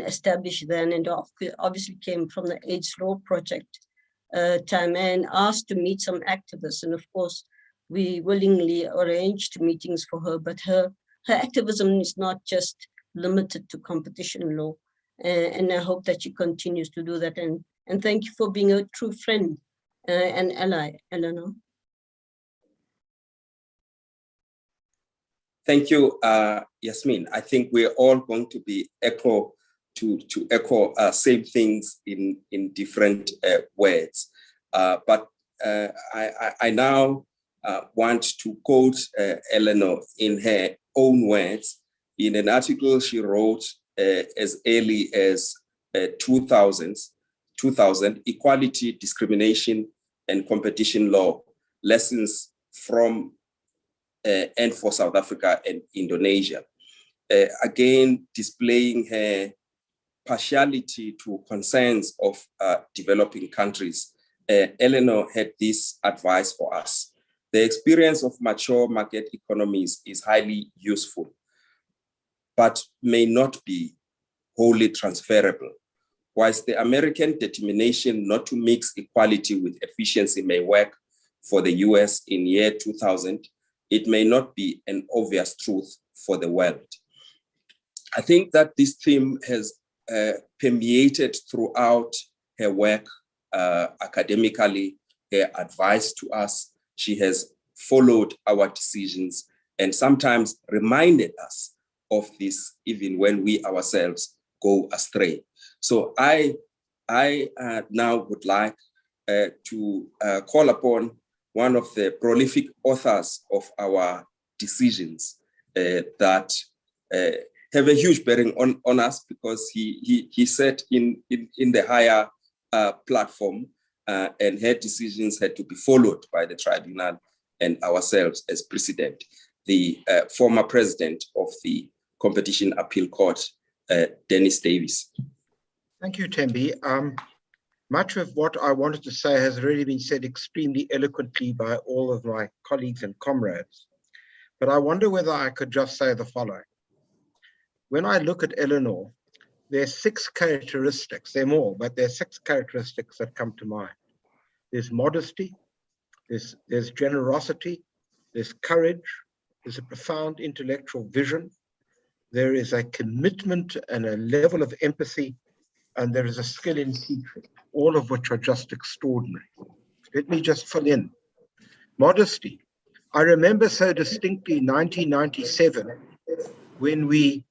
established then, and obviously came from the AIDS Law Project time, and asked to meet some activists. And of course, we willingly arranged meetings for her, but her activism is not just limited to competition law. And I hope that she continues to do that. And thank you for being a true friend and ally, Eleanor. Thank you, Yasmin. I think we're all going to be echo same things in different words. But I now want to quote Eleanor in her own words in an article she wrote as early as 2000, Equality, Discrimination, and Competition Law, Lessons from and for South Africa and Indonesia. Again, displaying her partiality to concerns of developing countries. Eleanor had this advice for us. The experience of mature market economies is highly useful, but may not be wholly transferable. Whilst the American determination not to mix equality with efficiency may work for the US in year 2000, it may not be an obvious truth for the world. I think that this theme has permeated throughout her work academically, her advice to us. She has followed our decisions and sometimes reminded us of this even when we ourselves go astray. So I now would like to call upon one of the prolific authors of our decisions that have a huge bearing on us, because he sat in the higher platform and her decisions had to be followed by the tribunal and ourselves as precedent. The former president of the Competition Appeal Court, Dennis Davis. Thank you, Thembi. Much of what I wanted to say has already been said extremely eloquently by all of my colleagues and comrades. But I wonder whether I could just say the following. When I look at Eleanor, there are 6 characteristics, there are more, but there are 6 characteristics that come to mind. There's modesty, there's generosity, there's courage, there's a profound intellectual vision, there is a commitment and a level of empathy, and there is a skill in teaching, all of which are just extraordinary. Let me just fill in. Modesty. I remember so distinctly 1997 when we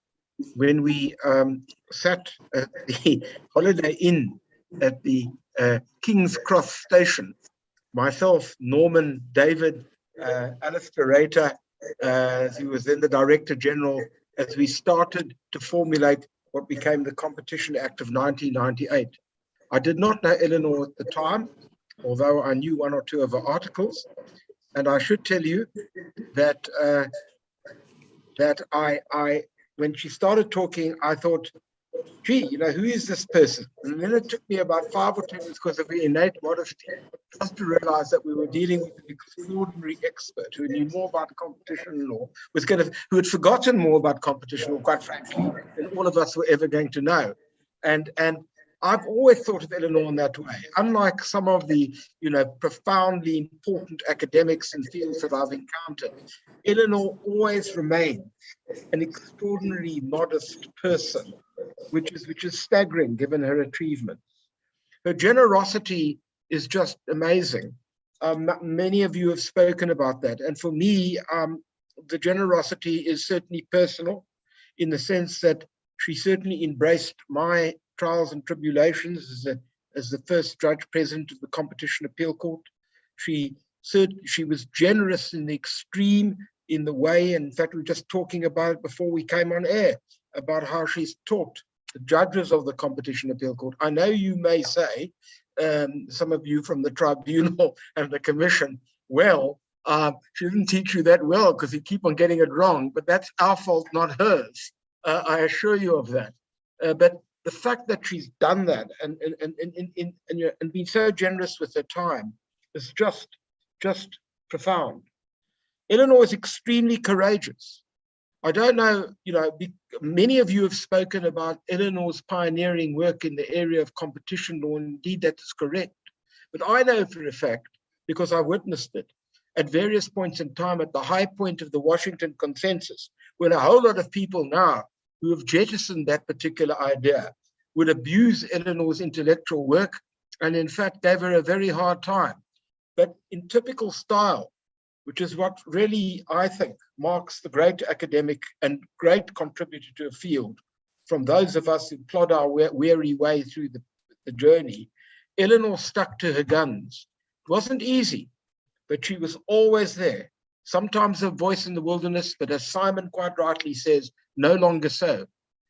sat at the Holiday Inn at the King's Cross station, myself, Norman, David, Alistair Rater, who was then the Director General, as we started to formulate what became the Competition Act of 1998. I did not know Eleanor at the time, although I knew 1 or 2 of her articles. And I should tell you that when she started talking, I thought, gee, who is this person? And then it took me about 5 or 10 minutes, because of the innate modesty, just to realize that we were dealing with an extraordinary expert who knew more about competition law, who had forgotten more about competition law, quite frankly, than all of us were ever going to know. And I've always thought of Eleanor in that way. Unlike some of the, profoundly important academics in fields that I've encountered, Eleanor always remains an extraordinarily modest person, which is staggering given her achievements. Her generosity is just amazing. Many of you have spoken about that. And for me, the generosity is certainly personal, in the sense that she certainly embraced my trials and tribulations as the first judge president of the Competition Appeal Court. She was generous in the extreme in the way, and in fact, we were just talking about it before we came on air, about how she's taught the judges of the Competition Appeal Court. I know you may say, some of you from the tribunal and the commission, well, she didn't teach you that well because you keep on getting it wrong, but that's our fault, not hers. I assure you of that. But the fact that she's done that and been so generous with her time is just profound. Eleanor is extremely courageous. I don't know, many of you have spoken about Eleanor's pioneering work in the area of competition law, and indeed that is correct. But I know for a fact, because I witnessed it at various points in time at the high point of the Washington Consensus, when a whole lot of people now who have jettisoned that particular idea would abuse Eleanor's intellectual work, and in fact gave her a very hard time. But in typical style, which is what really, I think, marks the great academic and great contributor to a field from those of us who plod our weary way through the journey, Eleanor stuck to her guns. It wasn't easy, but she was always there. Sometimes a voice in the wilderness, but as Simon quite rightly says, no longer so.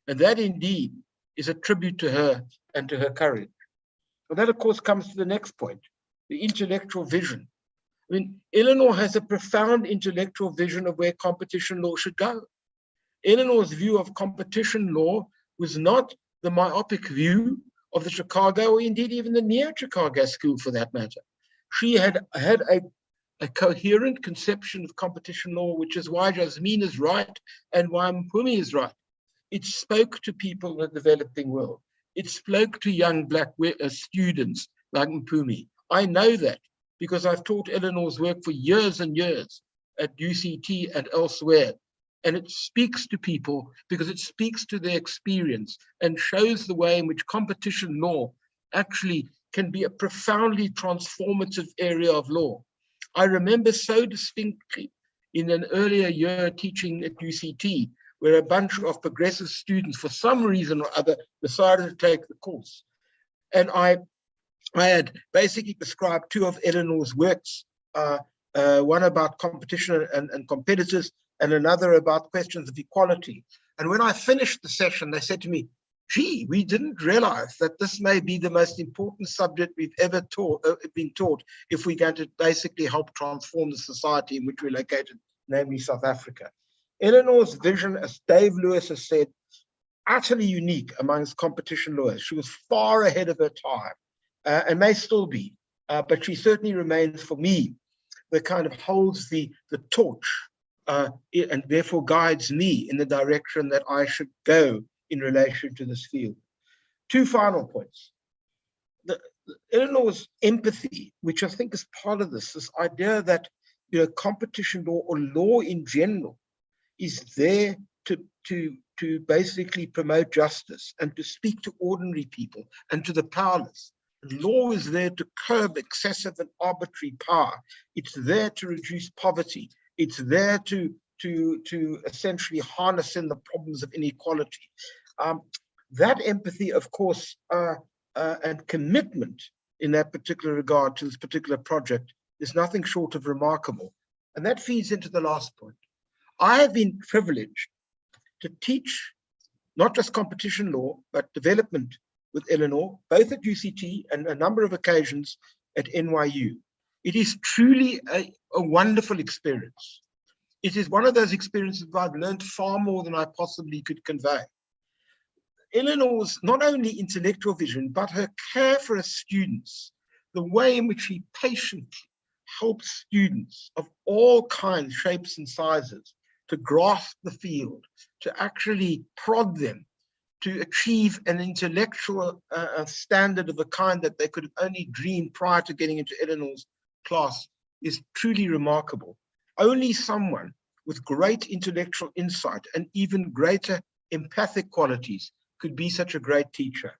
And that indeed is a tribute to her and to her courage. And that, of course, comes to the next point, the intellectual vision. I mean, Eleanor has a profound intellectual vision of where competition law should go. Eleanor's view of competition law was not the myopic view of the Chicago, or indeed even the neo-Chicago school for that matter. She had a coherent conception of competition law, which is why Jasmine is right and why Mpumi is right. It spoke to people in the developing world. It spoke to young Black students like Mpumi. I know that because I've taught Eleanor's work for years and years at UCT and elsewhere. And it speaks to people because it speaks to their experience and shows the way in which competition law actually can be a profoundly transformative area of law. I remember so distinctly in an earlier year teaching at UCT, where a bunch of progressive students, for some reason or other, decided to take the course. And I had basically prescribed two of Eleanor's works, one about competition and competitors, and another about questions of equality. And when I finished the session, they said to me, gee, we didn't realize that this may be the most important subject we've ever been taught if we're going to basically help transform the society in which we're located, namely South Africa. Eleanor's vision, as Dave Lewis has said, utterly unique amongst competition lawyers. She was far ahead of her time and may still be, but she certainly remains, for me, the kind of holds the torch and therefore guides me in the direction that I should go in relation to this field. Two final points. Eleanor's empathy, which I think is part of this idea that competition law or law in general is there to basically promote justice and to speak to ordinary people and to the powerless. Law is there to curb excessive and arbitrary power. It's there to reduce poverty. It's there to essentially harness in the problems of inequality. That empathy, of course, and commitment in that particular regard to this particular project is nothing short of remarkable. And that feeds into the last point. I have been privileged to teach not just competition law, but development with Eleanor, both at UCT and a number of occasions at NYU. It is truly a wonderful experience. It is one of those experiences where I've learned far more than I possibly could convey. Eleanor's not only intellectual vision, but her care for her students, the way in which she patiently helps students of all kinds, shapes, and sizes to grasp the field, to actually prod them to achieve an intellectual standard of a kind that they could have only dreamed prior to getting into Eleanor's class, is truly remarkable. Only someone with great intellectual insight and even greater empathic qualities could be such a great teacher.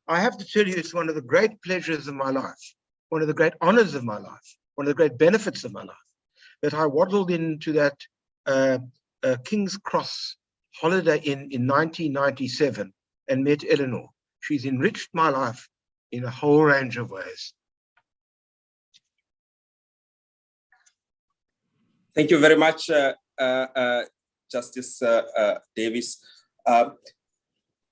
I have to tell you, it's one of the great pleasures of my life, one of the great honors of my life, one of the great benefits of my life, that I waddled into that King's Cross Holiday Inn in 1997 and met Eleanor. She's enriched my life in a whole range of ways. Thank you very much, Justice Davis.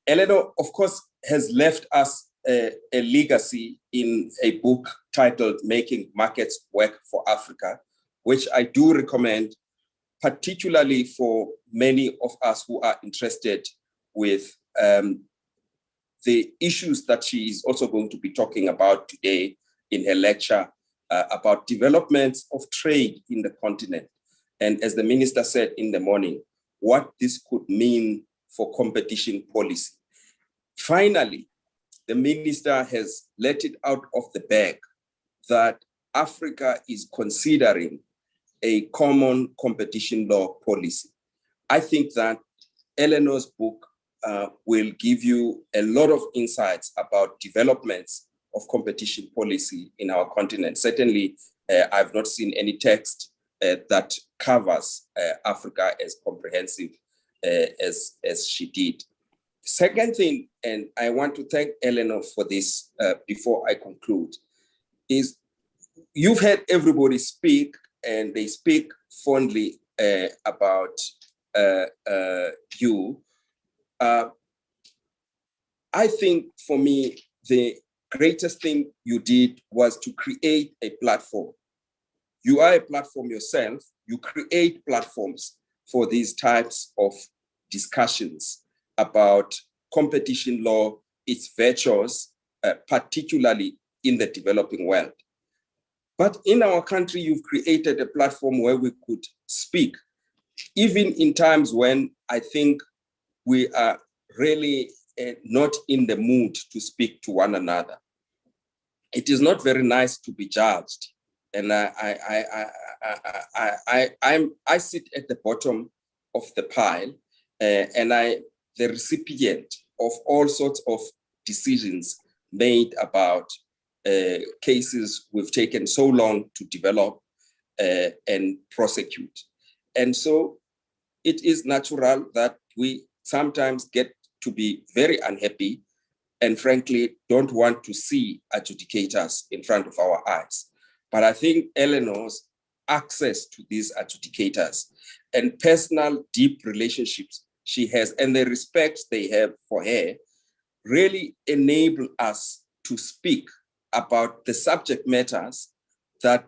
Eleanor, of course, has left us a legacy in a book titled Making Markets Work for Africa, which I do recommend, particularly for many of us who are interested with the issues that she is also going to be talking about today in her lecture about developments of trade in the continent. And as the minister said in the morning, what this could mean for competition policy. Finally, the minister has let it out of the bag that Africa is considering a common competition law policy. I think that Eleanor's book will give you a lot of insights about developments of competition policy in our continent. Certainly, I've not seen any text that covers Africa as comprehensive as she did. Second thing, and I want to thank Eleanor for this before I conclude, is you've heard everybody speak, and they speak fondly about you. I think for me, the greatest thing you did was to create a platform. You are a platform yourself. You create platforms for these types of discussions about competition law, its virtues, particularly in the developing world. But in our country, you've created a platform where we could speak, even in times when I think we are really not in the mood to speak to one another. It is not very nice to be judged and I sit at the bottom of the pile, and the recipient of all sorts of decisions made about cases we've taken so long to develop and prosecute. And so it is natural that we sometimes get to be very unhappy and frankly don't want to see adjudicators in front of our eyes. But I think Eleanor's access to these adjudicators and personal deep relationships she has and the respect they have for her really enable us to speak about the subject matters that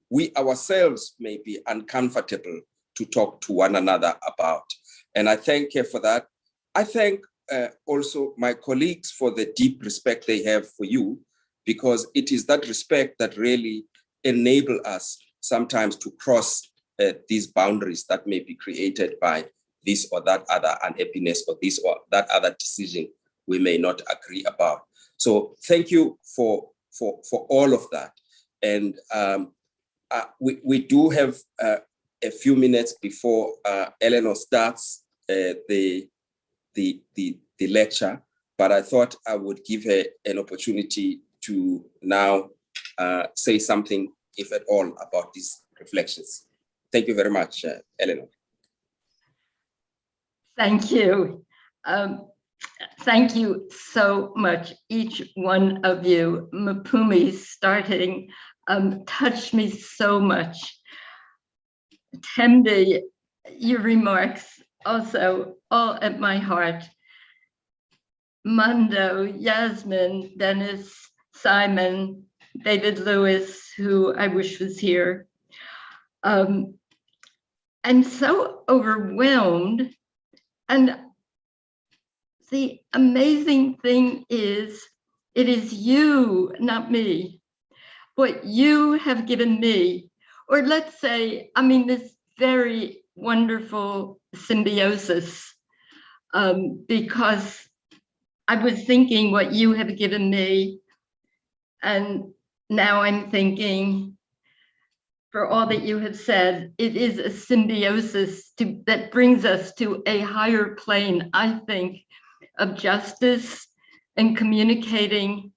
we ourselves may be uncomfortable to talk to one another about. And I thank her for that. I thank also my colleagues for the deep respect they have for you, because it is that respect that really enable us sometimes to cross these boundaries that may be created by this or that other unhappiness or this or that other decision we may not agree about. So thank you for all of that. And we do have a few minutes before Eleanor starts the lecture, but I thought I would give her an opportunity to now say something, if at all, about these reflections. Thank you very much, Eleanor. Thank you. Thank you so much, each one of you. Mpumi starting touched me so much. Thembi, your remarks also all at my heart. Mando, Yasmin, Dennis, Simon, David Lewis, who I wish was here. I'm so overwhelmed. And the amazing thing is, it is you, not me, what you have given me, or let's say, I mean, this very wonderful symbiosis, because I was thinking what you have given me, and now I'm thinking, for all that you have said, it is a symbiosis that brings us to a higher plane, I think, of justice and communicating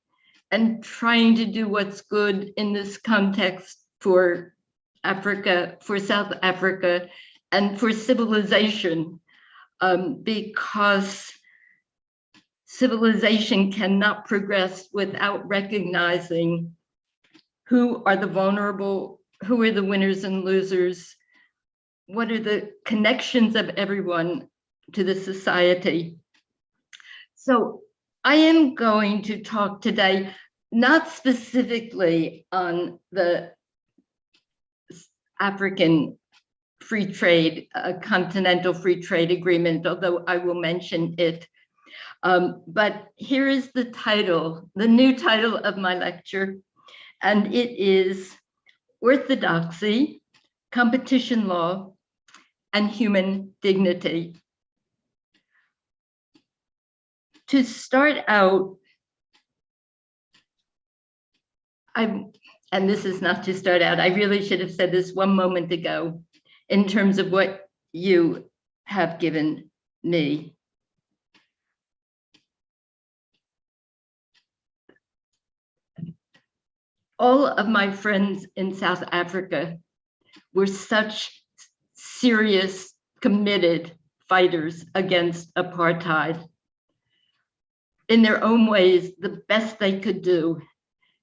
and trying to do what's good in this context for Africa, for South Africa, and for civilization, because civilization cannot progress without recognizing who are the vulnerable, who are the winners and losers, what are the connections of everyone to the society. So I am going to talk today, not specifically on the African free trade, continental free trade agreement, although I will mention it. But here is the title, the new title of my lecture, and it is Orthodoxy, Competition Law, and Human Dignity. To start out, and this is not to start out, I really should have said this one moment ago, in terms of what you have given me. All of my friends in South Africa were such serious, committed fighters against apartheid. In their own ways, the best they could do.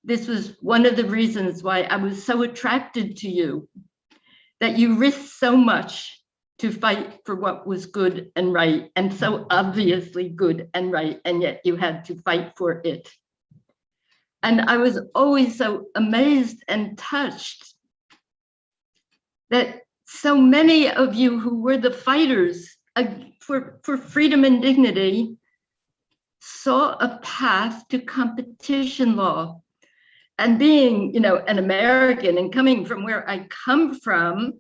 This was one of the reasons why I was so attracted to you, that you risked so much to fight for what was good and right, and so obviously good and right, and yet you had to fight for it. And I was always so amazed and touched that so many of you who were the fighters for freedom and dignity saw a path to competition law. And being, you know, an American and coming from where I come from,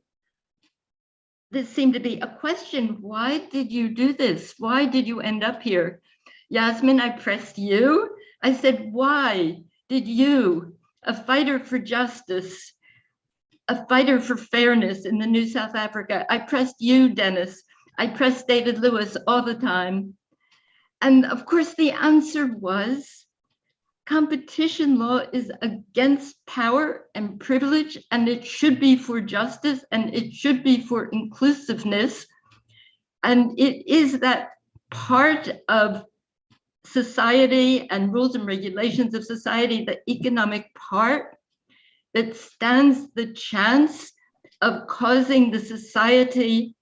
this seemed to be a question. Why did you do this? Why did you end up here? Yasmin, I pressed you. I said, why did you, a fighter for justice, a fighter for fairness in the New South Africa. I pressed you, Dennis. I pressed David Lewis all the time. And of course, the answer was competition law is against power and privilege, and it should be for justice, and it should be for inclusiveness. And it is that part of society and rules and regulations of society, the economic part, that stands the chance of causing the society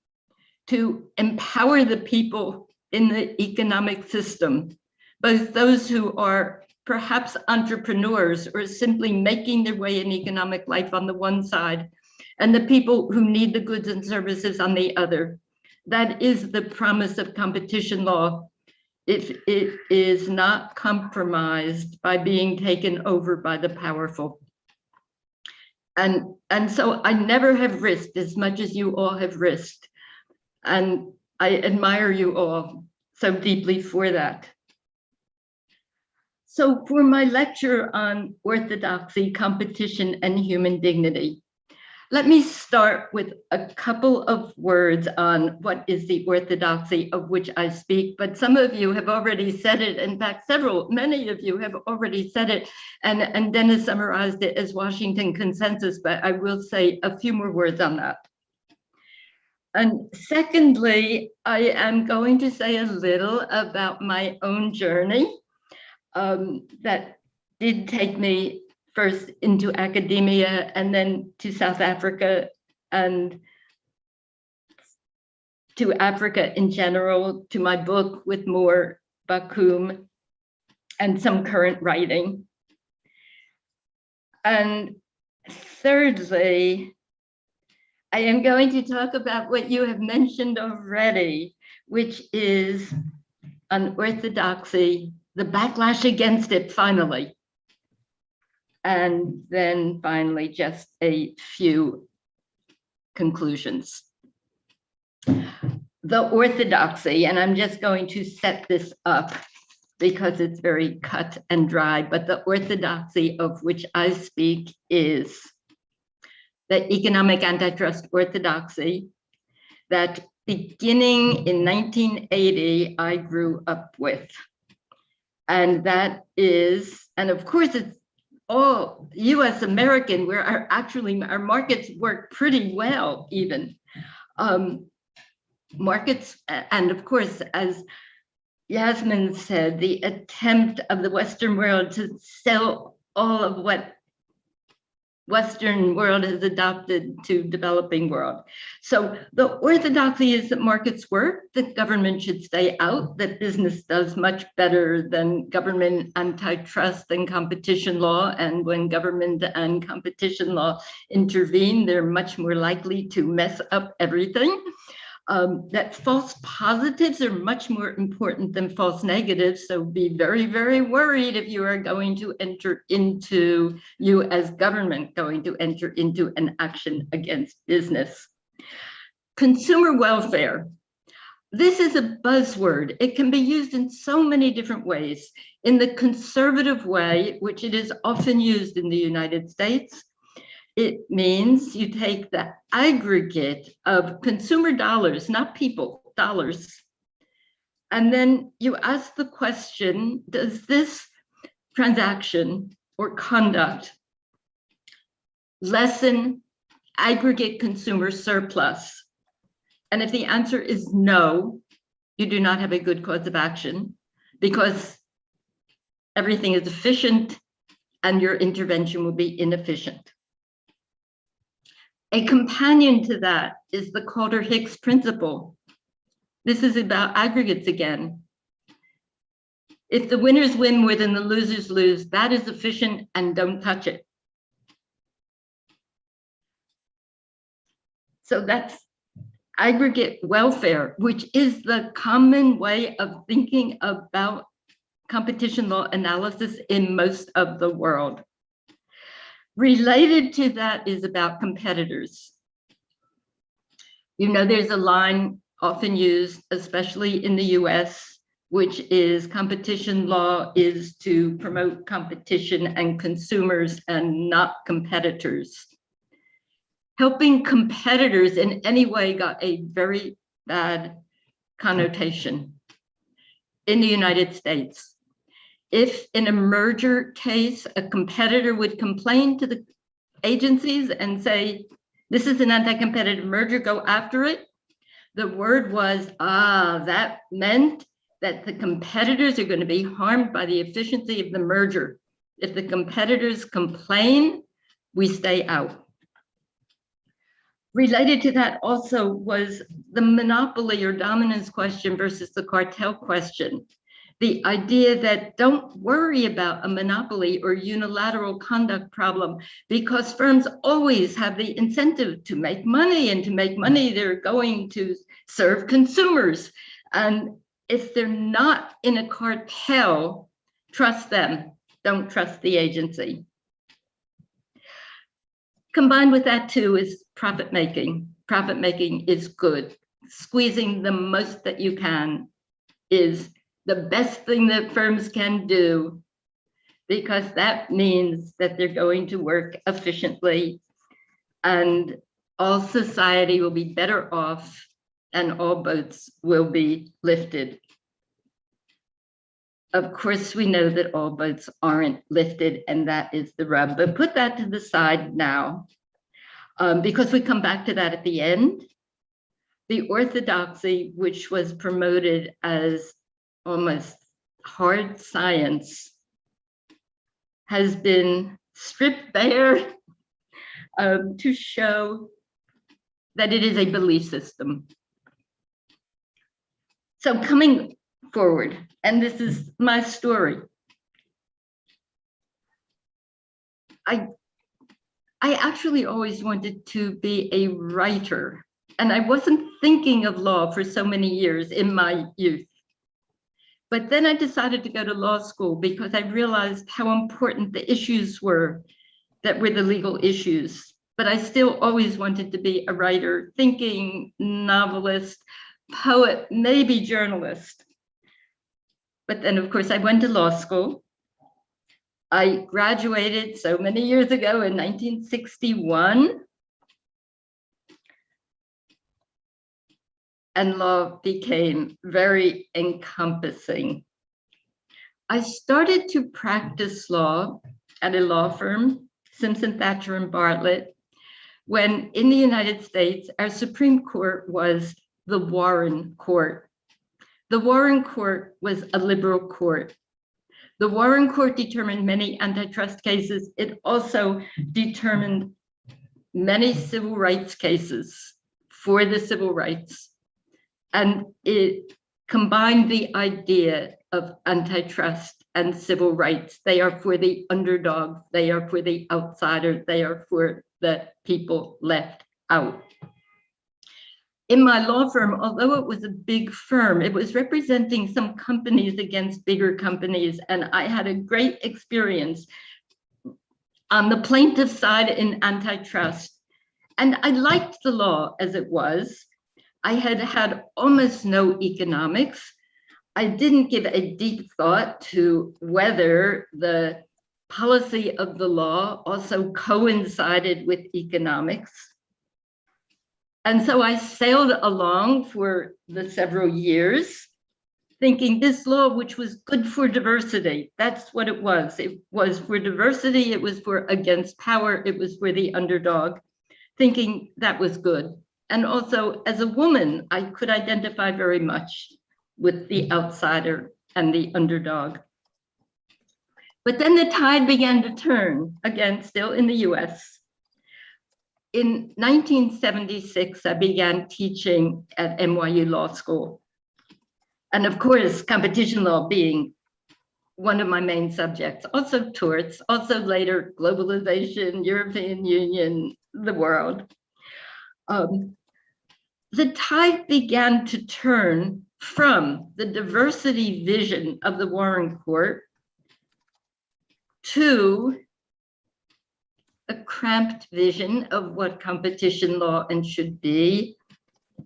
to empower the people in the economic system, both those who are perhaps entrepreneurs or simply making their way in economic life on the one side, and the people who need the goods and services on the other. That is the promise of competition law, if it is not compromised by being taken over by the powerful. And so I never have risked as much as you all have risked. And I admire you all so deeply for that. So for my lecture on orthodoxy, competition, and human dignity, let me start with a couple of words on what is the orthodoxy of which I speak, but some of you have already said it. In fact, many of you have already said it, and Dennis summarized it as Washington consensus, but I will say a few more words on that. And secondly, I am going to say a little about my own journey that did take me first into academia and then to South Africa and to Africa in general, to my book with more Bakum and some current writing. And thirdly, I am going to talk about what you have mentioned already, which is unorthodoxy, the backlash against it finally. And then finally, just a few conclusions. The orthodoxy, and I'm just going to set this up because it's very cut and dry, but the orthodoxy of which I speak is the economic antitrust orthodoxy that beginning in 1980, I grew up with. And that is, and of course it's all US American, where our markets work pretty well even. Markets, and of course, as Yasmin said, the attempt of the Western world to sell all of what Western world has adopted to developing world. So the orthodoxy is that markets work, that government should stay out, that business does much better than government antitrust and competition law. And when government and competition law intervene, they're much more likely to mess up everything. That false positives are much more important than false negatives. So be very, very worried if you are going to enter into, you as government, going to enter into an action against business. Consumer welfare. This is a buzzword. It can be used in so many different ways. In the conservative way, which it is often used in the United States, it means you take the aggregate of consumer dollars, not people, dollars, and then you ask the question, does this transaction or conduct lessen aggregate consumer surplus? And if the answer is no, you do not have a good cause of action because everything is efficient and your intervention will be inefficient. A companion to that is the Calder-Hicks principle. This is about aggregates again. If the winners win more than the losers lose, that is efficient and don't touch it. So that's aggregate welfare, which is the common way of thinking about competition law analysis in most of the world. Related to that is about competitors. You know, there's a line often used, especially in the US, which is competition law is to promote competition and consumers and not competitors. helping competitors in any way got a very bad connotation in the United States. If in a merger case, a competitor would complain to the agencies and say, this is an anti-competitive merger, go after it, the word was, that meant that the competitors are going to be harmed by the efficiency of the merger. If the competitors complain, we stay out. Related to that also was the monopoly or dominance question versus the cartel question. The idea that don't worry about a monopoly or unilateral conduct problem because firms always have the incentive to make money, and to make money, they're going to serve consumers. And if they're not in a cartel, trust them, don't trust the agency. Combined with that too is profit making. Profit making is good. Squeezing the most that you can is the best thing that firms can do, because that means that they're going to work efficiently and all society will be better off and all boats will be lifted. Of course, we know that all boats aren't lifted, and that is the rub, but put that to the side now, because we come back to that at the end. The orthodoxy, which was promoted as almost hard science, has been stripped bare to show that it is a belief system. So coming forward, and this is my story. I actually always wanted to be a writer, and I wasn't thinking of law for so many years in my youth. But then I decided to go to law school because I realized how important the issues were that were the legal issues. But I still always wanted to be a writer, thinking novelist, poet, maybe journalist. But then, of course, I went to law school. I graduated so many years ago in 1961. And law became very encompassing. I started to practice law at a law firm, Simpson, Thacher, and Bartlett, when in the United States, our Supreme Court was the Warren Court. The Warren Court was a liberal court. The Warren Court determined many antitrust cases. It also determined many civil rights cases for the civil rights. And it combined the idea of antitrust and civil rights. They are for the underdog, they are for the outsider, they are for the people left out. In my law firm, although it was a big firm, it was representing some companies against bigger companies, and I had a great experience on the plaintiff side in antitrust. And I liked the law as it was. I had had almost no economics. I didn't give a deep thought to whether the policy of the law also coincided with economics. And so I sailed along for the several years, thinking this law, which was good for diversity, that's what it was. It was for diversity, it was for against power, it was for the underdog, thinking that was good. And also, as a woman, I could identify very much with the outsider and the underdog. But then the tide began to turn, again, still in the US. In 1976, I began teaching at NYU Law School. And of course, competition law being one of my main subjects, also torts, also later globalization, European Union, the world. The tide began to turn from the diversity vision of the Warren Court to a cramped vision of what competition law and should be,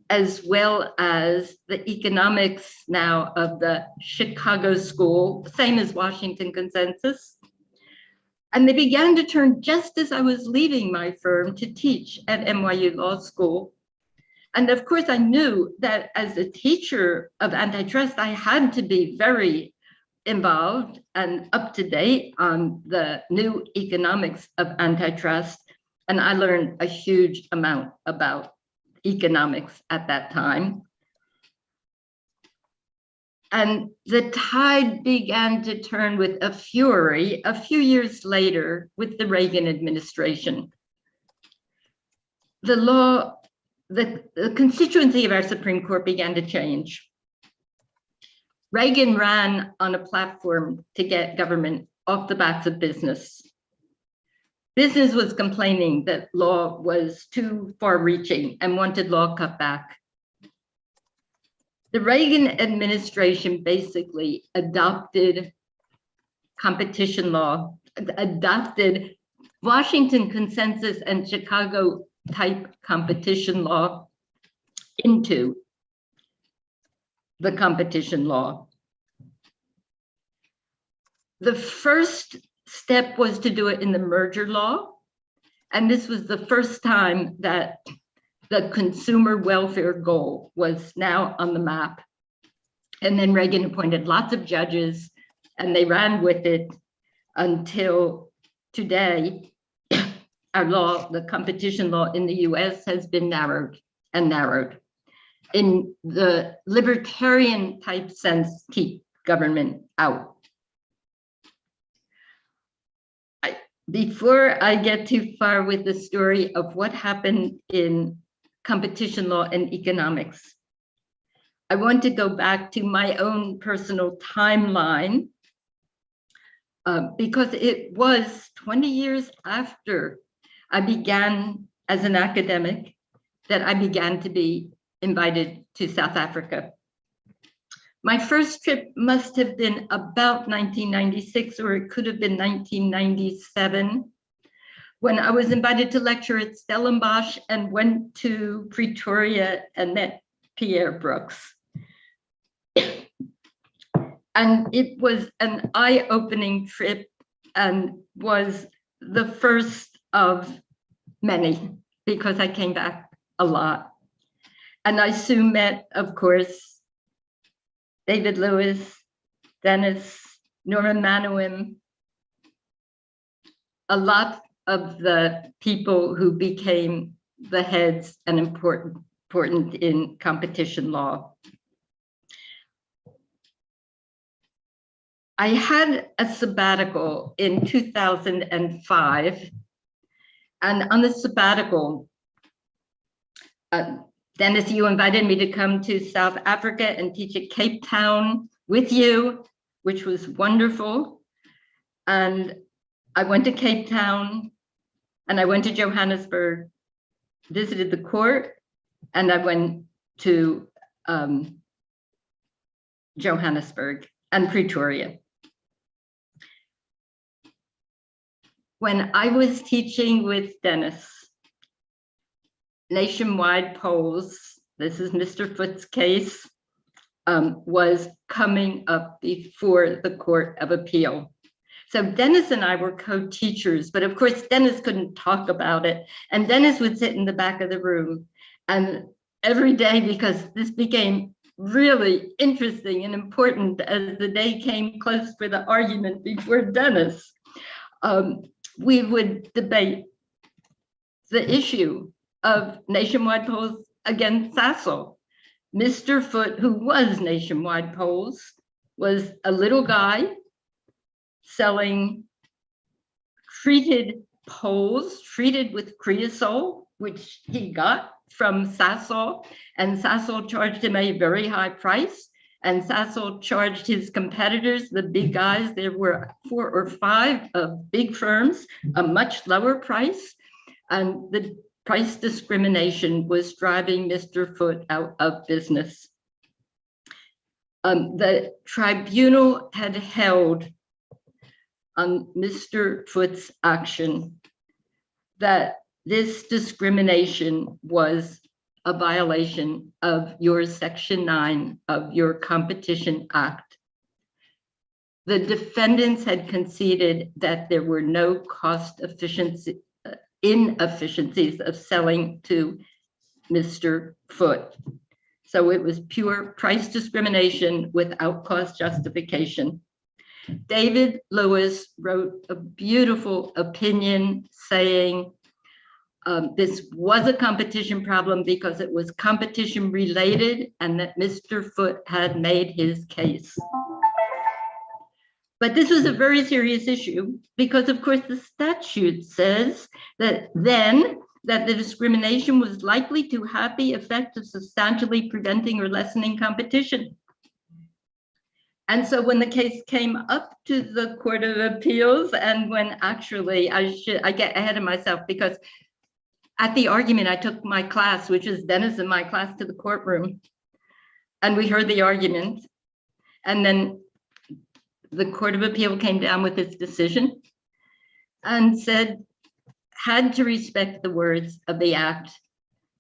as well as the economics now of the Chicago School, same as Washington Consensus. And they began to turn just as I was leaving my firm to teach at NYU Law School. And of course, I knew that as a teacher of antitrust, I had to be very involved and up to date on the new economics of antitrust. And I learned a huge amount about economics at that time. And the tide began to turn with a fury a few years later with the Reagan administration. The constituency of our Supreme Court began to change. Reagan ran on a platform to get government off the backs of business. Business was complaining that law was too far-reaching and wanted law cut back. The Reagan administration basically adopted competition law, adopted Washington consensus and Chicago type competition law into the competition law. The first step was to do it in the merger law. And this was the first time that the consumer welfare goal was now on the map. And then Reagan appointed lots of judges and they ran with it until today. Our law, the competition law in the US, has been narrowed and narrowed. In the libertarian type sense, keep government out. Before I get too far with the story of what happened in competition law and economics, I want to go back to my own personal timeline because it was 20 years after I began as an academic that I began to be invited to South Africa. My first trip must have been about 1996, or it could have been 1997, when I was invited to lecture at Stellenbosch and went to Pretoria and met Pierre Brooks. And it was an eye-opening trip and was the first of many, because I came back a lot. And I soon met, of course, David Lewis, Dennis, Norman Manoim, a lot of the people who became the heads and important in competition law. I had a sabbatical in 2005, and on the sabbatical, Dennis, you invited me to come to South Africa and teach at Cape Town with you, which was wonderful. And I went to Cape Town and I went to Johannesburg, visited the court, and I went to Johannesburg and Pretoria. When I was teaching with Dennis, nationwide polls, this is Mr. Foot's case, was coming up before the Court of Appeal. So Dennis and I were co-teachers, but of course Dennis couldn't talk about it. And Dennis would sit in the back of the room. And every day, because this became really interesting and important as the day came close for the argument before Dennis, we would debate the issue of nationwide polls against Sasol. Mr. Foot, who was nationwide polls, was a little guy selling treated polls, treated with creosol, which he got from Sasol, and Sasol charged him a very high price, and Sasol charged his competitors, the big guys, there were 4 or 5 of big firms, a much lower price, and the price discrimination was driving Mr. Foot out of business. The tribunal had held on Mr. Foot's action that this discrimination was a violation of your Section 9 of your Competition Act. the defendants had conceded that there were no cost inefficiencies of selling to Mr. Foote. So it was pure price discrimination without cost justification. David Lewis wrote a beautiful opinion saying this was a competition problem because it was competition related and that Mr. Foote had made his case. But this was a very serious issue because, of course, the statute says that the discrimination was likely to have the effect of substantially preventing or lessening competition. And so when the case came up to the Court of Appeals, and when actually I get ahead of myself because at the argument, I took my class, which is Dennis and my class, to the courtroom, and we heard the argument. And then the Court of Appeal came down with its decision and said, had to respect the words of the act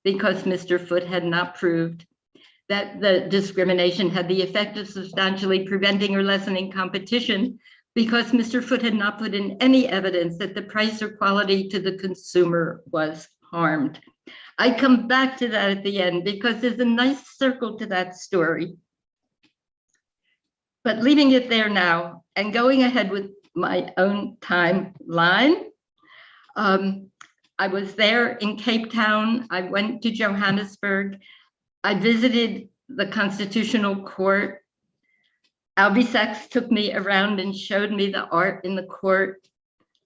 because Mr. Foote had not proved that the discrimination had the effect of substantially preventing or lessening competition because Mr. Foote had not put in any evidence that the price or quality to the consumer was harmed. I come back to that at the end because there's a nice circle to that story. But leaving it there now and going ahead with my own timeline, I was there in Cape Town. I went to Johannesburg. I visited the Constitutional Court. Albie Sachs took me around and showed me the art in the court.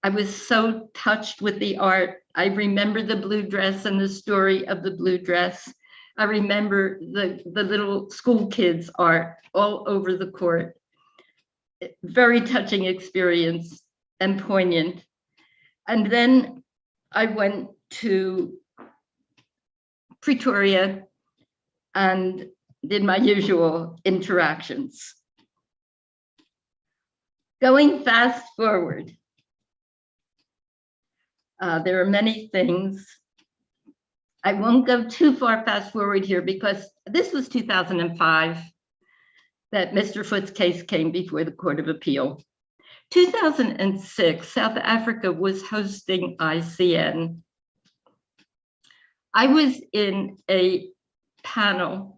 I was so touched with the art. I remember the blue dress and the story of the blue dress. I remember the little school kids' art all over the court. Very touching experience and poignant. And then I went to Pretoria and did my usual interactions. Going fast forward, there are many things. I won't go too far fast forward here because this was 2005 that Mr. Foote's case came before the Court of Appeal. 2006, South Africa was hosting ICN. I was in a panel,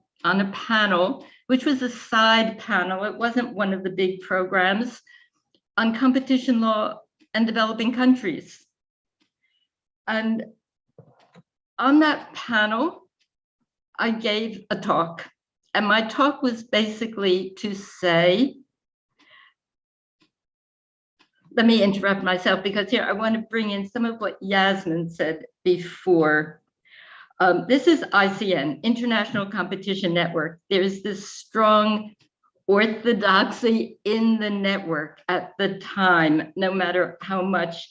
which was a side panel. It wasn't one of the big programs on competition law and developing countries. And on that panel, I gave a talk. And my talk was basically to say, let me interrupt myself because here I want to bring in some of what Yasmin said before. This is ICN, International Competition Network. There's this strong orthodoxy in the network at the time, no matter how much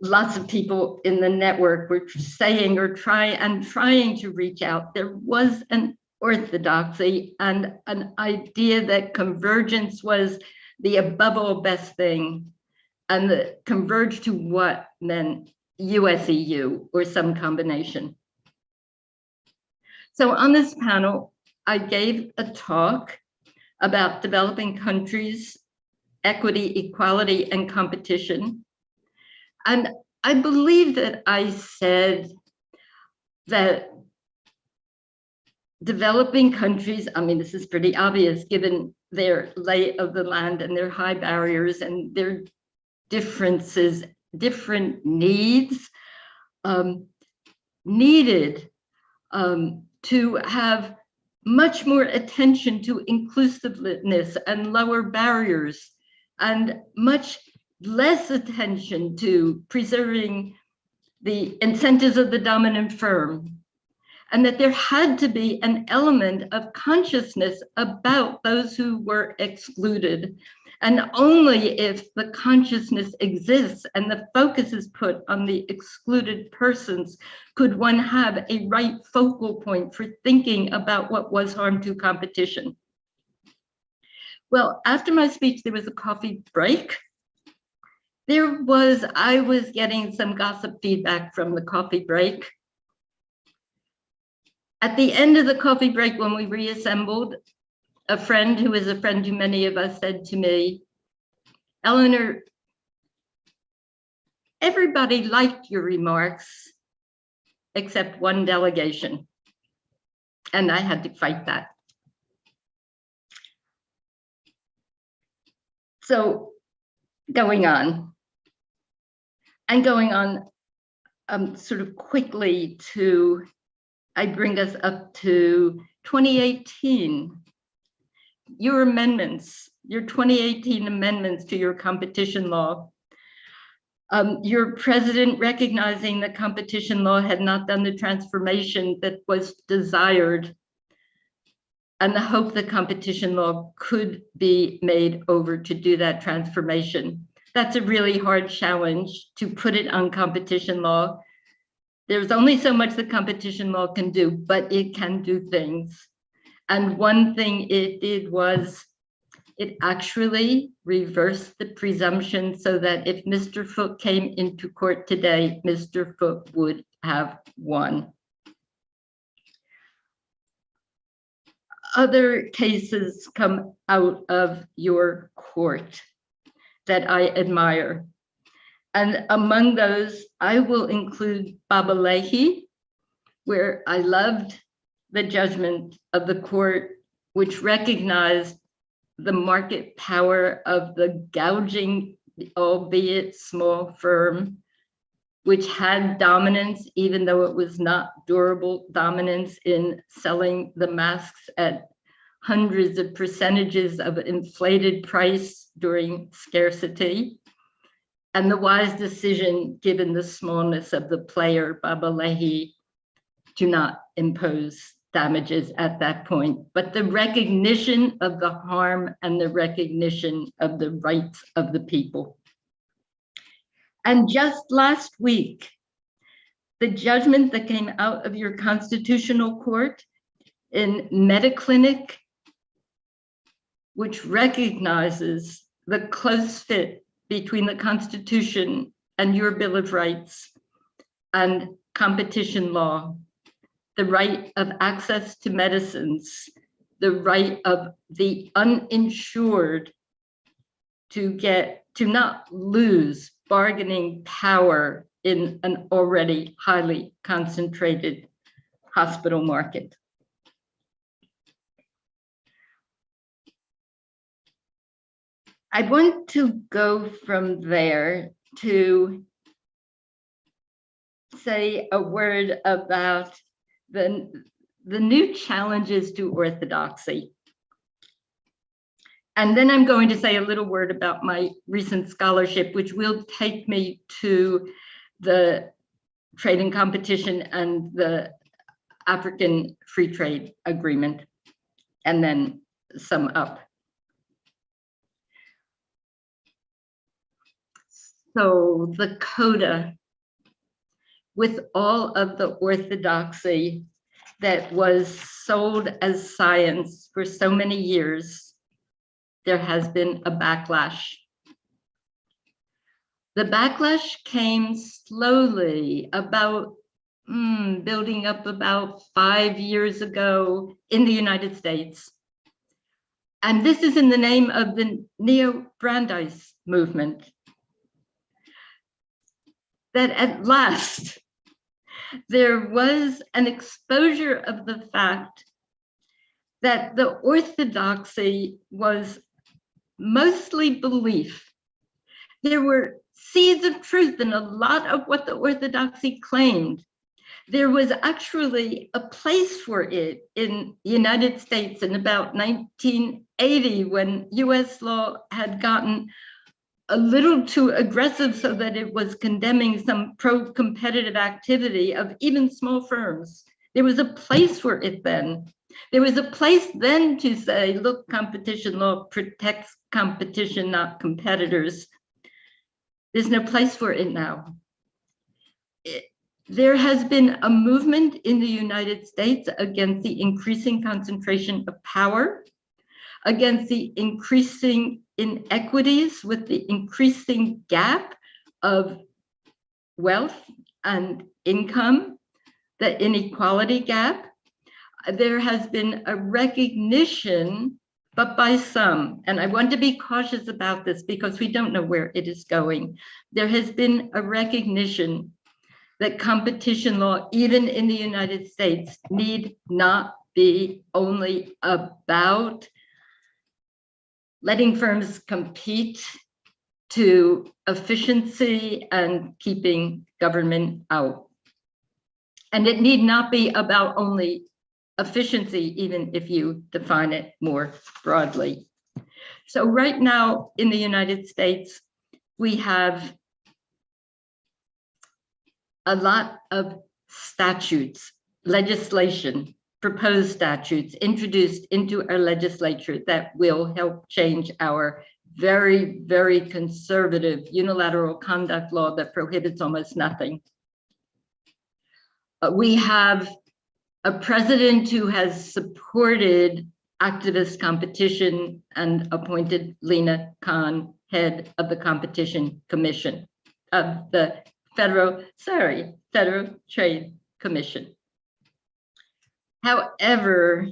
lots of people in the network were saying or trying to reach out. There was an orthodoxy and an idea that convergence was the above all best thing, and the converge to what meant US-EU or some combination. So on this panel, I gave a talk about developing countries, equity, equality, and competition. And I believe that I said that developing countries, I mean, this is pretty obvious given their lay of the land and their high barriers and their differences, different needs, needed to have much more attention to inclusiveness and lower barriers, and much less attention to preserving the incentives of the dominant firm, and that there had to be an element of consciousness about those who were excluded. And only if the consciousness exists and the focus is put on the excluded persons could one have a right focal point for thinking about what was harm to competition. Well, after my speech, there was a coffee break. I was getting some gossip feedback from the coffee break. At the end of the coffee break, when we reassembled, a friend who is a friend to many of us said to me, Eleanor, everybody liked your remarks except one delegation, and I had to fight that. So going on sort of quickly to, I bring us up to 2018. Your amendments, your 2018 amendments to your competition law. Your president recognizing that competition law had not done the transformation that was desired, and the hope that competition law could be made over to do that transformation. That's a really hard challenge to put it on competition law. There's only so much that competition law can do, but it can do things. And one thing it did was it actually reversed the presumption so that if Mr. Foote came into court today, Mr. Foote would have won. Other cases come out of your court that I admire. And among those, I will include Baba Leahy, where I loved the judgment of the court, which recognized the market power of the gouging, albeit small firm, which had dominance, even though it was not durable dominance in selling the masks at hundreds of percentages of inflated price during scarcity. And the wise decision, given the smallness of the player, Baba Leahy, to not impose damages at that point, but the recognition of the harm and the recognition of the rights of the people. And just last week, the judgment that came out of your constitutional court in Mediclinic, which recognizes the close fit between the Constitution and your Bill of Rights and competition law, the right of access to medicines, the right of the uninsured to not lose bargaining power in an already highly concentrated hospital market. I want to go from there to say a word about the new challenges to orthodoxy. And then I'm going to say a little word about my recent scholarship, which will take me to the trade and competition and the African Free Trade Agreement, and then sum up. So the coda, with all of the orthodoxy that was sold as science for so many years, there has been a backlash. The backlash came slowly, about building up about 5 years ago in the United States. And this is in the name of the Neo-Brandeis movement. That at last, there was an exposure of the fact that the orthodoxy was mostly belief. There were seeds of truth in a lot of what the orthodoxy claimed. There was actually a place for it in the United States in about 1980, when US law had gotten a little too aggressive so that it was condemning some pro-competitive activity of even small firms. There was a place for it then. There was a place then to say, look, competition law protects competition, not competitors. There's no place for it now. There has been a movement in the United States against the increasing concentration of power, against the increasing inequities with the increasing gap of wealth and income, the inequality gap. There has been a recognition but by some. And I want to be cautious about this because we don't know where it is going. There has been a recognition that competition law, even in the United States, need not be only about letting firms compete to efficiency and keeping government out. And it need not be about only efficiency, even if you define it more broadly. So right now in the United States, we have a lot of statutes, legislation, proposed statutes introduced into our legislature that will help change our very, very conservative unilateral conduct law that prohibits almost nothing. We have a president who has supported activist competition and appointed Lina Khan, head of the Competition Commission, of the Federal Trade Commission. However,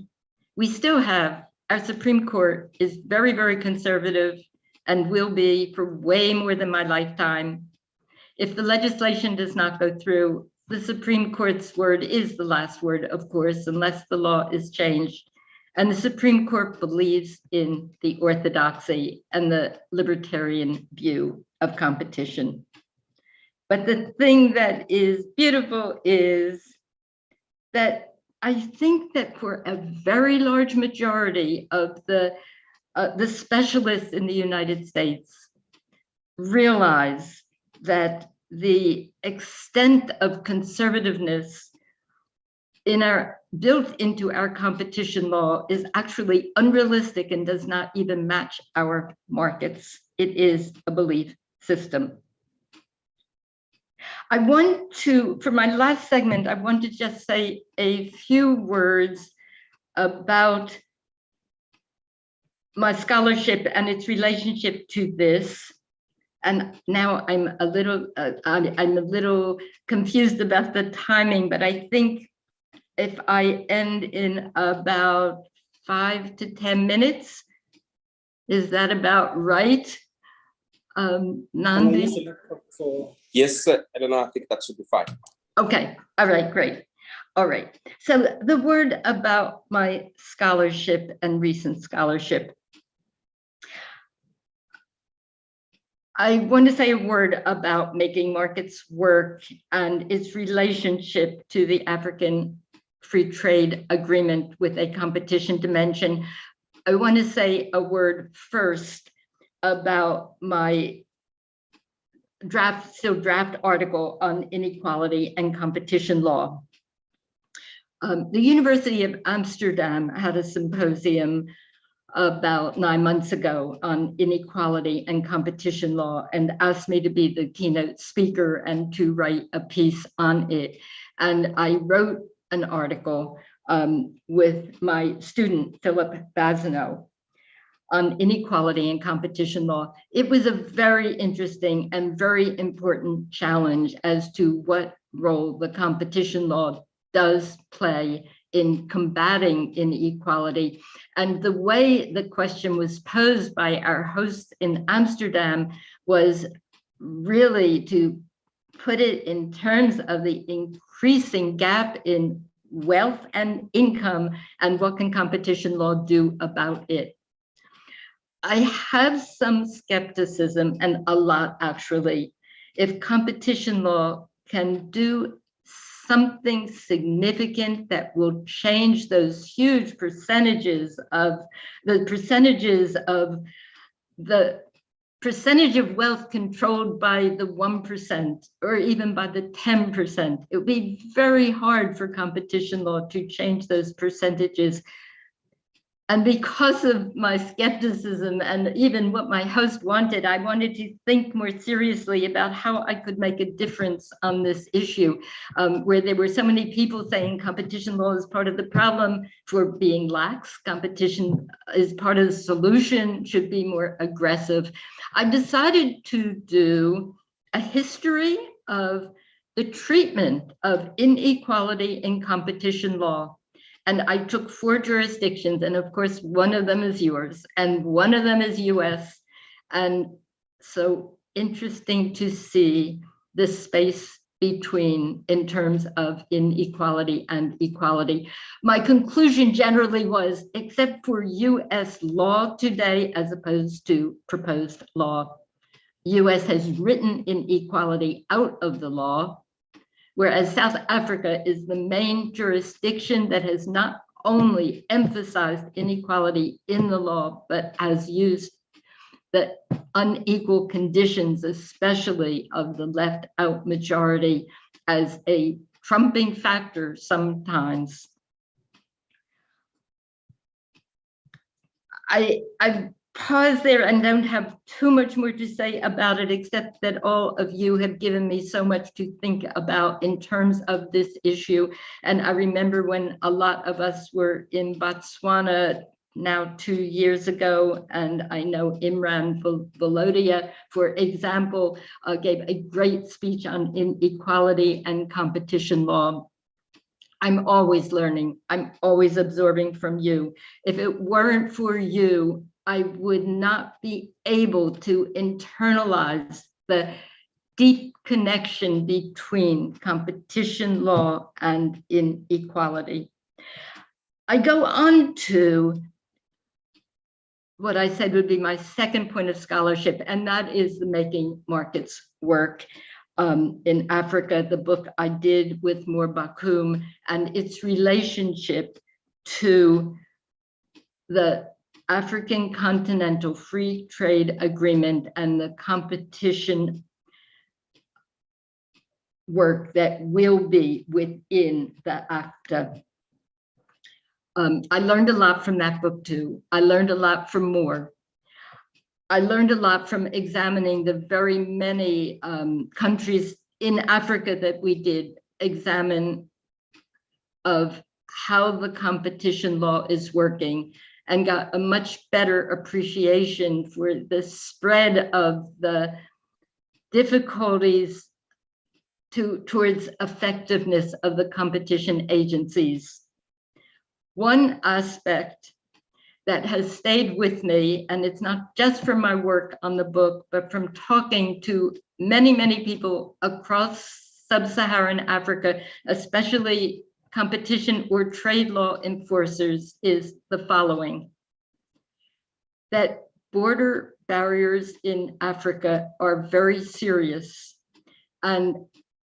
we still have, our Supreme Court is very, very conservative and will be for way more than my lifetime. If the legislation does not go through, the Supreme Court's word is the last word, of course, unless the law is changed. And the Supreme Court believes in the orthodoxy and the libertarian view of competition. But the thing that is beautiful is that I think that for a very large majority of the specialists in the United States realize that the extent of conservativeness built into our competition law is actually unrealistic and does not even match our markets. It is a belief system. I want to, for my last segment, I want to just say a few words about my scholarship and its relationship to this. And now I'm a little confused about the timing, but I think if I end in about 5 to 10 minutes, is that about right? Nandi? Yes, Eleanor, I think that should be fine. Okay, all right, great. All right, so the word about my scholarship and recent scholarship. I want to say a word about making markets work and its relationship to the African Free Trade Agreement with a competition dimension. I want to say a word first about my draft article on inequality and competition law. The University of Amsterdam had a symposium about 9 months ago on inequality and competition law and asked me to be the keynote speaker and to write a piece on it. And I wrote an article with my student, Philip Bazano, on inequality and competition law. It was a very interesting and very important challenge as to what role the competition law does play in combating inequality. And the way the question was posed by our host in Amsterdam was really to put it in terms of the increasing gap in wealth and income and what can competition law do about it. I have some skepticism, and a lot actually, if competition law can do something significant that will change those huge percentages of the percentage of wealth controlled by the 1% or even by the 10%. It would be very hard for competition law to change those percentages. And because of my skepticism and even what my host wanted, I wanted to think more seriously about how I could make a difference on this issue, where there were so many people saying competition law is part of the problem for being lax, competition is part of the solution, should be more aggressive. I decided to do a history of the treatment of inequality in competition law And I took 4 jurisdictions, and of course, one of them is yours, and one of them is US. And so interesting to see the space between in terms of inequality and equality. My conclusion generally was, except for US law today, as opposed to proposed law, US has written inequality out of the law, whereas South Africa is the main jurisdiction that has not only emphasized inequality in the law, but has used the unequal conditions, especially of the left out majority, as a trumping factor sometimes. I've paused there and don't have too much more to say about it, except that all of you have given me so much to think about in terms of this issue. And I remember when a lot of us were in Botswana now 2 years ago, and I know Imran Volodia, for example, gave a great speech on inequality and competition law. I'm always learning, I'm always absorbing from you. If it weren't for you, I would not be able to internalize the deep connection between competition law and inequality. I go on to what I said would be my second point of scholarship, and that is the Making Markets Work in Africa, the book I did with Moore Bakum, and its relationship to the African Continental Free Trade Agreement and the competition work that will be within the AFTA. I learned a lot from that book too. I learned a lot from Moore. I learned a lot from examining the very many countries in Africa that we did examine of how the competition law is working, and got a much better appreciation for the spread of the difficulties towards effectiveness of the competition agencies. One aspect that has stayed with me, and it's not just from my work on the book, but from talking to many, many people across sub-Saharan Africa, especially competition or trade law enforcers, is the following: that border barriers in Africa are very serious, and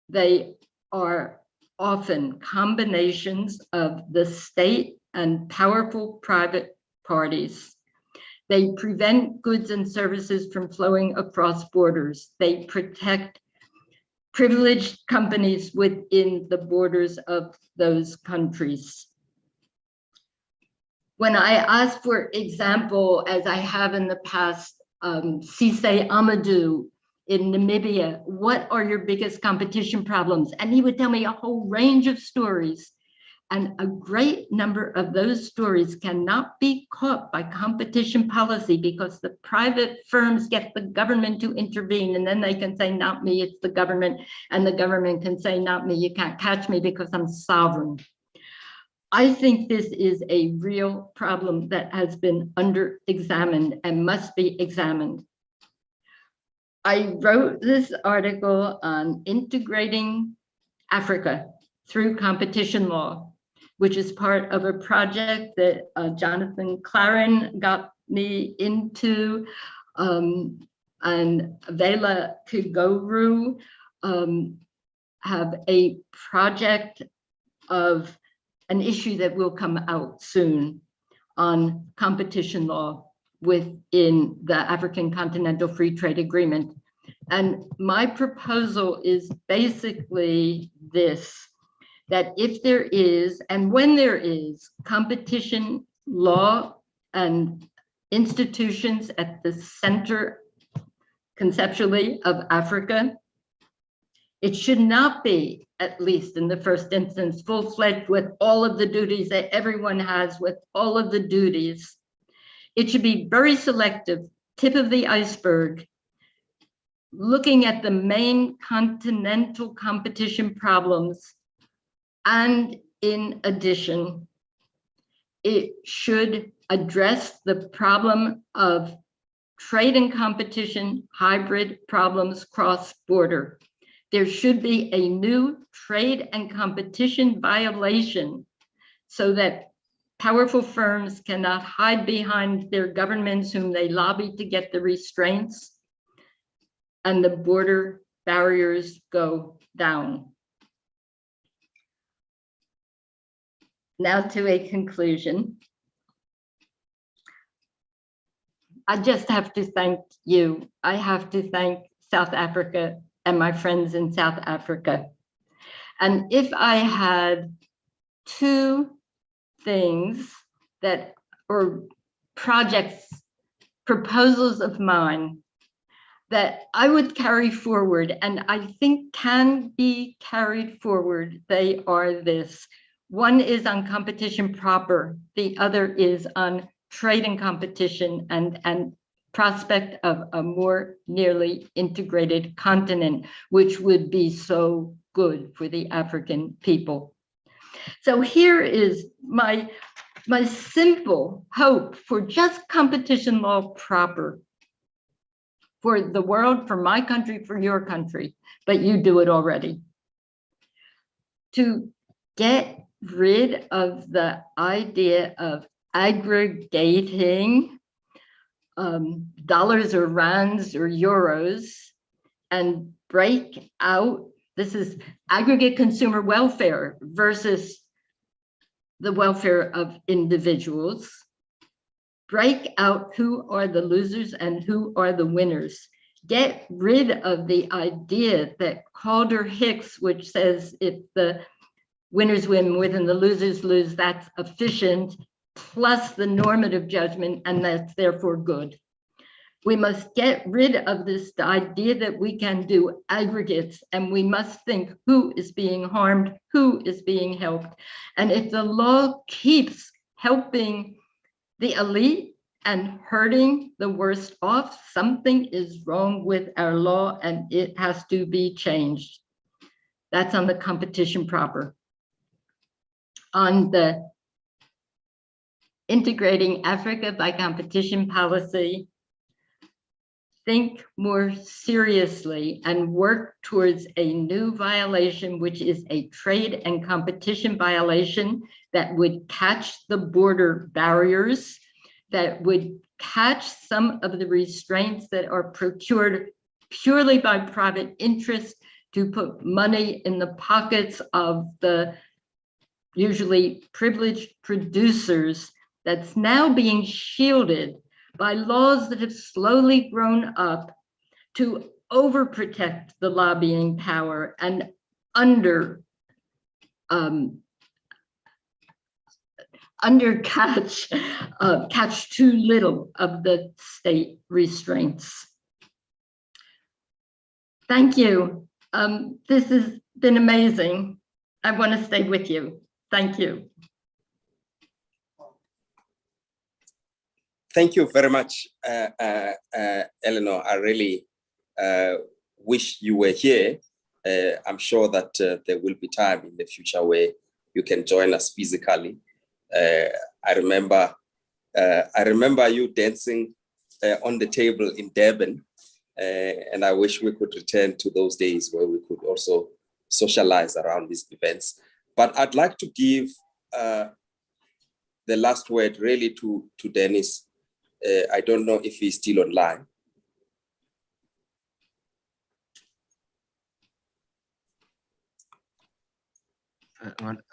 they are often combinations of the state and powerful private parties. They prevent goods and services from flowing across borders. They protect privileged companies within the borders of those countries. When I ask, for example, as I have in the past, Cisse Amadou in Namibia, what are your biggest competition problems? And he would tell me a whole range of stories. And a great number of those stories cannot be caught by competition policy, because the private firms get the government to intervene, and then they can say, not me, it's the government. And the government can say, not me, you can't catch me because I'm sovereign. I think this is a real problem that has been under-examined and must be examined. I wrote this article on integrating Africa through competition law, which is part of a project that Jonathan Claren got me into, and Vela Kigoru have a project of an issue that will come out soon on competition law within the African Continental Free Trade Agreement. And my proposal is basically this: that if there is, and when there is, competition law and institutions at the center, conceptually, of Africa, it should not be, at least in the first instance, full-fledged with all of the duties that everyone has, with all of the duties. It should be very selective, tip of the iceberg, looking at the main continental competition problems, and in addition, it should address the problem of trade and competition, hybrid problems cross-border. There should be a new trade and competition violation so that powerful firms cannot hide behind their governments whom they lobby to get the restraints, and the border barriers go down. Now to a conclusion. I just have to thank you. I have to thank South Africa and my friends in South Africa. And if I had two things that, or projects, proposals of mine that I would carry forward, and I think can be carried forward, they are this. One is on competition proper, the other is on trade and competition and prospect of a more nearly integrated continent, which would be so good for the African people. So here is my simple hope for just competition law proper for the world, for my country, for your country, but you do it already. To get rid of the idea of aggregating dollars or rands or euros and break out, this is aggregate consumer welfare versus the welfare of individuals. Break out who are the losers and who are the winners. Get rid of the idea that Calder-Hicks, which says if the winners win more than the losers lose, that's efficient, plus the normative judgment, and that's therefore good. We must get rid of this idea that we can do aggregates, and we must think who is being harmed, who is being helped. And if the law keeps helping the elite and hurting the worst off, something is wrong with our law and it has to be changed. That's on the competition proper. On the integrating Africa by competition policy, think more seriously and work towards a new violation, which is a trade and competition violation that would catch the border barriers, that would catch some of the restraints that are procured purely by private interest to put money in the pockets of the usually privileged producers, that's now being shielded by laws that have slowly grown up to overprotect the lobbying power and catch too little of the state restraints. Thank you. This has been amazing. I want to stay with you. Thank you. Thank you very much, Eleanor. I really wish you were here. I'm sure that there will be time in the future where you can join us physically. I remember you dancing on the table in Durban, and I wish we could return to those days where we could also socialize around these events. But I'd like to give the last word really to Dennis. I don't know if he's still online.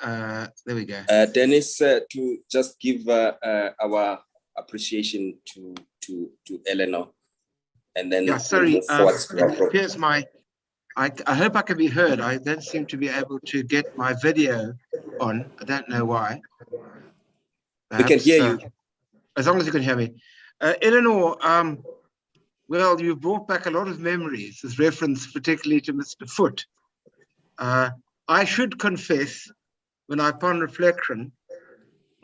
There we go. Dennis, to just give our appreciation to Eleanor, and then yeah, sorry. It appears I hope I can be heard. I don't seem to be able to get my video on. I don't know why. Perhaps, we can hear you. As long as you can hear me. Eleanor, well, you've brought back a lot of memories, as reference particularly to Mr. Foote. I should confess, upon reflection,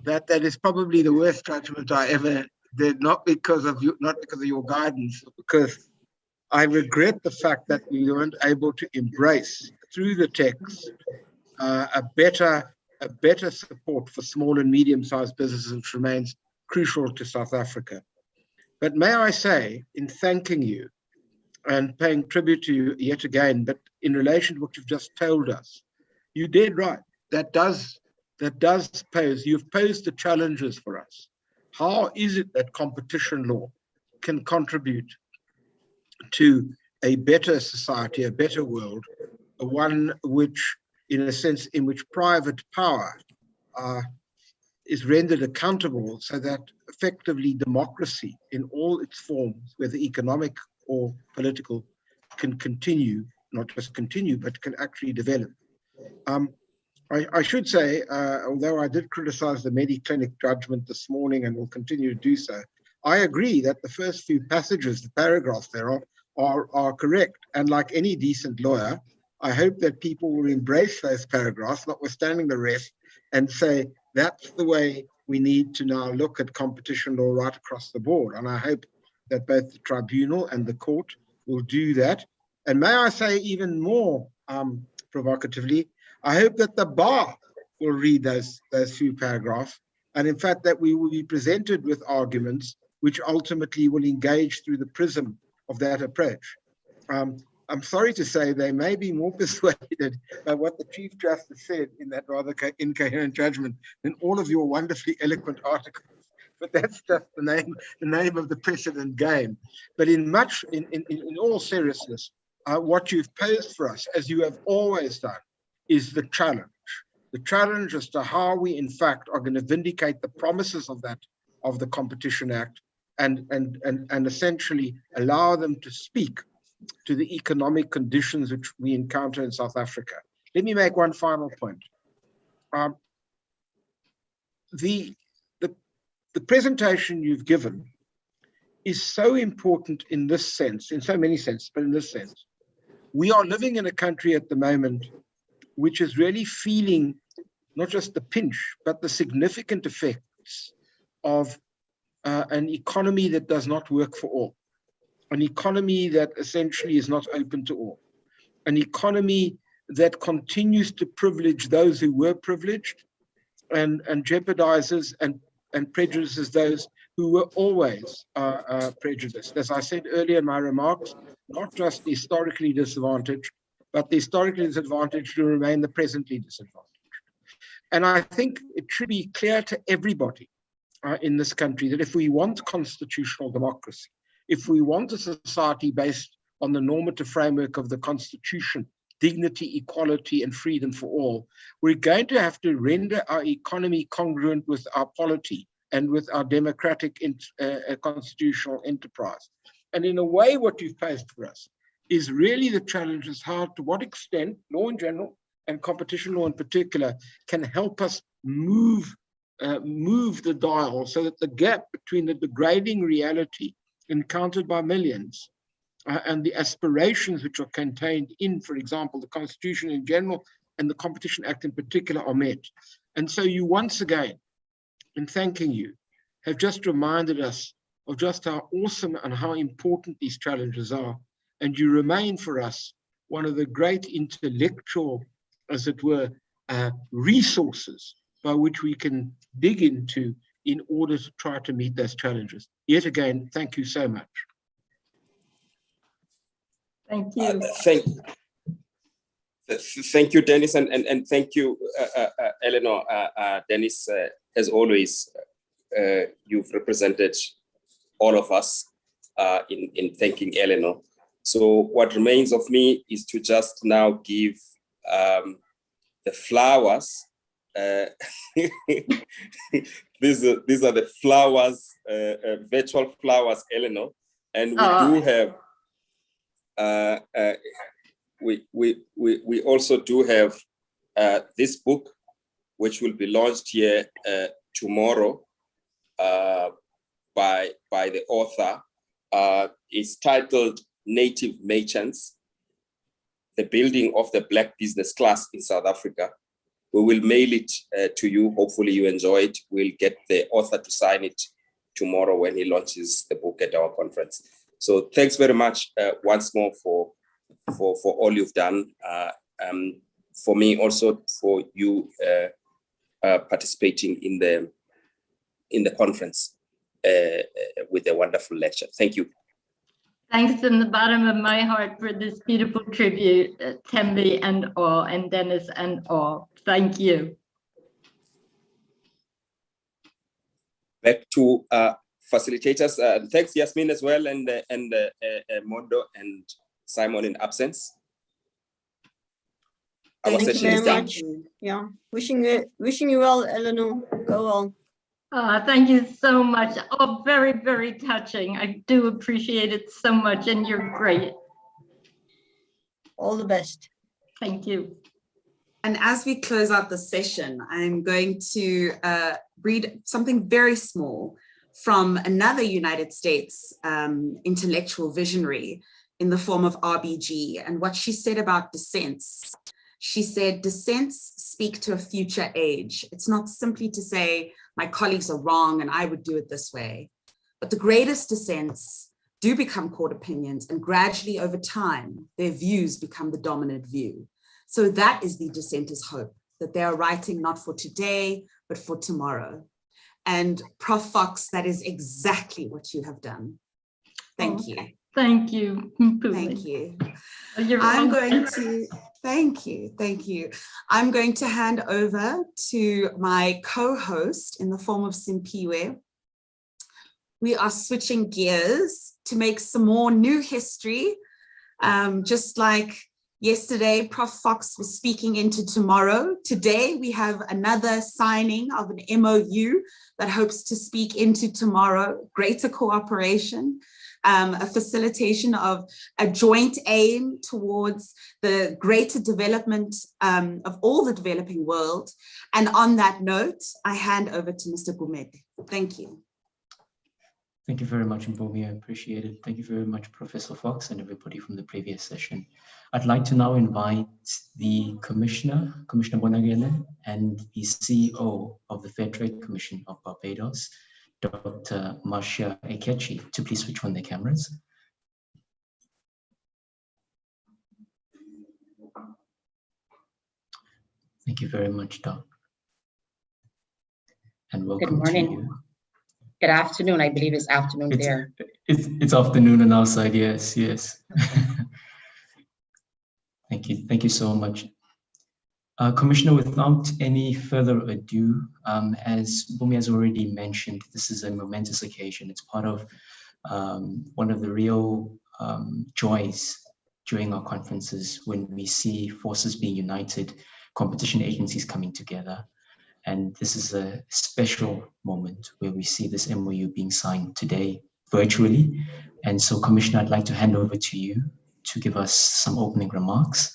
that is probably the worst judgment I ever did, not because of your guidance, but because I regret the fact that we weren't able to embrace through the text a better a better support for small and medium-sized businesses, which remains crucial to South Africa. But may I say, in thanking you and paying tribute to you yet again, but in relation to what you've just told us, you did right. That does pose, you've posed the challenges for us. How is it that competition law can contribute to a better society, a better world, one which, in a sense, in which private power is rendered accountable, so that effectively democracy in all its forms, whether economic or political, can continue, not just continue, but can actually develop. I should say, although I did criticize the Mediclinic judgment this morning and will continue to do so, I agree that the first few passages, the paragraphs thereof, are correct. And like any decent lawyer, I hope that people will embrace those paragraphs, notwithstanding the rest, and say, that's the way we need to now look at competition law right across the board. And I hope that both the tribunal and the court will do that. And may I say even more provocatively, I hope that the bar will read those few paragraphs, and in fact that we will be presented with arguments which ultimately will engage through the prism of that approach. I'm sorry to say they may be more persuaded by what the Chief Justice said in that rather incoherent judgment than all of your wonderfully eloquent articles. But that's just the name of the precedent game. But in all seriousness, what you've posed for us, as you have always done, is the challenge as to how we in fact are going to vindicate the promises of the Competition Act and essentially allow them to speak to the economic conditions which we encounter in South Africa. Let me make one final point. The presentation you've given is so important in this sense, in so many senses, but in this sense. We are living in a country at the moment which is really feeling not just the pinch, but the significant effects of an economy that does not work for all, an economy that essentially is not open to all, an economy that continues to privilege those who were privileged and jeopardizes and prejudices those who were always prejudiced. As I said earlier in my remarks, not just the historically disadvantaged, but the historically disadvantaged will remain the presently disadvantaged. And I think it should be clear to everybody in this country that if we want constitutional democracy, if we want a society based on the normative framework of the Constitution, dignity, equality, and freedom for all, we're going to have to render our economy congruent with our polity and with our democratic constitutional enterprise. And in a way, what you've posed for us is really the challenge is how, to what extent law in general and competition law in particular can help us move the dial so that the gap between the degrading reality encountered by millions and the aspirations which are contained in, for example, the Constitution in general and the Competition Act in particular are met. And so you once again, in thanking you, have just reminded us of just how awesome and how important these challenges are. And you remain for us one of the great intellectual, as it were, resources by which we can dig into in order to try to meet those challenges. Yet again, thank you so much. Thank you. Thank you, Dennis, and thank you, Eleanor. Dennis, as always, you've represented all of us in thanking Eleanor. So what remains of me is to just now give the flowers. These are the flowers, virtual flowers, Eleanor, and we also do have this book, which will be launched here tomorrow by the author. It's titled Native Merchants, the Building of the Black Business Class in South Africa. We will mail it to you. Hopefully you enjoy it. We'll get the author to sign it tomorrow when he launches the book at our conference. So thanks very much once more for all you've done. For me, also for you, participating in the conference with a wonderful lecture. Thank you. Thanks from the bottom of my heart for this beautiful tribute, Thembi and all, and Dennis and all. Thank you. Back to facilitators. Thanks, Yasmin, as well, and Mondo and Simon in absence. Thank you very much. Yeah, wishing you well, Eleanor. Go on. Thank you so much. Oh, very, very touching. I do appreciate it so much, and you're great. All the best. Thank you. And as we close out the session, I'm going to read something very small from another United States intellectual visionary in the form of RBG, and what she said about dissents. She said, dissents speak to a future age. It's not simply to say, my colleagues are wrong and I would do it this way. But the greatest dissents do become court opinions, and gradually over time, their views become the dominant view. So that is the dissenter's hope, that they are writing not for today, but for tomorrow. And Prof. Fox, that is exactly what you have done. Thank you. Thank you. Thank you. I'm going to, thank you. I'm going to hand over to my co-host in the form of Simpiwe. We are switching gears to make some more new history. Just like yesterday, Prof. Fox was speaking into tomorrow. Today, we have another signing of an MOU that hopes to speak into tomorrow, greater cooperation. A facilitation of a joint aim towards the greater development of all the developing world. And on that note, I hand over to Mr. Gumede. Thank you. Thank you very much, Mpumi. I appreciate it. Thank you very much, Professor Fox, and everybody from the previous session. I'd like to now invite the Commissioner Bonagele, and the CEO of the Fair Trade Commission of Barbados, Dr. Marcia Akechi, to please switch on their cameras. Thank you very much, Doc. And welcome. Good morning. To you. Good afternoon. I believe it's afternoon there. It's afternoon on our side, yes. Thank you so much. Commissioner, without any further ado, as Bumi has already mentioned, this is a momentous occasion. It's part of one of the real joys during our conferences when we see forces being united, competition agencies coming together. And this is a special moment where we see this MOU being signed today virtually. And so, Commissioner, I'd like to hand over to you to give us some opening remarks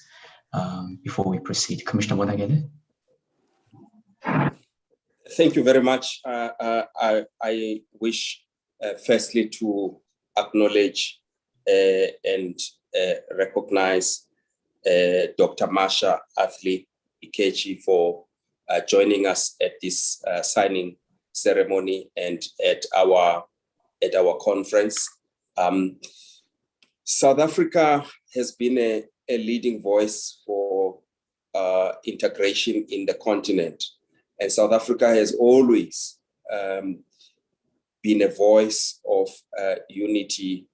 before we proceed. Commissioner Bonagele. Thank you very much. I wish firstly to acknowledge and recognize Dr. Marcia Akechi for joining us at this signing ceremony and at our conference. South Africa has been a leading voice for integration in the continent. And South Africa has always been a voice of unity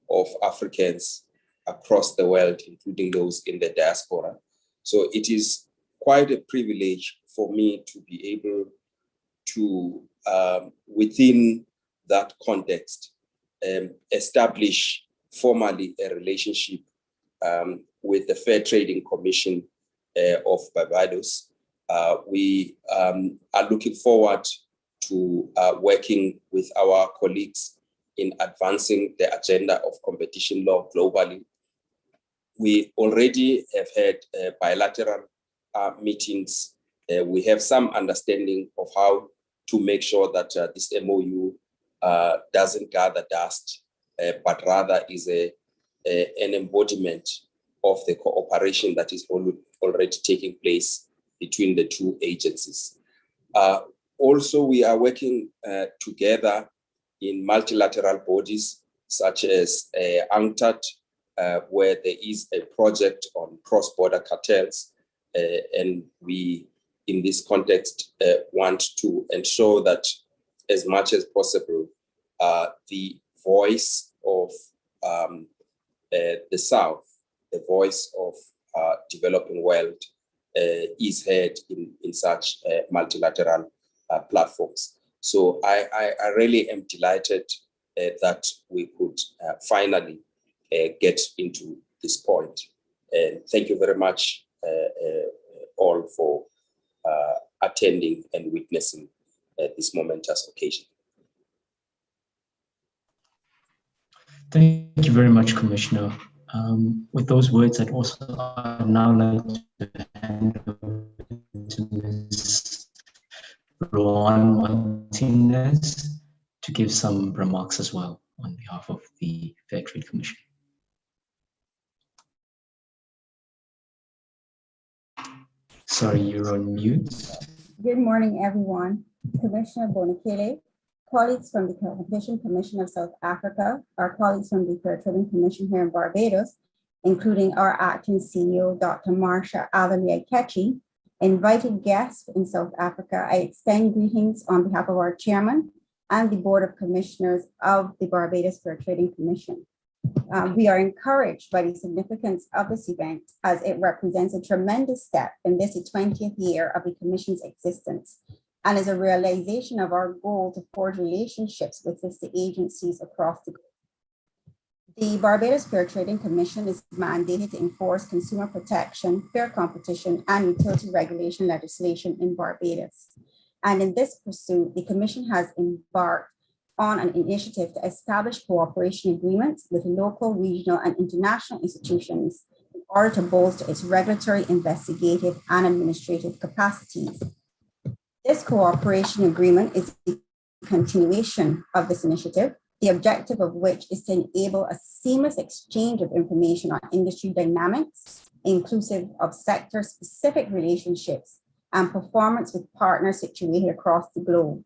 of Africans across the world, including those in the diaspora. So it is quite a privilege for me to be able to, within that context, establish formally a relationship with the Fair Trading Commission of Barbados. We are looking forward to working with our colleagues in advancing the agenda of competition law globally. We already have had bilateral meetings. We have some understanding of how to make sure that this MOU doesn't gather dust, but rather is an embodiment of the cooperation that is already taking place between the two agencies. Also, we are working together in multilateral bodies such as UNCTAD, where there is a project on cross-border cartels, and we in this context, want to ensure that as much as possible, the voice of the South, the voice of developing world is heard in such multilateral platforms. So I really am delighted that we could finally get into this point. And thank you very much all for attending and witnessing this momentous occasion. Thank you very much, Commissioner. With those words, I'd now like to hand over to Ms. Rowan Martinez to give some remarks as well on behalf of the Fair Trade Commission. Sorry, you're on mute. Good morning, everyone. Commissioner Bonakele, colleagues from the Competition Commission of South Africa, our colleagues from the Fair Trading Commission here in Barbados, including our acting CEO, Dr. Marsha Avali-Akechi, invited guests in South Africa, I extend greetings on behalf of our chairman and the Board of Commissioners of the Barbados Fair Trading Commission. We are encouraged by the significance of this event as it represents a tremendous step in this 20th year of the Commission's existence and is a realization of our goal to forge relationships with sister agencies across the globe. The Barbados Fair Trading Commission is mandated to enforce consumer protection, fair competition, and utility regulation legislation in Barbados. And in this pursuit, the Commission has embarked on an initiative to establish cooperation agreements with local, regional, and international institutions in order to bolster its regulatory, investigative, and administrative capacities. This cooperation agreement is the continuation of this initiative, the objective of which is to enable a seamless exchange of information on industry dynamics, inclusive of sector-specific relationships and performance with partners situated across the globe.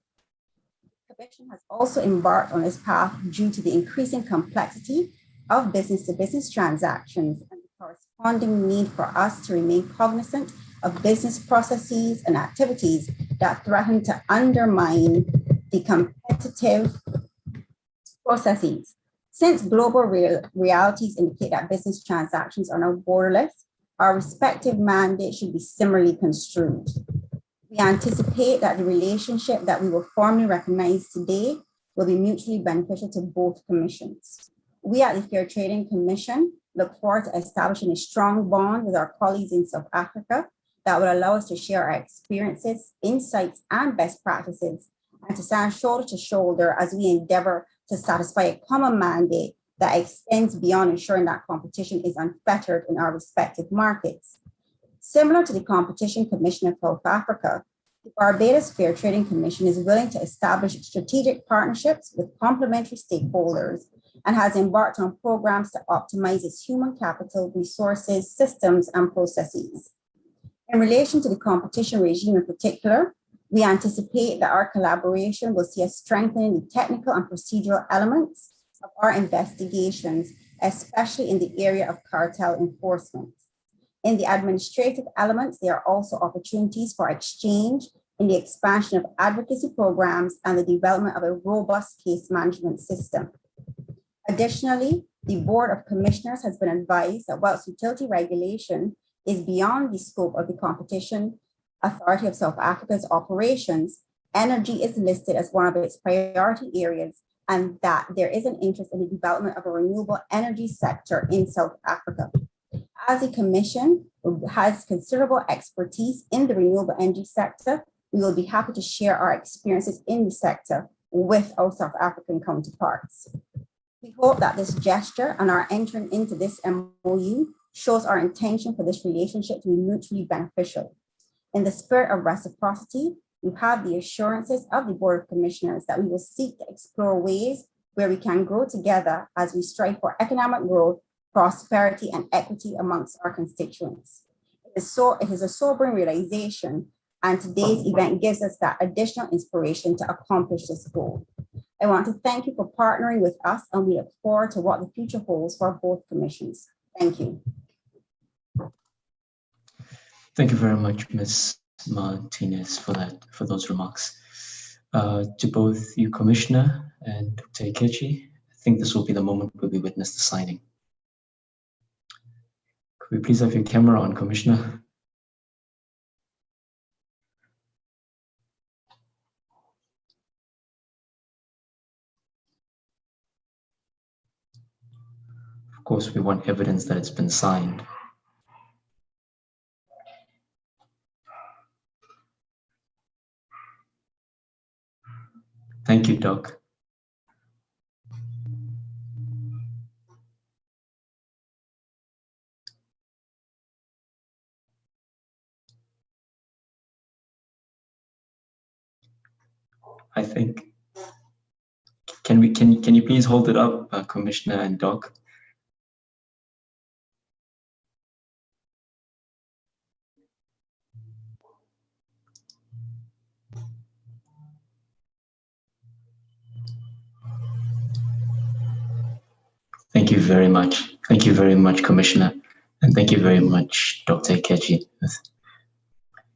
The Commission has also embarked on this path due to the increasing complexity of business-to-business transactions and the corresponding need for us to remain cognizant of business processes and activities that threaten to undermine the competitive processes. Since global realities indicate that business transactions are now borderless, our respective mandates should be similarly construed. We anticipate that the relationship that we will formally recognize today will be mutually beneficial to both commissions. We at the Fair Trading Commission look forward to establishing a strong bond with our colleagues in South Africa that will allow us to share our experiences, insights, and best practices, and to stand shoulder to shoulder as we endeavor to satisfy a common mandate that extends beyond ensuring that competition is unfettered in our respective markets. Similar to the Competition Commission of South Africa, the Barbados Fair Trading Commission is willing to establish strategic partnerships with complementary stakeholders and has embarked on programs to optimize its human capital, resources, systems, and processes. In relation to the competition regime in particular, we anticipate that our collaboration will see us strengthening the technical and procedural elements of our investigations, especially in the area of cartel enforcement. In the administrative elements, there are also opportunities for exchange in the expansion of advocacy programs and the development of a robust case management system. Additionally, the Board of Commissioners has been advised that whilst utility regulation is beyond the scope of the Competition Authority of South Africa's operations, energy is listed as one of its priority areas, and that there is an interest in the development of a renewable energy sector in South Africa. As a commission has considerable expertise in the renewable energy sector, we will be happy to share our experiences in the sector with our South African counterparts. We hope that this gesture and our entering into this MOU shows our intention for this relationship to be mutually beneficial. In the spirit of reciprocity, we have the assurances of the Board of Commissioners that we will seek to explore ways where we can grow together as we strive for economic growth, prosperity, and equity amongst our constituents. It is a sobering realization, and today's event gives us that additional inspiration to accomplish this goal. I want to thank you for partnering with us, and we look forward to what the future holds for both commissions. Thank you. Thank you very much, Ms. Martinez, for those remarks. To both you, Commissioner, and Dr. Ikechi, I think this will be the moment where we witness the signing. Could we please have your camera on, Commissioner? Of course, we want evidence that it's been signed. Thank you, Doc. I think, can you please hold it up, Commissioner and Doc? Thank you very much. Thank you very much, Commissioner. And thank you very much, Dr. Ikechi.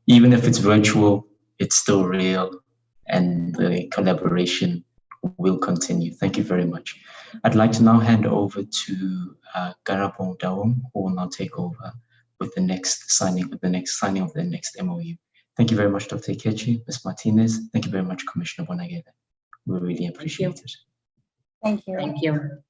Even if it's virtual, it's still real, and the collaboration will continue. Thank you very much. I'd like to now hand over to Karabo Daum, who will now take over with the next signing of the next MOU. Thank you very much, Dr. Ikechi, Ms. Martinez. Thank you very much, Commissioner Bonagele. We really appreciate it. Thank you. Thank you.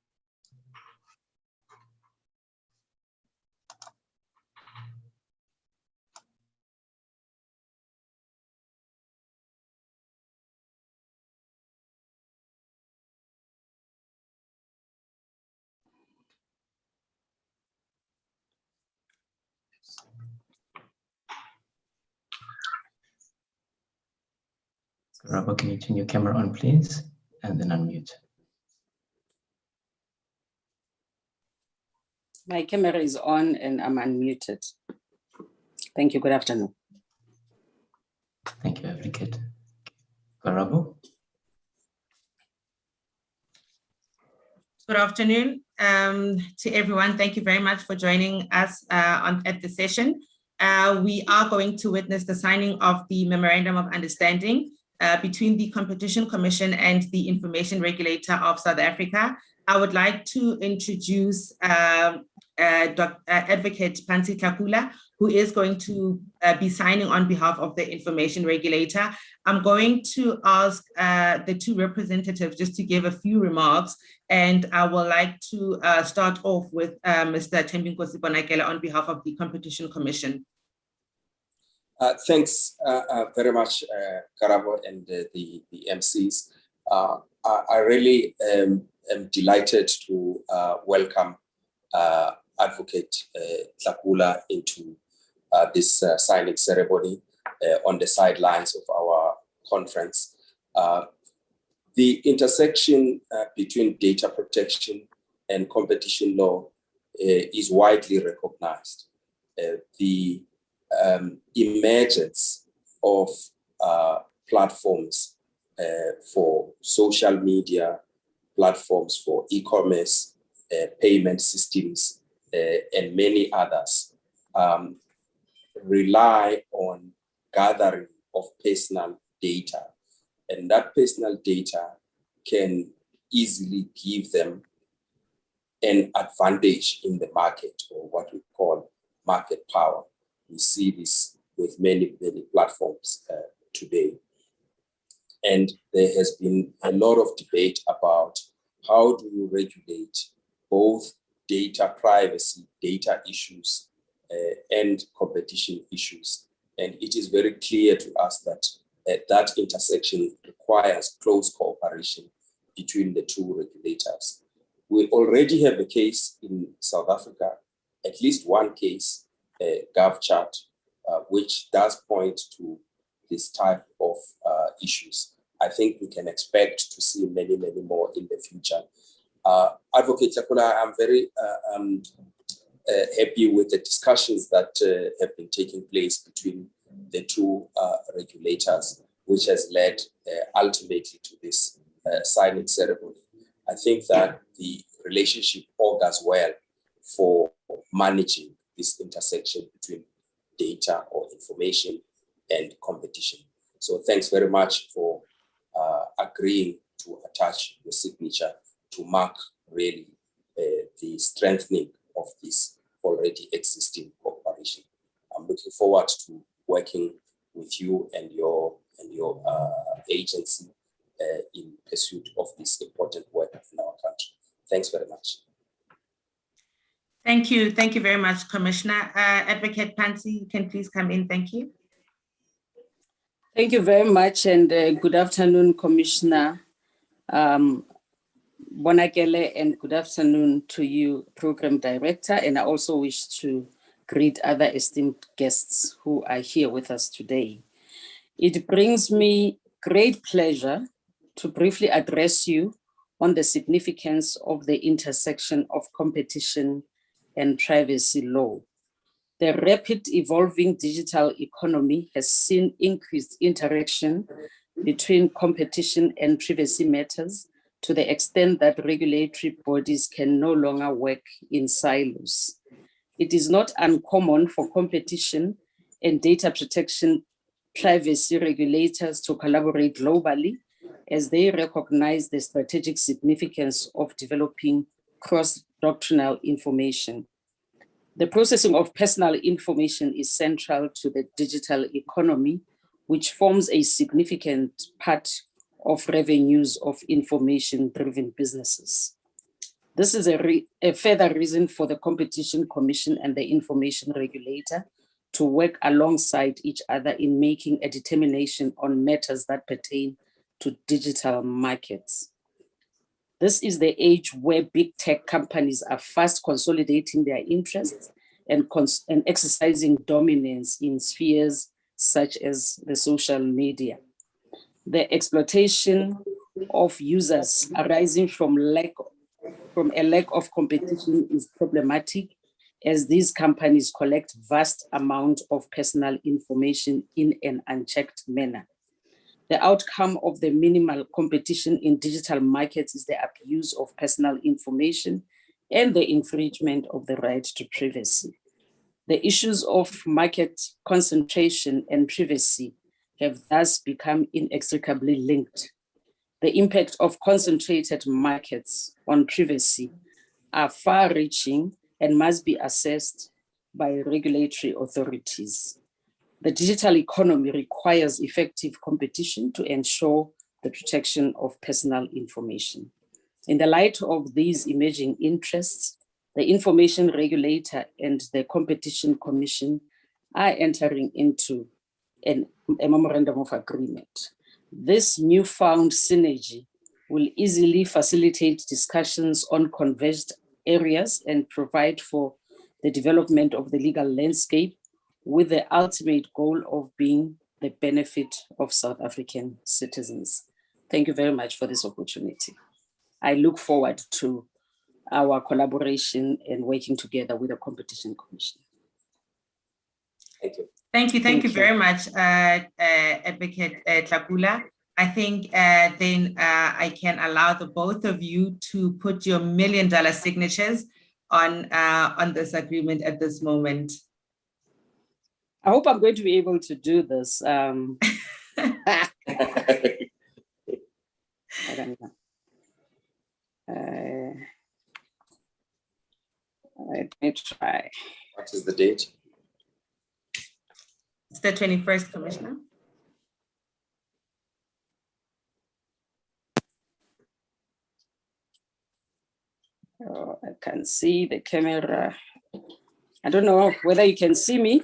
Karabo, can you turn your camera on, please? And then unmute. My camera is on and I'm unmuted. Thank you. Good afternoon. Thank you, Advocate. Karabo? Good afternoon to everyone. Thank you very much for joining us at the session. We are going to witness the signing of the Memorandum of Understanding between the Competition Commission and the Information Regulator of South Africa. I would like to introduce Advocate Phansi Tlhakula, who is going to be signing on behalf of the Information Regulator. I'm going to ask the two representatives just to give a few remarks, and I would like to start off with Mr. Thembinkosi Bonakele on behalf of the Competition Commission. Thanks very much, Karabo and the MCs. I really am delighted to welcome Advocate Tlhakula into this signing ceremony on the sidelines of our conference. The intersection between data protection and competition law is widely recognized. The emergence of platforms for social media, platforms for e-commerce, payment systems, and many others rely on gathering of personal data. And that personal data can easily give them an advantage in the market, or what we call market power. We see this with many, many platforms today. And there has been a lot of debate about how do you regulate both data privacy, data issues, and competition issues. And it is very clear to us that that intersection requires close cooperation between the two regulators. We already have a case in South Africa, at least one case, GovChat, which does point to this type of issues. I think we can expect to see many, many more in the future. Advocate Tlhakula, I'm very happy with the discussions that have been taking place between the two regulators, which has led ultimately to this signing ceremony. I think that the relationship augurs well for managing this intersection between data or information and competition. So thanks very much for agreeing to attach your signature to mark really the strengthening of this already existing cooperation. I'm looking forward to working with you and your agency in pursuit of this important work in our country. Thanks very much. Thank you very much, Commissioner. Advocate Pansy, you can please come in. Thank you. Thank you very much, and good afternoon, Commissioner Bonakele, and good afternoon to you, Program Director. And I also wish to greet other esteemed guests who are here with us today. It brings me great pleasure to briefly address you on the significance of the intersection of competition and privacy law. The rapid evolving digital economy has seen increased interaction between competition and privacy matters to the extent that regulatory bodies can no longer work in silos. It is not uncommon for competition and data protection privacy regulators to collaborate globally as they recognize the strategic significance of developing cross-doctrinal information. The processing of personal information is central to the digital economy, which forms a significant part of revenues of information-driven businesses. This is a further reason for the Competition Commission and the Information Regulator to work alongside each other in making a determination on matters that pertain to digital markets. This is the age where big tech companies are fast consolidating their interests and exercising dominance in spheres such as the social media. The exploitation of users arising from a lack of competition is problematic, as these companies collect vast amounts of personal information in an unchecked manner. The outcome of the minimal competition in digital markets is the abuse of personal information and the infringement of the right to privacy. The issues of market concentration and privacy have thus become inextricably linked. The impact of concentrated markets on privacy are far-reaching and must be assessed by regulatory authorities. The digital economy requires effective competition to ensure the protection of personal information. In the light of these emerging interests, the Information Regulator and the Competition Commission are entering into a memorandum of agreement. This newfound synergy will easily facilitate discussions on converged areas and provide for the development of the legal landscape, with the ultimate goal of being the benefit of South African citizens. Thank you very much for this opportunity. I look forward to our collaboration and working together with the Competition Commission. Thank you. Thank you very much, Advocate Tlakula. I think then I can allow the both of you to put your $1 million signatures on this agreement at this moment. I hope I'm going to be able to do this. I don't know. Let me try. What is the date? It's the 21st, Commissioner. Oh, I can see the camera. I don't know whether you can see me.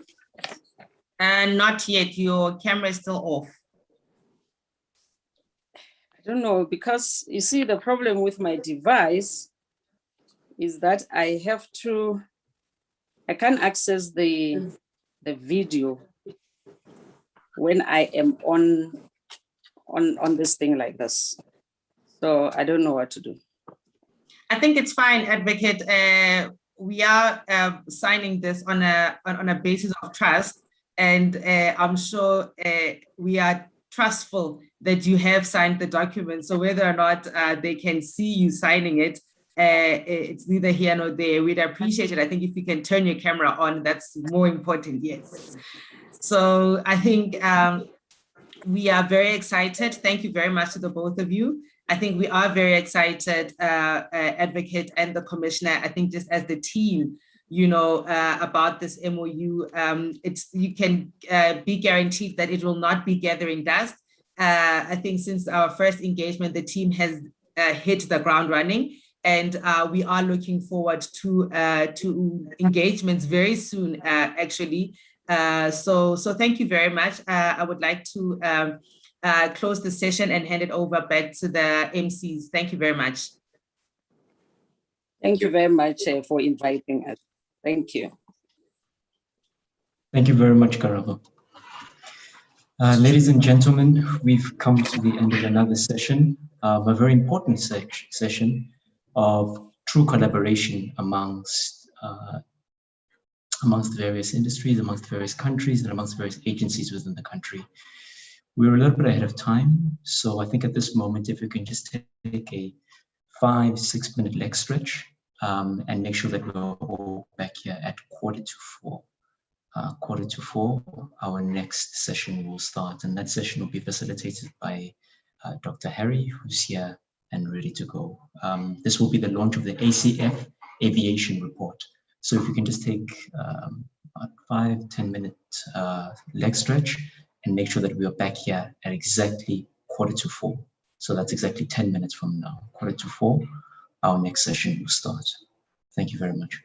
Not yet. Your camera is still off. I don't know, because you see, the problem with my device is that I can't access the video when I am on this thing like this. So I don't know what to do. I think it's fine, Advocate. We are signing this on a basis of trust, and I'm sure we are trustful that you have signed the document. So whether or not they can see you signing it, it's neither here nor there. We'd appreciate it. I think if you can turn your camera on, that's more important, yes. So I think we are very excited. Thank you very much to the both of you. I think we are very excited, Advocate and the Commissioner, I think just as the team, about this MOU. You can be guaranteed that it will not be gathering dust. I think since our first engagement, the team has hit the ground running, and we are looking forward to engagements very soon, actually. So thank you very much. I would like to close the session and hand it over back to the MCs. Thank you very much. Thank you very much for inviting us. Thank you. Thank you very much, Karabo. Ladies and gentlemen, we've come to the end of another session, a very important session of true collaboration amongst various industries, amongst various countries, and amongst various agencies within the country. We're a little bit ahead of time, so I think at this moment, if we can just take a 5-6 minute leg stretch and make sure that we're all back here at 3:45. 3:45, our next session will start, and that session will be facilitated by Dr. Harry, who's here and ready to go. This will be the launch of the ACF Aviation Report. So if you can just take a 5-10 minute leg stretch and make sure that we are back here at exactly 3:45. So that's exactly 10 minutes from now. 3:45, our next session will start. Thank you very much.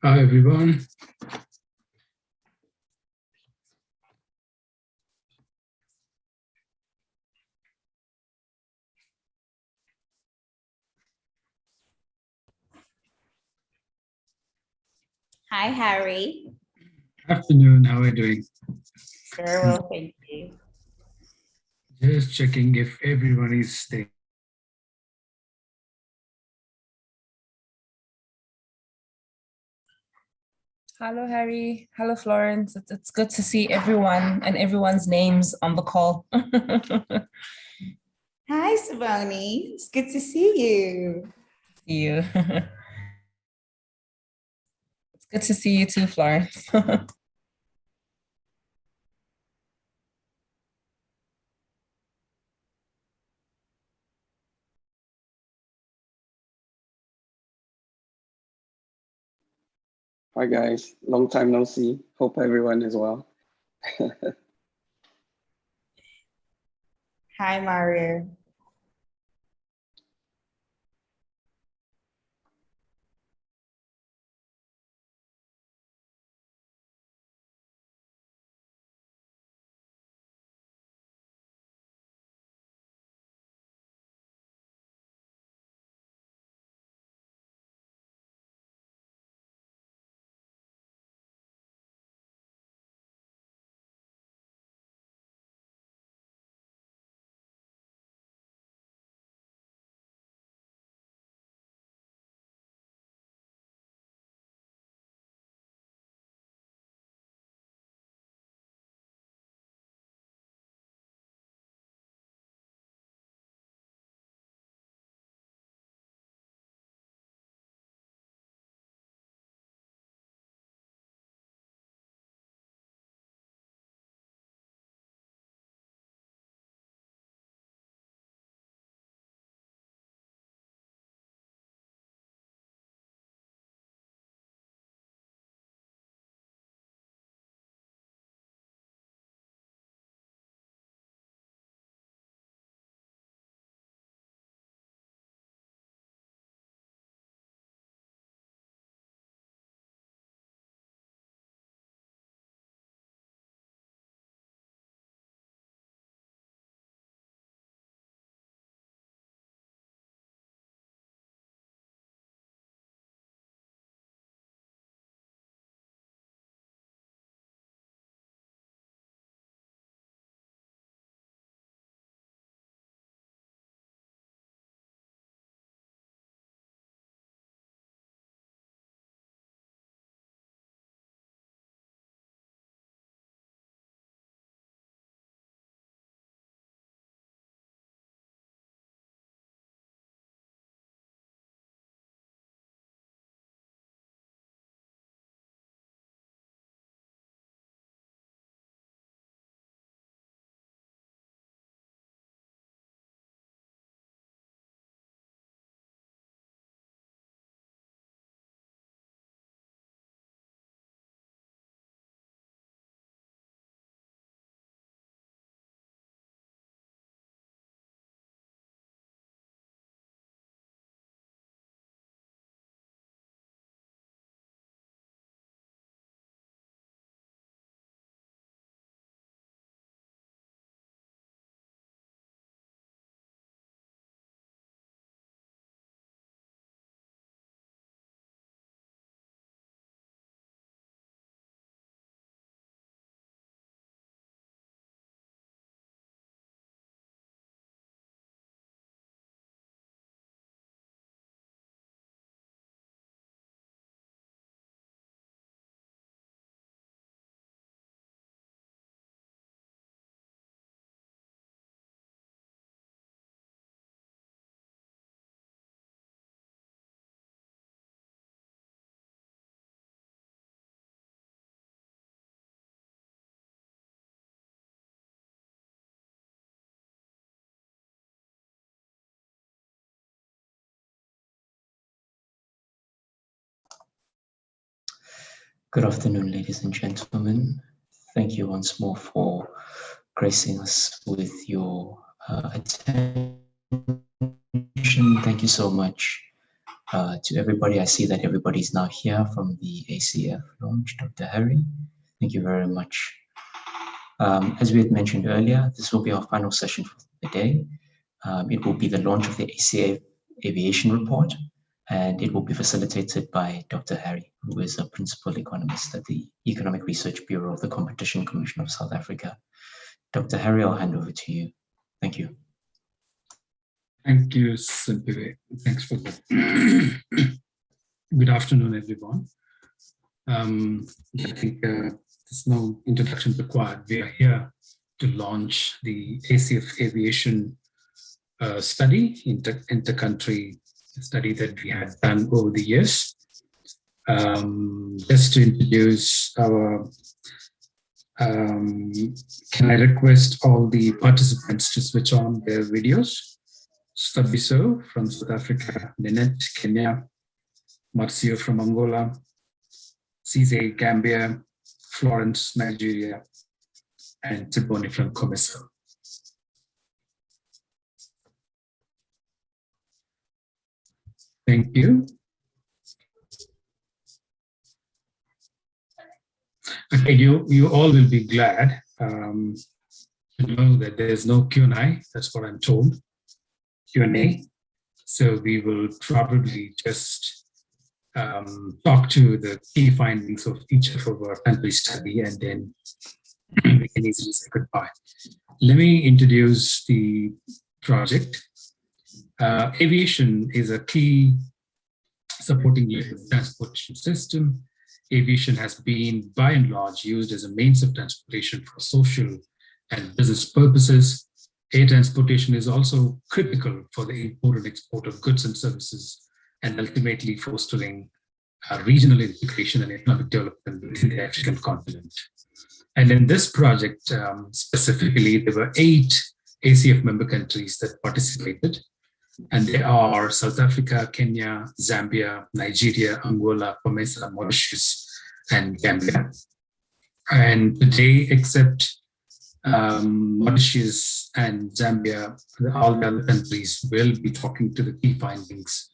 Hi, everyone. Hi, Harry. Afternoon, how are you doing? Very well, thank you. Just checking if everyone is staying. Hello, Harry. Hello, Florence. It's good to see everyone and everyone's names on the call. Hi, Savoni. It's good to see you. See you. It's good to see you too, Florence. Hi guys, long time no see. Hope everyone is well. Hi, Mario. Good afternoon, ladies and gentlemen. Thank you once more for gracing us with your attention. Thank you so much To everybody, I see that everybody's now here from the ACF launch. Dr. Harry, thank you very much. As we had mentioned earlier, this will be our final session for the day. It will be the launch of the ACF Aviation Report, and it will be facilitated by Dr. Harry, who is a principal economist at the Economic Research Bureau of the Competition Commission of South Africa. Dr. Harry, I'll hand over to you. Thank you. Thank you, Simpiwe. Thanks for that. Good afternoon, everyone. I think there's no introduction required. We are here to launch the ACF Aviation study, inter-country study that we had done over the years. Just to introduce our, can I request all the participants to switch on their videos? Stabiso from South Africa, Ninette, Kenya, Marcio from Angola, Cisse, Gambia, Florence, Nigeria, and Tiboni from Comeso. Thank you. Okay, you all will be glad to know that there's no Q&A. That's what I'm told. Q&A. So we will probably just talk to the key findings of each of our country study, and then we can easily say goodbye. Let me introduce the project. Aviation is a key supporting transportation system. Aviation has been, by and large, used as a means of transportation for social and business purposes. Air transportation is also critical for the import and export of goods and services, and ultimately fostering regional integration and economic development within the African continent. And in this project, specifically, there were 8 ACF member countries that participated. And they are South Africa, Kenya, Zambia, Nigeria, Angola, Comesa, Mauritius, and Gambia. And today, except Mauritius and Zambia, all the other countries will be talking to the key findings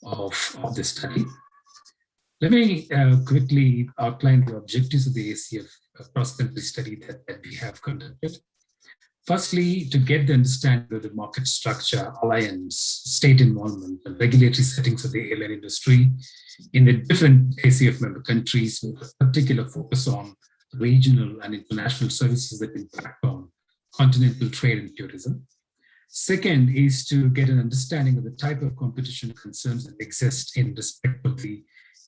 of this study. Let me quickly outline the objectives of the ACF cross-country study that we have conducted. Firstly, to get the understanding of the market structure, alliance, state involvement, and regulatory settings of the airline industry in the different ACF member countries, with a particular focus on regional and international services that impact on continental trade and tourism. Second is to get an understanding of the type of competition concerns that exist in respect of the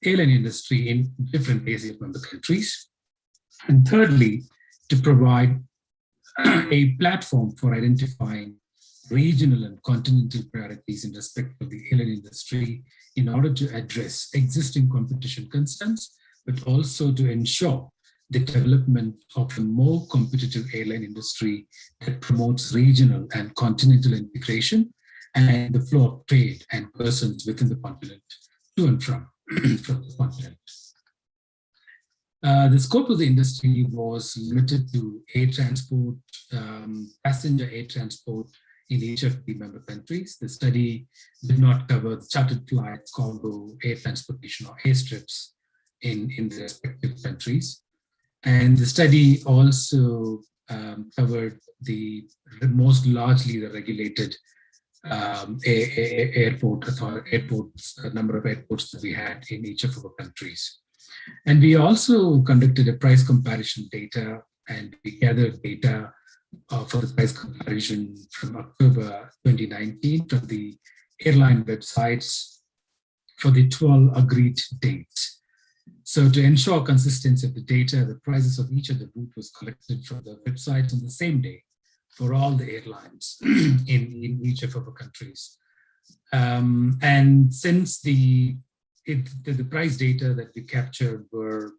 airline industry in different ACF member countries. And thirdly, to provide a platform for identifying regional and continental priorities in respect of the airline industry in order to address existing competition concerns, but also to ensure the development of a more competitive airline industry that promotes regional and continental integration and the flow of trade and persons within the continent to and from the continent. The scope of the industry was limited to air transport, passenger air transport in each of the member countries. The study did not cover the chartered flights, cargo, air transportation, or airstrips in the respective countries. And the study also covered the most largely the regulated number of airports that we had in each of our countries. And we also conducted a price comparison data, and we gathered data for the price comparison from October 2019 from the airline websites for the 12 agreed dates. So to ensure consistency of the data, the prices of each of the route was collected from the websites on the same day for all the airlines in each of our countries. And since the price data that we captured were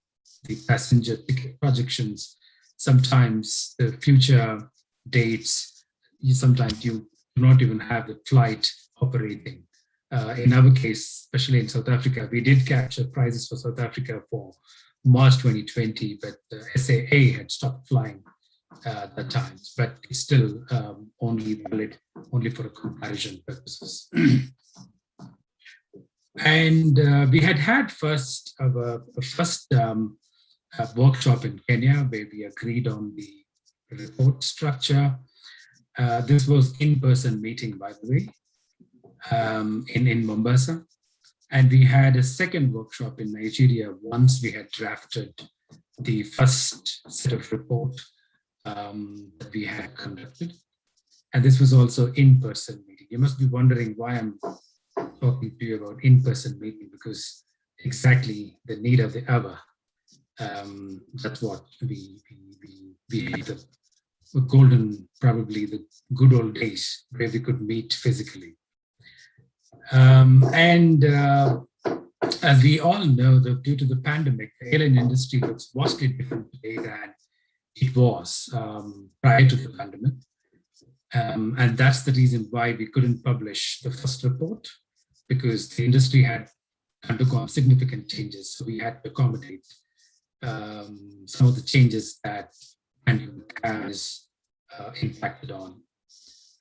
the passenger ticket projections, sometimes the future dates, sometimes you do not even have the flight operating. In our case, especially in South Africa, we did capture prices for South Africa for March 2020, but SAA had stopped flying at that time, but it's still only valid only for a comparison purposes. And we had first a workshop in Kenya where we agreed on the report structure. This was in-person meeting, by the way, in Mombasa. And we had a second workshop in Nigeria once we had drafted the first set of report that we had conducted. And this was also in-person meeting. You must be wondering why I'm talking to you about in-person meeting, because exactly the need of the hour. That's what we had the golden, probably the good old days where we could meet physically. As we all know, that due to the pandemic, the airline industry looks vastly different today than it was prior to the pandemic. And that's the reason why we couldn't publish the first report, because the industry had undergone significant changes. So we had to accommodate some of the changes that pandemic has impacted on.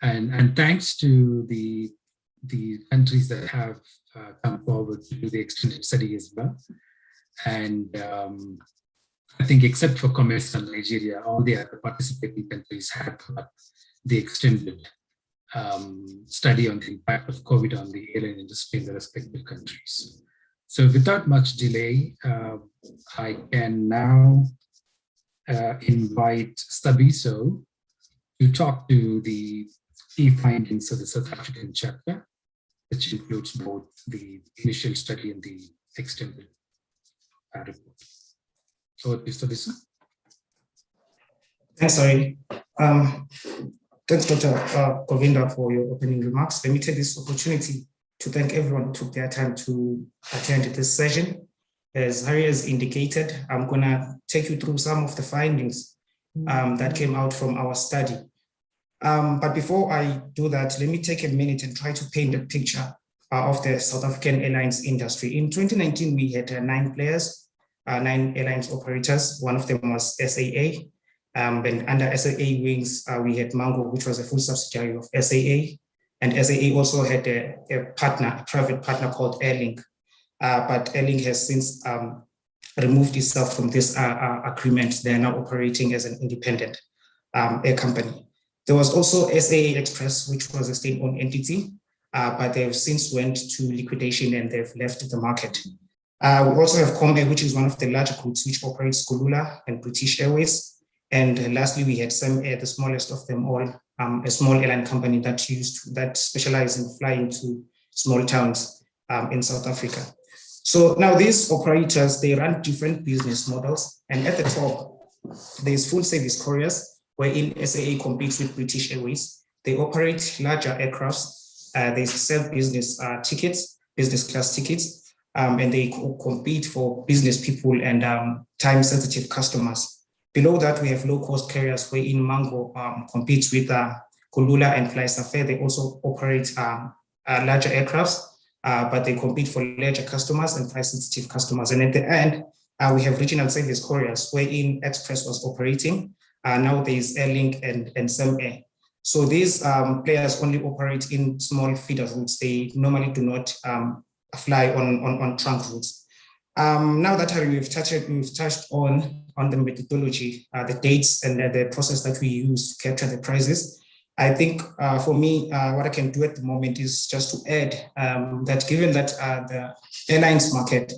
And thanks to the countries that have come forward to do the extended study as well. And I think except for COMESA and Nigeria, all the other participating countries have the extended study on the impact of COVID on the airline industry in the respective countries. So without much delay, I can now invite Stabiso to talk to the key findings of the South African chapter, which includes both the initial study and the extended report. So, Stabiso. Thanks, Ari. Thanks, Dr. Govinda, for your opening remarks. Let me take this opportunity to thank everyone who took their time to attend this session. As Harry has indicated, I'm going to take you through some of the findings that came out from our study. But before I do that, let me take a minute and try to paint a picture of the South African airlines industry. In 2019, we had 9 players, 9 airlines operators. One of them was SAA. And under SAA wings, we had Mango, which was a full subsidiary of SAA. And SAA also had a partner, a private partner called Airlink. But Airlink has since removed itself from this agreement. They are now operating as an independent air company. There was also SAA Express, which was a state-owned entity, but they've since went to liquidation and they've left the market. We also have ComAir, which is one of the larger groups which operates Kulula and British Airways. And lastly, we had SemAir, the smallest of them all, a small airline company that specializes in flying to small towns in South Africa. So now these operators, they run different business models. And at the top, there's full service couriers, wherein SAA competes with British Airways. They operate larger aircrafts. They sell business tickets, business class tickets, and they compete for business people and time-sensitive customers. Below that, we have low-cost carriers, wherein Mango competes with Kulula and FlySafair. They also operate larger aircrafts, but they compete for larger customers and price-sensitive customers. And at the end, we have regional service couriers, wherein Express was operating. Now there is Airlink and SemAir. So these players only operate in small feeder routes. They normally do not fly on trunk routes. Now that we've touched on the methodology, the dates and the process that we use to capture the prices, I think for me, what I can do at the moment is just to add that given that the airlines market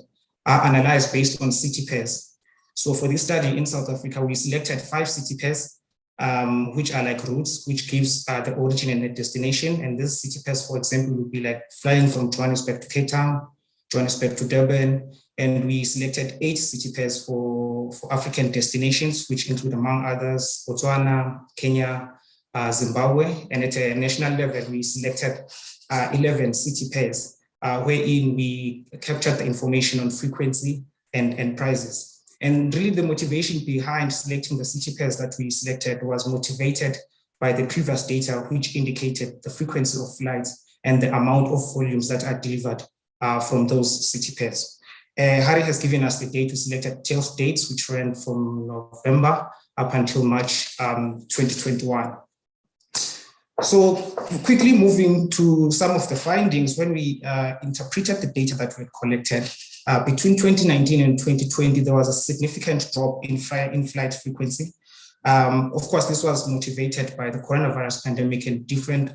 are analyzed based on city pairs. So for this study in South Africa, we selected 5 city pairs, which are like routes, which gives the origin and the destination. And this city pairs, for example, would be like flying from Johannesburg to Cape Town, Johannesburg to Durban. And we selected 8 city pairs for African destinations, which include, among others, Botswana, Kenya, Zimbabwe. And at a national level, we selected 11 city pairs, wherein we captured the information on frequency and prices. And really the motivation behind selecting the city pairs that we selected was motivated by the previous data, which indicated the frequency of flights and the amount of volumes that are delivered from those city pairs. Harry has given us the date. We selected 12 dates, which ran from November up until March 2021. So quickly moving to some of the findings, when we interpreted the data that we had collected, between 2019 and 2020, there was a significant drop in flight frequency. Of course, this was motivated by the coronavirus pandemic and different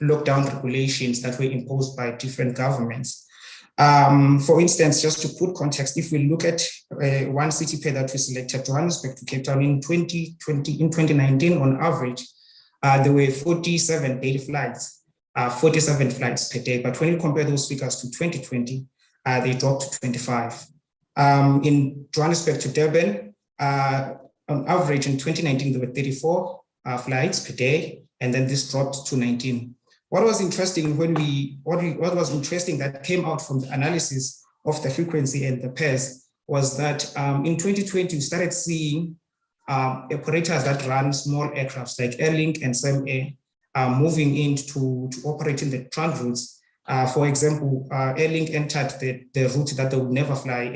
lockdown regulations that were imposed by different governments. For instance, just to put context, if we look at one city pair that we selected, Johannesburg to Cape Town in 2019, on average, there were 47 daily flights, 47 flights per day. But when you compare those figures to 2020, they dropped to 25. In Johannesburg to Durban, on average in 2019, there were 34 flights per day, and then this dropped to 19. What was interesting what was interesting that came out from the analysis of the frequency and the pairs was that in 2020, we started seeing operators that run small aircrafts like Airlink and SAMA moving into operating the trunk routes. For example, Airlink entered the route that they would never fly,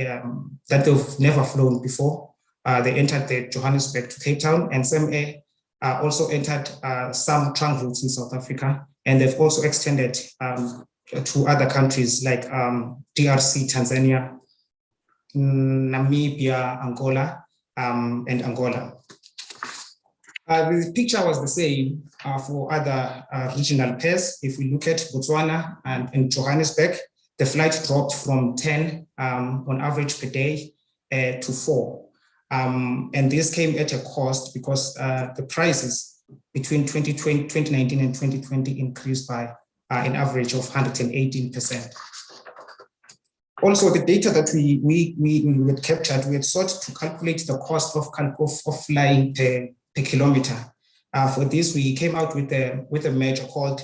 that they've never flown before. They entered the Johannesburg to Cape Town, and SAMA also entered some trunk routes in South Africa. And they've also extended to other countries like DRC, Tanzania, Namibia, Angola, and Angola. The picture was the same for other regional pairs. If we look at Botswana and Johannesburg, the flight dropped from 10 on average per day to 4. And this came at a cost because the prices between 2019 and 2020 increased by an average of 118%. Also, the data that we had captured, we had sought to calculate the cost of flying per kilometer. For this, we came out with a measure called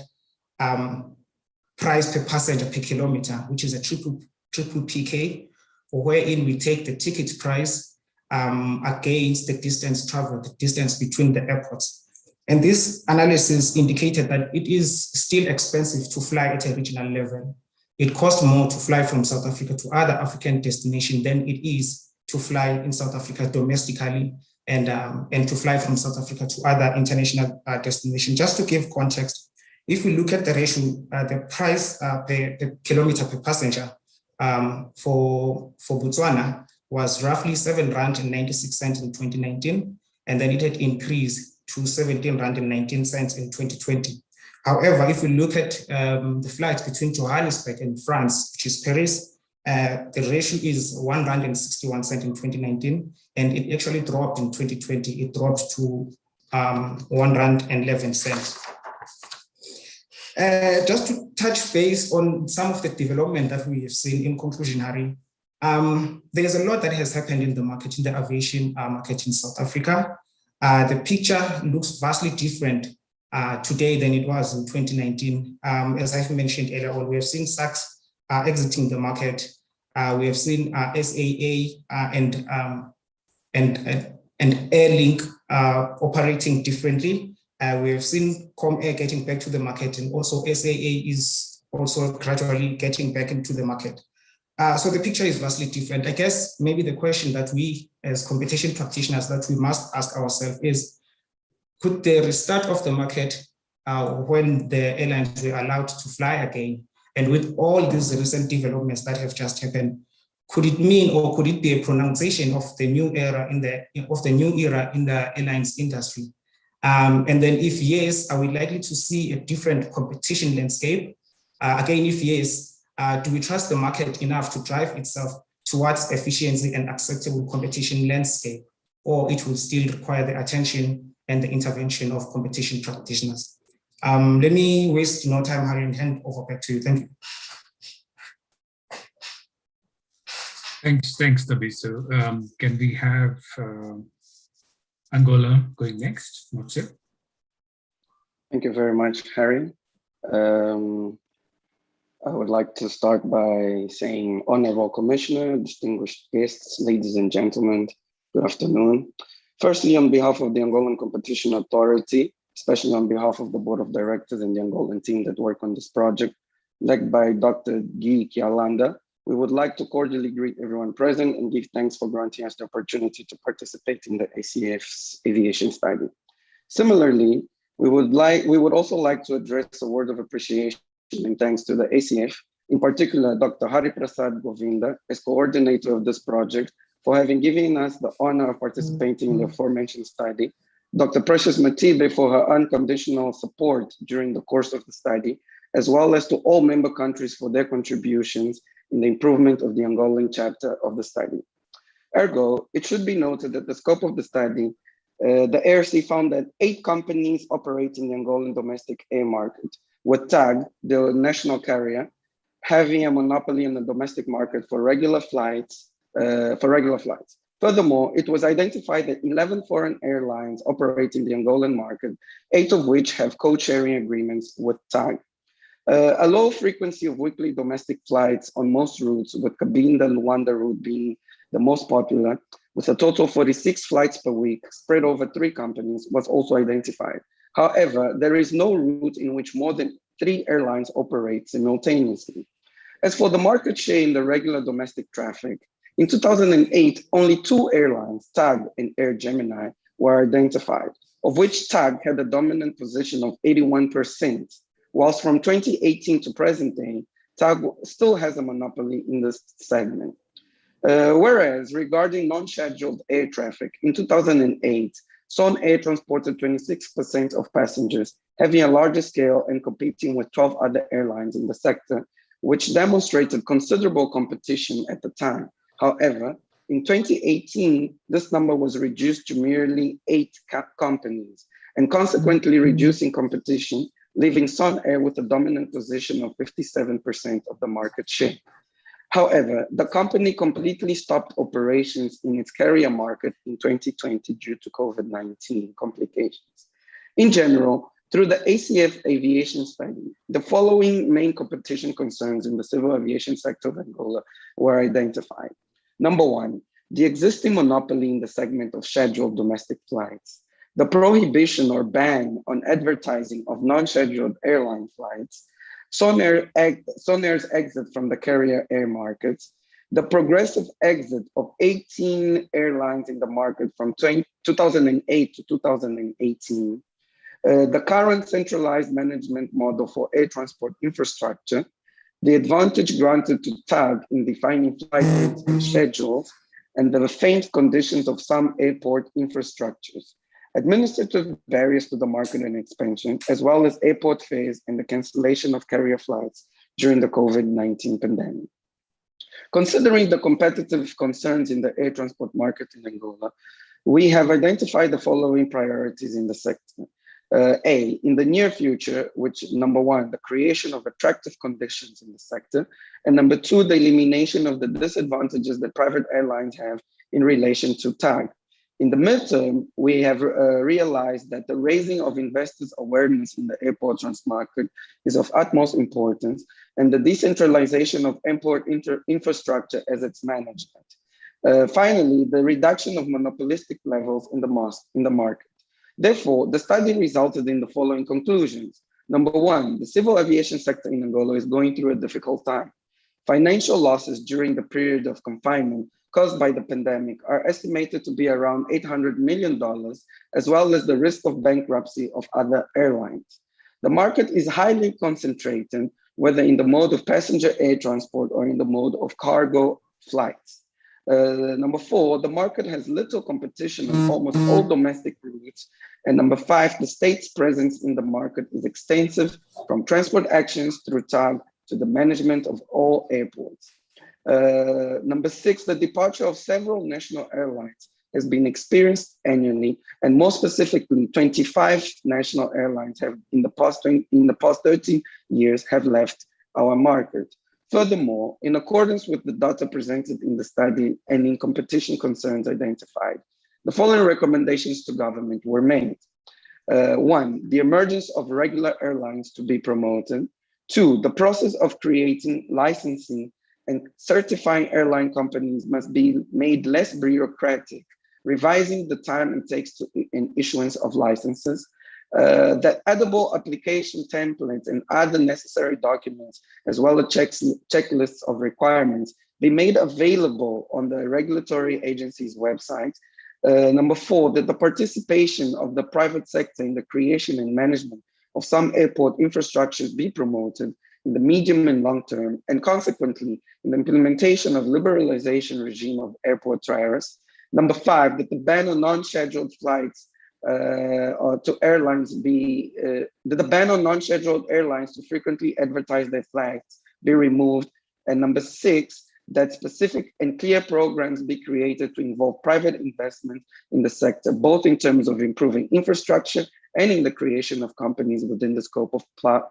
price per passenger per kilometer, which is a triple PK, wherein we take the ticket price against the distance traveled, the distance between the airports. And this analysis indicated that it is still expensive to fly at a regional level. It costs more to fly from South Africa to other African destinations than it is to fly in South Africa domestically and to fly from South Africa to other international destinations. Just to give context, if we look at the ratio, the price per kilometer per passenger for Botswana was roughly R7.96 in 2019, and then it had increased to R17.19 in 2020. However, if we look at the flights between Johannesburg and France, which is Paris, the ratio is R1.61 in 2019, and it actually dropped in 2020. It dropped to R1.11. Just to touch base on some of the development that we have seen in conclusion, Harry, there's a lot that has happened in the market, in the aviation market in South Africa. The picture looks vastly different today than it was in 2019. As I've mentioned earlier on, we have seen SACS exiting the market. We have seen SAA and Airlink operating differently. We have seen ComAir getting back to the market, and also SAA is also gradually getting back into the market. So the picture is vastly different. I guess maybe the question that we as competition practitioners that we must ask ourselves is, could the restart of the market when the airlines were allowed to fly again, and with all these recent developments that have just happened, could it mean, or could it be a pronunciation of the new era in the airlines industry? And then if yes, are we likely to see a different competition landscape? Again, if yes, do we trust the market enough to drive itself towards efficiency and acceptable competition landscape, or it will still require the attention and the intervention of competition practitioners? Let me waste no time, Harry, and hand over back to you. Thank you. Thanks, Thabiso. Can we have Angola going next? Motse? Thank you very much, Harry. I would like to start by saying, Honorable Commissioner, distinguished guests, ladies and gentlemen, good afternoon. Firstly, on behalf of the Angolan Competition Authority, especially on behalf of the Board of Directors and the Angolan team that work on this project, led by Dr. Guy Kialanda, we would like to cordially greet everyone present and give thanks for granting us the opportunity to participate in the ACF's aviation study. Similarly, We would also like to address a word of appreciation and thanks to the ACF, in particular, Dr. Hari Prasad Govinda, as coordinator of this project, for having given us the honor of participating in the aforementioned study, Dr. Precious Matibe for her unconditional support during the course of the study, as well as to all member countries for their contributions in the improvement of the Angolan chapter of the study. Ergo, it should be noted that the scope of the study, the ARC found that 8 companies operating the Angolan domestic air market, with TAG, the national carrier, having a monopoly in the domestic market for regular flights. Furthermore, it was identified that 11 foreign airlines operating the Angolan market, 8 of which have code-sharing agreements with TAG. A low frequency of weekly domestic flights on most routes, with Cabinda-Luanda route being the most popular, with a total of 46 flights per week spread over 3 companies, was also identified. However, there is no route in which more than 3 airlines operate simultaneously. As for the market share in the regular domestic traffic, in 2008, only 2 airlines, TAG and Air Gemini, were identified, of which TAG had a dominant position of 81%, whilst from 2018 to present day, TAG still has a monopoly in this segment. Whereas regarding non-scheduled air traffic, in 2008, Son Air transported 26% of passengers, having a larger scale and competing with 12 other airlines in the sector, which demonstrated considerable competition at the time. However, in 2018, this number was reduced to merely 8 companies, and consequently reducing competition, leaving Son Air with a dominant position of 57% of the market share. However, the company completely stopped operations in its carrier market in 2020 due to COVID-19 complications. In general, through the ACF aviation study, the following main competition concerns in the civil aviation sector of Angola were identified. Number 1, the existing monopoly in the segment of scheduled domestic flights, the prohibition or ban on advertising of non-scheduled airline flights, Son Air's exit from the carrier air markets, the progressive exit of 18 airlines in the market from 2008 to 2018, the current centralized management model for air transport infrastructure, the advantage granted to TAG in defining flight routes and schedules, and the faint conditions of some airport infrastructures, administrative barriers to the market and expansion, as well as airport fares and the cancellation of carrier flights during the COVID-19 pandemic. Considering the competitive concerns in the air transport market in Angola, we have identified the following priorities in the sector. A, in the near future, which number 1, the creation of attractive conditions in the sector, and number 2, the elimination of the disadvantages that private airlines have in relation to TAG. In the midterm, we have realized that the raising of investors' awareness in the airport trans market is of utmost importance, and the decentralization of airport infrastructure as its management. Finally, the reduction of monopolistic levels in the market. Therefore, the study resulted in the following conclusions. Number 1, the civil aviation sector in Angola is going through a difficult time. Financial losses during the period of confinement caused by the pandemic are estimated to be around $800 million, as well as the risk of bankruptcy of other airlines. The market is highly concentrated, whether in the mode of passenger air transport or in the mode of cargo flights. Number 4, the market has little competition on almost all domestic routes. And number 5, the state's presence in the market is extensive, from transport actions through TAG to the management of all airports. Number 6, the departure of several national airlines has been experienced annually, and more specifically, 25 national airlines have in the past 13 years have left our market. Furthermore, in accordance with the data presented in the study and in competition concerns identified, the following recommendations to government were made. 1, the emergence of regular airlines to be promoted. 2, the process of creating, licensing, and certifying airline companies must be made less bureaucratic, revising the time it takes in issuance of licenses, that edible application templates and other necessary documents, as well as checklists of requirements, be made available on the regulatory agency's website, Number 4, that the participation of the private sector in the creation and management of some airport infrastructures be promoted in the medium and long term, and consequently in the implementation of liberalization regime of airport tariffs. Number 5, that the ban on non-scheduled flights to airlines be, that the ban on non-scheduled airlines to frequently advertise their flights be removed. And number 6, that specific and clear programs be created to involve private investment in the sector, both in terms of improving infrastructure and in the creation of companies within the scope of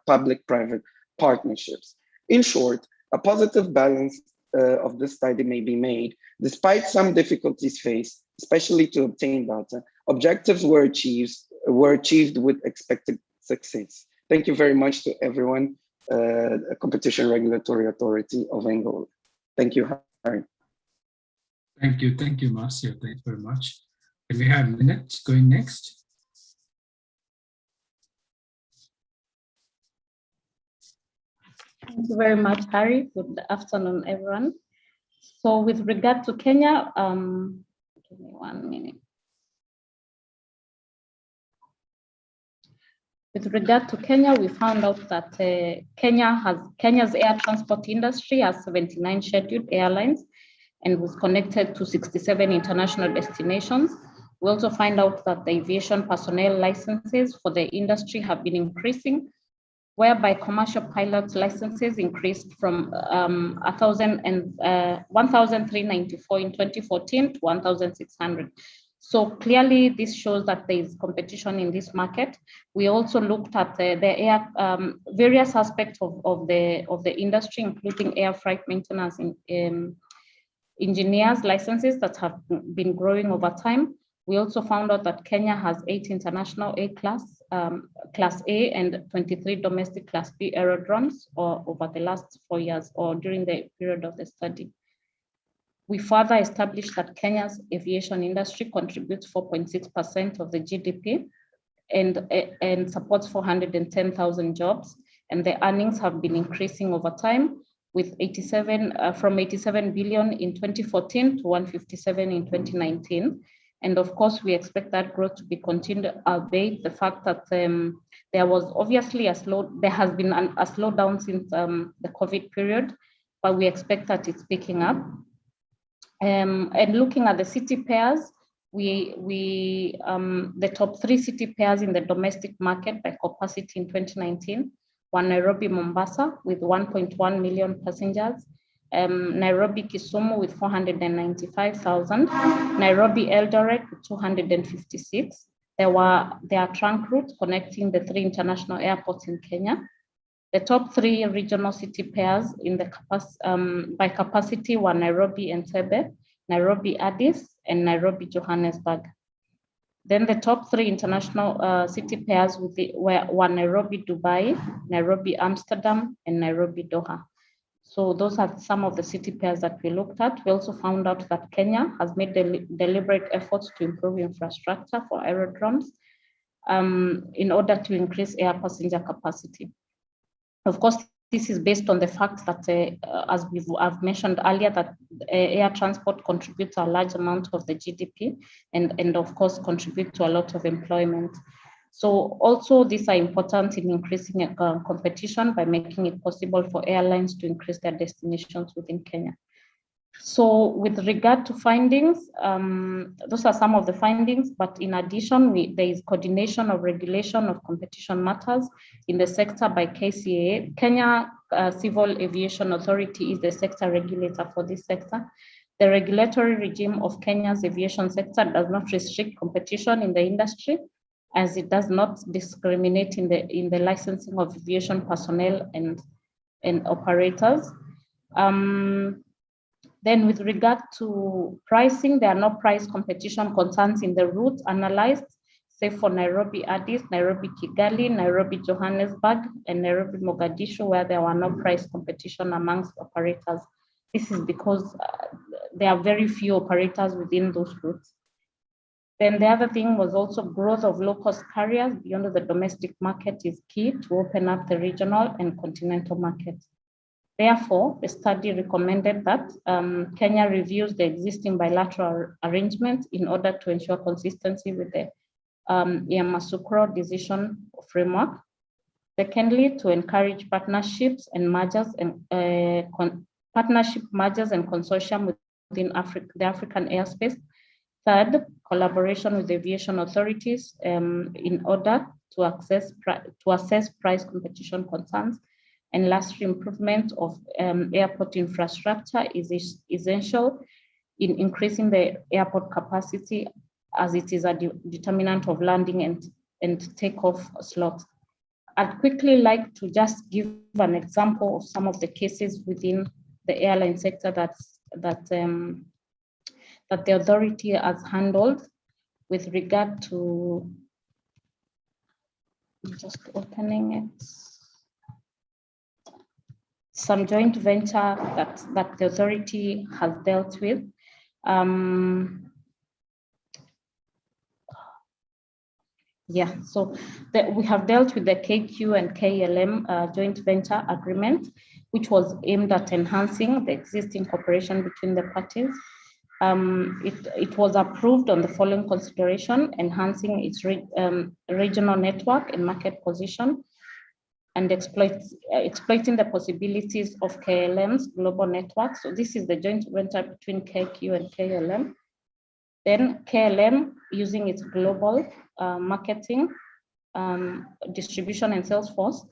public-private partnerships. In short, a positive balance of this study may be made. Despite some difficulties faced, especially to obtain data, objectives were achieved with expected success. Thank you very much to everyone, Competition Regulatory Authority of Angola. Thank you, Harry. Thank you, Marcio. Thanks very much. Can we have Minette going next? Thank you very much, Harry. Good afternoon, everyone. So with regard to Kenya, give me 1 minute. With regard to Kenya, we found out that Kenya's air transport industry has 79 scheduled airlines and was connected to 67 international destinations. We also find out that the aviation personnel licenses for the industry have been increasing, whereby commercial pilots licenses increased from 1,394 in 2014 to 1,600. So clearly this shows that there is competition in this market. We also looked at various aspects of the industry, including air freight maintenance and engineers licenses that have been growing over time. We also found out that Kenya has 8 international class A and 23 domestic class B aerodromes over the last 4 years or during the period of the study. We further established that Kenya's aviation industry contributes 4.6% of the GDP and supports 410,000 jobs. And the earnings have been increasing over time with from 87 billion in 2014 to 157 in 2019. And of course, we expect that growth to be continued, albeit the fact that there was obviously there has been a slowdown since the COVID period, but we expect that it's picking up. And looking at the city pairs, the top 3 city pairs in the domestic market by capacity in 2019 were Nairobi, Mombasa with 1.1 million passengers, Nairobi, Kisumu with 495,000, Nairobi, Eldoret with 256. There are trunk routes connecting the 3 international airports in Kenya. The top 3 regional city pairs in the by capacity were Nairobi, Entebbe, Nairobi, Addis, and Nairobi, Johannesburg. Then the top 3 international city pairs were Nairobi, Dubai, Nairobi, Amsterdam, and Nairobi, Doha. So those are some of the city pairs that we looked at. We also found out that Kenya has made deliberate efforts to improve infrastructure for aerodromes in order to increase air passenger capacity. Of course, this is based on the fact that, as I've mentioned earlier, that air transport contributes a large amount of the GDP and of course contribute to a lot of employment. So also these are important in increasing competition by making it possible for airlines to increase their destinations within Kenya. So with regard to findings, those are some of the findings, but in addition, there is coordination of regulation of competition matters in the sector by KCAA. Kenya Civil Aviation Authority is the sector regulator for this sector. The regulatory regime of Kenya's aviation sector does not restrict competition in the industry, as it does not discriminate in the licensing of aviation personnel and operators. Then with regard to pricing, there are no price competition concerns in the routes analyzed, save for Nairobi, Addis, Nairobi, Kigali, Nairobi, Johannesburg, and Nairobi, Mogadishu, where there were no price competition amongst operators. This is because there are very few operators within those routes. Then the other thing was also growth of low-cost carriers beyond the domestic market is key to open up the regional and continental markets. Therefore, the study recommended that Kenya reviews the existing bilateral arrangements in order to ensure consistency with the Yamoussoukro decision framework. Secondly, to encourage partnerships and mergers and consortium within the African airspace. Third, collaboration with aviation authorities in order to assess price competition concerns. And lastly, improvement of airport infrastructure is essential in increasing the airport capacity, as it is a determinant of landing and takeoff slots. I'd quickly like to just give an example of some of the cases within the airline sector that the authority has handled with regard to, just opening it, some joint venture that the authority has dealt with. So we have dealt with the KQ and KLM joint venture agreement, which was aimed at enhancing the existing cooperation between the parties. It was approved on the following consideration: enhancing its regional network and market position, and exploiting the possibilities of KLM's global network. So this is the joint venture between KQ and KLM. Then KLM, using its global marketing, distribution and sales force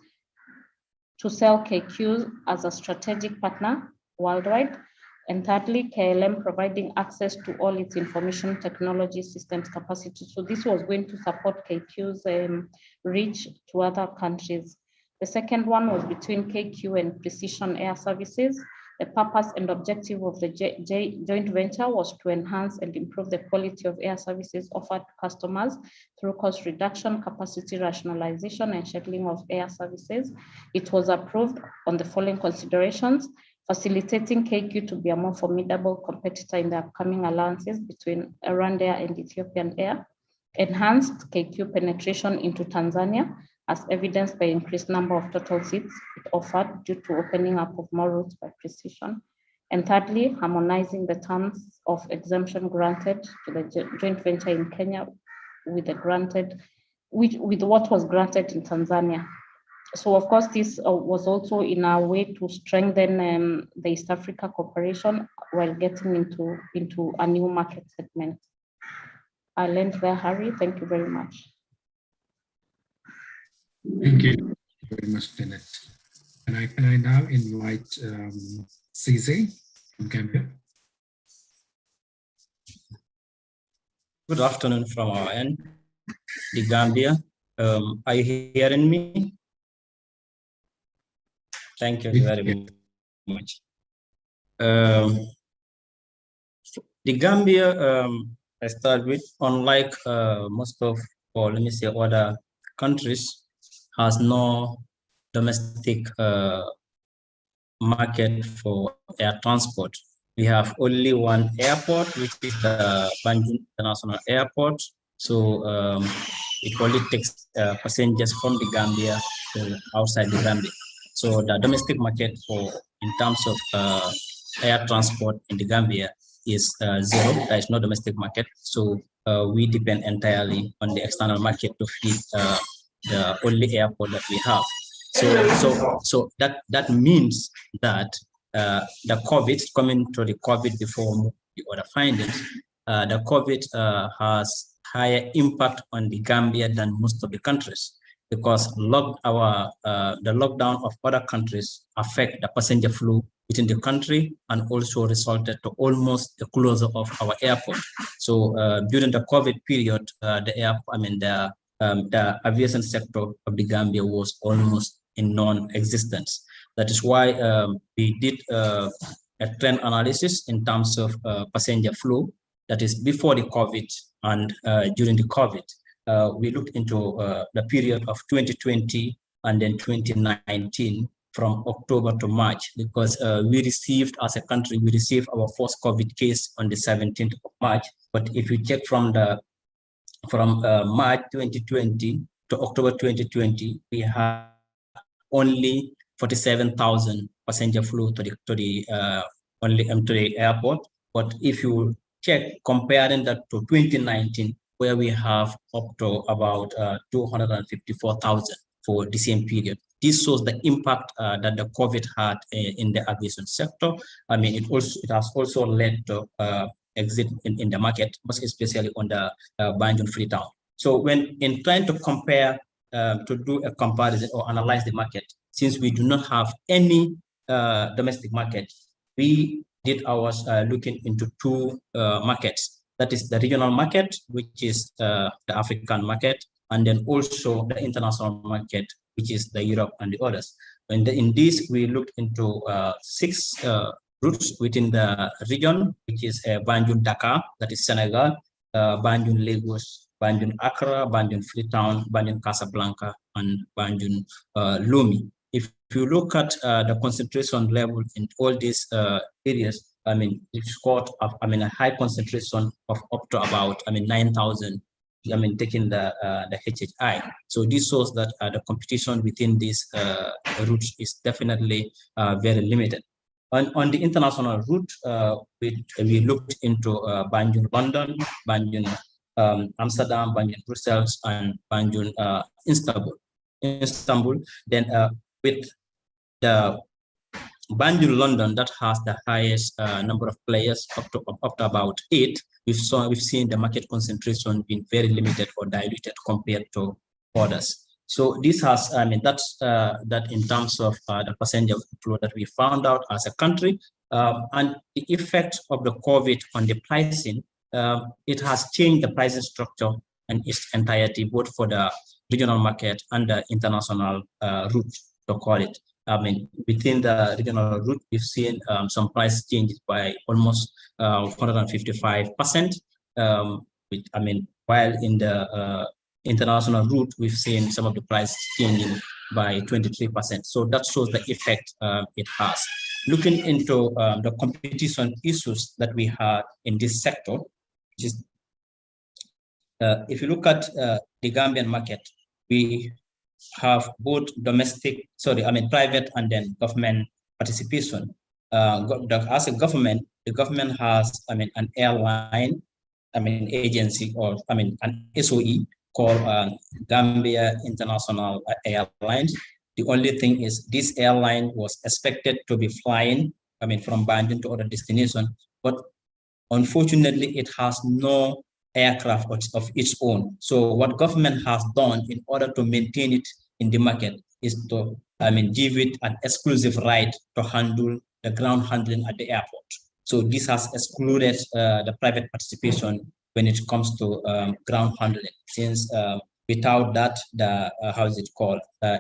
to sell KQ as a strategic partner worldwide. And thirdly, KLM providing access to all its information technology systems capacity. So this was going to support KQ's reach to other countries. The second one was between KQ and Precision Air Services. The purpose and objective of the joint venture was to enhance and improve the quality of air services offered to customers through cost reduction, capacity rationalization, and scheduling of air services. It was approved on the following considerations: facilitating KQ to be a more formidable competitor in the upcoming alliances between Rwanda and Ethiopian Air, enhanced KQ penetration into Tanzania, as evidenced by increased number of total seats it offered due to opening up of more routes by Precision. And thirdly, harmonizing the terms of exemption granted to the joint venture in Kenya with what was granted in Tanzania. So of course, this was also in our way to strengthen the East Africa cooperation while getting into a new market segment. I'll end there, Harry. Thank you very much. Thank you very much, Janet. Can I now invite Cisse from Gambia? Good afternoon from our end, the Gambia. Are you hearing me? Thank you very much. The Gambia, I start with, unlike most of, or let me say, other countries, has no domestic market for air transport. We have only one airport, which is the Banjul International Airport. So it only takes passengers from the Gambia to outside the Gambia. So the domestic market in terms of air transport in the Gambia is zero. There is no domestic market. So we depend entirely on the external market to feed the only airport that we have. So that means that the COVID, coming to the COVID before the other findings, the COVID has higher impact on the Gambia than most of the countries, because the lockdown of other countries affect the passenger flow within the country and also resulted to almost the closure of our airport. So during the COVID period, the aviation sector of the Gambia was almost in non-existence. That is why we did a trend analysis in terms of passenger flow, that is before the COVID and during the COVID. We looked into the period of 2020 and then 2019 from October to March, because we received, as a country, we received our first COVID case on the 17th of March. But if you check from March 2020 to October 2020, we had only 47,000 passenger flew to the airport. But if you check, comparing that to 2019, where we have up to about 254,000 for the same period. This shows the impact that the COVID had in the aviation sector. I mean, it has also led to exit in the market, most especially on the Banjul Freetown. So when in trying to compare, to do a comparison or analyze the market, since we do not have any domestic market, we did ours looking into two markets. That is the regional market, which is the African market, and then also the international market, which is the Europe and the others. And in this, we looked into 6 routes within the region, which is Banjul Dakar, that is Senegal, Banjul Lagos, Banjul Accra, Banjul Freetown, Banjul Casablanca, and Banjul Lomé. If you look at the concentration level in all these areas, I mean, it's got a high concentration of up to about 9,000. I mean, taking the HHI. So this shows that the competition within these routes is definitely very limited. On the international route, we looked into Banjul London, Banjul Amsterdam, Banjul Brussels, and Banjul Istanbul. Then with the Banjul London, that has the highest number of players, up to about 8. We've seen the market concentration being very limited or diluted compared to others. So this has, that's that in terms of the passenger flow that we found out as a country, and the effect of the COVID on the pricing. It has changed the pricing structure in its entirety, both for the regional market and the international route, to call it. Within the regional route, we've seen some price changes by almost 155%. While in the international route, we've seen some of the prices changing by 23%. So that shows the effect it has. Looking into the competition issues that we had in this sector, which is, if you look at the Gambian market, we have both private and then government participation. As a government, the government has, an airline, agency, or an SOE called Gambia International Airlines. The only thing is this airline was expected to be flying, from Banjul to other destinations, but unfortunately, it has no aircraft of its own. So what government has done in order to maintain it in the market is to give it an exclusive right to handle the ground handling at the airport. So this has excluded the private participation when it comes to ground handling, since without that, the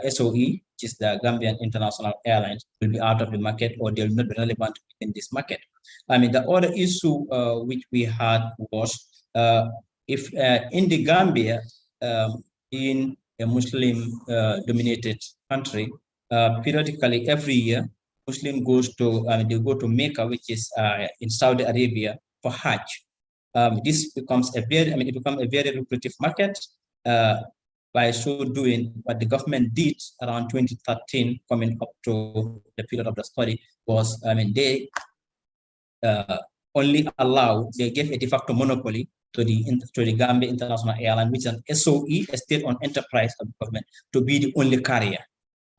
SOE, which is the Gambian International Airlines, will be out of the market, or they will not be relevant in this market. The other issue which we had was, if in the Gambia, in a Muslim dominated country, periodically every year, Muslim goes to, they go to Mecca, which is in Saudi Arabia, for Hajj. This becomes a very, it becomes a very lucrative market. By so doing, what the government did around 2013, coming up to the period of the study, was, they only allow, they gave a de facto monopoly to the Gambia International Airline, which is an SOE, a state-owned enterprise of the government, to be the only carrier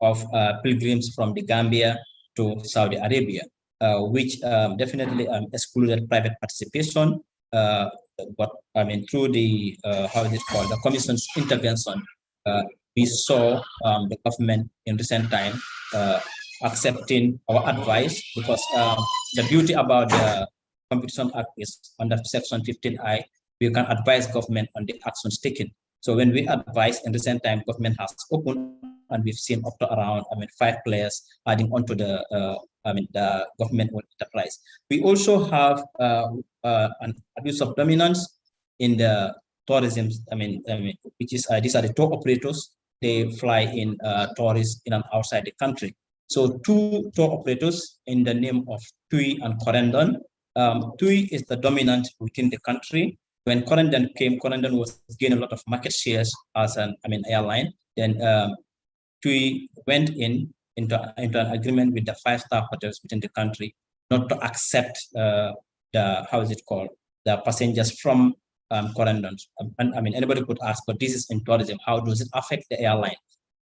of pilgrims from the Gambia to Saudi Arabia, which definitely excluded private participation. But through the the Commission's intervention, we saw the government in recent time accepting our advice, because the beauty about the Competition Act is under Section 15I, we can advise government on the actions taken. So when we advise in recent time, government has opened, and we've seen up to around 5 players adding on to the government enterprise. We also have an abuse of dominance in the tourism. Which is these are the tour operators. They fly in tourists in and outside the country. So 2 tour operators in the name of TUI and Corendon. TUI is the dominant within the country. When Corendon came, Corendon was gaining a lot of market shares as an airline. Then TUI went in into an agreement with the 5-star hotels within the country not to accept the passengers from Corendon. I mean, anybody could ask, but this is in tourism. How does it affect the airline?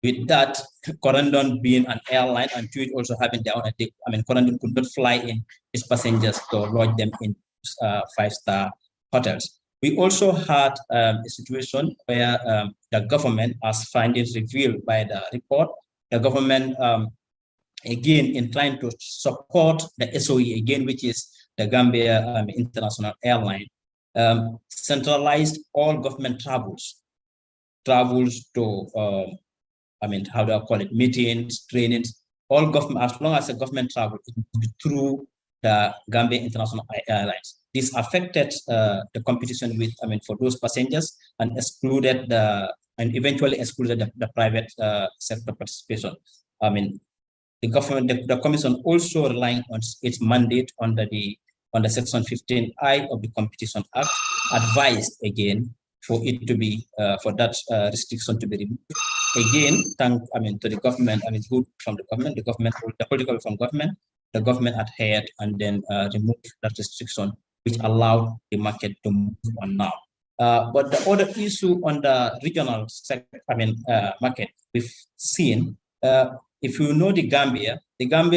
With that, Corendon being an airline and TUI also having their own, Corendon could not fly in its passengers to lodge them in 5-star hotels. We also had a situation where the government, as findings revealed by the report, the government, again, in trying to support the SOE, again, which is the Gambia International Airline, centralized all government travels to, how do I call it, meetings, trainings, all government, as long as the government travel, it will be through the Gambia International Airlines. This affected the competition with, for those passengers and excluded eventually excluded the private sector participation. The government, the commission also relying on its mandate under the Section 15I of the Competition Act, advised again for it to be for that restriction to be removed. Again, thank to the government, good from the government, the political from government. The government adhered and then removed that restriction, which allowed the market to move on now. But the other issue on the regional market, we've seen, if you know the Gambia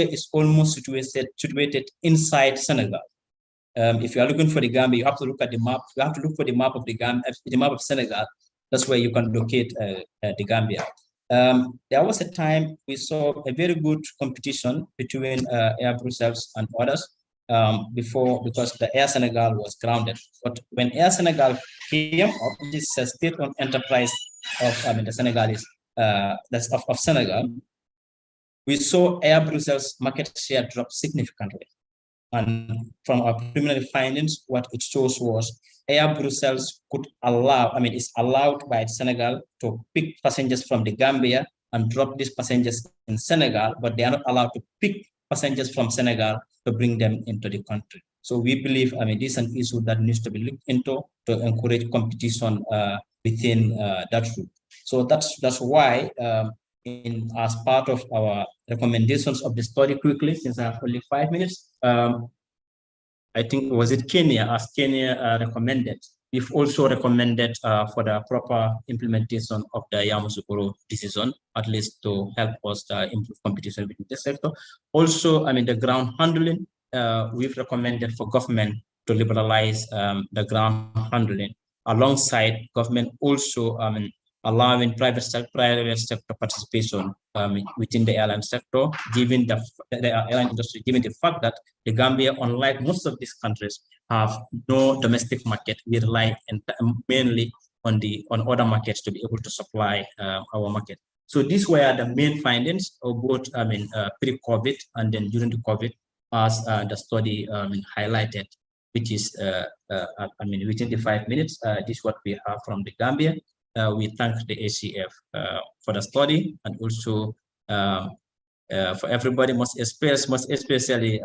is almost situated inside Senegal. If you are looking for the Gambia, you have to look at the map. You have to look for the map of the Gambia, the map of Senegal. That's where you can locate the Gambia. There was a time we saw a very good competition between Air Brussels and others because the Air Senegal was grounded. But when Air Senegal came up, this is a state-owned enterprise of the Senegalese of Senegal, we saw Air Brussels market share drop significantly. And from our preliminary findings, what it shows was Air Brussels could allow, is allowed by Senegal to pick passengers from the Gambia and drop these passengers in Senegal, but they are not allowed to pick passengers from Senegal to bring them into the country. So we believe, this is an issue that needs to be looked into to encourage competition within that route. So that's why as part of our recommendations of the study, quickly, since I have only 5 minutes, I think, was it Kenya, as Kenya recommended, we've also recommended for the proper implementation of the Yamoussoukro decision, at least to help us improve competition within the sector. Also, the ground handling, we've recommended for government to liberalize the ground handling, alongside government also allowing private sector participation within the airline sector, given the airline industry, given the fact that the Gambia, unlike most of these countries, have no domestic market. We rely mainly on other markets to be able to supply our market. So these were the main findings of both pre-COVID and then during the COVID, as the study highlighted, which is within the 5 minutes. This is what we have from the Gambia. We thank the ACF for the study, and also for everybody, most especially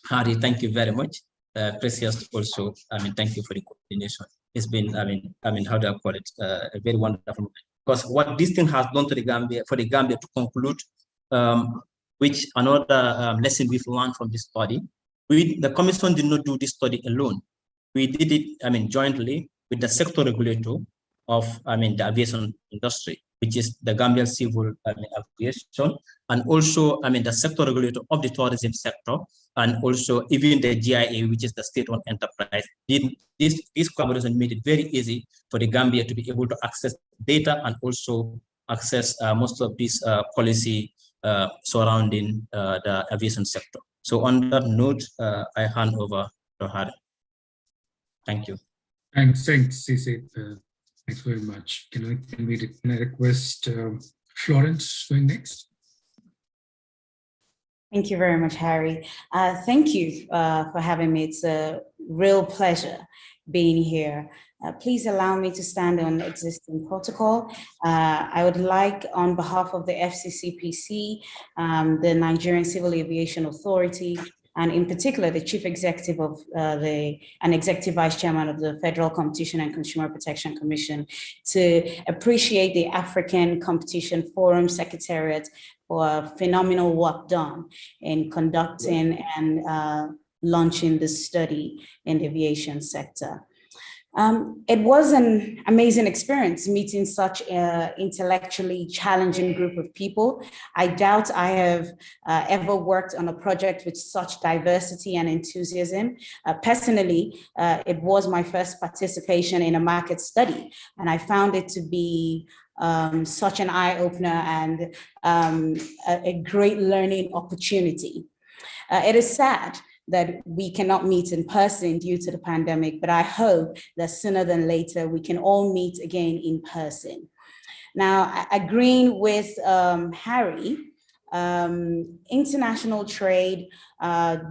Harry, thank you very much. Precious also, thank you for the coordination. It's been, how do I call it, a very wonderful, because what this thing has done to the Gambia, for the Gambia to conclude, which another lesson we've learned from this study, the Commission did not do this study alone. We did it, jointly with the sector regulator of the aviation industry, which is the Gambian Civil Aviation, and also the sector regulator of the tourism sector, and also even the GIA, which is the state-owned enterprise. This collaboration made it very easy for the Gambia to be able to access data and also access most of this policy surrounding the aviation sector. So on that note, I hand over to Harry. Thank you. Thanks, Cece. Thanks very much. Can I request Florence going next? Thank you very much, Harry. Thank you for having me. It's a real pleasure being here. Please allow me to stand on existing protocol. I would like, on behalf of the FCCPC, the Nigerian Civil Aviation Authority, and in particular, the chief executive of and executive vice chairman of the Federal Competition and Consumer Protection Commission, to appreciate the African Competition Forum Secretariat for phenomenal work done in conducting and launching this study in the aviation sector. It was an amazing experience meeting such an intellectually challenging group of people. I doubt I have ever worked on a project with such diversity and enthusiasm. Personally, it was my first participation in a market study, and I found it to be such an eye-opener and a great learning opportunity. It is sad that we cannot meet in person due to the pandemic, but I hope that sooner than later we can all meet again in person. Now, agreeing with Harry, international trade,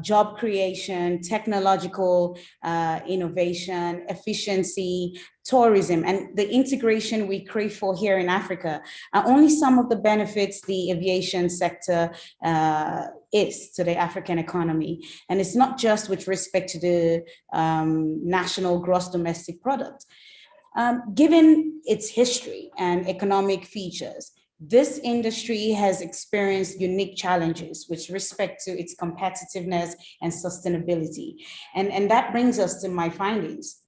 job creation, technological innovation, efficiency, tourism, and the integration we crave for here in Africa are only some of the benefits the aviation sector is to the African economy. And it's not just with respect to the national gross domestic product. Given its history and economic features, this industry has experienced unique challenges with respect to its competitiveness and sustainability. And that brings us to my findings.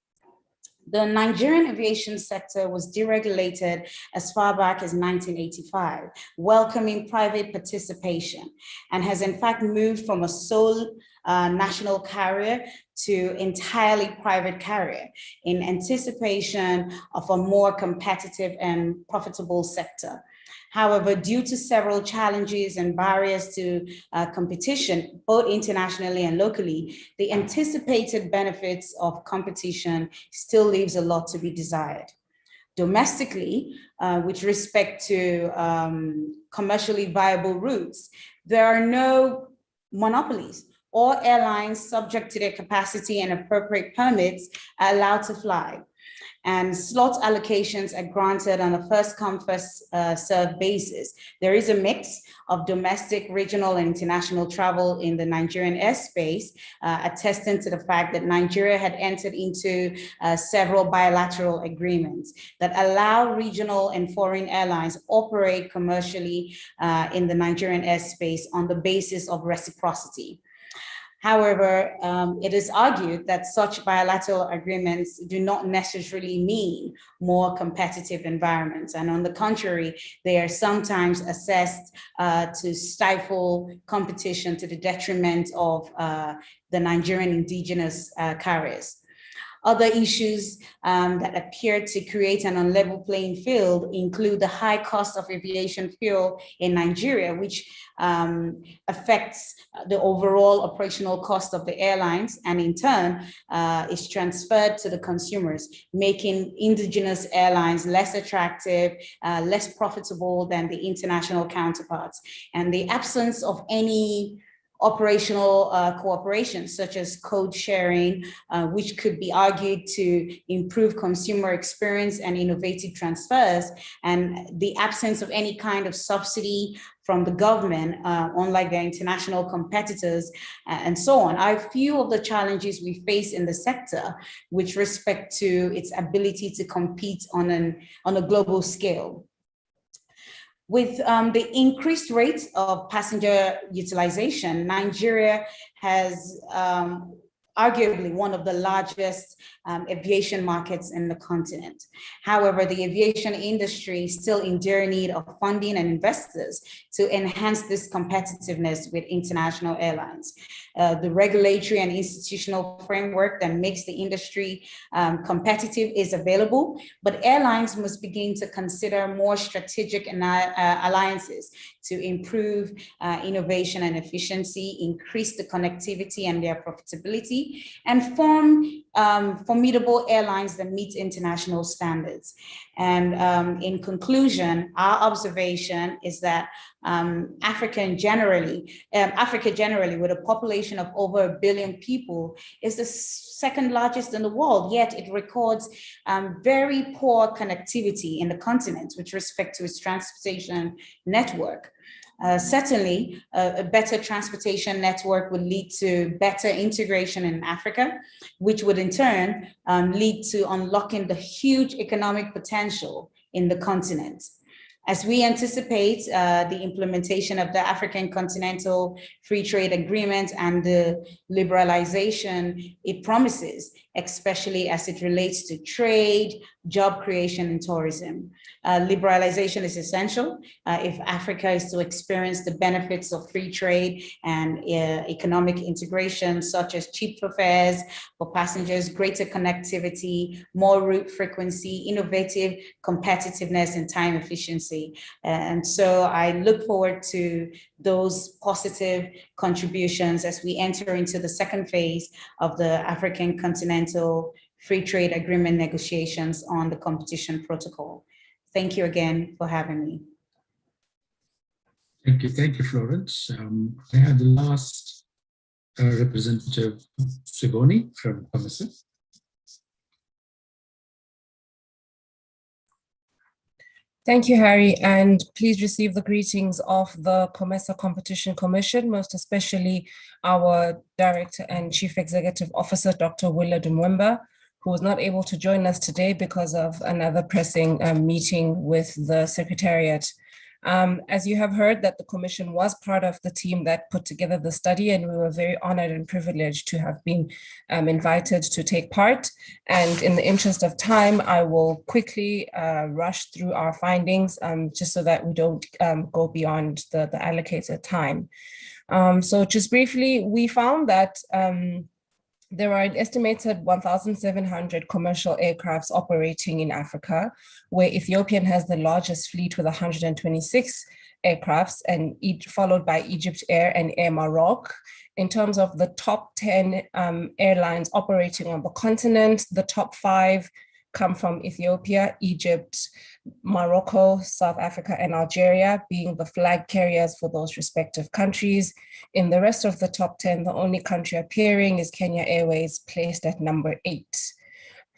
The Nigerian aviation sector was deregulated as far back as 1985, welcoming private participation, and has in fact moved from a sole national carrier to entirely private carrier in anticipation of a more competitive and profitable sector. However, due to several challenges and barriers to competition, both internationally and locally, the anticipated benefits of competition still leaves a lot to be desired. Domestically, with respect to commercially viable routes, there are no monopolies. All airlines subject to their capacity and appropriate permits are allowed to fly. And slot allocations are granted on a first-come, first-served basis. There is a mix of domestic, regional, and international travel in the Nigerian airspace, attesting to the fact that Nigeria had entered into several bilateral agreements that allow regional and foreign airlines operate commercially in the Nigerian airspace on the basis of reciprocity. However, it is argued that such bilateral agreements do not necessarily mean more competitive environments. And on the contrary, they are sometimes assessed to stifle competition to the detriment of the Nigerian indigenous carriers. Other issues that appear to create an unlevel playing field include the high cost of aviation fuel in Nigeria, which affects the overall operational cost of the airlines, and in turn is transferred to the consumers, making indigenous airlines less attractive, less profitable than the international counterparts. And the absence of any operational cooperation, such as code sharing, which could be argued to improve consumer experience and innovative transfers, and the absence of any kind of subsidy from the government, unlike their international competitors, and so on, are a few of the challenges we face in the sector with respect to its ability to compete on a global scale. With the increased rate of passenger utilization, Nigeria has arguably one of the largest aviation markets in the continent. However, the aviation industry is still in dire need of funding and investors to enhance this competitiveness with international airlines. The regulatory and institutional framework that makes the industry competitive is available, but airlines must begin to consider more strategic alliances to improve innovation and efficiency, increase the connectivity and their profitability, and form formidable airlines that meet international standards. And in conclusion, our observation is that Africa generally, with a population of over 1 billion people, is the second largest in the world, yet it records very poor connectivity in the continent with respect to its transportation network. Certainly, a better transportation network would lead to better integration in Africa, which would in turn lead to unlocking the huge economic potential in the continent. As we anticipate the implementation of the African Continental Free Trade Agreement and the liberalization it promises, especially as it relates to trade, job creation, and tourism. Liberalization is essential if Africa is to experience the benefits of free trade and economic integration, such as cheaper fares for passengers, greater connectivity, more route frequency, innovative competitiveness, and time efficiency. And so I look forward to those positive contributions as we enter into the second phase of the African Continental Free Trade Agreement negotiations on the competition protocol. Thank you again for having me. Thank you, Florence. I have the last representative, Siboni from COMESA. Thank you, Harry, and please receive the greetings of the COMESA Competition Commission, most especially our Director and Chief Executive Officer, Dr. Willard Mwemba, who was not able to join us today because of another pressing meeting with the Secretariat. As you have heard, that the Commission was part of the team that put together the study, and we were very honored and privileged to have been invited to take part. And in the interest of time, I will quickly rush through our findings just so that we don't go beyond the allocated time. So just briefly, we found that there are an estimated 1,700 commercial aircrafts operating in Africa, where Ethiopian has the largest fleet with 126 aircrafts, and followed by Egypt Air and Air Maroc. In terms of the top 10 airlines operating on the continent, the top 5 come from Ethiopia, Egypt, Morocco, South Africa, and Algeria, being the flag carriers for those respective countries. In the rest of the top 10, the only country appearing is Kenya Airways, placed at number 8.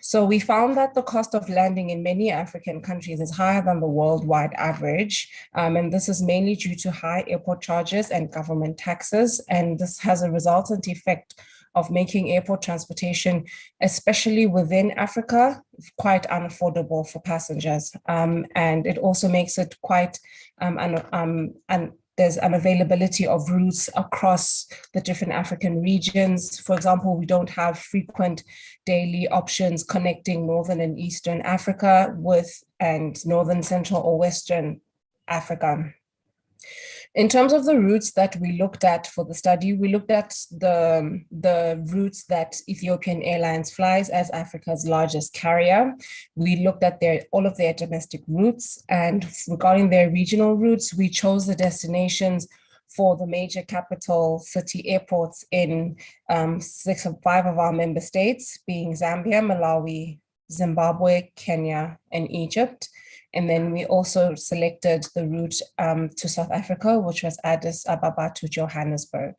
So we found that the cost of landing in many African countries is higher than the worldwide average. And this is mainly due to high airport charges and government taxes. And this has a resultant effect of making airport transportation, especially within Africa, quite unaffordable for passengers. And it also makes it quite, there's unavailability of routes across the different African regions. For example, we don't have frequent daily options connecting Northern and Eastern Africa and Northern, Central, or Western Africa. In terms of the routes that we looked at for the study, we looked at the routes that Ethiopian Airlines flies as Africa's largest carrier. We looked at all of their domestic routes, and regarding their regional routes, we chose the destinations for the major capital city airports in 5 of our member states, being Zambia, Malawi, Zimbabwe, Kenya, and Egypt. And then we also selected the route to South Africa, which was Addis Ababa to Johannesburg.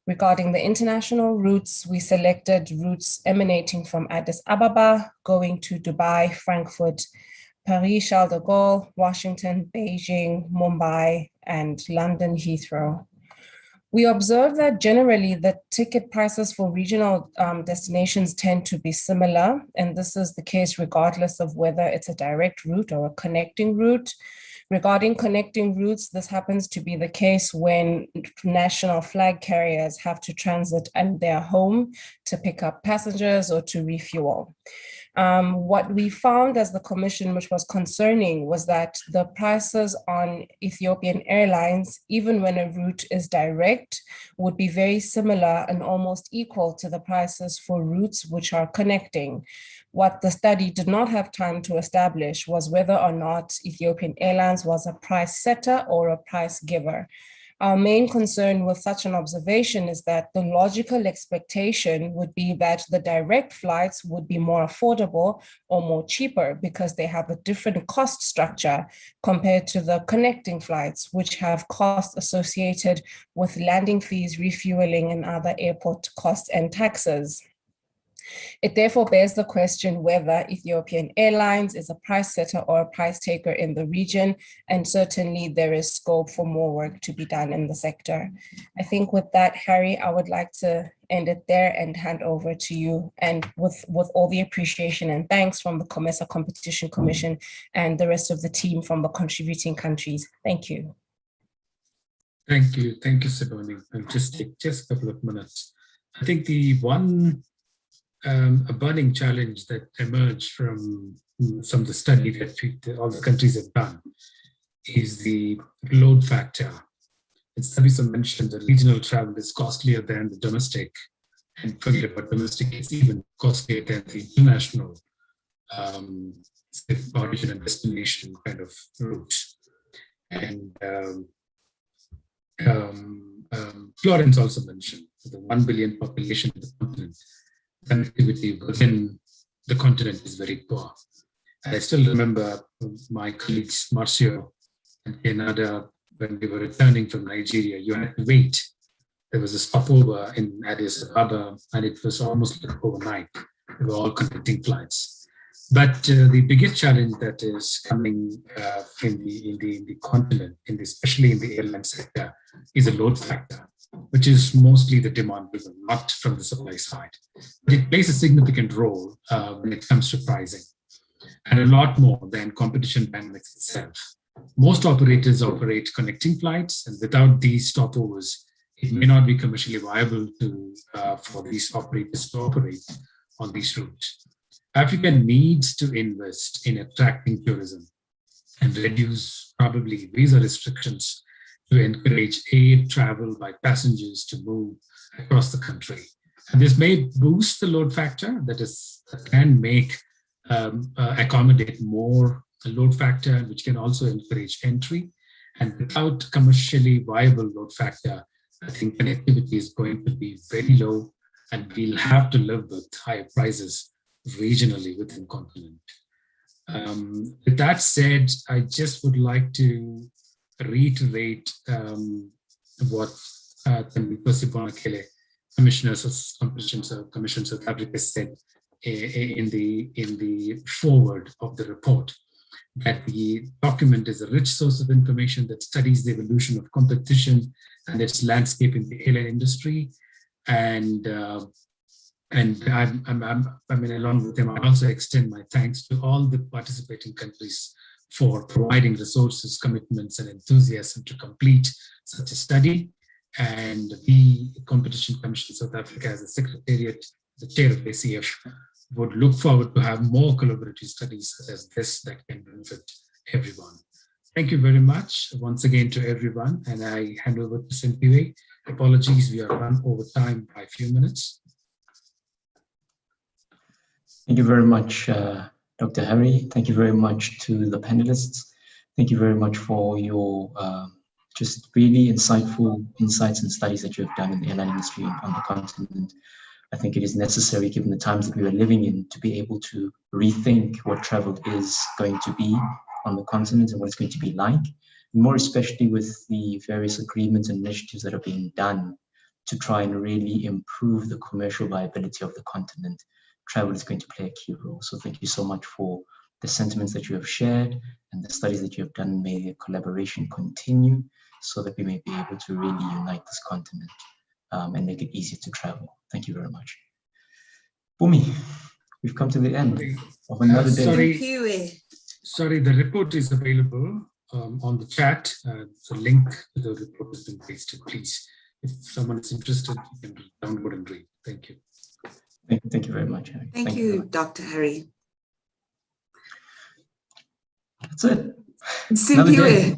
Regarding the international routes, we selected routes emanating from Addis Ababa, going to Dubai, Frankfurt, Paris, Charles de Gaulle, Washington, Beijing, Mumbai, and London Heathrow. We observe that generally the ticket prices for regional destinations tend to be similar, and this is the case regardless of whether it's a direct route or a connecting route. Regarding connecting routes, this happens to be the case when national flag carriers have to transit at their home to pick up passengers or to refuel. What we found as the Commission, which was concerning, was that the prices on Ethiopian Airlines, even when a route is direct, would be very similar and almost equal to the prices for routes which are connecting. What the study did not have time to establish was whether or not Ethiopian Airlines was a price setter or a price giver. Our main concern with such an observation is that the logical expectation would be that the direct flights would be more affordable or more cheaper because they have a different cost structure compared to the connecting flights, which have costs associated with landing fees, refueling, and other airport costs and taxes. It therefore bears the question whether Ethiopian Airlines is a price setter or a price taker in the region, and certainly there is scope for more work to be done in the sector. I think with that, Harry, I would like to end it there and hand over to you, and with all the appreciation and thanks from the COMESA Competition Commission and the rest of the team from the contributing countries. Thank you. Thank you, Siboni. I'll just take just a couple of minutes. I think the one a burning challenge that emerged from some of the study that all the countries have done is the load factor. As Thabiso mentioned, the regional travel is costlier than the domestic, and forget about domestic, it's even costlier than the international origin and destination kind of route. And Florence also mentioned the 1 billion population of the continent, connectivity within the continent is very poor. And I still remember my colleagues, Marcio and Kenada, when we were returning from Nigeria, you had to wait. There was a stopover in Addis Ababa, and it was almost like overnight. They were all connecting flights. But the biggest challenge that is coming in the continent, especially in the airline sector, is a load factor, which is mostly the demand driven, not from the supply side. But it plays a significant role when it comes to pricing, and a lot more than competition dynamics itself. Most operators operate connecting flights, and without these stopovers, it may not be commercially viable for these operators to operate on these routes. Africa needs to invest in attracting tourism and reduce probably visa restrictions to encourage air travel by passengers to move across the country. And this may boost the load factor, that can make accommodate more load factor, which can also encourage entry. And without commercially viable load factor, I think connectivity is going to be very low, and we'll have to live with higher prices regionally within continent. With that said, I just would like to reiterate what Thembiko Sibonakele, Commissioner Commission South Africa, said in the foreword of the report, that the document is a rich source of information that studies the evolution of competition and its landscape in the airline industry. And along with them, I also extend my thanks to all the participating countries for providing resources, commitments, and enthusiasm to complete such a study. And the Competition Commission South Africa, as a secretariat, the chair of ACF, would look forward to have more collaborative studies as this that can benefit everyone. Thank you very much once again to everyone, and I hand over to Simpiwe. Apologies, we are run over time by a few minutes. Thank you very much, Dr. Harry. Thank you very much to the panelists. Thank you very much for your just really insightful insights and studies that you have done in the airline industry on the continent. I think it is necessary, given the times that we are living in, to be able to rethink what travel is going to be on the continent and what it's going to be like, and more especially with the various agreements and initiatives that are being done to try and really improve the commercial viability of the continent. Travel is going to play a key role. So thank you so much for the sentiments that you have shared and the studies that you have done. May the collaboration continue so that we may be able to really unite this continent and make it easier to travel. Thank you very much. Bumi, we've come to the end of another day. Sorry, the report is available on the chat. The link to the report has been pasted. Please, if someone is interested, you can download and read. Thank you. Thank you very much, Harry. Thank you, Dr. Harry. That's it. Simpiwe.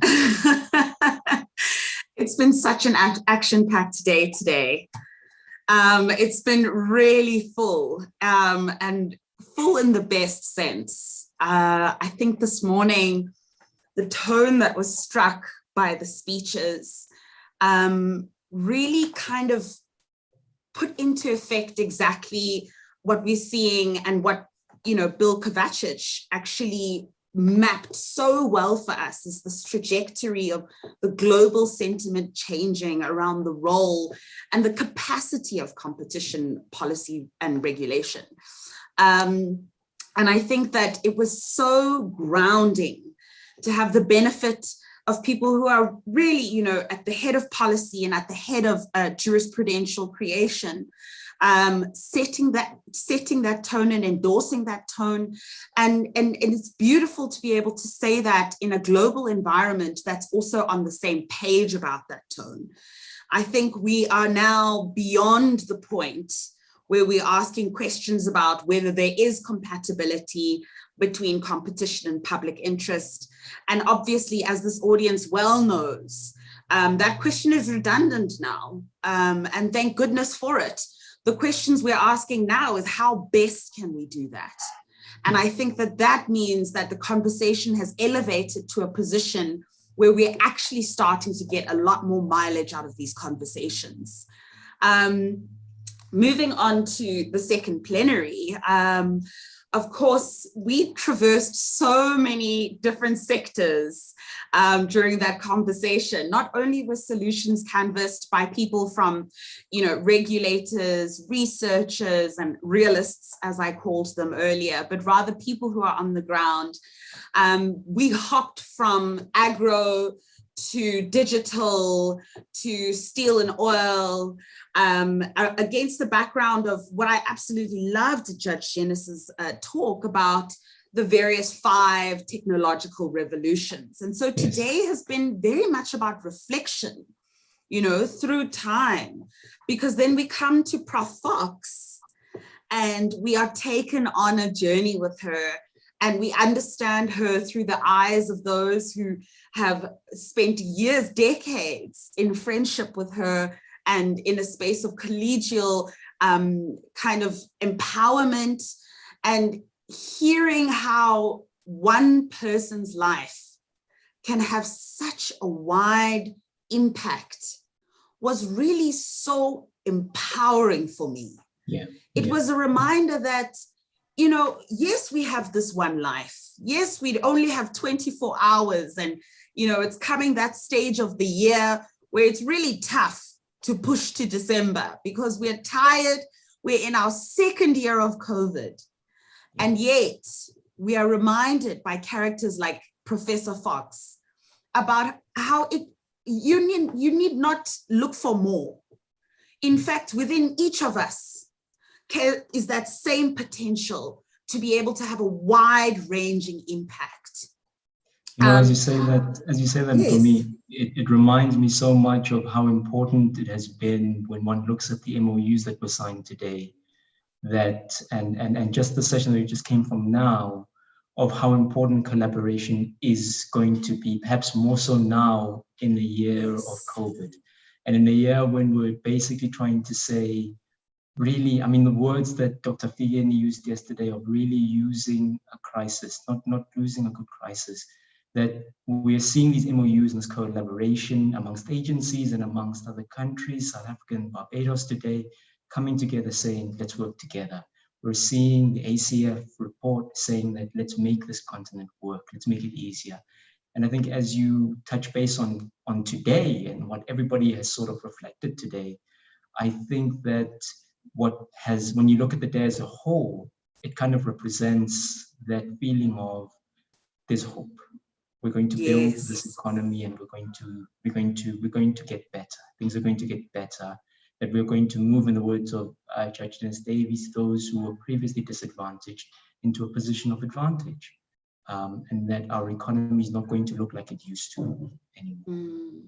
It's been such an action-packed day today. It's been really full and full in the best sense. I think this morning, the tone that was struck by the speeches really kind of put into effect exactly what we're seeing and what Bill Kovacic actually mapped so well for us is this trajectory of the global sentiment changing around the role and the capacity of competition policy and regulation. And I think that it was so grounding to have the benefit of people who are really, you know, at the head of policy and at the head of jurisprudential creation, setting that tone and endorsing that tone. And it's beautiful to be able to say that in a global environment that's also on the same page about that tone. I think we are now beyond the point where we're asking questions about whether there is compatibility between competition and public interest. And obviously, as this audience well knows, that question is redundant now, and thank goodness for it. The questions we're asking now is how best can we do that? And I think that that means that the conversation has elevated to a position where we're actually starting to get a lot more mileage out of these conversations. Moving on to the second plenary, of course, we traversed so many different sectors during that conversation. Not only were solutions canvassed by people from, you know, regulators, researchers, and realists, as I called them earlier, but rather people who are on the ground. We hopped from agro to digital to steel and oil, against the background of what I absolutely loved Judge Jennis's talk about the various 5 technological revolutions. And so today has been very much about reflection, you know, through time, because then we come to Prof. Fox and we are taken on a journey with her, and we understand her through the eyes of those who have spent years, decades in friendship with her and in a space of collegial kind of empowerment, and hearing how one person's life can have such a wide impact was really so empowering for me. It was a reminder that, you know, yes, we have this one life. Yes, we only have 24 hours, and, you know, it's coming that stage of the year where it's really tough to push to December because we're tired. We're in our 2nd year of COVID. And yet we are reminded by characters like Professor Fox about how you need not look for more. In fact, within each of us is that same potential to be able to have a wide-ranging impact. You know, as you say that, yes. For me, it reminds me so much of how important it has been when one looks at the MOUs that were signed today, that and just the session that we just came from now, of how important collaboration is going to be, perhaps more so now in the year of COVID, and in a year when we're basically trying to say, really, I mean, the words that Dr. Figeni used yesterday of really using a crisis, not losing a good crisis, that we're seeing these MOUs and this collaboration amongst agencies and amongst other countries, South Africa and Barbados today, coming together saying, let's work together. We're seeing the ACF report saying that let's make this continent work, let's make it easier. And I think as you touch base on today and what everybody has sort of reflected today, I think that when you look at the day as a whole, it kind of represents that feeling of there's hope. We're going to build this economy, and we're going to get better. Things are going to get better. That we're going to move, in the words of Judge Dennis Davies, those who were previously disadvantaged into a position of advantage, and that our economy is not going to look like it used to anymore.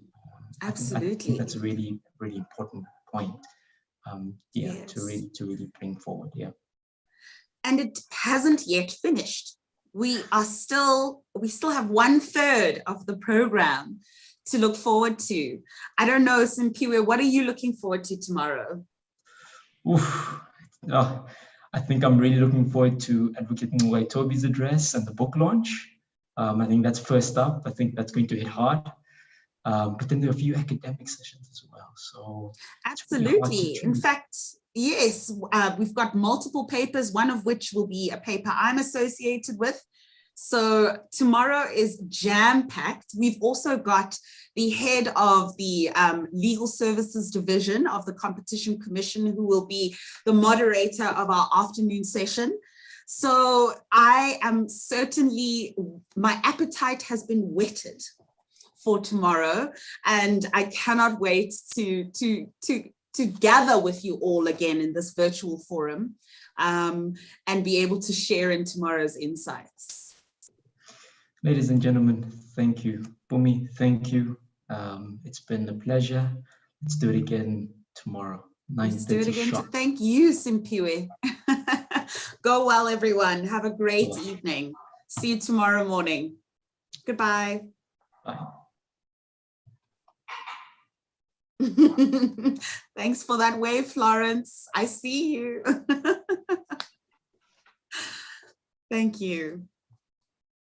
Absolutely, I think that's a really, really important point. To really bring forward. And it hasn't yet finished. We still have 1/3 of the program to look forward to. I don't know, Simpiwe, what are you looking forward to tomorrow? I think I'm really looking forward to Advocate Mugaitobi's address and the book launch. I think that's first up. I think that's going to hit hard. But then there are a few academic sessions as well. So absolutely. In fact, yes, we've got multiple papers, one of which will be a paper I'm associated with. So tomorrow is jam-packed. We've also got the head of the Legal Services Division of the Competition Commission, who will be the moderator of our afternoon session. So I am certainly, my appetite has been whetted for tomorrow, and I cannot wait to gather with you all again in this virtual forum and be able to share in tomorrow's insights. Ladies and gentlemen, thank you. Bumi, thank you. It's been a pleasure. Let's do it again tomorrow. 9:30 sharp. Thank you, Simpiwe. Go well, everyone. Have a great evening. See you tomorrow morning. Goodbye. Bye. Thanks for that wave, Florence. I see you. Thank you.